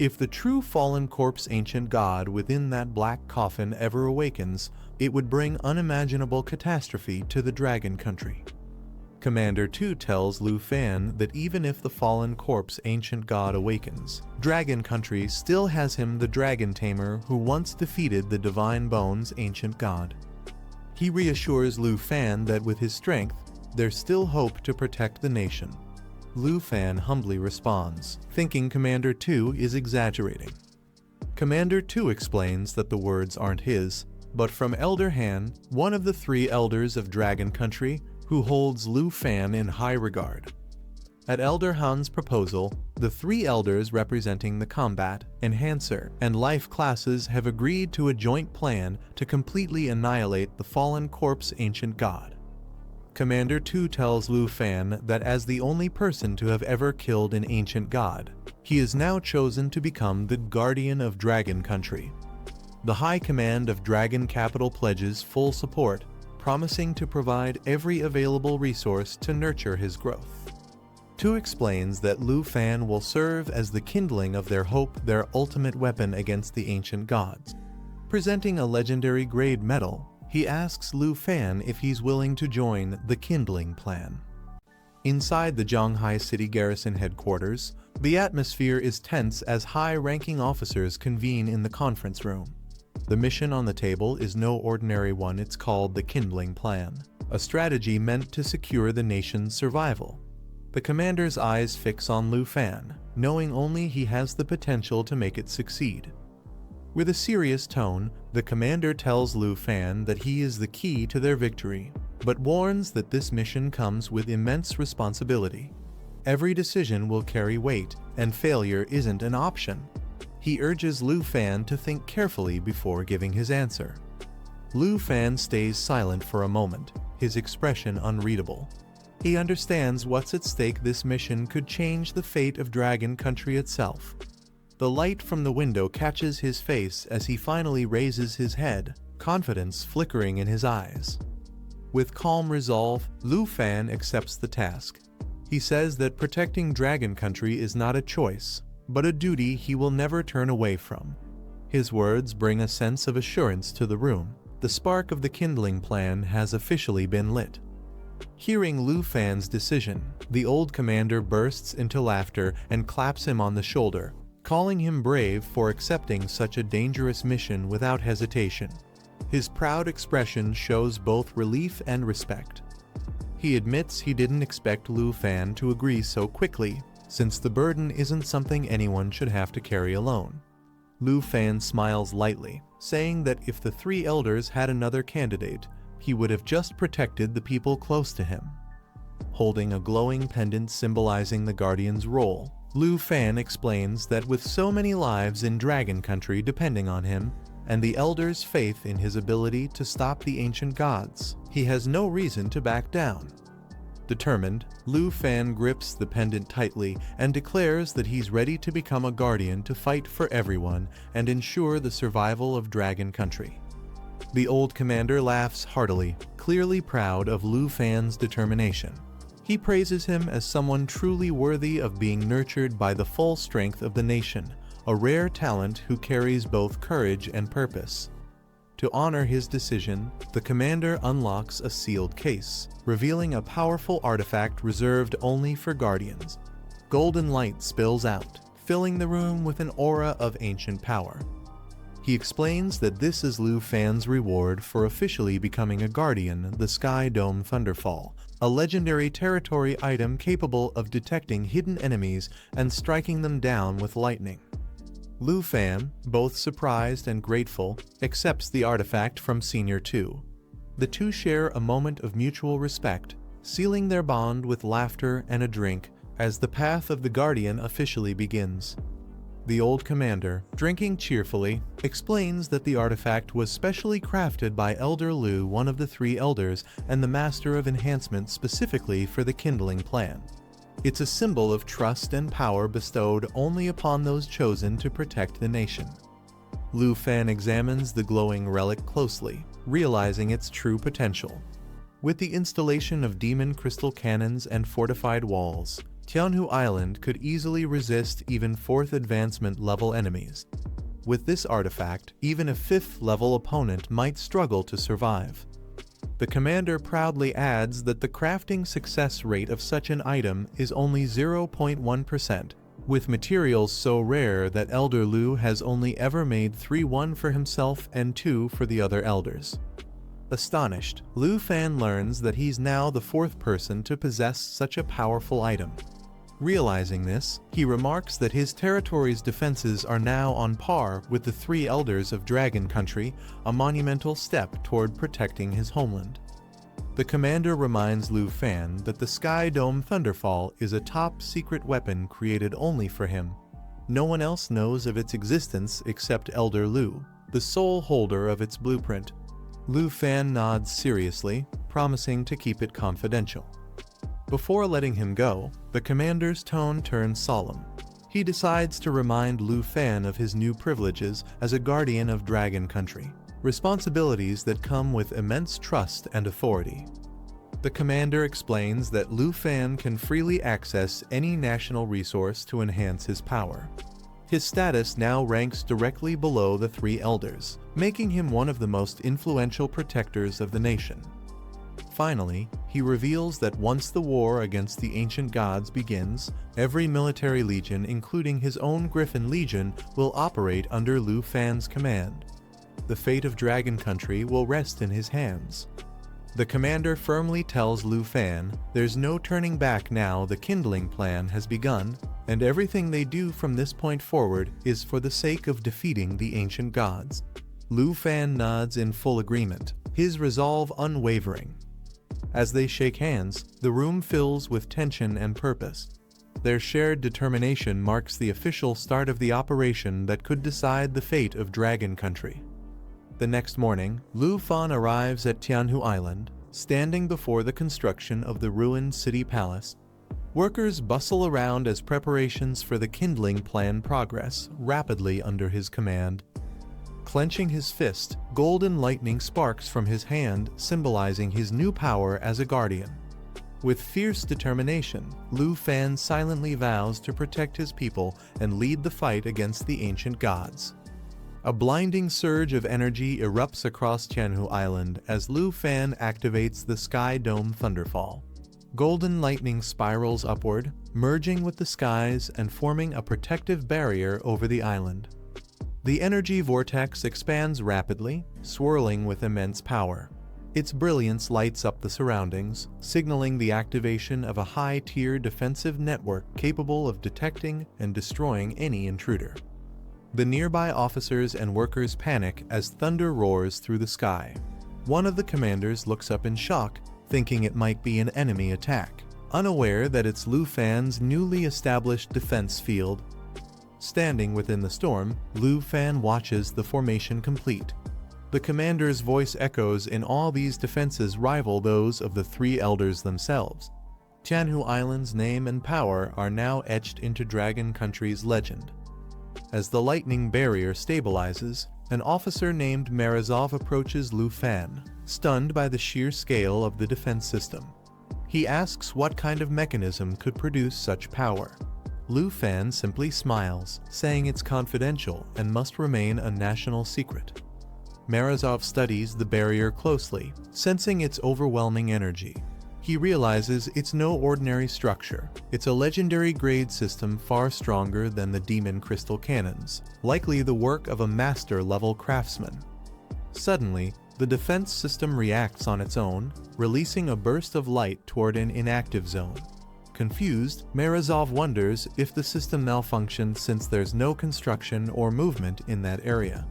[SPEAKER 1] If the true fallen corpse ancient god within that black coffin ever awakens, it would bring unimaginable catastrophe to the Dragon Country. Commander 2 tells Lu Fan that even if the fallen corpse ancient god awakens, Dragon Country still has him, the dragon tamer who once defeated the Divine Bones ancient god. He reassures Lu Fan that with his strength, there's still hope to protect the nation. Lu Fan humbly responds, thinking Commander 2 is exaggerating. Commander 2 explains that the words aren't his, but from Elder Han, one of the 3 elders of Dragon Country, who holds Lu Fan in high regard. At Elder Han's proposal, the 3 elders representing the combat, enhancer, and life classes have agreed to a joint plan to completely annihilate the fallen corpse ancient god. Commander 2 tells Lu Fan that as the only person to have ever killed an ancient god, he is now chosen to become the guardian of Dragon Country. The High Command of Dragon Capital pledges full support, promising to provide every available resource to nurture his growth. 2 explains that Lu Fan will serve as the kindling of their hope, their ultimate weapon against the ancient gods. Presenting a legendary grade medal, he asks Lu Fan if he's willing to join the kindling plan. Inside the Zhanghai City Garrison headquarters, the atmosphere is tense as high-ranking officers convene in the conference room. The mission on the table is no ordinary one. It's called the Kindling Plan, a strategy meant to secure the nation's survival. The commander's eyes fix on Lu Fan, knowing only he has the potential to make it succeed. With a serious tone, the commander tells Lu Fan that he is the key to their victory, but warns that this mission comes with immense responsibility. Every decision will carry weight, and failure isn't an option. He urges Lu Fan to think carefully before giving his answer. Lu Fan stays silent for a moment, his expression unreadable. He understands what's at stake. This mission could change the fate of Dragon Country itself. The light from the window catches his face as he finally raises his head, confidence flickering in his eyes. With calm resolve, Lu Fan accepts the task. He says that protecting Dragon Country is not a choice, but a duty he will never turn away from. His words bring a sense of assurance to the room. The spark of the kindling plan has officially been lit. Hearing Lu Fan's decision, the old commander bursts into laughter and claps him on the shoulder, calling him brave for accepting such a dangerous mission without hesitation. His proud expression shows both relief and respect. He admits he didn't expect Lu Fan to agree so quickly, since the burden isn't something anyone should have to carry alone. Lu Fan smiles lightly, saying that if the 3 elders had another candidate, he would have just protected the people close to him. Holding a glowing pendant symbolizing the Guardian's role, Lu Fan explains that with so many lives in Dragon Country depending on him, and the elders' faith in his ability to stop the ancient gods, he has no reason to back down. Determined, Lu Fan grips the pendant tightly and declares that he's ready to become a guardian to fight for everyone and ensure the survival of Dragon Country. The old commander laughs heartily, clearly proud of Lu Fan's determination. He praises him as someone truly worthy of being nurtured by the full strength of the nation, a rare talent who carries both courage and purpose. To honor his decision, the commander unlocks a sealed case, revealing a powerful artifact reserved only for guardians. Golden light spills out, filling the room with an aura of ancient power. He explains that this is Lu Fan's reward for officially becoming a guardian, the Sky Dome Thunderfall, a legendary territory item capable of detecting hidden enemies and striking them down with lightning. Lu Fan, both surprised and grateful, accepts the artifact from Senior 2. The 2 share a moment of mutual respect, sealing their bond with laughter and a drink as the path of the Guardian officially begins. The old commander, drinking cheerfully, explains that the artifact was specially crafted by Elder Lu, one of the 3 elders and the master of enhancement specifically for the kindling plan. It's a symbol of trust and power bestowed only upon those chosen to protect the nation. Lu Fan examines the glowing relic closely, realizing its true potential. With the installation of demon crystal cannons and fortified walls, Tianhu Island could easily resist even 4th advancement level enemies. With this artifact, even a 5th level opponent might struggle to survive. The commander proudly adds that the crafting success rate of such an item is only 0.1%, with materials so rare that Elder Lu has only ever made 3 for himself and 2 for the other elders. Astonished, Lu Fan learns that he's now the 4th person to possess such a powerful item. Realizing this, he remarks that his territory's defenses are now on par with the 3 elders of Dragon Country, a monumental step toward protecting his homeland. The commander reminds Lu Fan that the Sky Dome Thunderfall is a top-secret weapon created only for him. No one else knows of its existence except Elder Lu, the sole holder of its blueprint. Lu Fan nods seriously, promising to keep it confidential. Before letting him go, the commander's tone turns solemn. He decides to remind Lu Fan of his new privileges as a guardian of Dragon Country, responsibilities that come with immense trust and authority. The commander explains that Lu Fan can freely access any national resource to enhance his power. His status now ranks directly below the 3 elders, making him one of the most influential protectors of the nation. Finally, he reveals that once the war against the ancient gods begins, every military legion, including his own Griffin Legion, will operate under Lu Fan's command. The fate of Dragon Country will rest in his hands. The commander firmly tells Lu Fan there's no turning back now. The kindling plan has begun, and everything they do from this point forward is for the sake of defeating the ancient gods. Lu Fan nods in full agreement, his resolve unwavering. As they shake hands, the room fills with tension and purpose. Their shared determination marks the official start of the operation that could decide the fate of Dragon Country. The next morning, Lu Fan arrives at Tianhu Island, standing before the construction of the ruined city palace. Workers bustle around as preparations for the kindling plan progress rapidly under his command. Clenching his fist, golden lightning sparks from his hand, symbolizing his new power as a guardian. With fierce determination, Lu Fan silently vows to protect his people and lead the fight against the ancient gods. A blinding surge of energy erupts across Tianhu Island as Lu Fan activates the Sky Dome Thunderfall. Golden lightning spirals upward, merging with the skies and forming a protective barrier over the island. The energy vortex expands rapidly, swirling with immense power. Its brilliance lights up the surroundings, signaling the activation of a high-tier defensive network capable of detecting and destroying any intruder. The nearby officers and workers panic as thunder roars through the sky. One of the commanders looks up in shock, thinking it might be an enemy attack, unaware that it's Lu Fan's newly established defense field. Standing within the storm, Lu Fan watches the formation complete. The commander's voice echoes in all these defenses rival those of the 3 elders themselves. Tianhu Island's name and power are now etched into Dragon Country's legend. As the lightning barrier stabilizes, an officer named Morozov approaches Lu Fan, stunned by the sheer scale of the defense system. He asks what kind of mechanism could produce such power. Lu Fan simply smiles, saying it's confidential and must remain a national secret. Morozov studies the barrier closely, sensing its overwhelming energy. He realizes it's no ordinary structure. It's a legendary grade system far stronger than the demon crystal cannons, likely the work of a master-level craftsman. Suddenly, the defense system reacts on its own, releasing a burst of light toward an inactive zone. Confused, Morozov wonders if the system malfunctioned since there's no construction or movement in that area.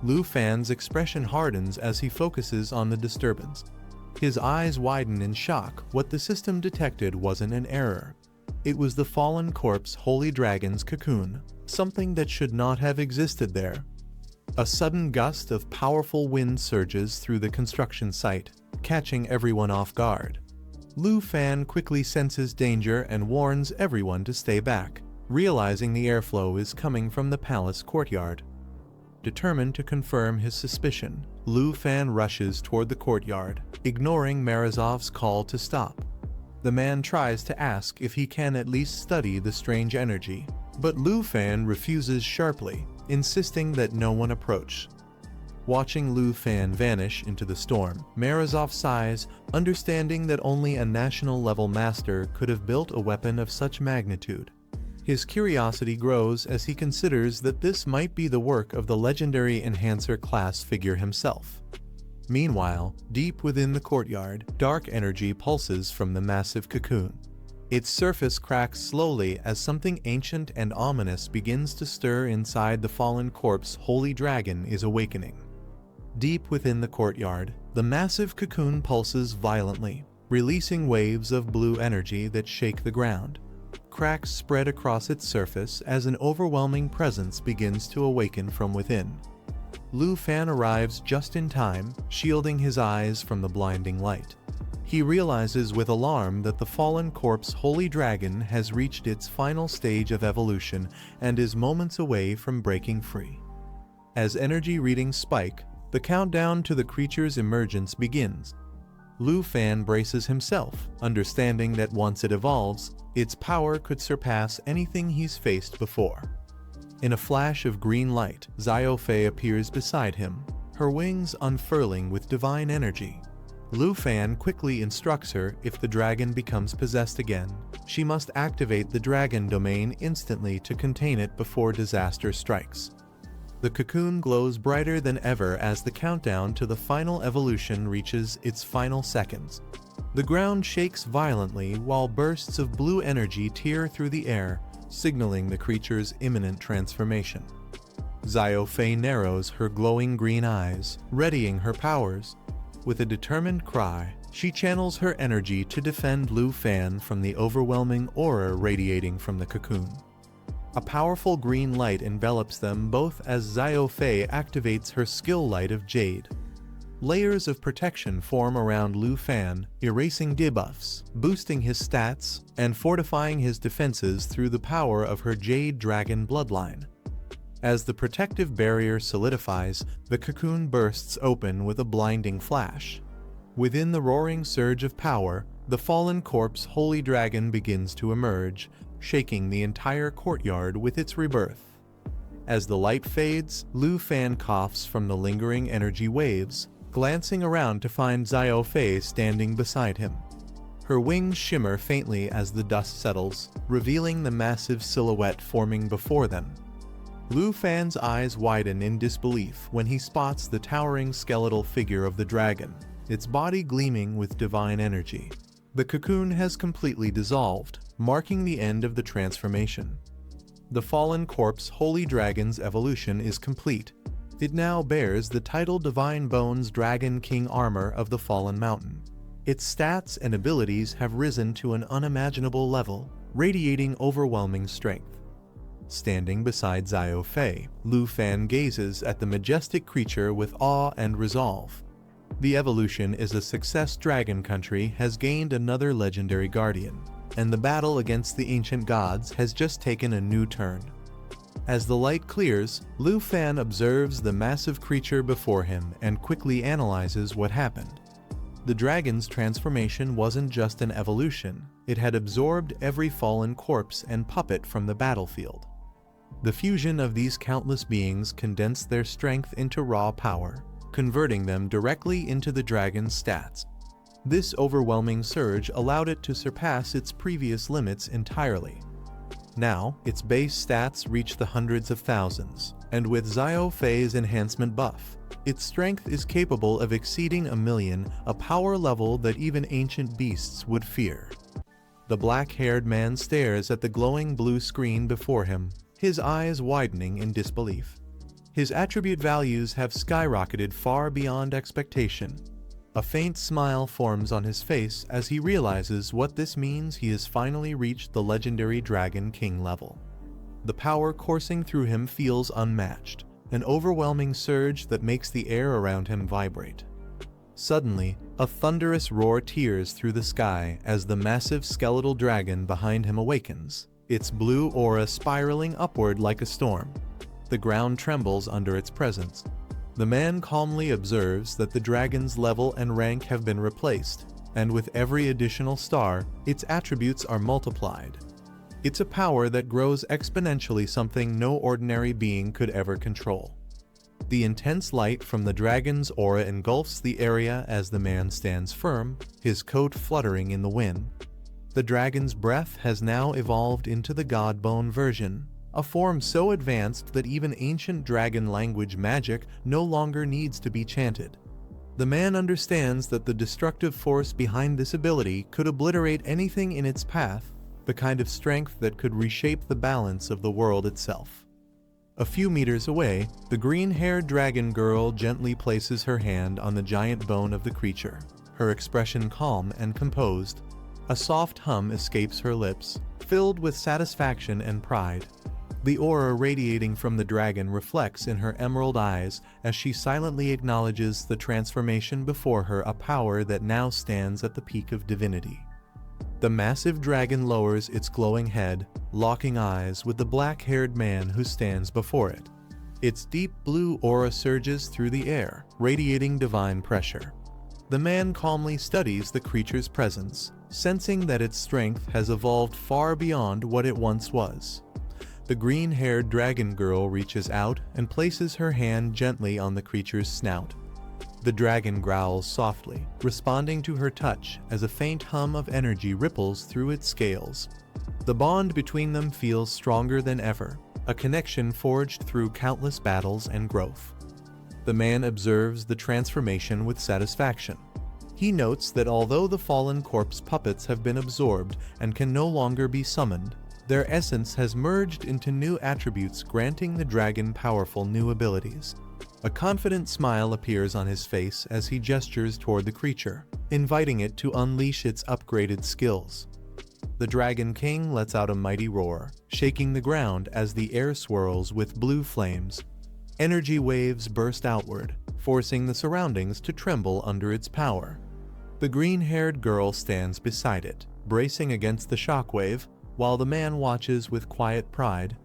[SPEAKER 1] Lu Fan's expression hardens as he focuses on the disturbance. His eyes widen in shock. What the system detected wasn't an error. It was the fallen corpse Holy Dragon's cocoon, something that should not have existed there. A sudden gust of powerful wind surges through the construction site, catching everyone off guard. Lu Fan quickly senses danger and warns everyone to stay back, realizing the airflow is coming from the palace courtyard. Determined to confirm his suspicion, Lu Fan rushes toward the courtyard, ignoring Morozov's call to stop. The man tries to ask if he can at least study the strange energy, but Lu Fan refuses sharply, insisting that no one approach. Watching Lu Fan vanish into the storm, Morozov sighs, understanding that only a national-level master could have built a weapon of such magnitude. His curiosity grows as he considers that this might be the work of the legendary Enhancer class figure himself. Meanwhile, deep within the courtyard, dark energy pulses from the massive cocoon. Its surface cracks slowly as something ancient and ominous begins to stir inside the fallen corpse. Holy Dragon is awakening. Deep within the courtyard, the massive cocoon pulses violently, releasing waves of blue energy that shake the ground. Cracks spread across its surface as an overwhelming presence begins to awaken from within. Lu Fan arrives just in time, shielding his eyes from the blinding light. He realizes with alarm that the fallen corpse Holy Dragon has reached its final stage of evolution and is moments away from breaking free. As energy readings spike, the countdown to the creature's emergence begins. Lu Fan braces himself, understanding that once it evolves, its power could surpass anything he's faced before. In a flash of green light, Xiaofei appears beside him, her wings unfurling with divine energy. Lu Fan quickly instructs her if the dragon becomes possessed again, she must activate the dragon domain instantly to contain it before disaster strikes. The cocoon glows brighter than ever as the countdown to the final evolution reaches its final seconds. The ground shakes violently while bursts of blue energy tear through the air, signaling the creature's imminent transformation. Xiaofei narrows her glowing green eyes, readying her powers. With a determined cry, she channels her energy to defend Lu Fan from the overwhelming aura radiating from the cocoon. A powerful green light envelops them both as Xiaofei activates her skill light of Jade. Layers of protection form around Lu Fan, erasing debuffs, boosting his stats, and fortifying his defenses through the power of her Jade Dragon bloodline. As the protective barrier solidifies, the cocoon bursts open with a blinding flash. Within the roaring surge of power, the fallen corpse Holy Dragon begins to emerge, shaking the entire courtyard with its rebirth. As the light fades, Lu Fan coughs from the lingering energy waves, glancing around to find Xiaofei standing beside him. Her wings shimmer faintly as the dust settles, revealing the massive silhouette forming before them. Lu Fan's eyes widen in disbelief when he spots the towering skeletal figure of the dragon, its body gleaming with divine energy. The cocoon has completely dissolved, marking the end of the transformation. The fallen corpse Holy Dragon's evolution is complete. It now bears the title Divine Bones Dragon King Armor of the Fallen Mountain. Its stats and abilities have risen to an unimaginable level, radiating overwhelming strength. Standing beside Xiaofei, Lu Fan gazes at the majestic creature with awe and resolve. The evolution is a success. Dragon Country has gained another legendary guardian, and the battle against the ancient gods has just taken a new turn. As the light clears, Lu Fan observes the massive creature before him and quickly analyzes what happened. The dragon's transformation wasn't just an evolution, it had absorbed every fallen corpse and puppet from the battlefield. The fusion of these countless beings condensed their strength into raw power, converting them directly into the dragon's stats. This overwhelming surge allowed it to surpass its previous limits entirely. Now, its base stats reach the hundreds of thousands, and with Xiaofei's enhancement buff, its strength is capable of exceeding 1,000,000, a power level that even ancient beasts would fear. The black-haired man stares at the glowing blue screen before him, his eyes widening in disbelief. His attribute values have skyrocketed far beyond expectation. A faint smile forms on his face as he realizes what this means. He has finally reached the legendary Dragon King level. The power coursing through him feels unmatched, an overwhelming surge that makes the air around him vibrate. Suddenly, a thunderous roar tears through the sky as the massive skeletal dragon behind him awakens, its blue aura spiraling upward like a storm. The ground trembles under its presence. The man calmly observes that the dragon's level and rank have been replaced, and with every additional star, its attributes are multiplied. It's a power that grows exponentially, something no ordinary being could ever control. The intense light from the dragon's aura engulfs the area as the man stands firm, his coat fluttering in the wind. The dragon's breath has now evolved into the Godbone version, a form so advanced that even ancient dragon language magic no longer needs to be chanted. The man understands that the destructive force behind this ability could obliterate anything in its path, the kind of strength that could reshape the balance of the world itself. A few meters away, the green-haired dragon girl gently places her hand on the giant bone of the creature, her expression calm and composed. A soft hum escapes her lips, filled with satisfaction and pride. The aura radiating from the dragon reflects in her emerald eyes as she silently acknowledges the transformation before her, a power that now stands at the peak of divinity. The massive dragon lowers its glowing head, locking eyes with the black-haired man who stands before it. Its deep blue aura surges through the air, radiating divine pressure. The man calmly studies the creature's presence, sensing that its strength has evolved far beyond what it once was. The green-haired dragon girl reaches out and places her hand gently on the creature's snout. The dragon growls softly, responding to her touch as a faint hum of energy ripples through its scales. The bond between them feels stronger than ever, a connection forged through countless battles and growth. The man observes the transformation with satisfaction. He notes that although the fallen corpse puppets have been absorbed and can no longer be summoned, their essence has merged into new attributes, granting the dragon powerful new abilities. A confident smile appears on his face as he gestures toward the creature, inviting it to unleash its upgraded skills. The Dragon King lets out a mighty roar, shaking the ground as the air swirls with blue flames. Energy waves burst outward, forcing the surroundings to tremble under its power. The green-haired girl stands beside it, bracing against the shockwave, while the man watches with quiet pride.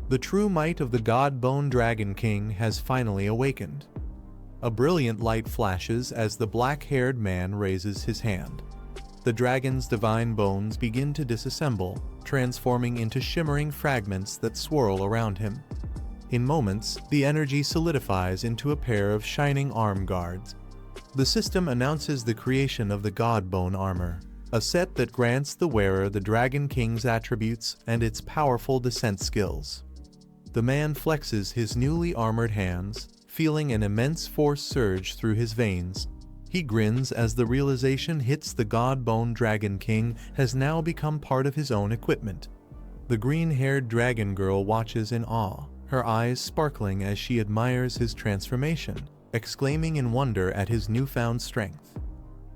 [SPEAKER 1] The true might of the God-Bone Dragon King has finally awakened. A brilliant light flashes as the black-haired man raises his hand. The dragon's divine bones begin to disassemble, transforming into shimmering fragments that swirl around him. In moments, the energy solidifies into a pair of shining arm guards. The system announces the creation of the God-Bone armor, a set that grants the wearer the Dragon King's attributes and its powerful descent skills. The man flexes his newly armored hands, feeling an immense force surge through his veins. He grins as the realization hits: the God-Bone Dragon King has now become part of his own equipment. The green-haired dragon girl watches in awe, her eyes sparkling as she admires his transformation, exclaiming in wonder at his newfound strength.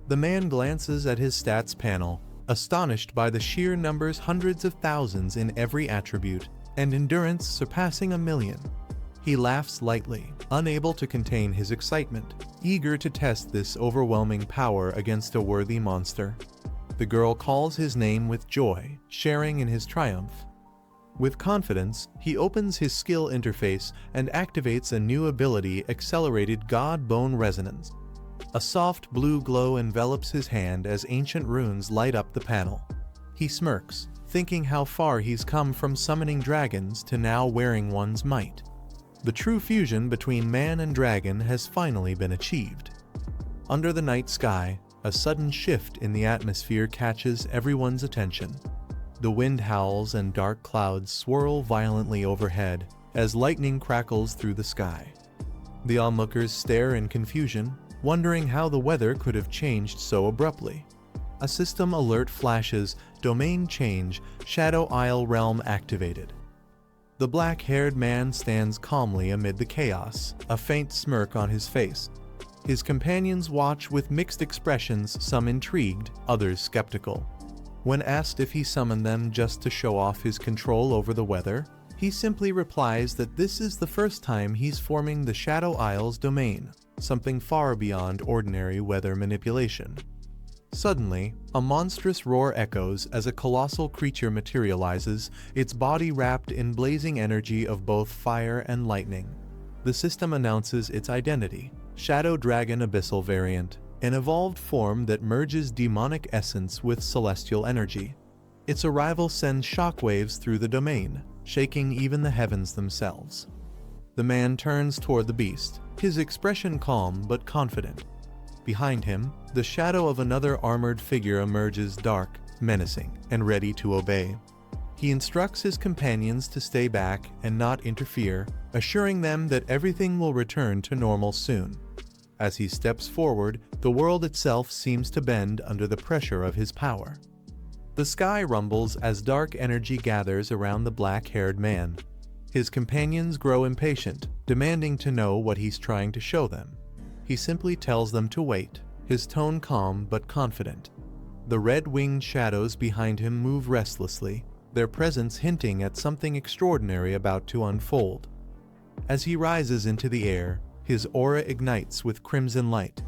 [SPEAKER 1] The man glances at his stats panel, astonished by the sheer numbers, hundreds of thousands in every attribute, and endurance surpassing 1,000,000. He laughs lightly, unable to contain his excitement, eager to test this overwhelming power against a worthy monster. The girl calls his name with joy, sharing in his triumph. With confidence, he opens his skill interface and activates a new ability, Accelerated God-Bone Resonance. A soft blue glow envelops his hand as ancient runes light up the panel. He smirks, thinking how far he's come from summoning dragons to now wearing one's might. The true fusion between man and dragon has finally been achieved. Under the night sky, a sudden shift in the atmosphere catches everyone's attention. The wind howls and dark clouds swirl violently overhead as lightning crackles through the sky. The onlookers stare in confusion, wondering how the weather could have changed so abruptly. A system alert flashes: domain change, Shadow Isle realm activated. The black-haired man stands calmly amid the chaos, a faint smirk on his face. His companions watch with mixed expressions, some intrigued, others skeptical. When asked if he summoned them just to show off his control over the weather, he simply replies that this is the first time he's forming the Shadow Isle's domain, something far beyond ordinary weather manipulation. Suddenly, a monstrous roar echoes as a colossal creature materializes, its body wrapped in blazing energy of both fire and lightning. The system announces its identity: Shadow Dragon Abyssal Variant, an evolved form that merges demonic essence with celestial energy. Its arrival sends shockwaves through the domain, shaking even the heavens themselves. The man turns toward the beast, his expression calm but confident. Behind him, the shadow of another armored figure emerges, dark, menacing, and ready to obey. He instructs his companions to stay back and not interfere, assuring them that everything will return to normal soon. As he steps forward, the world itself seems to bend under the pressure of his power. The sky rumbles as dark energy gathers around the black-haired man. His companions grow impatient, demanding to know what he's trying to show them. He simply tells them to wait, his tone calm but confident. The red-winged shadows behind him move restlessly, their presence hinting at something extraordinary about to unfold. As he rises into the air, his aura ignites with crimson light.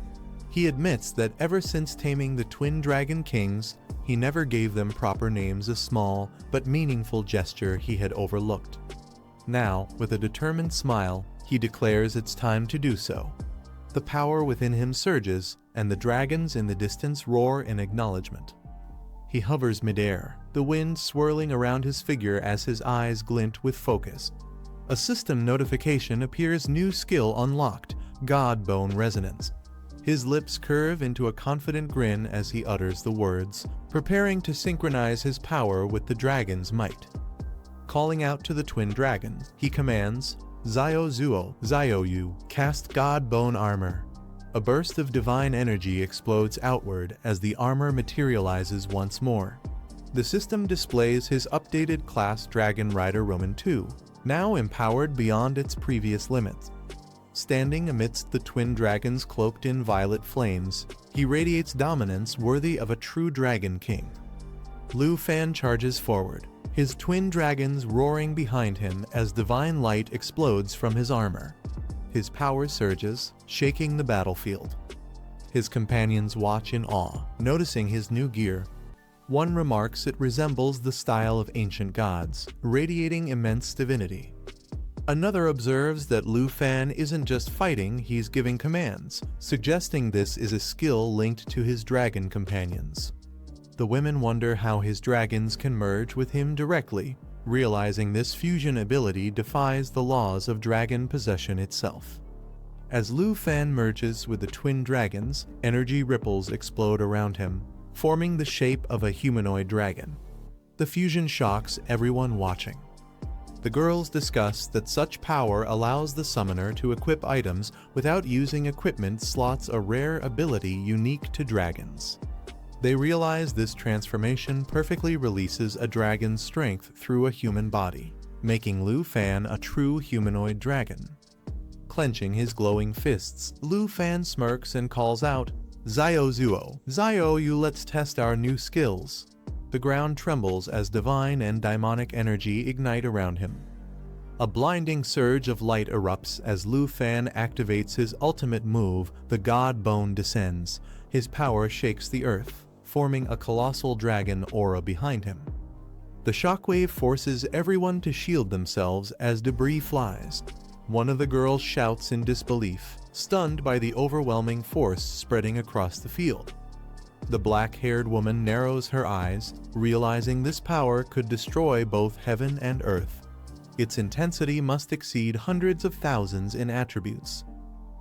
[SPEAKER 1] He admits that ever since taming the twin dragon kings, he never gave them proper names, a small but meaningful gesture he had overlooked. Now, with a determined smile, he declares it's time to do so. The power within him surges, and the dragons in the distance roar in acknowledgement. He hovers midair, the wind swirling around his figure as his eyes glint with focus. A system notification appears: new skill unlocked, God Bone Resonance. His lips curve into a confident grin as he utters the words, preparing to synchronize his power with the dragon's might. Calling out to the twin dragon, he commands, Zio Zuo, Zio Yu, cast God Bone Armor. A burst of divine energy explodes outward as the armor materializes once more. The system displays his updated class Dragon Rider Roman II, now empowered beyond its previous limits. Standing amidst the twin dragons cloaked in violet flames, he radiates dominance worthy of a true dragon king. Lu Fan charges forward, his twin dragons roaring behind him as divine light explodes from his armor. His power surges, shaking the battlefield. His companions watch in awe, noticing his new gear. One remarks it resembles the style of ancient gods, radiating immense divinity. Another observes that Lu Fan isn't just fighting, he's giving commands, suggesting this is a skill linked to his dragon companions. The women wonder how his dragons can merge with him directly, realizing this fusion ability defies the laws of dragon possession itself. As Lu Fan merges with the twin dragons, energy ripples explode around him, forming the shape of a humanoid dragon. The fusion shocks everyone watching. The girls discuss that such power allows the summoner to equip items without using equipment slots, a rare ability unique to dragons. They realize this transformation perfectly releases a dragon's strength through a human body, making Lu Fan a true humanoid dragon. Clenching his glowing fists, Lu Fan smirks and calls out, Zio Zuo, Zio Yu, let's test our new skills. The ground trembles as divine and daimonic energy ignite around him. A blinding surge of light erupts as Lu Fan activates his ultimate move, the God Bone descends. His power shakes the earth, forming a colossal dragon aura behind him. The shockwave forces everyone to shield themselves as debris flies. One of the girls shouts in disbelief, stunned by the overwhelming force spreading across the field. The black-haired woman narrows her eyes, realizing this power could destroy both heaven and earth. Its intensity must exceed hundreds of thousands in attributes.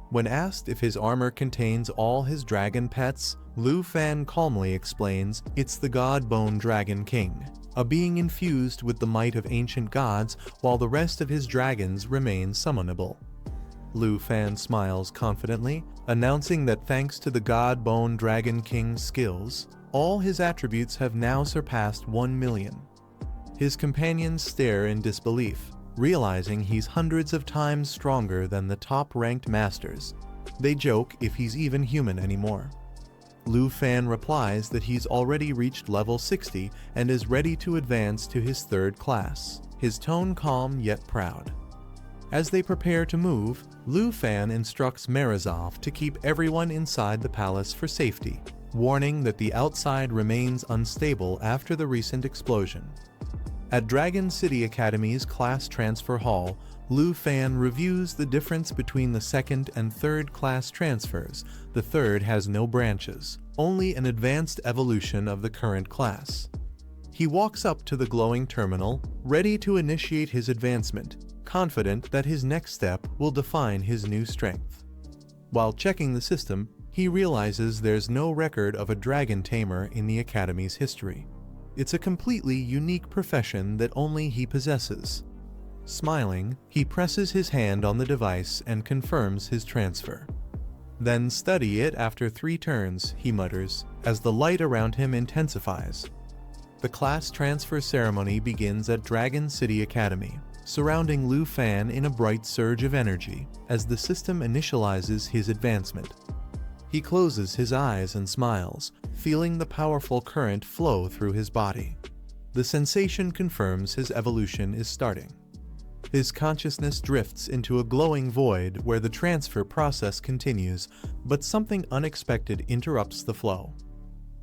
[SPEAKER 1] When asked if his armor contains all his dragon pets, Lu Fan calmly explains it's the God Bone Dragon King, a being infused with the might of ancient gods while the rest of his dragons remain summonable. Lu Fan smiles confidently, announcing that thanks to the God Bone Dragon King's skills, all his attributes have now surpassed 1 million. His companions stare in disbelief, realizing he's hundreds of times stronger than the top-ranked masters. They joke if he's even human anymore. Lu Fan replies that he's already reached level 60 and is ready to advance to his third class, his tone calm yet proud. As they prepare to move, Lu Fan instructs Marazov to keep everyone inside the palace for safety, warning that the outside remains unstable after the recent explosion. At Dragon City Academy's class transfer hall, Lu Fan reviews the difference between the second and third class transfers. The third has no branches, only an advanced evolution of the current class. He walks up to the glowing terminal, ready to initiate his advancement, confident that his next step will define his new strength. While checking the system, he realizes there's no record of a dragon tamer in the Academy's history. It's a completely unique profession that only he possesses. Smiling, he presses his hand on the device and confirms his transfer. "Then study it after 3 turns," he mutters, as the light around him intensifies. The class transfer ceremony begins at Dragon City Academy, surrounding Lu Fan in a bright surge of energy as the system initializes his advancement. He closes his eyes and smiles, feeling the powerful current flow through his body. The sensation confirms his evolution is starting. His consciousness drifts into a glowing void where the transfer process continues, but something unexpected interrupts the flow.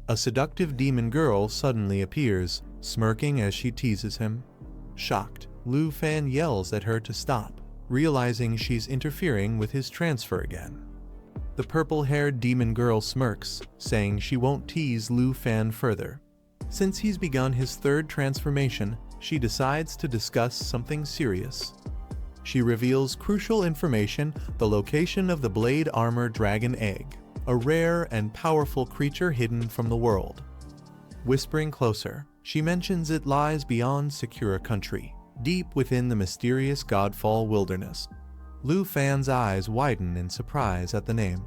[SPEAKER 1] A seductive demon girl suddenly appears, smirking as she teases him. Shocked, Lu Fan yells at her to stop, realizing she's interfering with his transfer again. The purple-haired demon girl smirks, saying she won't tease Lu Fan further. Since he's begun his third transformation, she decides to discuss something serious. She reveals crucial information: the location of the blade armor dragon egg, a rare and powerful creature hidden from the world. Whispering closer, she mentions it lies beyond Sakura country, deep within the mysterious Godfall wilderness. Lu Fan's eyes widen in surprise at the name.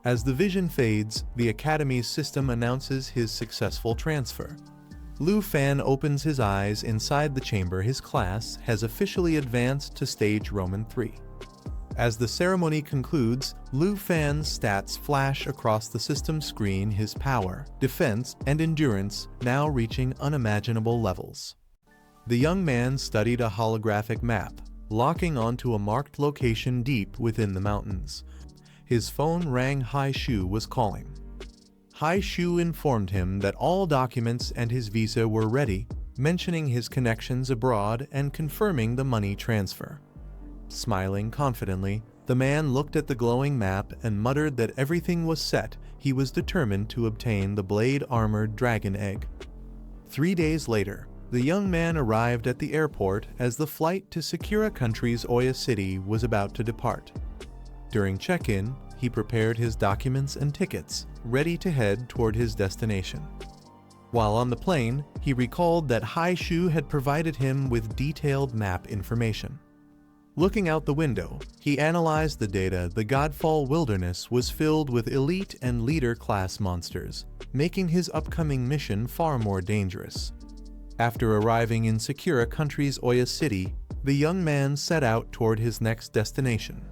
[SPEAKER 1] As the vision fades, the Academy's system announces his successful transfer. Lu Fan opens his eyes inside the chamber. His class has officially advanced to stage Roman 3. As the ceremony concludes, Lu Fan's stats flash across the system screen, his power, defense, and endurance now reaching unimaginable levels. The young man studied a holographic map, locking onto a marked location deep within the mountains. His phone rang. Hai Shu was calling. Hai Shu informed him that all documents and his visa were ready, mentioning his connections abroad and confirming the money transfer. Smiling confidently, the man looked at the glowing map and muttered that everything was set. He was determined to obtain the blade-armored dragon egg. 3 days later, the young man arrived at the airport as the flight to Sakura country's Oya City was about to depart. During check-in, he prepared his documents and tickets, ready to head toward his destination. While on the plane, he recalled that Hai Shu had provided him with detailed map information. Looking out the window, he analyzed the data. The Godfall wilderness was filled with elite and leader-class monsters, making his upcoming mission far more dangerous. After arriving in Sakura country's Oya City, the young man set out toward his next destination.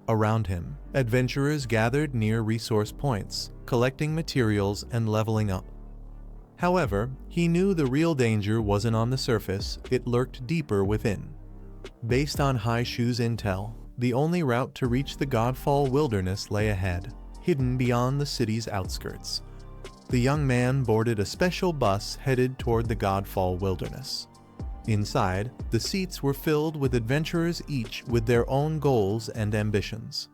[SPEAKER 1] Around him, adventurers gathered near resource points, collecting materials and leveling up. However, he knew the real danger wasn't on the surface, it lurked deeper within. Based on Hai Shu's intel, the only route to reach the Godfall wilderness lay ahead, hidden beyond the city's outskirts. The young man boarded a special bus headed toward the Godfall wilderness. Inside, the seats were filled with adventurers, each with their own goals and ambitions.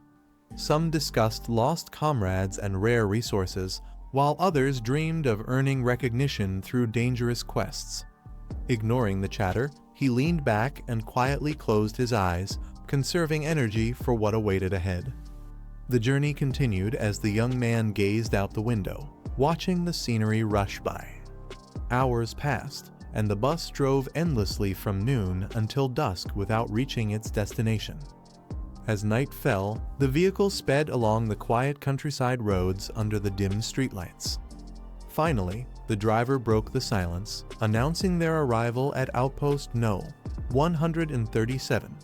[SPEAKER 1] Some discussed lost comrades and rare resources, while others dreamed of earning recognition through dangerous quests. Ignoring the chatter, he leaned back and quietly closed his eyes, conserving energy for what awaited ahead. The journey continued as the young man gazed out the window, watching the scenery rush by. Hours passed, and the bus drove endlessly from noon until dusk without reaching its destination. As night fell, the vehicle sped along the quiet countryside roads under the dim streetlights. Finally, the driver broke the silence, announcing their arrival at Outpost No. 137.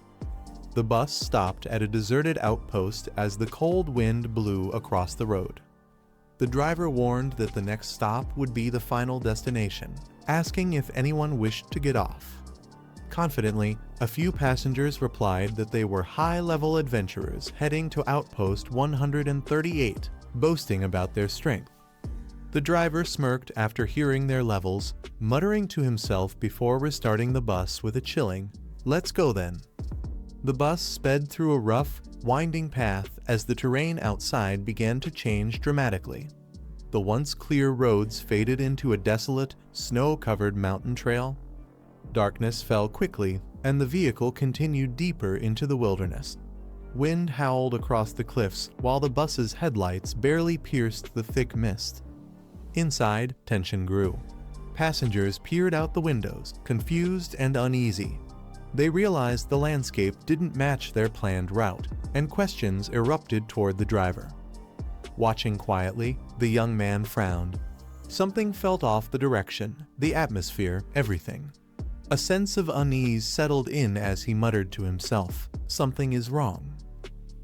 [SPEAKER 1] The bus stopped at a deserted outpost as the cold wind blew across the road. The driver warned that the next stop would be the final destination, asking if anyone wished to get off. Confidently, a few passengers replied that they were high-level adventurers heading to Outpost 138, boasting about their strength. The driver smirked after hearing their levels, muttering to himself before restarting the bus with a chilling, "Let's go then." The bus sped through a rough, winding path as the terrain outside began to change dramatically. The once clear roads faded into a desolate, snow-covered mountain trail. Darkness fell quickly, and the vehicle continued deeper into the wilderness. Wind howled across the cliffs while the bus's headlights barely pierced the thick mist. Inside, tension grew. Passengers peered out the windows, confused and uneasy. They realized the landscape didn't match their planned route, and questions erupted toward the driver. Watching quietly, the young man frowned. Something felt off: the direction, the atmosphere, everything. A sense of unease settled in as he muttered to himself, "Something is wrong."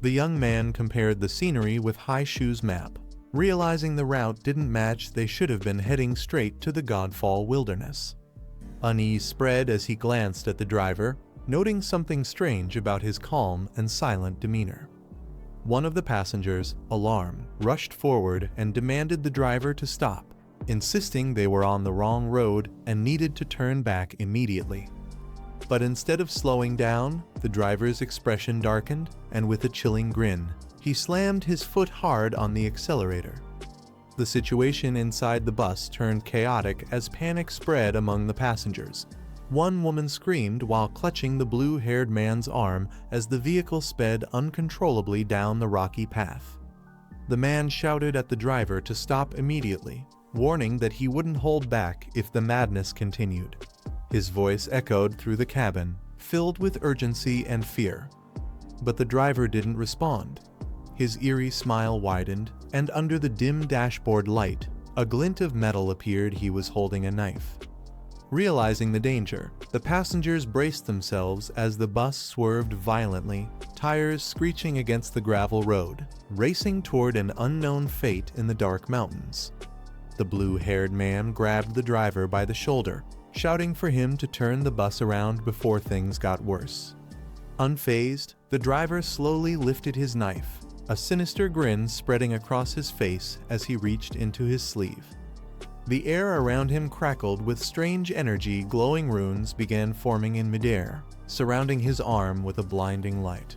[SPEAKER 1] The young man compared the scenery with High Shoe's map. Realizing the route didn't match, they should have been heading straight to the Godfall wilderness. Unease spread as he glanced at the driver, noting something strange about his calm and silent demeanor. One of the passengers, alarmed, rushed forward and demanded the driver to stop, insisting they were on the wrong road and needed to turn back immediately. But instead of slowing down, the driver's expression darkened, and with a chilling grin, he slammed his foot hard on the accelerator. The situation inside the bus turned chaotic as panic spread among the passengers. One woman screamed while clutching the blue-haired man's arm as the vehicle sped uncontrollably down the rocky path. The man shouted at the driver to stop immediately, warning that he wouldn't hold back if the madness continued. His voice echoed through the cabin, filled with urgency and fear. But the driver didn't respond. His eerie smile widened, and under the dim dashboard light, a glint of metal appeared. He was holding a knife. Realizing the danger, the passengers braced themselves as the bus swerved violently, tires screeching against the gravel road, racing toward an unknown fate in the dark mountains. The blue-haired man grabbed the driver by the shoulder, shouting for him to turn the bus around before things got worse. Unfazed, the driver slowly lifted his knife, a sinister grin spreading across his face as he reached into his sleeve. The air around him crackled with strange energy. Glowing runes began forming in midair, surrounding his arm with a blinding light.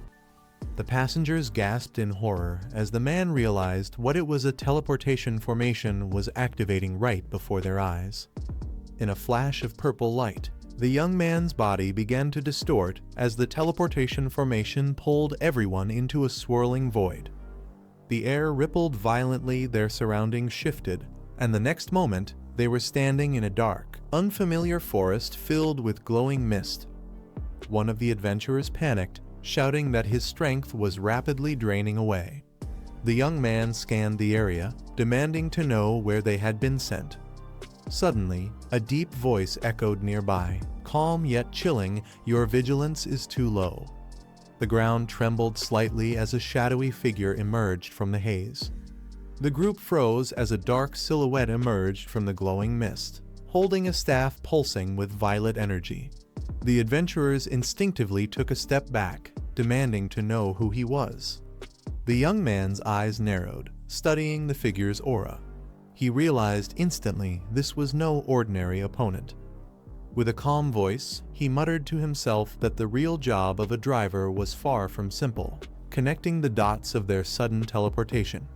[SPEAKER 1] The passengers gasped in horror as the man realized what it was. A teleportation formation was activating right before their eyes. In a flash of purple light, the young man's body began to distort as the teleportation formation pulled everyone into a swirling void. The air rippled violently, their surroundings shifted, and the next moment, they were standing in a dark, unfamiliar forest filled with glowing mist. One of the adventurers panicked, shouting that his strength was rapidly draining away. The young man scanned the area, demanding to know where they had been sent. Suddenly, a deep voice echoed nearby, calm yet chilling, "Your vigilance is too low." The ground trembled slightly as a shadowy figure emerged from the haze. The group froze as a dark silhouette emerged from the glowing mist, holding a staff pulsing with violet energy. The adventurers instinctively took a step back, demanding to know who he was. The young man's eyes narrowed, studying the figure's aura. He realized instantly this was no ordinary opponent. With a calm voice, he muttered to himself that the real job of a driver was far from simple, connecting the dots of their sudden teleportation.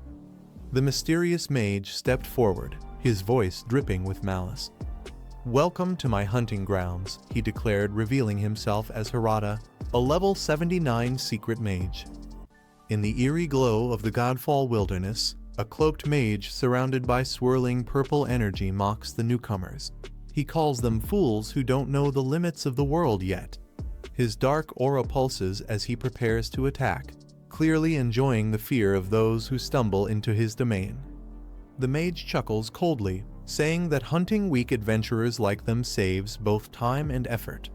[SPEAKER 1] The mysterious mage stepped forward, his voice dripping with malice. "Welcome to my hunting grounds," he declared, revealing himself as Harada, a level 79 secret mage. In the eerie glow of the Godfall wilderness, a cloaked mage surrounded by swirling purple energy mocks the newcomers. He calls them fools who don't know the limits of the world yet. His dark aura pulses as he prepares to attack, clearly enjoying the fear of those who stumble into his domain. The mage chuckles coldly, saying that hunting weak adventurers like them saves both time and effort.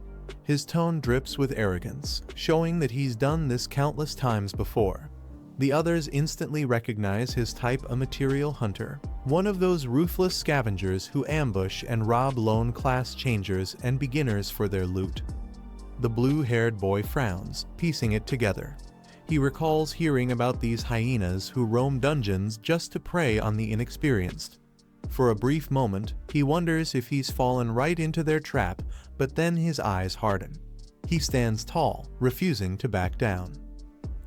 [SPEAKER 1] His tone drips with arrogance, showing that he's done this countless times before. The others instantly recognize his type, a material hunter, one of those ruthless scavengers who ambush and rob lone class changers and beginners for their loot. The blue-haired boy frowns, piecing it together. He recalls hearing about these hyenas who roam dungeons just to prey on the inexperienced. For a brief moment, he wonders if he's fallen right into their trap, but then his eyes harden. He stands tall, refusing to back down.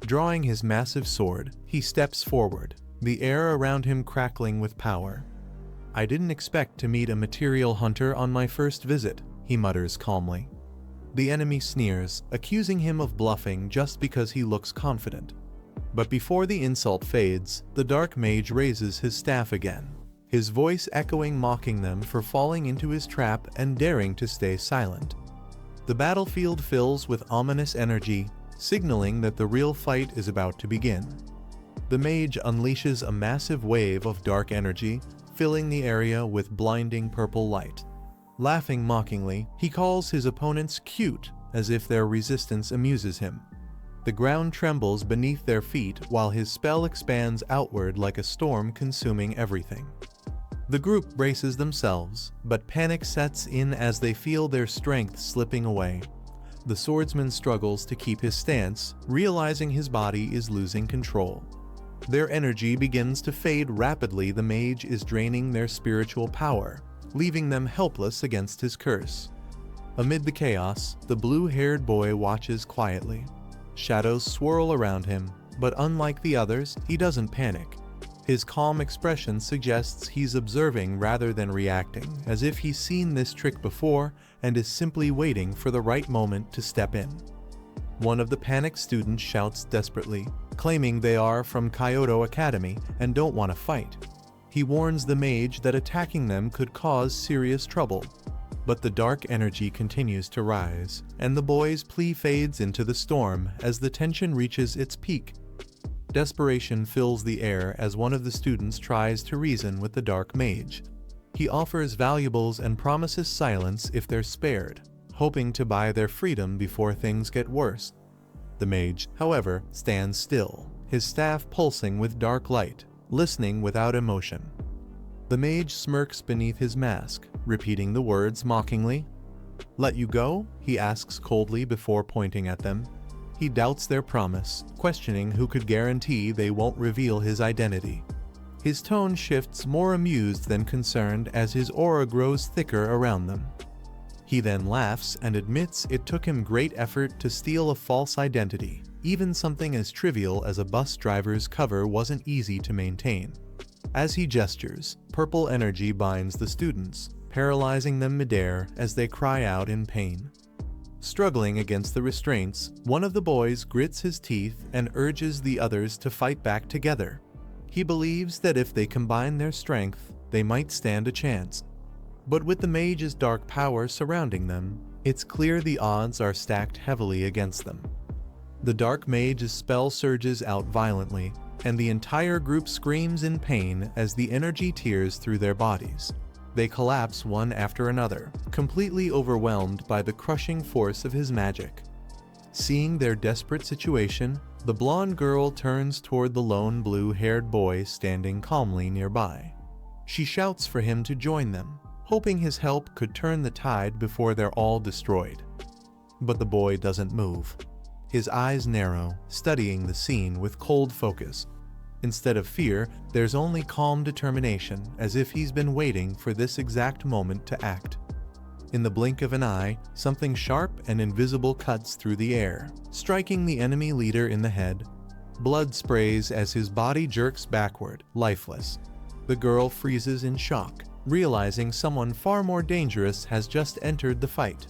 [SPEAKER 1] Drawing his massive sword, he steps forward, the air around him crackling with power. "I didn't expect to meet a material hunter on my first visit," he mutters calmly. The enemy sneers, accusing him of bluffing just because he looks confident. But before the insult fades, the dark mage raises his staff again, his voice echoing, mocking them for falling into his trap and daring to stay silent. The battlefield fills with ominous energy, signaling that the real fight is about to begin. The mage unleashes a massive wave of dark energy, filling the area with blinding purple light. Laughing mockingly, he calls his opponents cute, as if their resistance amuses him. The ground trembles beneath their feet while his spell expands outward like a storm consuming everything. The group braces themselves, but panic sets in as they feel their strength slipping away. The swordsman struggles to keep his stance, realizing his body is losing control. Their energy begins to fade rapidly. The mage is draining their spiritual power, leaving them helpless against his curse. Amid the chaos, the blue-haired boy watches quietly. Shadows swirl around him, but unlike the others, he doesn't panic. His calm expression suggests he's observing rather than reacting, as if he's seen this trick before and is simply waiting for the right moment to step in. One of the panicked students shouts desperately, claiming they are from Kyoto Academy and don't want to fight. He warns the mage that attacking them could cause serious trouble. But the dark energy continues to rise, and the boy's plea fades into the storm as the tension reaches its peak. Desperation fills the air as one of the students tries to reason with the dark mage. He offers valuables and promises silence if they're spared, hoping to buy their freedom before things get worse. The mage, however, stands still, his staff pulsing with dark light, listening without emotion. The mage smirks beneath his mask, repeating the words mockingly. "Let you go?" he asks coldly before pointing at them. He doubts their promise, questioning who could guarantee they won't reveal his identity. His tone shifts, more amused than concerned, as his aura grows thicker around them. He then laughs and admits it took him great effort to steal a false identity. Even something as trivial as a bus driver's cover wasn't easy to maintain. As he gestures, purple energy binds the students, paralyzing them midair as they cry out in pain. Struggling against the restraints, one of the boys grits his teeth and urges the others to fight back together. He believes that if they combine their strength, they might stand a chance. But with the mage's dark power surrounding them, it's clear the odds are stacked heavily against them. The dark mage's spell surges out violently, and the entire group screams in pain as the energy tears through their bodies. They collapse one after another, completely overwhelmed by the crushing force of his magic. Seeing their desperate situation, the blonde girl turns toward the lone blue-haired boy standing calmly nearby. She shouts for him to join them, hoping his help could turn the tide before they're all destroyed. But the boy doesn't move. His eyes narrow, studying the scene with cold focus. Instead of fear, there's only calm determination, as if he's been waiting for this exact moment to act. In the blink of an eye, something sharp and invisible cuts through the air, striking the enemy leader in the head. Blood sprays as his body jerks backward, lifeless. The girl freezes in shock, realizing someone far more dangerous has just entered the fight.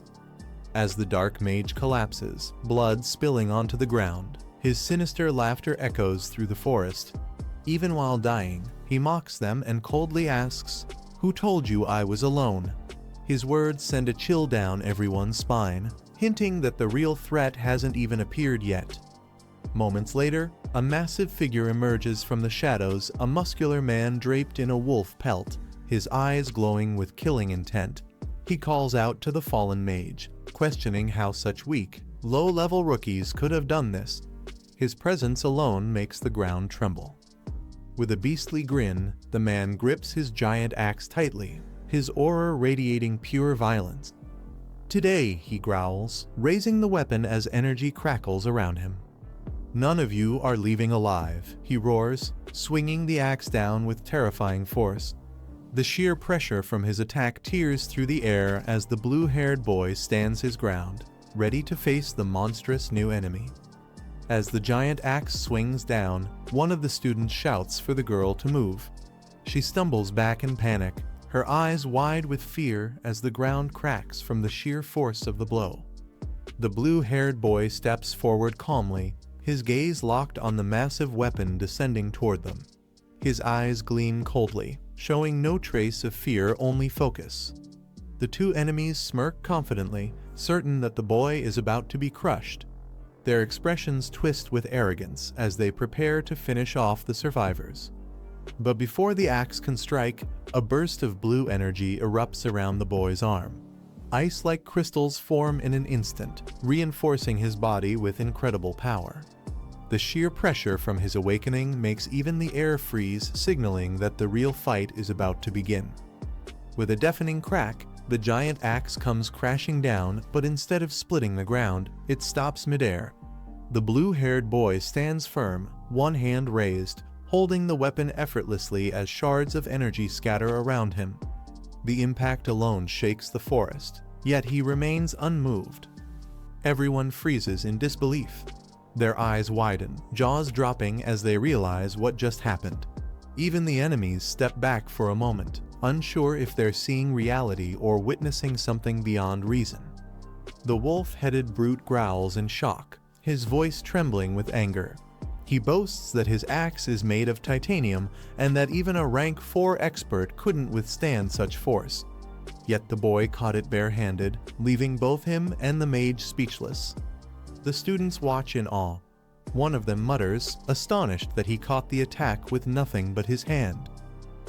[SPEAKER 1] As the dark mage collapses, blood spilling onto the ground, his sinister laughter echoes through the forest. Even while dying, he mocks them and coldly asks, "Who told you I was alone?" His words send a chill down everyone's spine, hinting that the real threat hasn't even appeared yet. Moments later, a massive figure emerges from the shadows, a muscular man draped in a wolf pelt, his eyes glowing with killing intent. He calls out to the fallen mage, questioning how such weak, low-level rookies could have done this. His presence alone makes the ground tremble. With a beastly grin, the man grips his giant axe tightly, his aura radiating pure violence. "Today," he growls, raising the weapon as energy crackles around him. "None of you are leaving alive," he roars, swinging the axe down with terrifying force. The sheer pressure from his attack tears through the air as the blue-haired boy stands his ground, ready to face the monstrous new enemy. As the giant axe swings down, one of the students shouts for the girl to move. She stumbles back in panic, her eyes wide with fear as the ground cracks from the sheer force of the blow. The blue-haired boy steps forward calmly, his gaze locked on the massive weapon descending toward them. His eyes gleam coldly, showing no trace of fear, only focus. The two enemies smirk confidently, certain that the boy is about to be crushed. Their expressions twist with arrogance as they prepare to finish off the survivors. But before the axe can strike, a burst of blue energy erupts around the boy's arm. Ice-like crystals form in an instant, reinforcing his body with incredible power. The sheer pressure from his awakening makes even the air freeze, signaling that the real fight is about to begin. With a deafening crack, the giant axe comes crashing down, but instead of splitting the ground, it stops midair. The blue-haired boy stands firm, one hand raised, holding the weapon effortlessly as shards of energy scatter around him. The impact alone shakes the forest, yet he remains unmoved. Everyone freezes in disbelief. Their eyes widen, jaws dropping as they realize what just happened. Even the enemies step back for a moment, unsure if they're seeing reality or witnessing something beyond reason. The wolf-headed brute growls in shock, his voice trembling with anger. He boasts that his axe is made of titanium and that even a rank 4 expert couldn't withstand such force. Yet the boy caught it barehanded, leaving both him and the mage speechless. The students watch in awe. One of them mutters, astonished that he caught the attack with nothing but his hand.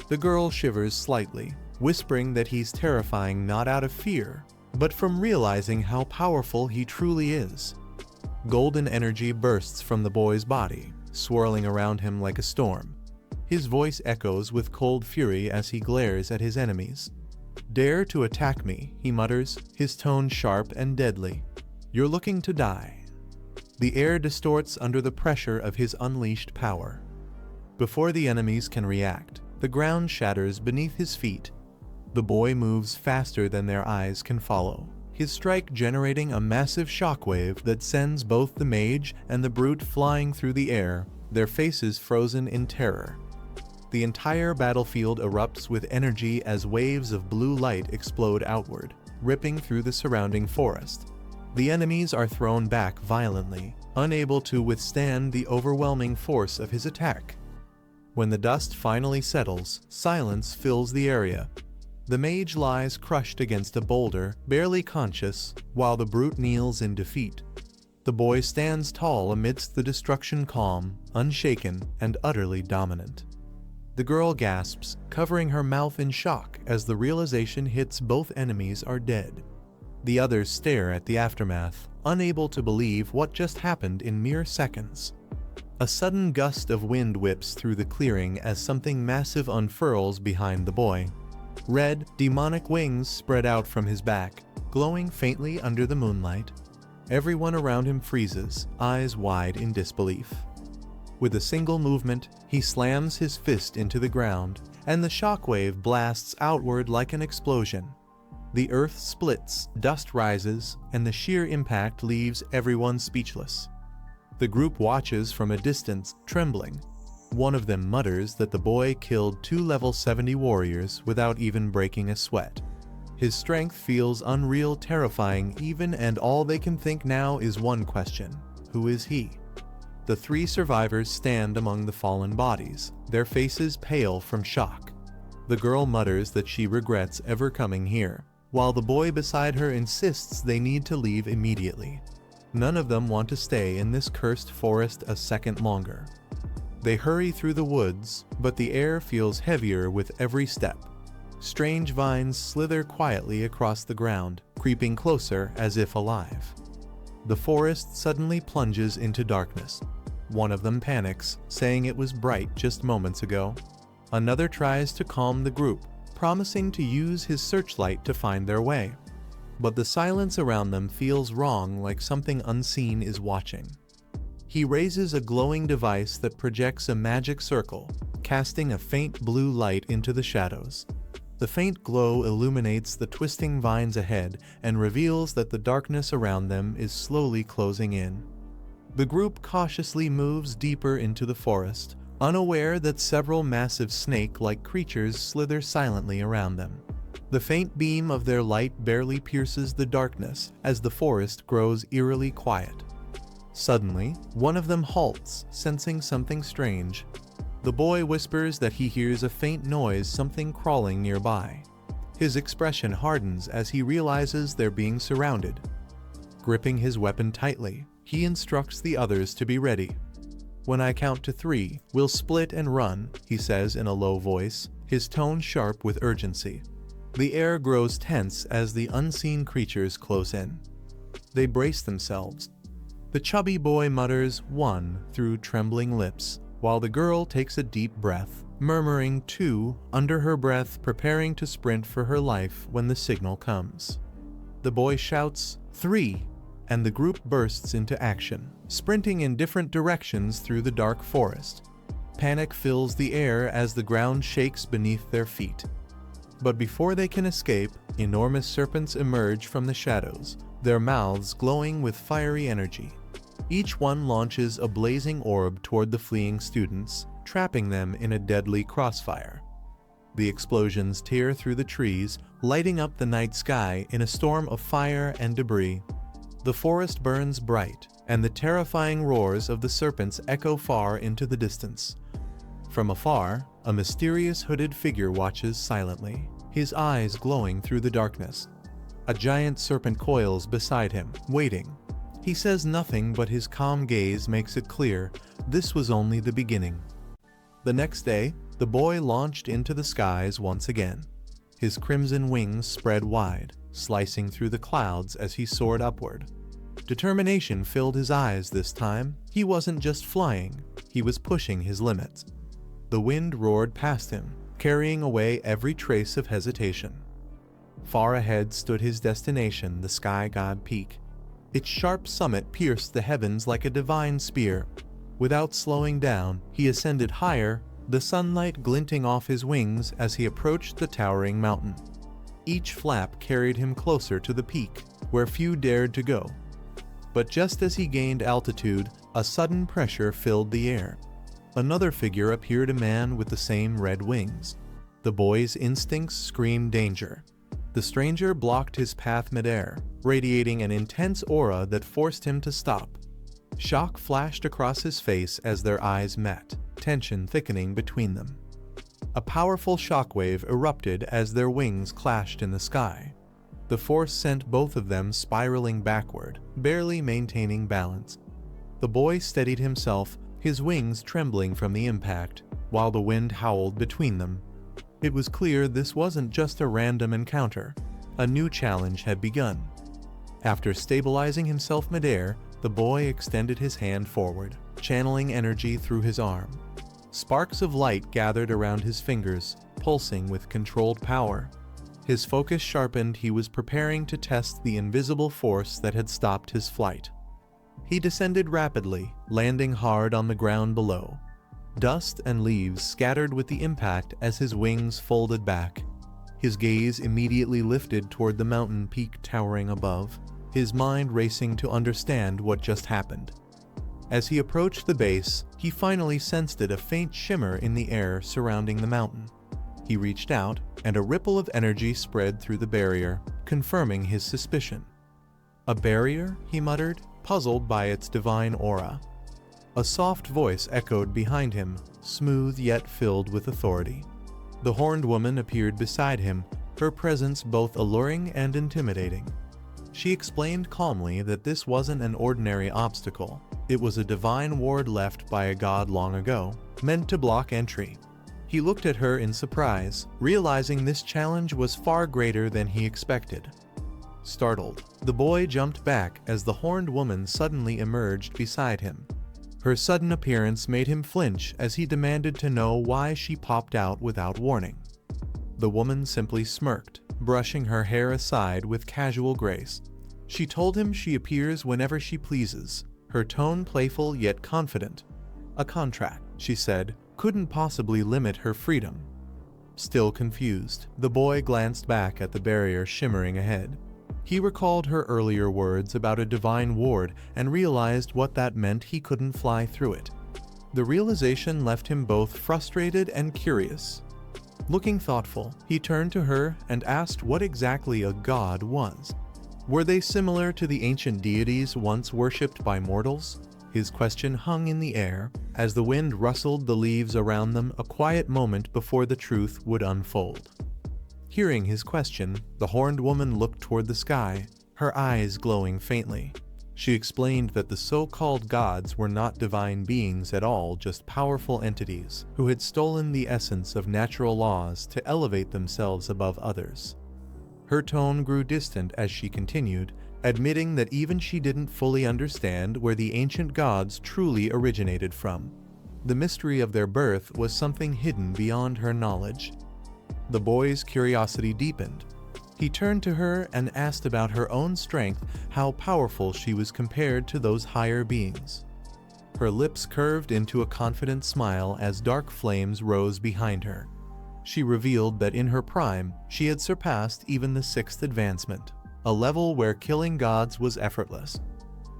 [SPEAKER 1] The girl shivers slightly, whispering that he's terrifying not out of fear, but from realizing how powerful he truly is. Golden energy bursts from the boy's body, swirling around him like a storm. His voice echoes with cold fury as he glares at his enemies. "Dare to attack me," he mutters, his tone sharp and deadly. "You're looking to die." The air distorts under the pressure of his unleashed power. Before the enemies can react, the ground shatters beneath his feet. The boy moves faster than their eyes can follow, his strike generating a massive shockwave that sends both the mage and the brute flying through the air, their faces frozen in terror. The entire battlefield erupts with energy as waves of blue light explode outward, ripping through the surrounding forest. The enemies are thrown back violently, unable to withstand the overwhelming force of his attack. When the dust finally settles, silence fills the area. The mage lies crushed against a boulder, barely conscious, while the brute kneels in defeat. The boy stands tall amidst the destruction, calm, unshaken, and utterly dominant. The girl gasps, covering her mouth in shock as the realization hits both enemies are dead. The others stare at the aftermath, unable to believe what just happened in mere seconds. A sudden gust of wind whips through the clearing as something massive unfurls behind the boy. Red, demonic wings spread out from his back, glowing faintly under the moonlight. Everyone around him freezes, eyes wide in disbelief. With a single movement, he slams his fist into the ground, and the shockwave blasts outward like an explosion. The earth splits, dust rises, and the sheer impact leaves everyone speechless. The group watches from a distance, trembling. One of them mutters that the boy killed 2 level 70 warriors without even breaking a sweat. His strength feels unreal, terrifying even, and all they can think now is one question: who is he? The 3 survivors stand among the fallen bodies, their faces pale from shock. The girl mutters that she regrets ever coming here, while the boy beside her insists they need to leave immediately. None of them want to stay in this cursed forest a second longer. They hurry through the woods, but the air feels heavier with every step. Strange vines slither quietly across the ground, creeping closer as if alive. The forest suddenly plunges into darkness. One of them panics, saying it was bright just moments ago. Another tries to calm the group, promising to use his searchlight to find their way. But the silence around them feels wrong, like something unseen is watching. He raises a glowing device that projects a magic circle, casting a faint blue light into the shadows. The faint glow illuminates the twisting vines ahead and reveals that the darkness around them is slowly closing in. The group cautiously moves deeper into the forest, unaware that several massive snake-like creatures slither silently around them. The faint beam of their light barely pierces the darkness as the forest grows eerily quiet. Suddenly, one of them halts, sensing something strange. The boy whispers that he hears a faint noise, something crawling nearby. His expression hardens as he realizes they're being surrounded. Gripping his weapon tightly, he instructs the others to be ready. "When I count to 3, we'll split and run," he says in a low voice, his tone sharp with urgency. The air grows tense as the unseen creatures close in. They brace themselves. The chubby boy mutters 1 through trembling lips, while the girl takes a deep breath, murmuring 2 under her breath, preparing to sprint for her life when the signal comes. The boy shouts 3, and the group bursts into action, sprinting in different directions through the dark forest. Panic fills the air as the ground shakes beneath their feet. But before they can escape, enormous serpents emerge from the shadows, their mouths glowing with fiery energy. Each one launches a blazing orb toward the fleeing students, trapping them in a deadly crossfire. The explosions tear through the trees, lighting up the night sky in a storm of fire and debris. The forest burns bright, and the terrifying roars of the serpents echo far into the distance. From afar, a mysterious hooded figure watches silently, his eyes glowing through the darkness. A giant serpent coils beside him, waiting. He says nothing, but his calm gaze makes it clear this was only the beginning. The next day, the boy launched into the skies once again. His crimson wings spread wide, slicing through the clouds as he soared upward. Determination filled his eyes this time. He wasn't just flying, he was pushing his limits. The wind roared past him, carrying away every trace of hesitation. Far ahead stood his destination, the Sky God Peak. Its sharp summit pierced the heavens like a divine spear. Without slowing down, he ascended higher, the sunlight glinting off his wings as he approached the towering mountain. Each flap carried him closer to the peak, where few dared to go. But just as he gained altitude, a sudden pressure filled the air. Another figure appeared, a man with the same red wings. The boy's instincts screamed danger. The stranger blocked his path midair, radiating an intense aura that forced him to stop. Shock flashed across his face as their eyes met, tension thickening between them. A powerful shockwave erupted as their wings clashed in the sky. The force sent both of them spiraling backward, barely maintaining balance. The boy steadied himself, his wings trembling from the impact, while the wind howled between them. It was clear this wasn't just a random encounter. A new challenge had begun. After stabilizing himself midair, the boy extended his hand forward, channeling energy through his arm. Sparks of light gathered around his fingers, pulsing with controlled power. His focus sharpened, he was preparing to test the invisible force that had stopped his flight. He descended rapidly, landing hard on the ground below. Dust and leaves scattered with the impact as his wings folded back. His gaze immediately lifted toward the mountain peak towering above, his mind racing to understand what just happened. As he approached the base, he finally sensed a faint shimmer in the air surrounding the mountain. He reached out, and a ripple of energy spread through the barrier, confirming his suspicion. "A barrier?" he muttered, puzzled by its divine aura. A soft voice echoed behind him, smooth yet filled with authority. The horned woman appeared beside him, her presence both alluring and intimidating. She explained calmly that this wasn't an ordinary obstacle. It was a divine ward left by a god long ago, meant to block entry. He looked at her in surprise, realizing this challenge was far greater than he expected. Startled, the boy jumped back as the horned woman suddenly emerged beside him. Her sudden appearance made him flinch as he demanded to know why she popped out without warning. The woman simply smirked, brushing her hair aside with casual grace. She told him she appears whenever she pleases, her tone playful yet confident. A contract, she said, couldn't possibly limit her freedom. Still confused, the boy glanced back at the barrier shimmering ahead. He recalled her earlier words about a divine ward and realized what that meant. He couldn't fly through it. The realization left him both frustrated and curious. Looking thoughtful, he turned to her and asked what exactly a god was. Were they similar to the ancient deities once worshipped by mortals? His question hung in the air as the wind rustled the leaves around them, a quiet moment before the truth would unfold. Hearing his question, the horned woman looked toward the sky, her eyes glowing faintly. She explained that the so-called gods were not divine beings at all, just powerful entities who had stolen the essence of natural laws to elevate themselves above others. Her tone grew distant as she continued, admitting that even she didn't fully understand where the ancient gods truly originated from. The mystery of their birth was something hidden beyond her knowledge. The boy's curiosity deepened. He turned to her and asked about her own strength, how powerful she was compared to those higher beings. Her lips curved into a confident smile as dark flames rose behind her. She revealed that in her prime, she had surpassed even the 6th advancement, a level where killing gods was effortless.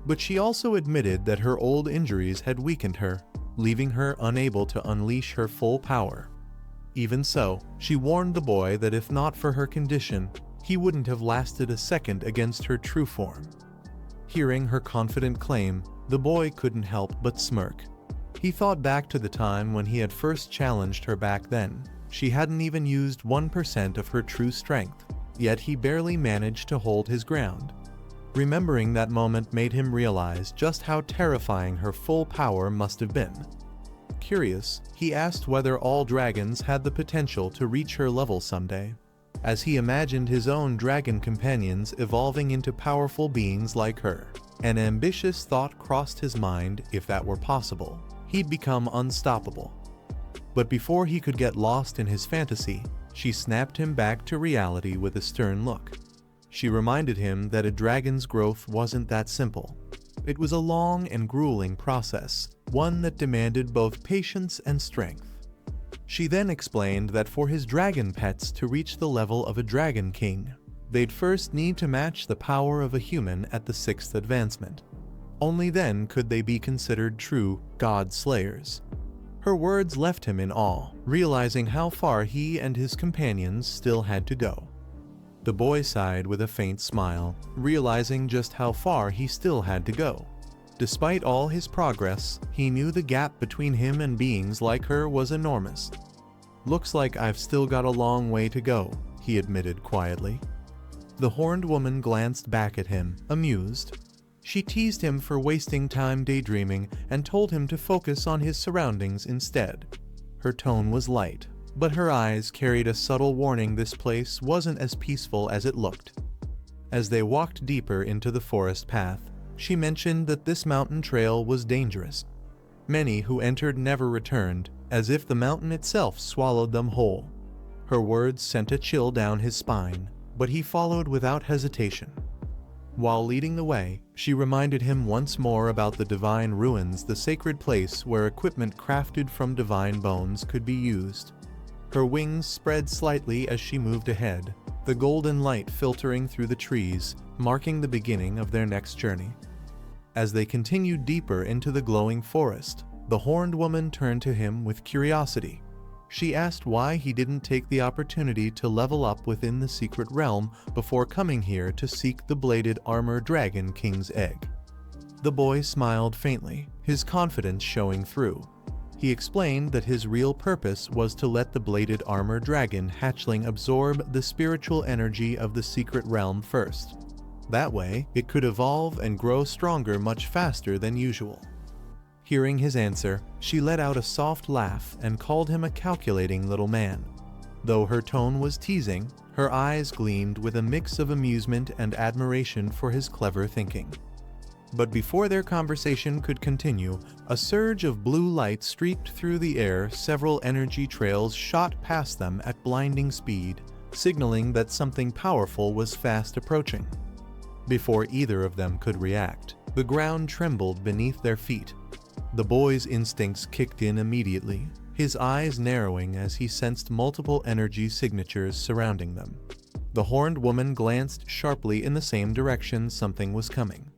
[SPEAKER 1] But she also admitted that her old injuries had weakened her, leaving her unable to unleash her full power. Even so, she warned the boy that if not for her condition, he wouldn't have lasted a second against her true form. Hearing her confident claim, the boy couldn't help but smirk. He thought back to the time when he had first challenged her. Back then, she hadn't even used 1% of her true strength, yet he barely managed to hold his ground. Remembering that moment made him realize just how terrifying her full power must have been. Curious, he asked whether all dragons had the potential to reach her level someday, as he imagined his own dragon companions evolving into powerful beings like her. An ambitious thought crossed his mind. If that were possible, he'd become unstoppable. But before he could get lost in his fantasy, she snapped him back to reality with a stern look. She reminded him that a dragon's growth wasn't that simple. It was a long and grueling process, one that demanded both patience and strength. She then explained that for his dragon pets to reach the level of a dragon king, they'd first need to match the power of a human at the 6th advancement. Only then could they be considered true god slayers. Her words left him in awe, realizing how far he and his companions still had to go. The boy sighed with a faint smile, realizing just how far he still had to go. Despite all his progress, he knew the gap between him and beings like her was enormous. "Looks like I've still got a long way to go," he admitted quietly. The horned woman glanced back at him, amused. She teased him for wasting time daydreaming and told him to focus on his surroundings instead. Her tone was light, but her eyes carried a subtle warning. This place wasn't as peaceful as it looked. As they walked deeper into the forest path, she mentioned that this mountain trail was dangerous. Many who entered never returned, as if the mountain itself swallowed them whole. Her words sent a chill down his spine, but he followed without hesitation. While leading the way, she reminded him once more about the divine ruins, the sacred place where equipment crafted from divine bones could be used. Her wings spread slightly as she moved ahead, the golden light filtering through the trees, marking the beginning of their next journey. As they continued deeper into the glowing forest, the horned woman turned to him with curiosity. She asked why he didn't take the opportunity to level up within the secret realm before coming here to seek the bladed armor dragon king's egg. The boy smiled faintly, his confidence showing through. He explained that his real purpose was to let the bladed armor dragon hatchling absorb the spiritual energy of the secret realm first. That way, it could evolve and grow stronger much faster than usual. Hearing his answer, she let out a soft laugh and called him a calculating little man. Though her tone was teasing, her eyes gleamed with a mix of amusement and admiration for his clever thinking. But before their conversation could continue, a surge of blue light streaked through the air. Several energy trails shot past them at blinding speed, signaling that something powerful was fast approaching. Before either of them could react, the ground trembled beneath their feet. The boy's instincts kicked in immediately. his eyes narrowing as he sensed multiple energy signatures surrounding them. The horned woman glanced sharply in the same direction something was coming.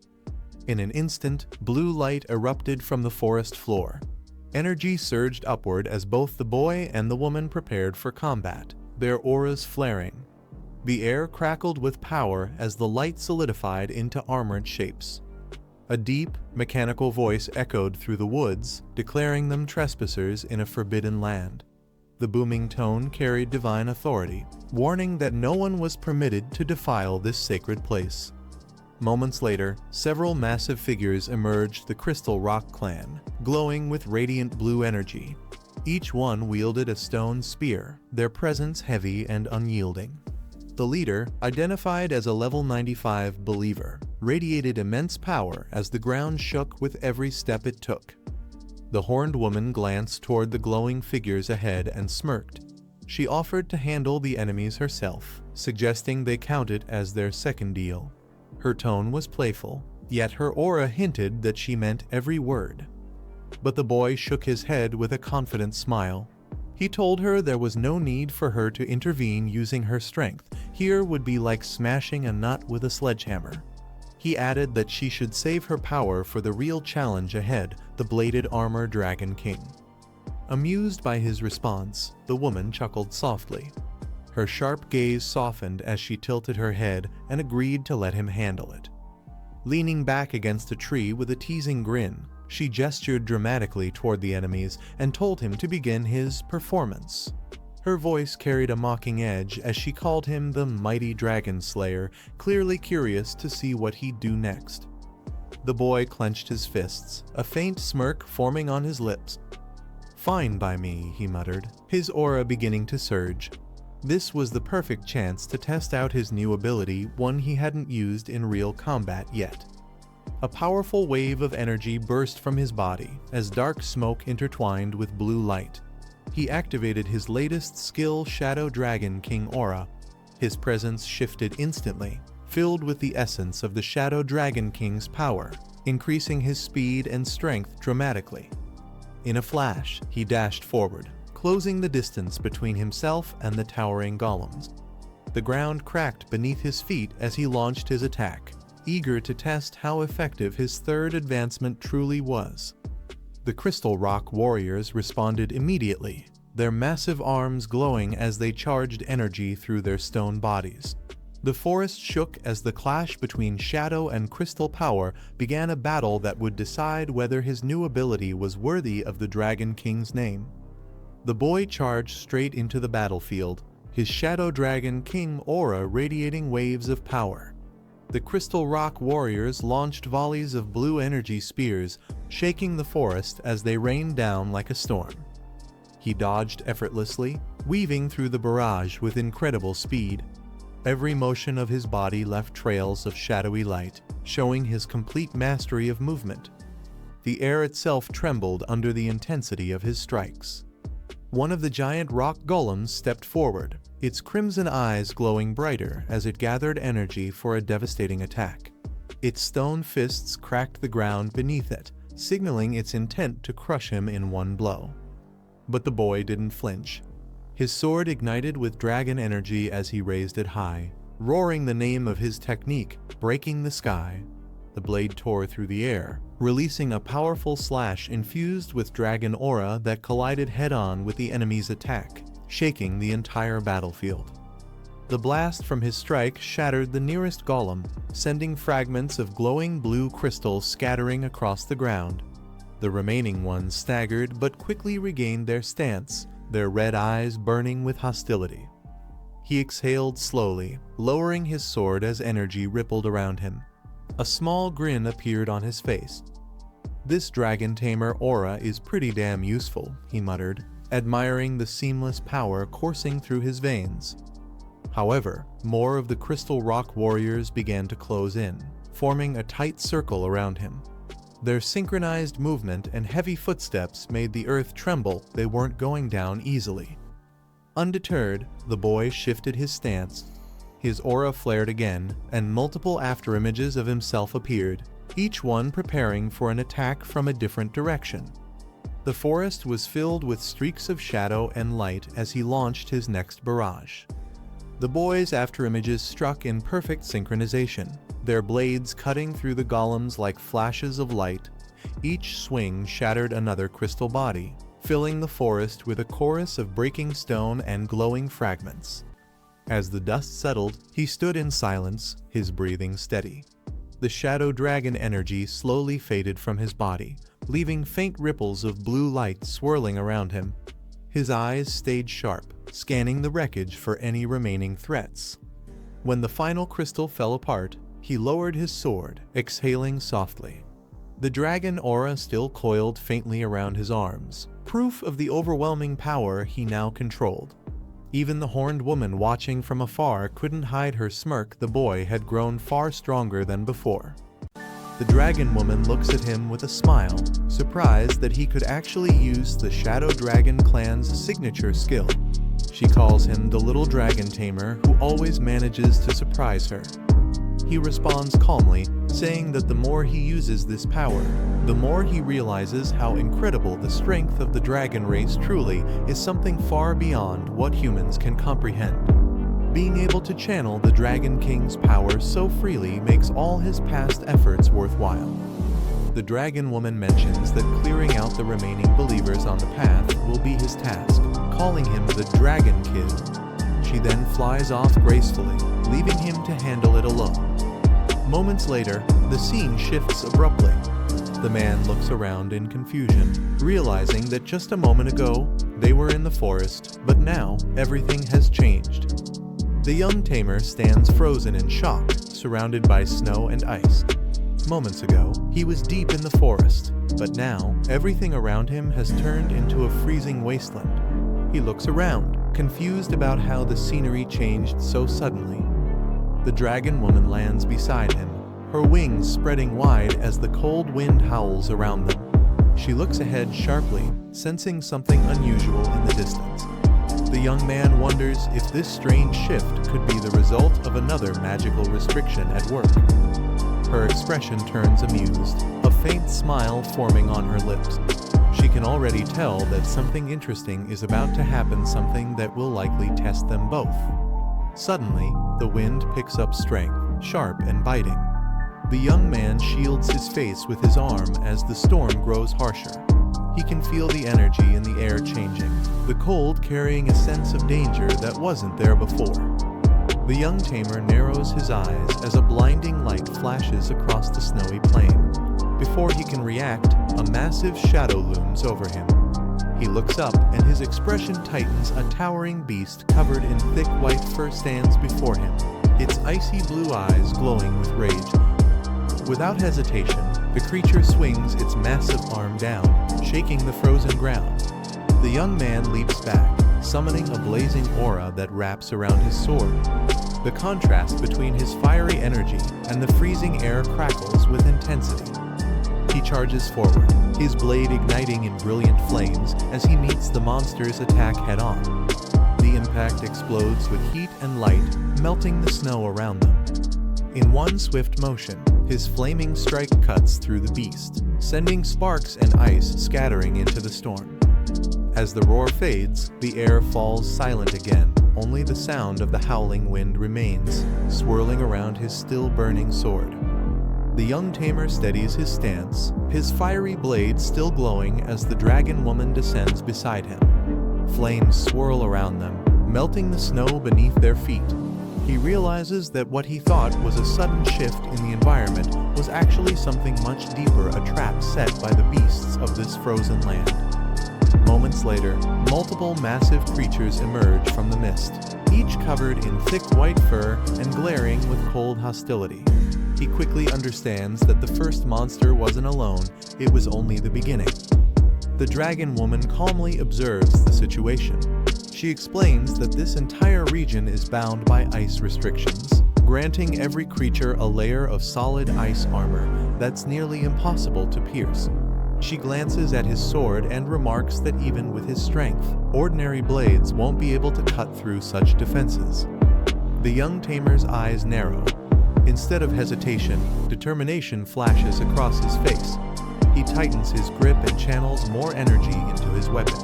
[SPEAKER 1] In an instant, blue light erupted from the forest floor. Energy surged upward as both the boy and the woman prepared for combat, their auras flaring. The air crackled with power as the light solidified into armored shapes. A deep, mechanical voice echoed through the woods, declaring them trespassers in a forbidden land. The booming tone carried divine authority, warning that no one was permitted to defile this sacred place. Moments later, several massive figures emerged the Crystal Rock clan, glowing with radiant blue energy. Each one wielded a stone spear, their presence heavy and unyielding. The leader, identified as a level 95 believer, radiated immense power as the ground shook with every step it took. The horned woman glanced toward the glowing figures ahead and smirked. She offered to handle the enemies herself, suggesting they count it as their second deal. Her tone was playful, yet her aura hinted that she meant every word. But the boy shook his head with a confident smile. He told her there was no need for her to intervene using her strength. Here would be like smashing a nut with a sledgehammer. He added that she should save her power for the real challenge ahead, the bladed armor Dragon King. Amused by his response, the woman chuckled softly. Her sharp gaze softened as she tilted her head and agreed to let him handle it. Leaning back against a tree with a teasing grin, she gestured dramatically toward the enemies and told him to begin his performance. Her voice carried a mocking edge as she called him the mighty dragon slayer, clearly curious to see what he'd do next. The boy clenched his fists, a faint smirk forming on his lips. "Fine by me," he muttered, his aura beginning to surge. This was the perfect chance to test out his new ability, one he hadn't used in real combat yet. A powerful wave of energy burst from his body as dark smoke intertwined with blue light. He activated his latest skill, Shadow Dragon King Aura. His presence shifted instantly, filled with the essence of the Shadow Dragon King's power, increasing his speed and strength dramatically. In a flash, he dashed forward, closing the distance between himself and the towering golems. The ground cracked beneath his feet as he launched his attack, eager to test how effective his third advancement truly was. The Crystal Rock warriors responded immediately, their massive arms glowing as they charged energy through their stone bodies. The forest shook as the clash between shadow and crystal power began a battle that would decide whether his new ability was worthy of the Dragon King's name. The boy charged straight into the battlefield, his Shadow Dragon King aura radiating waves of power. The Crystal Rock warriors launched volleys of blue energy spears, shaking the forest as they rained down like a storm. He dodged effortlessly, weaving through the barrage with incredible speed. Every motion of his body left trails of shadowy light, showing his complete mastery of movement. The air itself trembled under the intensity of his strikes. One of the giant rock golems stepped forward, its crimson eyes glowing brighter as it gathered energy for a devastating attack. Its stone fists cracked the ground beneath it, signaling its intent to crush him in one blow. But the boy didn't flinch. His sword ignited with dragon energy as he raised it high, roaring the name of his technique, breaking the sky. The blade tore through the air, releasing a powerful slash infused with dragon aura that collided head-on with the enemy's attack, shaking the entire battlefield. The blast from his strike shattered the nearest golem, sending fragments of glowing blue crystals scattering across the ground. The remaining ones staggered but quickly regained their stance, their red eyes burning with hostility. He exhaled slowly, lowering his sword as energy rippled around him. A small grin appeared on his face. "This Dragon Tamer aura is pretty damn useful," he muttered, admiring the seamless power coursing through his veins. However, more of the Crystal Rock warriors began to close in, forming a tight circle around him. Their synchronized movement and heavy footsteps made the earth tremble. They weren't going down easily. Undeterred, the boy shifted his stance. His aura flared again, and multiple afterimages of himself appeared, each one preparing for an attack from a different direction. The forest was filled with streaks of shadow and light as he launched his next barrage. The boy's afterimages struck in perfect synchronization, their blades cutting through the golems like flashes of light. Each swing shattered another crystal body, filling the forest with a chorus of breaking stone and glowing fragments. As the dust settled, he stood in silence, his breathing steady. The shadow dragon energy slowly faded from his body, leaving faint ripples of blue light swirling around him. His eyes stayed sharp, scanning the wreckage for any remaining threats. When the final crystal fell apart, he lowered his sword, exhaling softly. The dragon aura still coiled faintly around his arms, proof of the overwhelming power he now controlled. Even the horned woman watching from afar couldn't hide her smirk. The boy had grown far stronger than before. The dragon woman looks at him with a smile, surprised that he could actually use the Shadow Dragon clan's signature skill. She calls him the little dragon tamer who always manages to surprise her. He responds calmly, saying that the more he uses this power, the more he realizes how incredible the strength of the dragon race truly is, something far beyond what humans can comprehend. Being able to channel the Dragon King's power so freely makes all his past efforts worthwhile. The dragon woman mentions that clearing out the remaining believers on the path will be his task, calling him the Dragon Kid. She then flies off gracefully, leaving him to handle it alone. Moments later, the scene shifts abruptly. The man looks around in confusion, realizing that just a moment ago, they were in the forest, but now, everything has changed. The young tamer stands frozen in shock, surrounded by snow and ice. Moments ago, he was deep in the forest, but now, everything around him has turned into a freezing wasteland. He looks around, confused about how the scenery changed so suddenly. The dragon woman lands beside him, her wings spreading wide as the cold wind howls around them. She looks ahead sharply, sensing something unusual in the distance. The young man wonders if this strange shift could be the result of another magical restriction at work. Her expression turns amused, a faint smile forming on her lips. She can already tell that something interesting is about to happen, something that will likely test them both. Suddenly, the wind picks up strength, sharp and biting. The young man shields his face with his arm as the storm grows harsher. He can feel the energy in the air changing, the cold carrying a sense of danger that wasn't there before. The young tamer narrows his eyes as a blinding light flashes across the snowy plain. Before he can react, a massive shadow looms over him. He looks up and his expression tightens. A towering beast covered in thick white fur stands before him, its icy blue eyes glowing with rage. Without hesitation, the creature swings its massive arm down, shaking the frozen ground. The young man leaps back, summoning a blazing aura that wraps around his sword. The contrast between his fiery energy and the freezing air crackles with intensity. He charges forward, his blade igniting in brilliant flames as he meets the monster's attack head-on. The impact explodes with heat and light, melting the snow around them. In one swift motion, his flaming strike cuts through the beast, sending sparks and ice scattering into the storm. As the roar fades, the air falls silent again. Only the sound of the howling wind remains, swirling around his still burning sword. The young tamer steadies his stance, his fiery blade still glowing as the dragon woman descends beside him. Flames swirl around them, melting the snow beneath their feet. He realizes that what he thought was a sudden shift in the environment was actually something much deeper, a trap set by the beasts of this frozen land. Moments later, multiple massive creatures emerge from the mist, each covered in thick white fur and glaring with cold hostility. He quickly understands that the first monster wasn't alone, it was only the beginning. The dragon woman calmly observes the situation. She explains that this entire region is bound by ice restrictions, granting every creature a layer of solid ice armor that's nearly impossible to pierce. She glances at his sword and remarks that even with his strength, ordinary blades won't be able to cut through such defenses. The young tamer's eyes narrow. Instead of hesitation, determination flashes across his face. He tightens his grip and channels more energy into his weapon.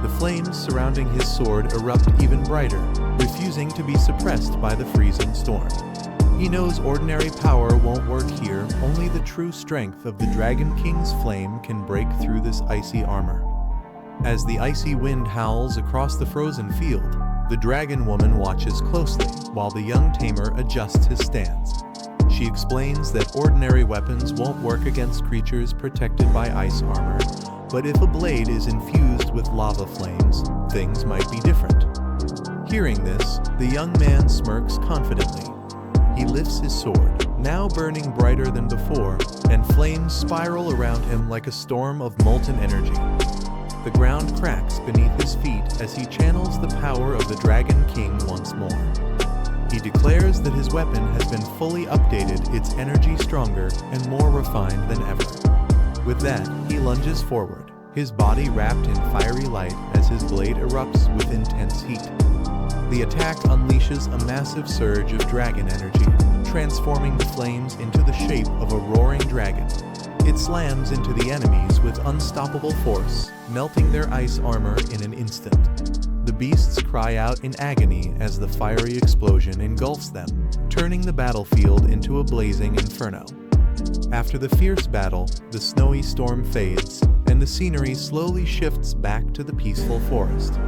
[SPEAKER 1] The flames surrounding his sword erupt even brighter, refusing to be suppressed by the freezing storm. He knows ordinary power won't work here, only the true strength of the Dragon King's flame can break through this icy armor. As the icy wind howls across the frozen field, the dragon woman watches closely while the young tamer adjusts his stance. She explains that ordinary weapons won't work against creatures protected by ice armor, but if a blade is infused with lava flames, things might be different. Hearing this, the young man smirks confidently. He lifts his sword, now burning brighter than before, and flames spiral around him like a storm of molten energy. The ground cracks beneath his feet as he channels the power of the Dragon King once more. He declares that his weapon has been fully updated, its energy stronger and more refined than ever. With that, he lunges forward, his body wrapped in fiery light as his blade erupts with intense heat. The attack unleashes a massive surge of dragon energy, transforming the flames into the shape of a roaring dragon. It slams into the enemies with unstoppable force, melting their ice armor in an instant. The beasts cry out in agony as the fiery explosion engulfs them, turning the battlefield into a blazing inferno. After the fierce battle, the snowy storm fades, and the scenery slowly shifts back to the peaceful forest.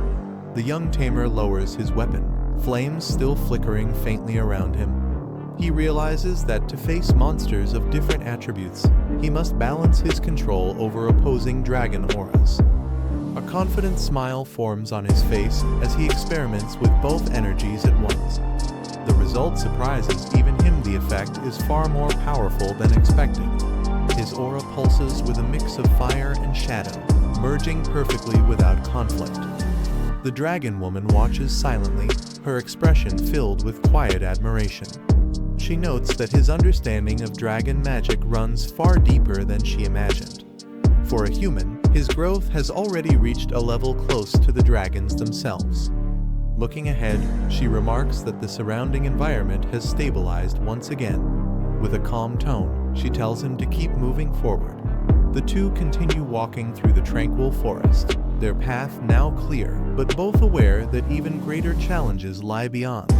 [SPEAKER 1] The young tamer lowers his weapon, flames still flickering faintly around him. He realizes that to face monsters of different attributes, he must balance his control over opposing dragon auras. A confident smile forms on his face as he experiments with both energies at once. The result surprises even him. The effect is far more powerful than expected. His aura pulses with a mix of fire and shadow, merging perfectly without conflict. The dragon woman watches silently, her expression filled with quiet admiration. She notes that his understanding of dragon magic runs far deeper than she imagined. For a human, his growth has already reached a level close to the dragons themselves. Looking ahead, she remarks that the surrounding environment has stabilized once again. With a calm tone, she tells him to keep moving forward. The two continue walking through the tranquil forest, their path now clear, but both aware that even greater challenges lie beyond.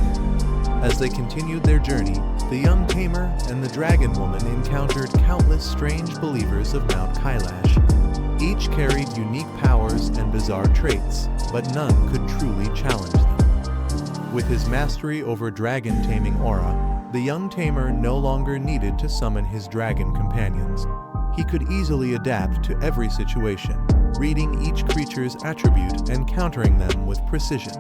[SPEAKER 1] As they continued their journey, the young tamer and the dragon woman encountered countless strange believers of Mount Kailash. Each carried unique powers and bizarre traits, but none could truly challenge them. With his mastery over dragon-taming aura, the young tamer no longer needed to summon his dragon companions. He could easily adapt to every situation, reading each creature's attribute and countering them with precision.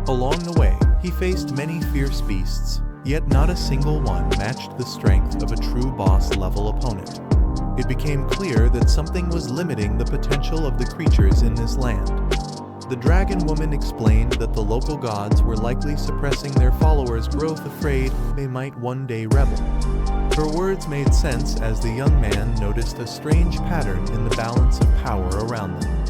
[SPEAKER 1] Along the way, he faced many fierce beasts, yet not a single one matched the strength of a true boss-level opponent. It became clear that something was limiting the potential of the creatures in this land. The dragon woman explained that the local gods were likely suppressing their followers' growth, afraid they might one day rebel. Her words made sense as the young man noticed a strange pattern in the balance of power around them.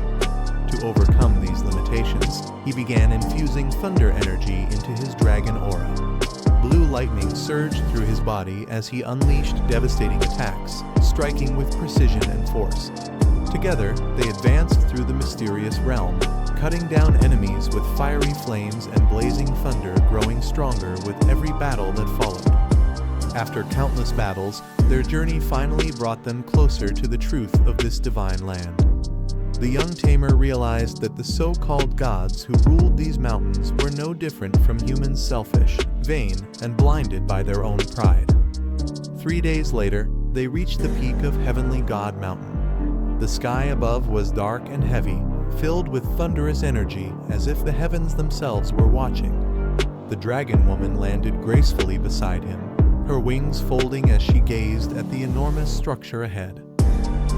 [SPEAKER 1] To overcome these limitations, he began infusing thunder energy into his dragon aura. Blue lightning surged through his body as he unleashed devastating attacks, striking with precision and force. Together, they advanced through the mysterious realm, cutting down enemies with fiery flames and blazing thunder, growing stronger with every battle that followed. After countless battles, their journey finally brought them closer to the truth of this divine land. The young tamer realized that the so-called gods who ruled these mountains were no different from humans, selfish, vain, and blinded by their own pride. 3 days later, they reached the peak of Heavenly God Mountain. The sky above was dark and heavy, filled with thunderous energy as if the heavens themselves were watching. The dragon woman landed gracefully beside him, her wings folding as she gazed at the enormous structure ahead.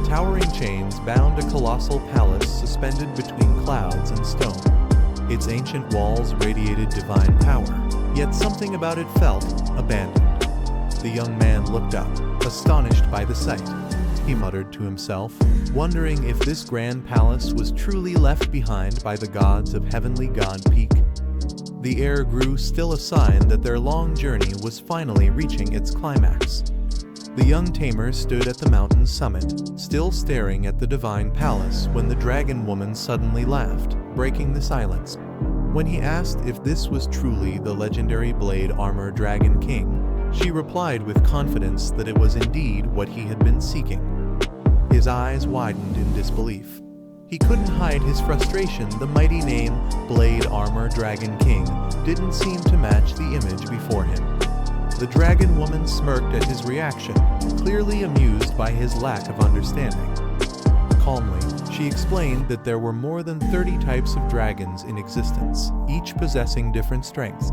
[SPEAKER 1] Towering chains bound a colossal palace suspended between clouds and stone. Its ancient walls radiated divine power, yet something about it felt abandoned. The young man looked up, astonished by the sight. He muttered to himself, wondering if this grand palace was truly left behind by the gods of Heavenly God Peak. The air grew still, a sign that their long journey was finally reaching its climax. The young Tamer stood at the mountain's summit, still staring at the divine palace when the dragon woman suddenly laughed, breaking the silence. When he asked if this was truly the legendary Blade Armor Dragon King, she replied with confidence that it was indeed what he had been seeking. His eyes widened in disbelief. He couldn't hide his frustration. The mighty name, Blade Armor Dragon King, didn't seem to match the image before him. The dragon woman smirked at his reaction, clearly amused by his lack of understanding. Calmly, she explained that there were more than 30 types of dragons in existence, each possessing different strengths.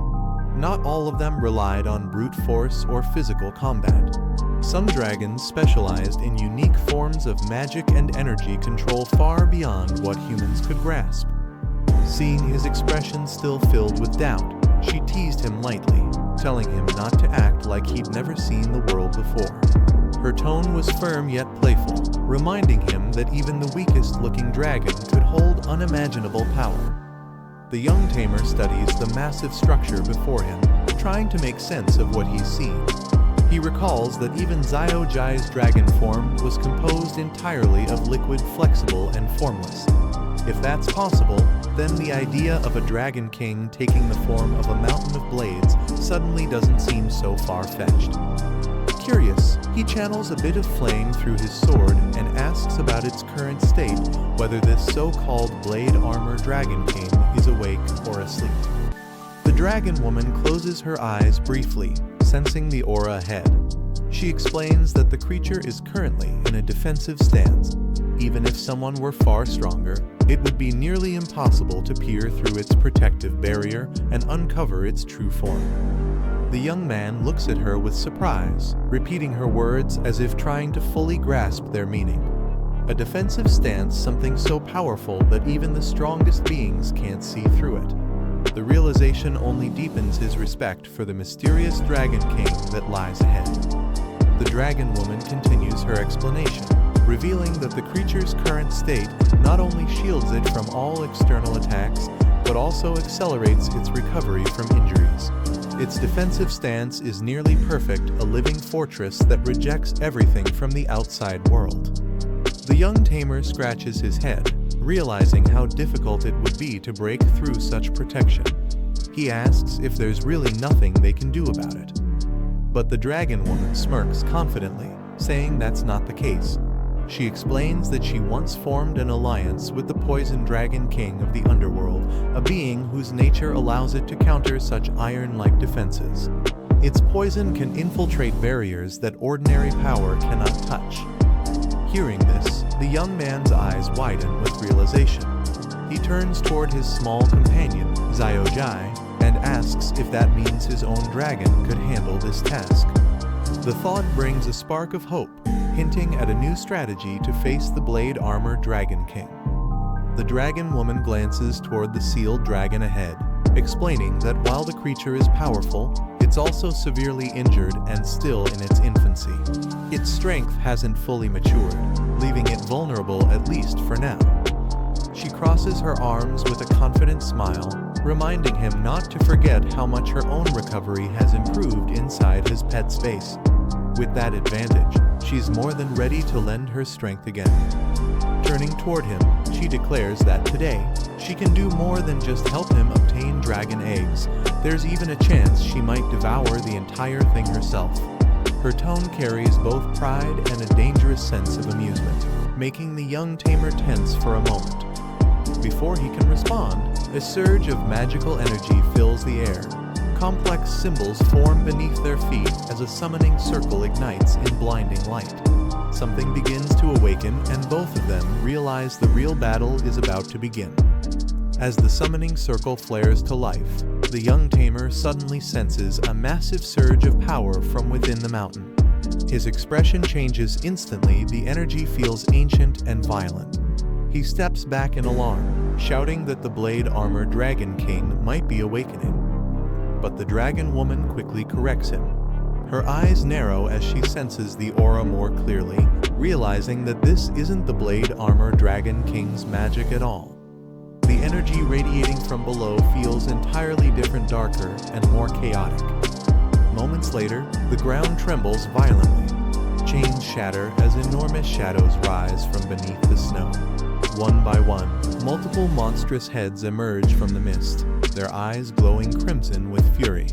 [SPEAKER 1] Not all of them relied on brute force or physical combat. Some dragons specialized in unique forms of magic and energy control far beyond what humans could grasp. Seeing his expression still filled with doubt, she teased him lightly, telling him not to act like he'd never seen the world before. Her tone was firm yet playful, reminding him that even the weakest-looking dragon could hold unimaginable power. The young Tamer studies the massive structure before him, trying to make sense of what he's seen. He recalls that even Xiaojai's dragon form was composed entirely of liquid, flexible, and formless. If that's possible, then the idea of a dragon king taking the form of a mountain of blades suddenly doesn't seem so far-fetched. Curious, he channels a bit of flame through his sword and asks about its current state, whether this so-called Blade Armor Dragon King is awake or asleep. The dragon woman closes her eyes briefly, sensing the aura ahead. She explains that the creature is currently in a defensive stance. Even if someone were far stronger, it would be nearly impossible to peer through its protective barrier and uncover its true form. The young man looks at her with surprise, repeating her words as if trying to fully grasp their meaning. A defensive stance, something so powerful that even the strongest beings can't see through it. The realization only deepens his respect for the mysterious Dragon King that lies ahead. The dragon woman continues her explanation, revealing that the creature's current state not only shields it from all external attacks, but also accelerates its recovery from injuries. Its defensive stance is nearly perfect, a living fortress that rejects everything from the outside world. The young Tamer scratches his head, realizing how difficult it would be to break through such protection. He asks if there's really nothing they can do about it. But the dragon woman smirks confidently, saying that's not the case. She explains that she once formed an alliance with the Poison Dragon King of the Underworld, a being whose nature allows it to counter such iron-like defenses. Its poison can infiltrate barriers that ordinary power cannot touch. Hearing this, the young man's eyes widen with realization. He turns toward his small companion, Xiaojai, and asks if that means his own dragon could handle this task. The thought brings a spark of hope, hinting at a new strategy to face the Blade Armor Dragon King. The dragon woman glances toward the sealed dragon ahead, explaining that while the creature is powerful, it's also severely injured and still in its infancy. Its strength hasn't fully matured, leaving it vulnerable at least for now. She crosses her arms with a confident smile, reminding him not to forget how much her own recovery has improved inside his pet space. With that advantage, she's more than ready to lend her strength again. Turning toward him, she declares that today, she can do more than just help him obtain dragon eggs. There's even a chance she might devour the entire thing herself. Her tone carries both pride and a dangerous sense of amusement, making the young Tamer tense for a moment. Before he can respond, a surge of magical energy fills the air. Complex symbols form beneath their feet as a summoning circle ignites in blinding light. Something begins to awaken, and both of them realize the real battle is about to begin. As the summoning circle flares to life, the young Tamer suddenly senses a massive surge of power from within the mountain. His expression changes instantly, the energy feels ancient and violent. He steps back in alarm, shouting that the Blade Armor Dragon King might be awakening. But the dragon woman quickly corrects him. Her eyes narrow as she senses the aura more clearly, realizing that this isn't the Blade Armor Dragon King's magic at all. The energy radiating from below feels entirely different, darker and more chaotic. Moments later, the ground trembles violently. Chains shatter as enormous shadows rise from beneath the snow. One by one, multiple monstrous heads emerge from the mist, their eyes glowing crimson with fury.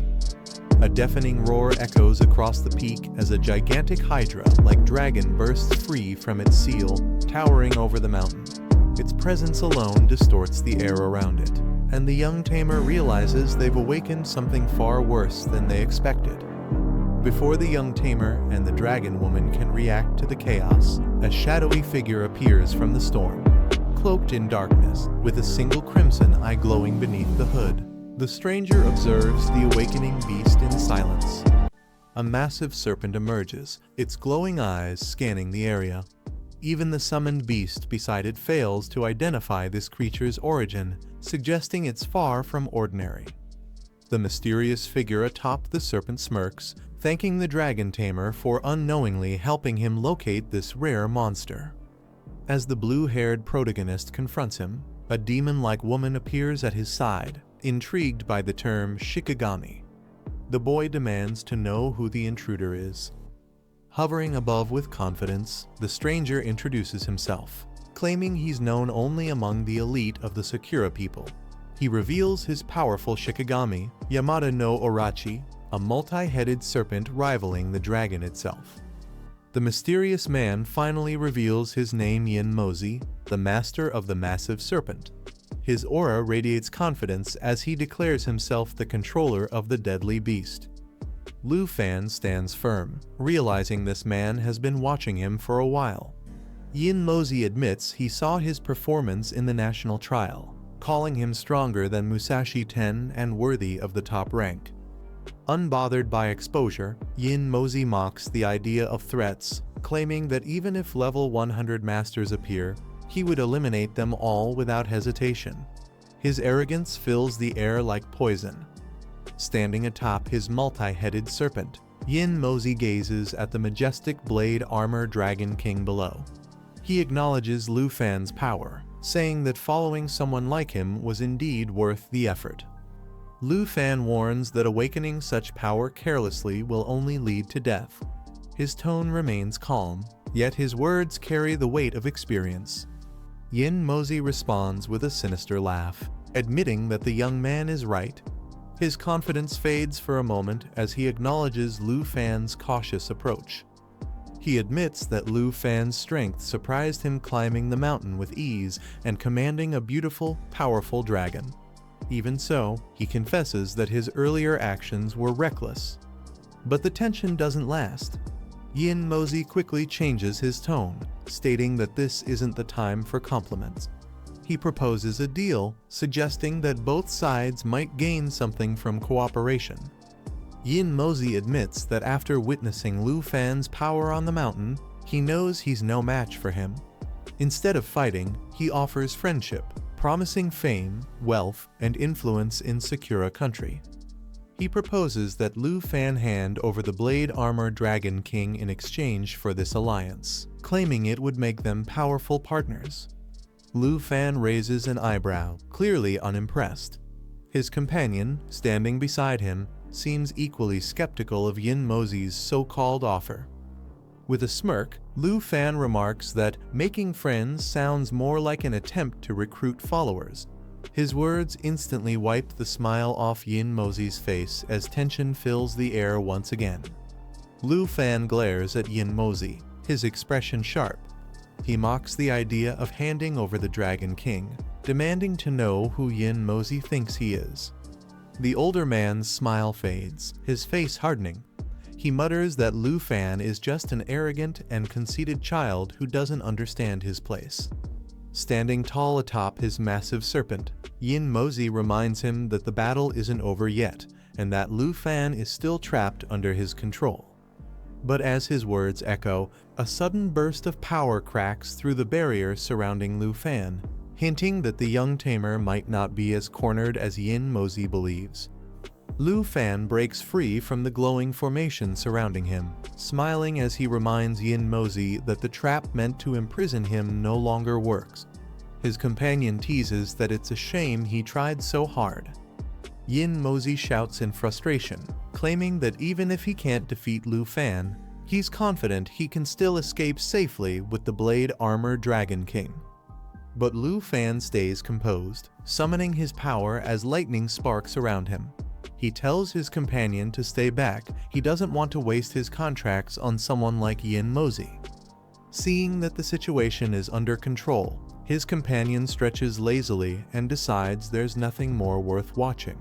[SPEAKER 1] A deafening roar echoes across the peak as a gigantic hydra-like dragon bursts free from its seal, towering over the mountain. Its presence alone distorts the air around it, and the young tamer realizes they've awakened something far worse than they expected. Before the young tamer and the dragon woman can react to the chaos, a shadowy figure appears from the storm. Cloaked in darkness, with a single crimson eye glowing beneath the hood, the stranger observes the awakening beast in silence. A massive serpent emerges, its glowing eyes scanning the area. Even the summoned beast beside it fails to identify this creature's origin, suggesting it's far from ordinary. The mysterious figure atop the serpent smirks, thanking the dragon tamer for unknowingly helping him locate this rare monster. As the blue-haired protagonist confronts him, a demon-like woman appears at his side, intrigued by the term shikigami. The boy demands to know who the intruder is. Hovering above with confidence, the stranger introduces himself, claiming he's known only among the elite of the Sakura people. He reveals his powerful shikigami, Yamada no Orachi, a multi-headed serpent rivaling the dragon itself. The mysterious man finally reveals his name, Yin Mozi, the master of the massive serpent. His aura radiates confidence as he declares himself the controller of the deadly beast. Lu Fan stands firm, realizing this man has been watching him for a while. Yin Mozi admits he saw his performance in the national trial, calling him stronger than Musashi Ten and worthy of the top rank. Unbothered by exposure, Yin Mozi mocks the idea of threats, claiming that even if level 100 masters appear, he would eliminate them all without hesitation. His arrogance fills the air like poison. Standing atop his multi-headed serpent, Yin Mozi gazes at the majestic blade armor dragon king below. He acknowledges Lu Fan's power, saying that following someone like him was indeed worth the effort. Lu Fan warns that awakening such power carelessly will only lead to death. His tone remains calm, yet his words carry the weight of experience. Yin Mozi responds with a sinister laugh, admitting that the young man is right. His confidence fades for a moment as he acknowledges Lu Fan's cautious approach. He admits that Lu Fan's strength surprised him climbing the mountain with ease and commanding a beautiful, powerful dragon. Even so, he confesses that his earlier actions were reckless. But the tension doesn't last. Yin Mozi quickly changes his tone, stating that this isn't the time for compliments. He proposes a deal, suggesting that both sides might gain something from cooperation. Yin Mozi admits that after witnessing Lu Fan's power on the mountain, he knows he's no match for him. Instead of fighting, he offers friendship, promising fame, wealth, and influence in Sakura country. He proposes that Lu Fan hand over the blade armor dragon king in exchange for this alliance, claiming it would make them powerful partners. Lu Fan raises an eyebrow, clearly unimpressed. His companion, standing beside him, seems equally skeptical of Yin Mozi's so-called offer. With a smirk, Lu Fan remarks that making friends sounds more like an attempt to recruit followers. His words instantly wipe the smile off Yin Mozi's face as tension fills the air once again. Lu Fan glares at Yin Mozi, his expression sharp. He mocks the idea of handing over the Dragon King, demanding to know who Yin Mozi thinks he is. The older man's smile fades, his face hardening. He mutters that Lu Fan is just an arrogant and conceited child who doesn't understand his place. Standing tall atop his massive serpent, Yin Mozi reminds him that the battle isn't over yet, and that Lu Fan is still trapped under his control. But as his words echo, a sudden burst of power cracks through the barrier surrounding Lu Fan, hinting that the young tamer might not be as cornered as Yin Mozi believes. Lu Fan breaks free from the glowing formation surrounding him, smiling as he reminds Yin Mozi that the trap meant to imprison him no longer works. His companion teases that it's a shame he tried so hard. Yin Mozi shouts in frustration, claiming that even if he can't defeat Lu Fan, He's confident he can still escape safely with the Blade Armor Dragon King. But Lu Fan stays composed, summoning his power as lightning sparks around him. He tells his companion to stay back. He doesn't want to waste his contracts on someone like Yin Mozi. Seeing that the situation is under control, his companion stretches lazily and decides there's nothing more worth watching.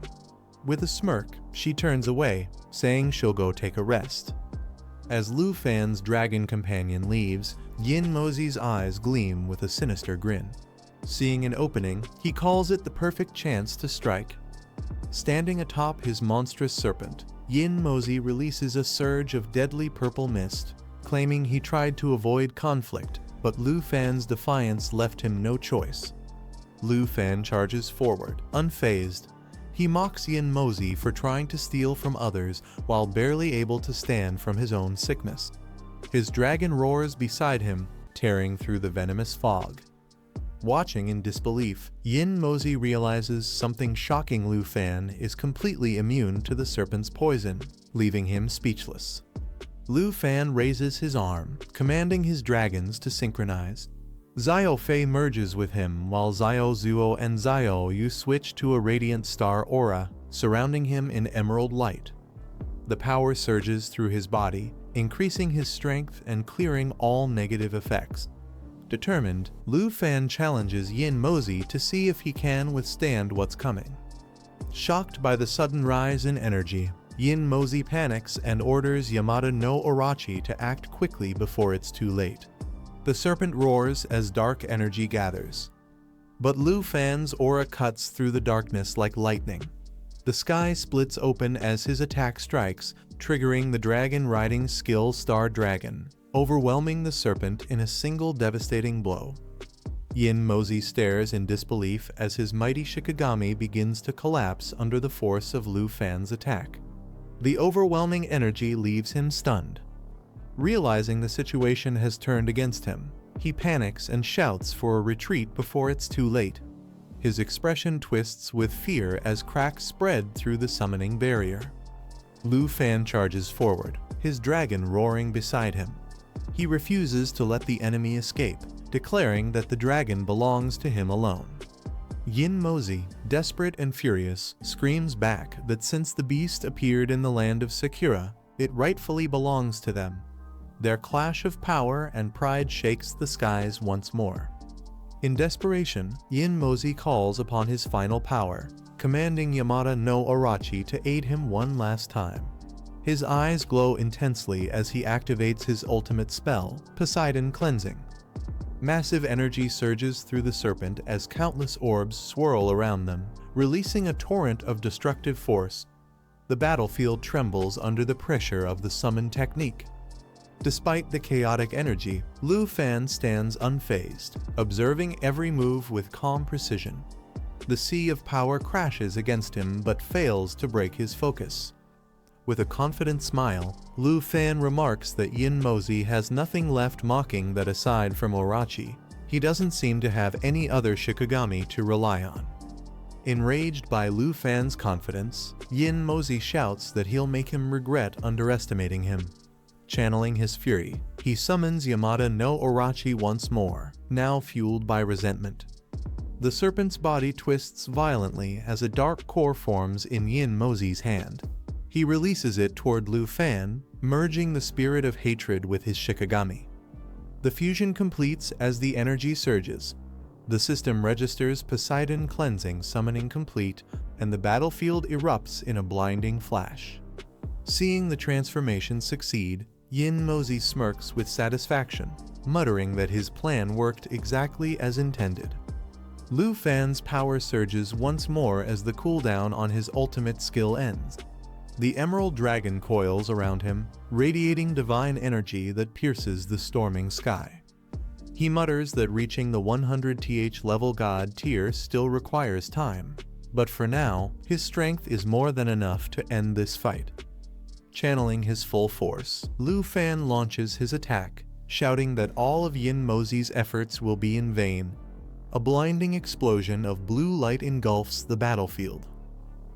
[SPEAKER 1] With a smirk, she turns away, saying she'll go take a rest. As Lu Fan's dragon companion leaves, Yin Mozi's eyes gleam with a sinister grin. Seeing an opening, he calls it the perfect chance to strike. Standing atop his monstrous serpent, Yin Mozi releases a surge of deadly purple mist, claiming he tried to avoid conflict, but Lu Fan's defiance left him no choice. Lu Fan charges forward, unfazed. He mocks Yin Mozi for trying to steal from others while barely able to stand from his own sickness. His dragon roars beside him, tearing through the venomous fog. Watching in disbelief, Yin Mozi realizes something shocking. Lu Fan is completely immune to the serpent's poison, leaving him speechless. Lu Fan raises his arm, commanding his dragons to synchronize. Xiao Fei merges with him while Xiao Zuo and Xiao Yu switch to a radiant star aura, surrounding him in emerald light. The power surges through his body, increasing his strength and clearing all negative effects. Determined, Lu Fan challenges Yin Mozi to see if he can withstand what's coming. Shocked by the sudden rise in energy, Yin Mozi panics and orders Yamada no Orochi to act quickly before it's too late. The serpent roars as dark energy gathers. But Lu Fan's aura cuts through the darkness like lightning. The sky splits open as his attack strikes, triggering the dragon-riding skill Star Dragon, overwhelming the serpent in a single devastating blow. Yin Mozi stares in disbelief as his mighty Shikigami begins to collapse under the force of Lu Fan's attack. The overwhelming energy leaves him stunned. Realizing the situation has turned against him, he panics and shouts for a retreat before it's too late. His expression twists with fear as cracks spread through the summoning barrier. Lu Fan charges forward, his dragon roaring beside him. He refuses to let the enemy escape, declaring that the dragon belongs to him alone. Yin Mozi, desperate and furious, screams back that since the beast appeared in the land of Sakura, it rightfully belongs to them. Their clash of power and pride shakes the skies once more. In desperation, Yin Mozi calls upon his final power, commanding Yamada no Orochi to aid him one last time. His eyes glow intensely as he activates his ultimate spell, Poseidon Cleansing. Massive energy surges through the serpent as countless orbs swirl around them, releasing a torrent of destructive force. The battlefield trembles under the pressure of the summon technique. Despite the chaotic energy, Lu Fan stands unfazed, observing every move with calm precision. The sea of power crashes against him but fails to break his focus. With a confident smile, Lu Fan remarks that Yin Mozi has nothing left, mocking that aside from Orochi, he doesn't seem to have any other Shikigami to rely on. Enraged by Lu Fan's confidence, Yin Mozi shouts that he'll make him regret underestimating him. Channeling his fury, he summons Yamada no Orochi once more, now fueled by resentment. The serpent's body twists violently as a dark core forms in Yin Mozi's hand. He releases it toward Lu Fan, merging the spirit of hatred with his Shikigami. The fusion completes as the energy surges. The system registers Poseidon Cleansing summoning complete, and the battlefield erupts in a blinding flash. Seeing the transformation succeed, Yin Mozi smirks with satisfaction, muttering that his plan worked exactly as intended. Lu Fan's power surges once more as the cooldown on his ultimate skill ends. The emerald dragon coils around him, radiating divine energy that pierces the storming sky. He mutters that reaching the 100th level god tier still requires time, but for now, his strength is more than enough to end this fight. Channeling his full force, Lu Fan launches his attack, shouting that all of Yin Mozi's efforts will be in vain. A blinding explosion of blue light engulfs the battlefield.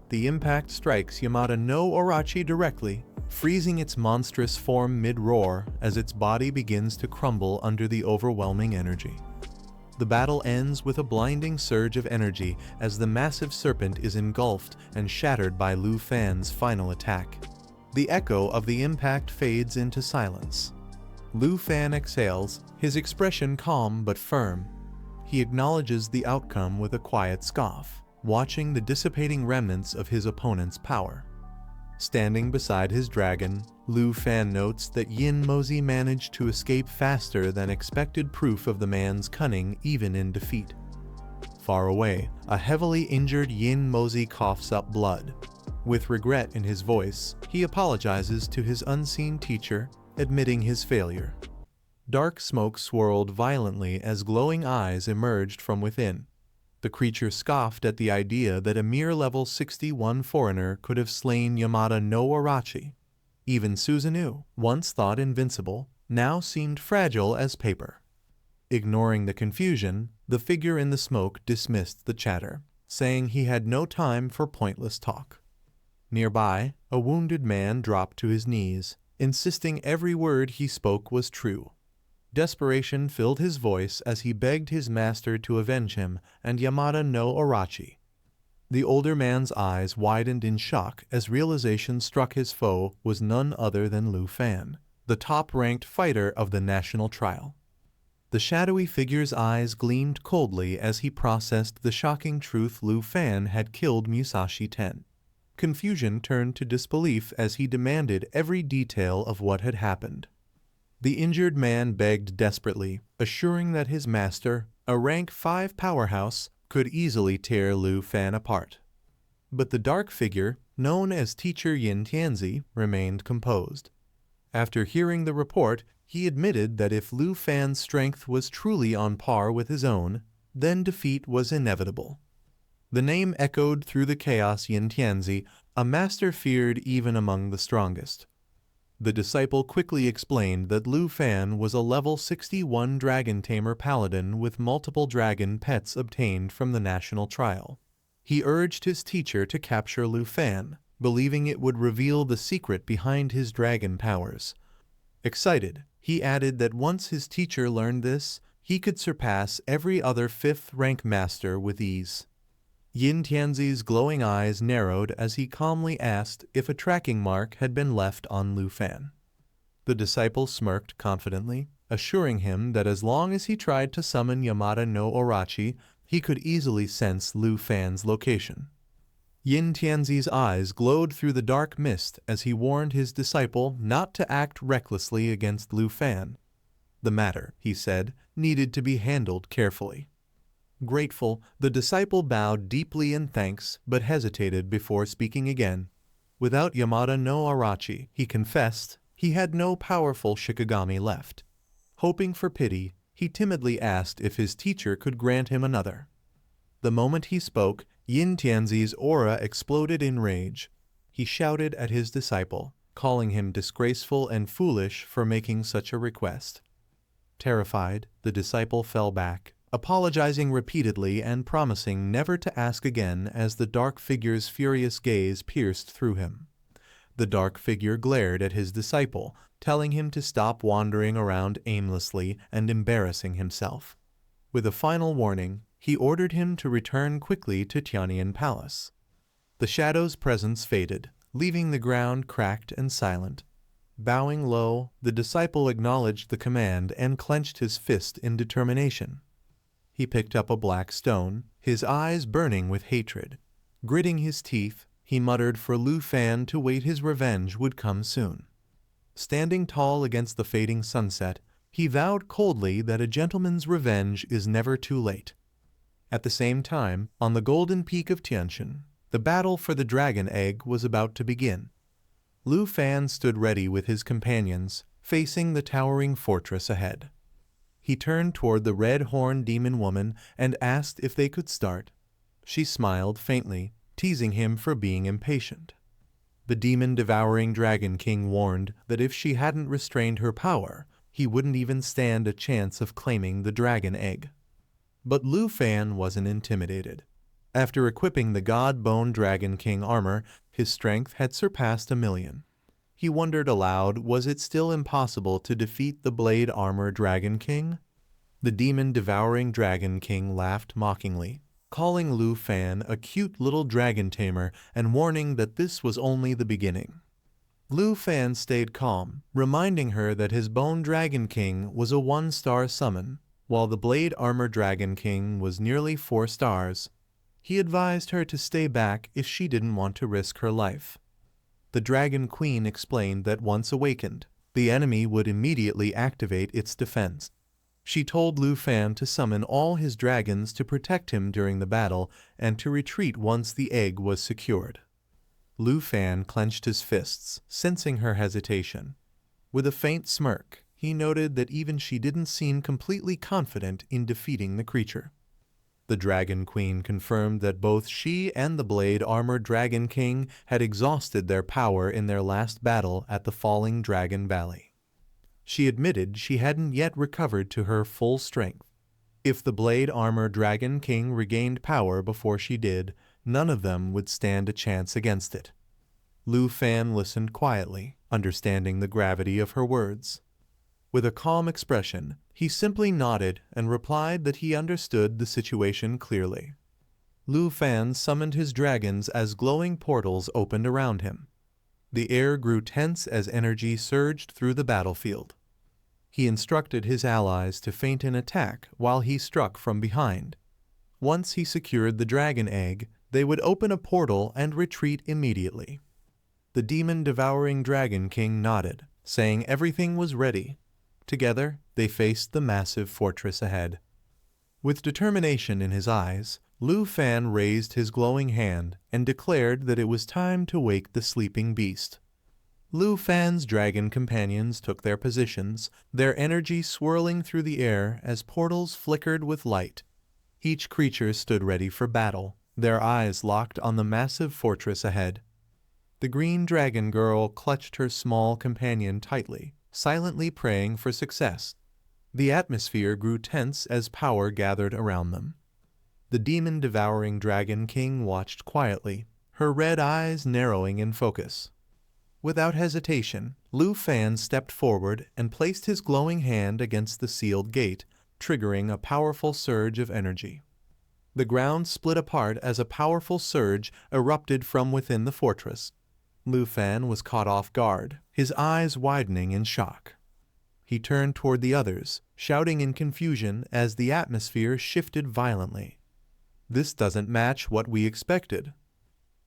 [SPEAKER 1] The impact strikes Yamada no Orochi directly, freezing its monstrous form mid-roar as its body begins to crumble under the overwhelming energy. The battle ends with a blinding surge of energy as the massive serpent is engulfed and shattered by Lu Fan's final attack. The echo of the impact fades into silence. Lu Fan exhales, his expression calm but firm. He acknowledges the outcome with a quiet scoff, watching the dissipating remnants of his opponent's power. Standing beside his dragon, Lu Fan notes that Yin Mozi managed to escape faster than expected, proof of the man's cunning even in defeat. Far away, a heavily injured Yin Mozi coughs up blood. With regret in his voice, he apologizes to his unseen teacher, admitting his failure. Dark smoke swirled violently as glowing eyes emerged from within. The creature scoffed at the idea that a mere level 61 foreigner could have slain Yamada no Orochi. Even Susanoo, once thought invincible, now seemed fragile as paper. Ignoring the confusion, the figure in the smoke dismissed the chatter, saying he had no time for pointless talk. Nearby, a wounded man dropped to his knees, insisting every word he spoke was true. Desperation filled his voice as he begged his master to avenge him and Yamada no Orochi. The older man's eyes widened in shock as realization struck his foe was none other than Lu Fan, the top-ranked fighter of the national trial. The shadowy figure's eyes gleamed coldly as he processed the shocking truth: Lu Fan had killed Musashi Ten. Confusion turned to disbelief as he demanded every detail of what had happened. The injured man begged desperately, assuring that his master, a rank 5 powerhouse, could easily tear Lu Fan apart. But the dark figure, known as Teacher Yin Tianzi, remained composed. After hearing the report, he admitted that if Lu Fan's strength was truly on par with his own, then defeat was inevitable. The name echoed through the chaos. Yin Tianzi, a master feared even among the strongest. The disciple quickly explained that Lu Fan was a level 61 dragon tamer paladin with multiple dragon pets obtained from the national trial. He urged his teacher to capture Lu Fan, believing it would reveal the secret behind his dragon powers. Excited, he added that once his teacher learned this, he could surpass every other 5th-rank master with ease. Yin Tianzi's glowing eyes narrowed as he calmly asked if a tracking mark had been left on Lu Fan. The disciple smirked confidently, assuring him that as long as he tried to summon Yamada no Orochi, he could easily sense Lu Fan's location. Yin Tianzi's eyes glowed through the dark mist as he warned his disciple not to act recklessly against Lu Fan. The matter, he said, needed to be handled carefully. Grateful, the disciple bowed deeply in thanks but hesitated before speaking again. Without Yamada no Orochi, he confessed, he had no powerful Shikigami left. Hoping for pity, he timidly asked if his teacher could grant him another. The moment he spoke, Yin Tianzi's aura exploded in rage. He shouted at his disciple, calling him disgraceful and foolish for making such a request. Terrified, the disciple fell back, apologizing repeatedly and promising never to ask again as the dark figure's furious gaze pierced through him. The dark figure glared at his disciple, telling him to stop wandering around aimlessly and embarrassing himself. With a final warning, he ordered him to return quickly to Tianyan Palace. The shadow's presence faded, leaving the ground cracked and silent. Bowing low, the disciple acknowledged the command and clenched his fist in determination. He picked up a black stone, his eyes burning with hatred. Gritting his teeth, he muttered for Lu Fan to wait, his revenge would come soon. Standing tall against the fading sunset, he vowed coldly that a gentleman's revenge is never too late. At the same time, on the golden peak of Tianshan, the battle for the dragon egg was about to begin. Lu Fan stood ready with his companions, facing the towering fortress ahead. He turned toward the red-horned demon woman and asked if they could start. She smiled faintly, teasing him for being impatient. The demon-devouring Dragon King warned that if she hadn't restrained her power, he wouldn't even stand a chance of claiming the dragon egg. But Lu Fan wasn't intimidated. After equipping the God-Bone Dragon King armor, his strength had surpassed 1,000,000. He wondered aloud, was it still impossible to defeat the Blade Armor Dragon King? The demon-devouring Dragon King laughed mockingly, calling Lu Fan a cute little dragon tamer and warning that this was only the beginning. Lu Fan stayed calm, reminding her that his Bone Dragon King was a 1-star summon, while the Blade Armor Dragon King was nearly 4 stars. He advised her to stay back if she didn't want to risk her life. The Dragon Queen explained that once awakened, the enemy would immediately activate its defense. She told Lu Fan to summon all his dragons to protect him during the battle and to retreat once the egg was secured. Lu Fan clenched his fists, sensing her hesitation. With a faint smirk, he noted that even she didn't seem completely confident in defeating the creature. The Dragon Queen confirmed that both she and the Blade Armor Dragon King had exhausted their power in their last battle at the Falling Dragon Valley. She admitted she hadn't yet recovered to her full strength. If the Blade Armor Dragon King regained power before she did, none of them would stand a chance against it. Lu Fan listened quietly, understanding the gravity of her words. With a calm expression, he simply nodded and replied that he understood the situation clearly. Lu Fan summoned his dragons as glowing portals opened around him. The air grew tense as energy surged through the battlefield. He instructed his allies to feint an attack while he struck from behind. Once he secured the dragon egg, they would open a portal and retreat immediately. The demon-devouring Dragon King nodded, saying everything was ready. Together, they faced the massive fortress ahead. With determination in his eyes, Lu Fan raised his glowing hand and declared that it was time to wake the sleeping beast. Lu Fan's dragon companions took their positions, their energy swirling through the air as portals flickered with light. Each creature stood ready for battle, their eyes locked on the massive fortress ahead. The green dragon girl clutched her small companion tightly, silently praying for success. The atmosphere grew tense as power gathered around them. The demon-devouring Dragon King watched quietly, her red eyes narrowing in focus. Without hesitation, Lu Fan stepped forward and placed his glowing hand against the sealed gate, triggering a powerful surge of energy. The ground split apart as a powerful surge erupted from within the fortress. Lu Fan was caught off guard, his eyes widening in shock. He turned toward the others, shouting in confusion as the atmosphere shifted violently. "This doesn't match what we expected."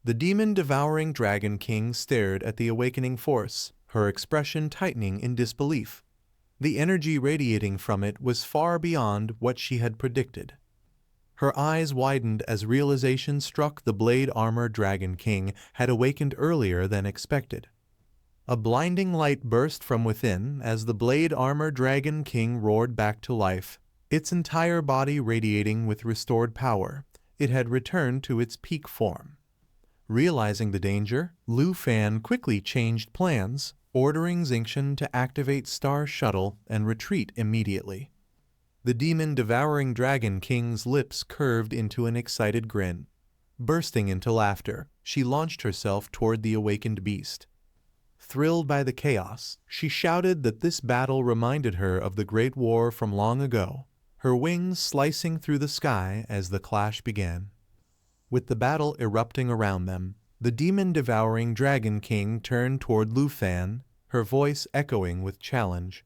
[SPEAKER 1] The demon-devouring Dragon King stared at the awakening force, her expression tightening in disbelief. The energy radiating from it was far beyond what she had predicted. Her eyes widened as realization struck the Blade Armor Dragon King had awakened earlier than expected. A blinding light burst from within as the Blade Armor Dragon King roared back to life, its entire body radiating with restored power. It had returned to its peak form. Realizing the danger, Lu Fan quickly changed plans, ordering Xingqian to activate Star Shuttle and retreat immediately. The demon-devouring Dragon King's lips curved into an excited grin. Bursting into laughter, she launched herself toward the awakened beast. Thrilled by the chaos, she shouted that this battle reminded her of the Great War from long ago, her wings slicing through the sky as the clash began. With the battle erupting around them, the demon-devouring Dragon King turned toward Lu Fan, her voice echoing with challenge.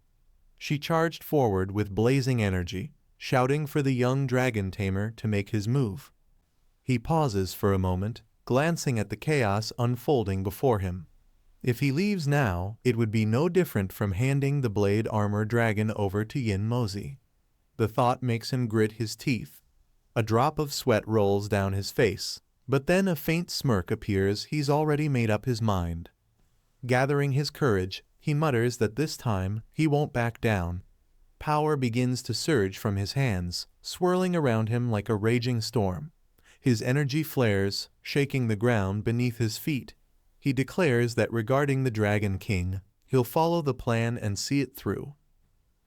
[SPEAKER 1] She charged forward with blazing energy, shouting for the young dragon tamer to make his move. He pauses for a moment, glancing at the chaos unfolding before him. If he leaves now, it would be no different from handing the Blade Armor Dragon over to Yin Mozi. The thought makes him grit his teeth. A drop of sweat rolls down his face, but then a faint smirk appears. He's already made up his mind. Gathering his courage, he mutters that this time he won't back down. Power begins to surge from his hands, swirling around him like a raging storm. His energy flares, shaking the ground beneath his feet. He declares that regarding the Dragon King, he'll follow the plan and see it through.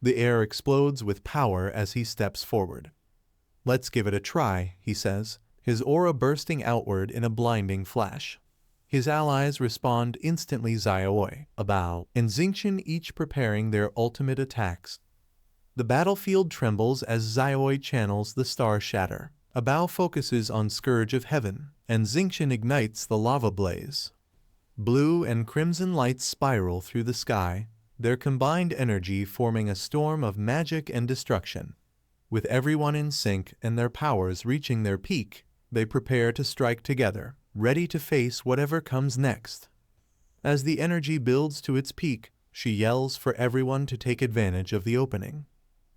[SPEAKER 1] The air explodes with power as he steps forward. "Let's give it a try," he says, his aura bursting outward in a blinding flash. His allies respond instantly, Xiaoi, Abao, and Xingqian each preparing their ultimate attacks. The battlefield trembles as Xiaoi channels the star shatter. Abao focuses on Scourge of Heaven, and Xingqian ignites the lava blaze. Blue and crimson lights spiral through the sky, their combined energy forming a storm of magic and destruction. With everyone in sync and their powers reaching their peak, they prepare to strike together, ready to face whatever comes next. As the energy builds to its peak, she yells for everyone to take advantage of the opening.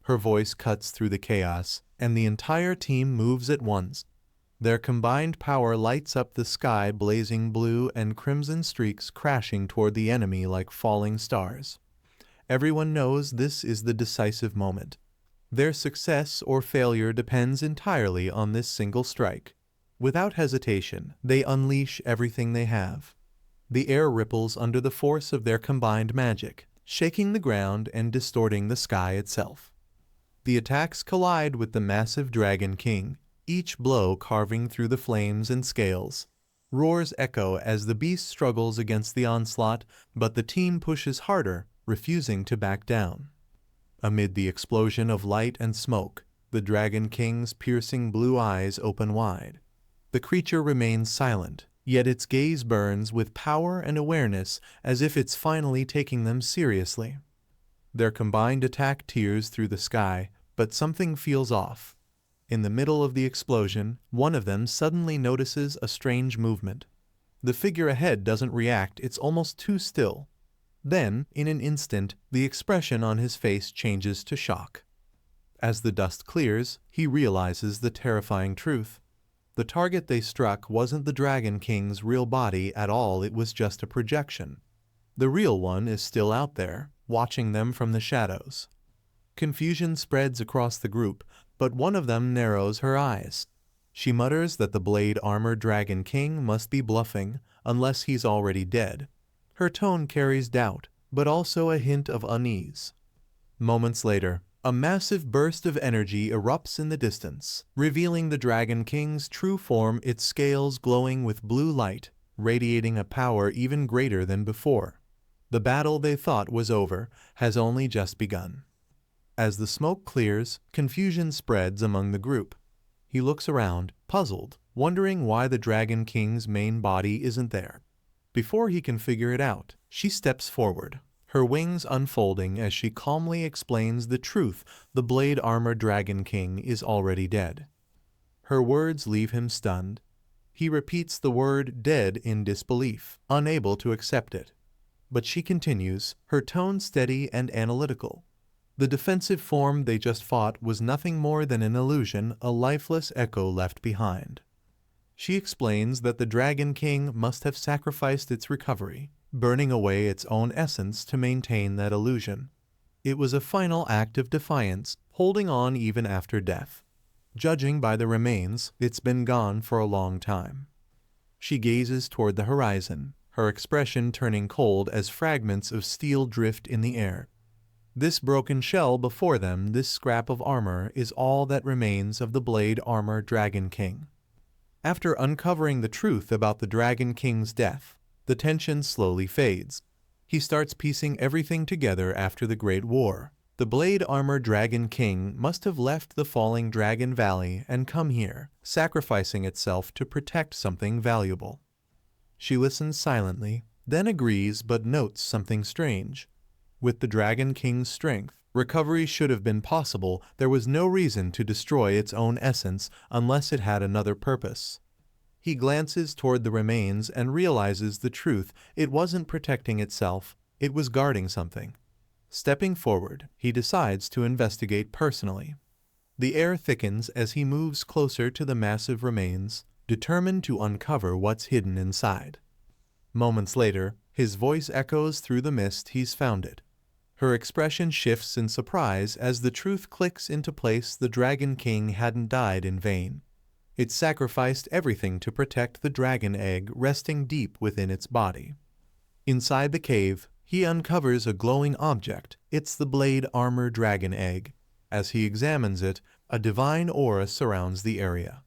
[SPEAKER 1] Her voice cuts through the chaos, and the entire team moves at once. Their combined power lights up the sky, blazing blue and crimson streaks crashing toward the enemy like falling stars. Everyone knows this is the decisive moment. Their success or failure depends entirely on this single strike. Without hesitation, they unleash everything they have. The air ripples under the force of their combined magic, shaking the ground and distorting the sky itself. The attacks collide with the massive Dragon King, each blow carving through the flames and scales. Roars echo as the beast struggles against the onslaught, but the team pushes harder, refusing to back down. Amid the explosion of light and smoke, the Dragon King's piercing blue eyes open wide. The creature remains silent, yet its gaze burns with power and awareness as if it's finally taking them seriously. Their combined attack tears through the sky, but something feels off. In the middle of the explosion, one of them suddenly notices a strange movement. The figure ahead doesn't react, it's almost too still. Then, in an instant, the expression on his face changes to shock. As the dust clears, he realizes the terrifying truth. The target they struck wasn't the Dragon King's real body at all, it was just a projection. The real one is still out there, watching them from the shadows. Confusion spreads across the group, but one of them narrows her eyes. She mutters that the blade armor Dragon King must be bluffing, unless he's already dead. Her tone carries doubt, but also a hint of unease. Moments later, a massive burst of energy erupts in the distance, revealing the Dragon King's true form, its scales glowing with blue light, radiating a power even greater than before. The battle they thought was over has only just begun. As the smoke clears, confusion spreads among the group. He looks around, puzzled, wondering why the Dragon King's main body isn't there. Before he can figure it out, she steps forward, her wings unfolding as she calmly explains the truth: the blade armor Dragon King is already dead. Her words leave him stunned. He repeats the word dead in disbelief, unable to accept it. But she continues, her tone steady and analytical. The defensive form they just fought was nothing more than an illusion, a lifeless echo left behind. She explains that the Dragon King must have sacrificed its recovery, burning away its own essence to maintain that illusion. It was a final act of defiance, holding on even after death. Judging by the remains, it's been gone for a long time. She gazes toward the horizon, her expression turning cold as fragments of steel drift in the air. This broken shell before them, this scrap of armor, is all that remains of the blade armor Dragon King. After uncovering the truth about the Dragon King's death, the tension slowly fades. He starts piecing everything together after the Great War. The blade armor Dragon King must have left the falling Dragon Valley and come here, sacrificing itself to protect something valuable. She listens silently, then agrees but notes something strange. With the Dragon King's strength, recovery should have been possible. There was no reason to destroy its own essence unless it had another purpose. He glances toward the remains and realizes the truth: it wasn't protecting itself, it was guarding something. Stepping forward, he decides to investigate personally. The air thickens as he moves closer to the massive remains, determined to uncover what's hidden inside. Moments later, his voice echoes through the mist: he's found it. Her expression shifts in surprise as the truth clicks into place: the Dragon King hadn't died in vain. It sacrificed everything to protect the dragon egg resting deep within its body. Inside the cave, he uncovers a glowing object. It's the blade armor dragon egg. As he examines it, a divine aura surrounds the area.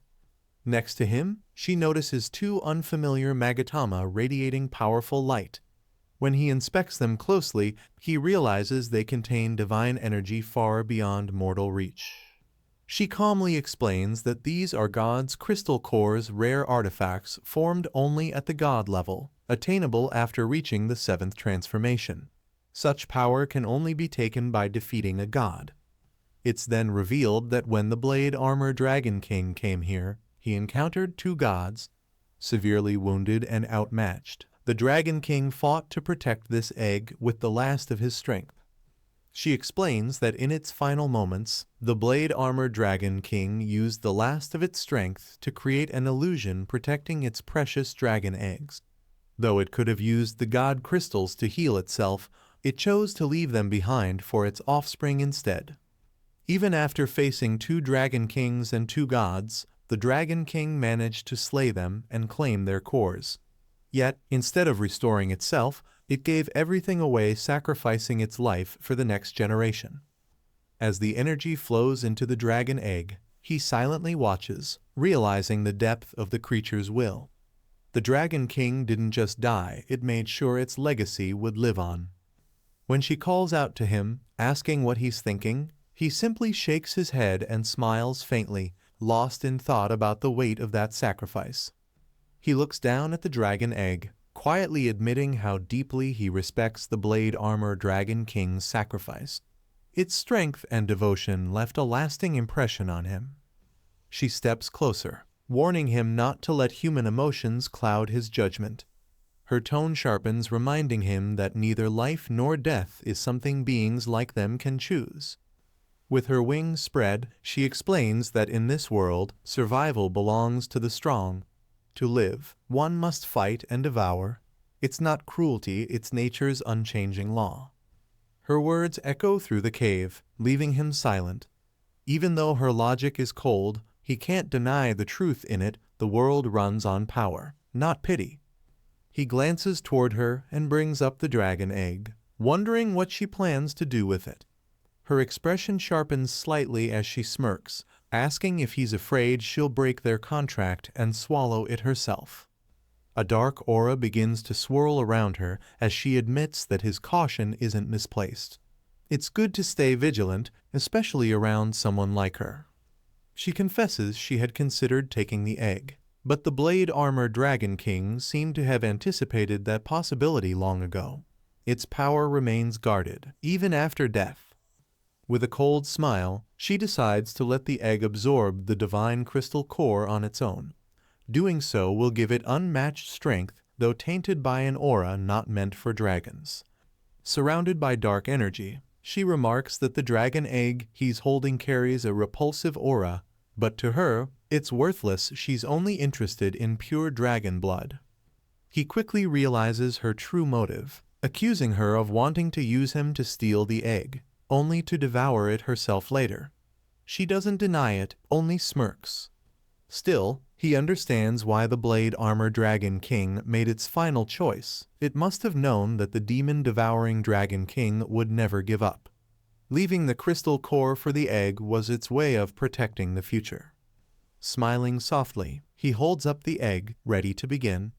[SPEAKER 1] Next to him, she notices two unfamiliar magatama radiating powerful light. When he inspects them closely, he realizes they contain divine energy far beyond mortal reach. She calmly explains that these are God's crystal core's rare artifacts formed only at the God level, attainable after reaching the seventh transformation. Such power can only be taken by defeating a god. It's then revealed that when the Blade Armor Dragon King came here, he encountered two gods, severely wounded and outmatched. The Dragon King fought to protect this egg with the last of his strength. She explains that in its final moments, the Blade Armor Dragon King used the last of its strength to create an illusion protecting its precious dragon eggs. Though it could have used the god crystals to heal itself, it chose to leave them behind for its offspring instead. Even after facing two Dragon Kings and two gods, the Dragon King managed to slay them and claim their cores. Yet, instead of restoring itself, it gave everything away, sacrificing its life for the next generation. As the energy flows into the dragon egg, he silently watches, realizing the depth of the creature's will. The Dragon King didn't just die, it made sure its legacy would live on. When she calls out to him, asking what he's thinking, he simply shakes his head and smiles faintly, lost in thought about the weight of that sacrifice. He looks down at the dragon egg, quietly admitting how deeply he respects the Blade Armor Dragon King's sacrifice. Its strength and devotion left a lasting impression on him. She steps closer, warning him not to let human emotions cloud his judgment. Her tone sharpens, reminding him that neither life nor death is something beings like them can choose. With her wings spread, she explains that in this world, survival belongs to the strong. To live, one must fight and devour. It's not cruelty, it's nature's unchanging law. Her words echo through the cave, leaving him silent. Even though her logic is cold, he can't deny the truth in it. The world runs on power, not pity. He glances toward her and brings up the dragon egg, wondering what she plans to do with it. Her expression sharpens slightly as she smirks, asking if he's afraid she'll break their contract and swallow it herself. A dark aura begins to swirl around her as she admits that his caution isn't misplaced. It's good to stay vigilant, especially around someone like her. She confesses she had considered taking the egg, but the Blade Armor Dragon King seemed to have anticipated that possibility long ago. Its power remains guarded, even after death. With a cold smile, she decides to let the egg absorb the divine crystal core on its own. Doing so will give it unmatched strength, though tainted by an aura not meant for dragons. Surrounded by dark energy, she remarks that the dragon egg he's holding carries a repulsive aura, but to her, it's worthless. She's only interested in pure dragon blood. He quickly realizes her true motive, accusing her of wanting to use him to steal the egg, only to devour it herself later. She doesn't deny it, only smirks. Still, he understands why the Blade Armor Dragon King made its final choice. It must have known that the demon-devouring Dragon King would never give up. Leaving the crystal core for the egg was its way of protecting the future. Smiling softly, he holds up the egg, ready to begin.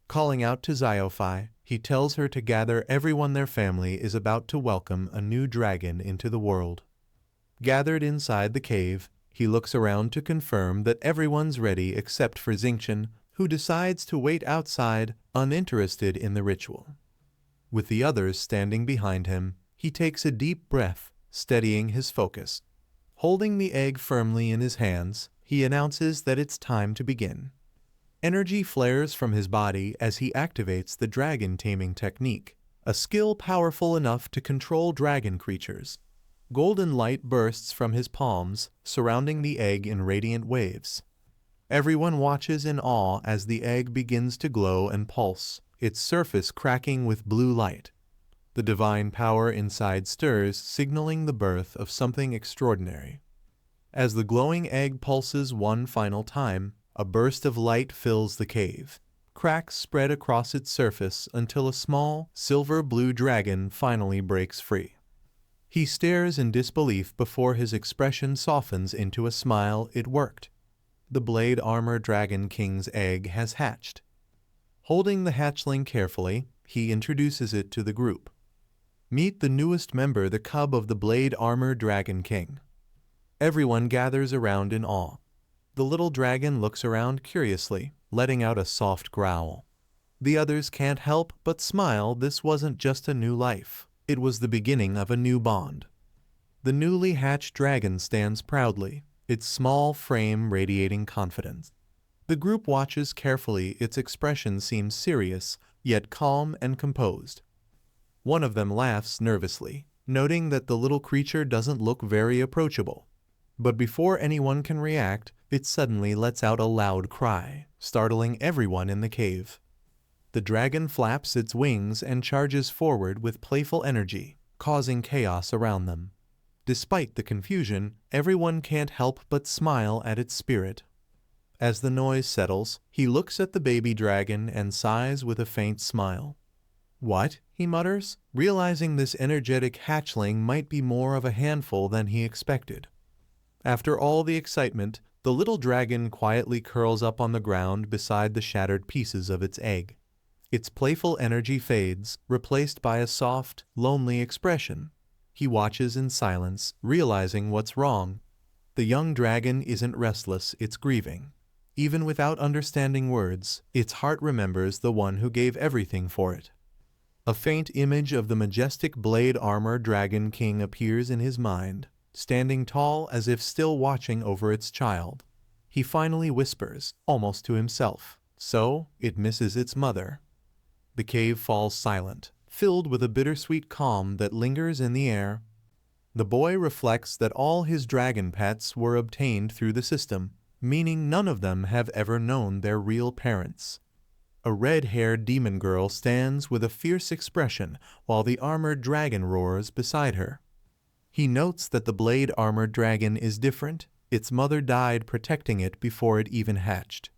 [SPEAKER 1] Calling out to Xiaofei, he tells her to gather everyone. Their family is about to welcome a new dragon into the world. Gathered inside the cave, he looks around to confirm that everyone's ready except for Xingqian, who decides to wait outside, uninterested in the ritual. With the others standing behind him, he takes a deep breath, steadying his focus. Holding the egg firmly in his hands, he announces that it's time to begin. Energy flares from his body as he activates the dragon taming technique, a skill powerful enough to control dragon creatures. Golden light bursts from his palms, surrounding the egg in radiant waves. Everyone watches in awe as the egg begins to glow and pulse, its surface cracking with blue light. The divine power inside stirs, signaling the birth of something extraordinary. As the glowing egg pulses one final time, a burst of light fills the cave. Cracks spread across its surface until a small, silver-blue dragon finally breaks free. He stares in disbelief before his expression softens into a smile. It worked. The Blade Armor Dragon King's egg has hatched. Holding the hatchling carefully, he introduces it to the group. Meet the newest member, the cub of the Blade Armor Dragon King. Everyone gathers around in awe. The little dragon looks around curiously, letting out a soft growl. The others can't help but smile. This wasn't just a new life. It was the beginning of a new bond. The newly hatched dragon stands proudly, its small frame radiating confidence. The group watches carefully. Its expression seems serious, yet calm and composed. One of them laughs nervously, noting that the little creature doesn't look very approachable. But before anyone can react, it suddenly lets out a loud cry, startling everyone in the cave. The dragon flaps its wings and charges forward with playful energy, causing chaos around them. Despite the confusion, everyone can't help but smile at its spirit. As the noise settles, he looks at the baby dragon and sighs with a faint smile. "What?" he mutters, realizing this energetic hatchling might be more of a handful than he expected. After all the excitement, the little dragon quietly curls up on the ground beside the shattered pieces of its egg. Its playful energy fades, replaced by a soft, lonely expression. He watches in silence, realizing what's wrong. The young dragon isn't restless, it's grieving. Even without understanding words, its heart remembers the one who gave everything for it. A faint image of the majestic Blade Armor Dragon King appears in his mind, standing tall as if still watching over its child. He finally whispers, almost to himself, "So, it misses its mother." The cave falls silent, filled with a bittersweet calm that lingers in the air. The boy reflects that all his dragon pets were obtained through the system, meaning none of them have ever known their real parents. A red-haired demon girl stands with a fierce expression while the armored dragon roars beside her. He notes that the Blade Armored Dragon is different. Its mother died protecting it before it even hatched.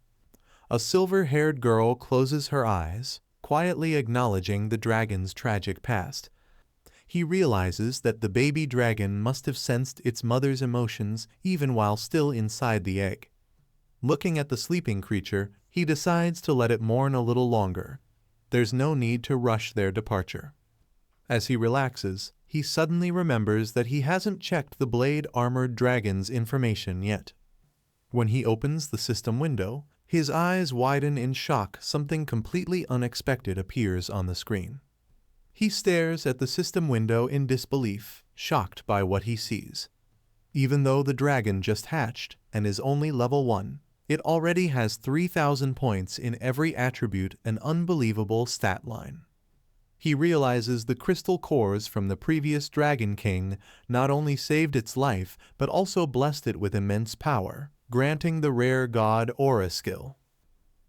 [SPEAKER 1] A silver-haired girl closes her eyes, quietly acknowledging the dragon's tragic past. He realizes that the baby dragon must have sensed its mother's emotions even while still inside the egg. Looking at the sleeping creature, he decides to let it mourn a little longer. There's no need to rush their departure. As he relaxes, he suddenly remembers that he hasn't checked the Blade Armored Dragon's information yet. When he opens the system window, his eyes widen in shock. Something completely unexpected appears on the screen. He stares at the system window in disbelief, shocked by what he sees. Even though the dragon just hatched and is only level 1, it already has 3,000 points in every attribute, an unbelievable stat line. He realizes the crystal cores from the previous Dragon King not only saved its life but also blessed it with immense power, granting the rare God Aura skill.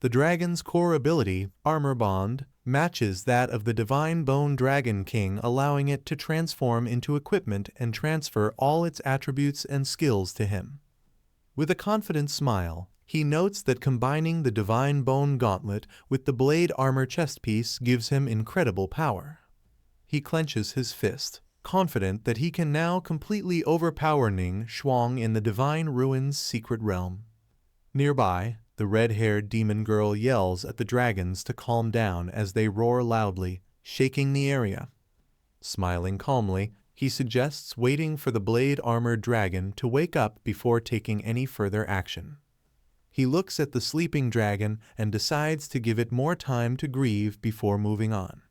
[SPEAKER 1] The dragon's core ability, Armor Bond, matches that of the Divine Bone Dragon King, allowing it to transform into equipment and transfer all its attributes and skills to him. With a confident smile, he notes that combining the Divine Bone Gauntlet with the Blade Armor chest piece gives him incredible power. He clenches his fist, confident that he can now completely overpower Ning Shuang in the Divine Ruins secret realm. Nearby, the red-haired demon girl yells at the dragons to calm down as they roar loudly, shaking the area. Smiling calmly, he suggests waiting for the Blade Armored Dragon to wake up before taking any further action. He looks at the sleeping dragon and decides to give it more time to grieve before moving on.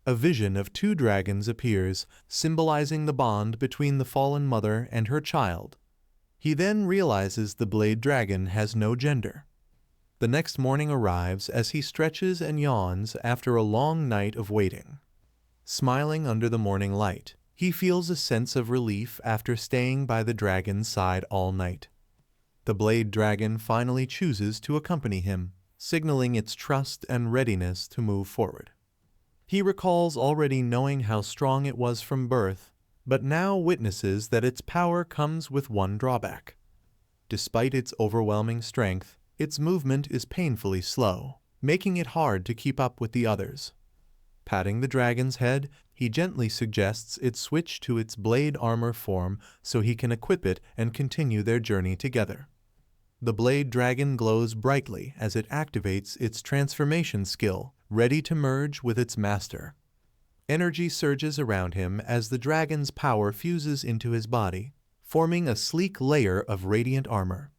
[SPEAKER 1] A vision of 2 dragons appears, symbolizing the bond between the fallen mother and her child. He then realizes the Blade Dragon has no gender. The next morning arrives as he stretches and yawns after a long night of waiting. Smiling under the morning light, he feels a sense of relief after staying by the dragon's side all night. The Blade Dragon finally chooses to accompany him, signaling its trust and readiness to move forward. He recalls already knowing how strong it was from birth, but now witnesses that its power comes with one drawback. Despite its overwhelming strength, its movement is painfully slow, making it hard to keep up with the others. Patting the dragon's head, he gently suggests it switch to its blade armor form so he can equip it and continue their journey together. The blade dragon glows brightly as it activates its transformation skill, ready to merge with its master. Energy surges around him as the dragon's power fuses into his body, forming a sleek layer of radiant armor.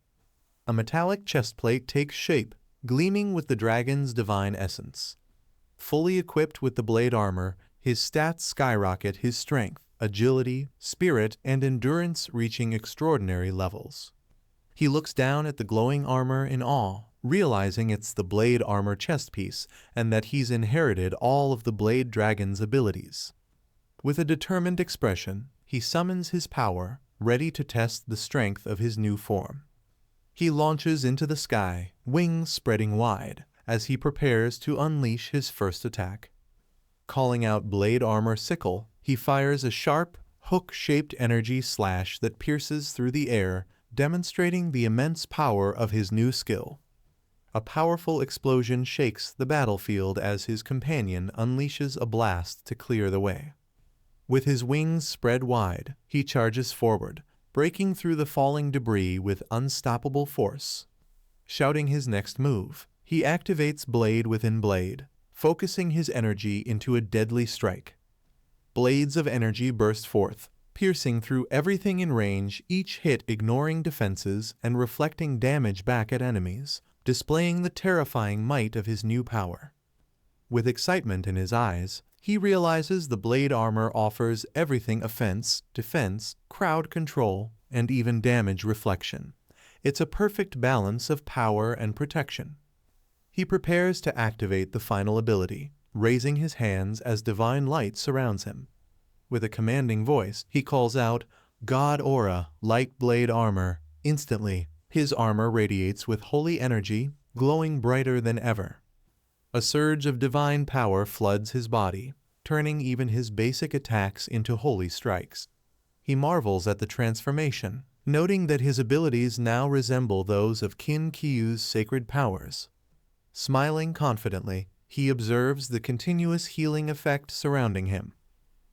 [SPEAKER 1] A metallic chestplate takes shape, gleaming with the dragon's divine essence. Fully equipped with the blade armor, his stats skyrocket, his strength, agility, spirit, and endurance reaching extraordinary levels. He looks down at the glowing armor in awe, realizing it's the blade armor chest piece and that he's inherited all of the blade dragon's abilities. With a determined expression, he summons his power, ready to test the strength of his new form. He launches into the sky, wings spreading wide, as he prepares to unleash his first attack. Calling out blade armor sickle, he fires a sharp, hook-shaped energy slash that pierces through the air, demonstrating the immense power of his new skill. A powerful explosion shakes the battlefield as his companion unleashes a blast to clear the way. With his wings spread wide, he charges forward, breaking through the falling debris with unstoppable force. Shouting his next move, he activates blade within blade, focusing his energy into a deadly strike. Blades of energy burst forth, piercing through everything in range, each hit ignoring defenses and reflecting damage back at enemies, displaying the terrifying might of his new power. With excitement in his eyes, he realizes the blade armor offers everything: offense, defense, crowd control, and even damage reflection. It's a perfect balance of power and protection. He prepares to activate the final ability, raising his hands as divine light surrounds him. With a commanding voice, he calls out, "God Aura, light blade armor." Instantly, his armor radiates with holy energy, glowing brighter than ever. A surge of divine power floods his body, turning even his basic attacks into holy strikes. He marvels at the transformation, noting that his abilities now resemble those of Kin Kyu's sacred powers. Smiling confidently, he observes the continuous healing effect surrounding him.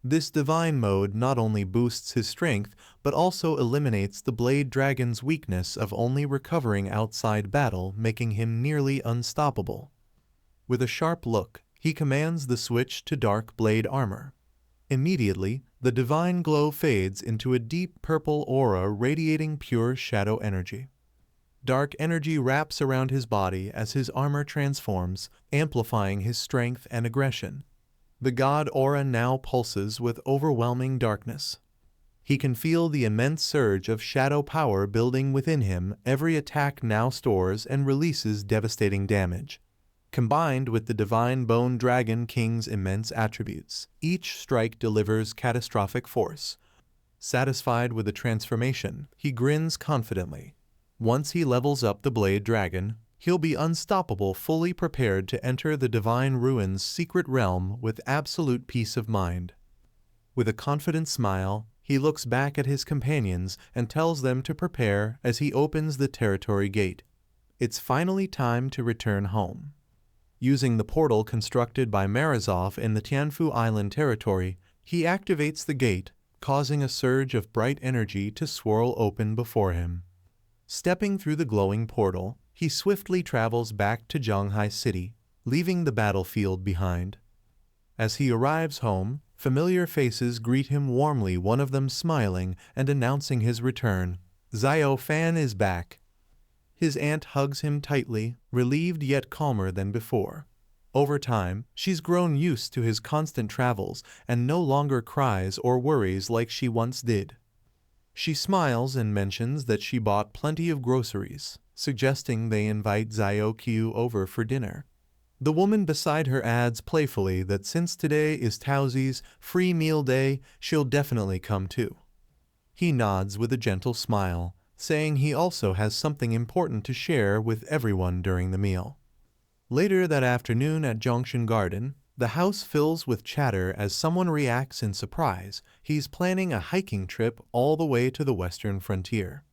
[SPEAKER 1] This divine mode not only boosts his strength, but also eliminates the blade dragon's weakness of only recovering outside battle, making him nearly unstoppable. With a sharp look, he commands the switch to dark blade armor. Immediately, the divine glow fades into a deep purple aura radiating pure shadow energy. Dark energy wraps around his body as his armor transforms, amplifying his strength and aggression. The god aura now pulses with overwhelming darkness. He can feel the immense surge of shadow power building within him. Every attack now stores and releases devastating damage. Combined with the divine bone dragon king's immense attributes, each strike delivers catastrophic force. Satisfied with the transformation, he grins confidently. Once he levels up the blade dragon, he'll be unstoppable, fully prepared to enter the divine ruins' secret realm with absolute peace of mind. With a confident smile, he looks back at his companions and tells them to prepare as he opens the territory gate. It's finally time to return home. Using the portal constructed by Morozov in the Tianfu Island territory, he activates the gate, causing a surge of bright energy to swirl open before him. Stepping through the glowing portal, he swiftly travels back to Zhanghai City, leaving the battlefield behind. As he arrives home, familiar faces greet him warmly, one of them smiling and announcing his return. Zio Fan is back. His aunt hugs him tightly, relieved yet calmer than before. Over time, she's grown used to his constant travels and no longer cries or worries like she once did. She smiles and mentions that she bought plenty of groceries, suggesting they invite Zio Q over for dinner. The woman beside her adds playfully that since today is Tauzi's free meal day, she'll definitely come too. He nods with a gentle smile, saying he also has something important to share with everyone during the meal. Later that afternoon at Junction Garden, the house fills with chatter as someone reacts in surprise. He's planning a hiking trip all the way to the western frontier.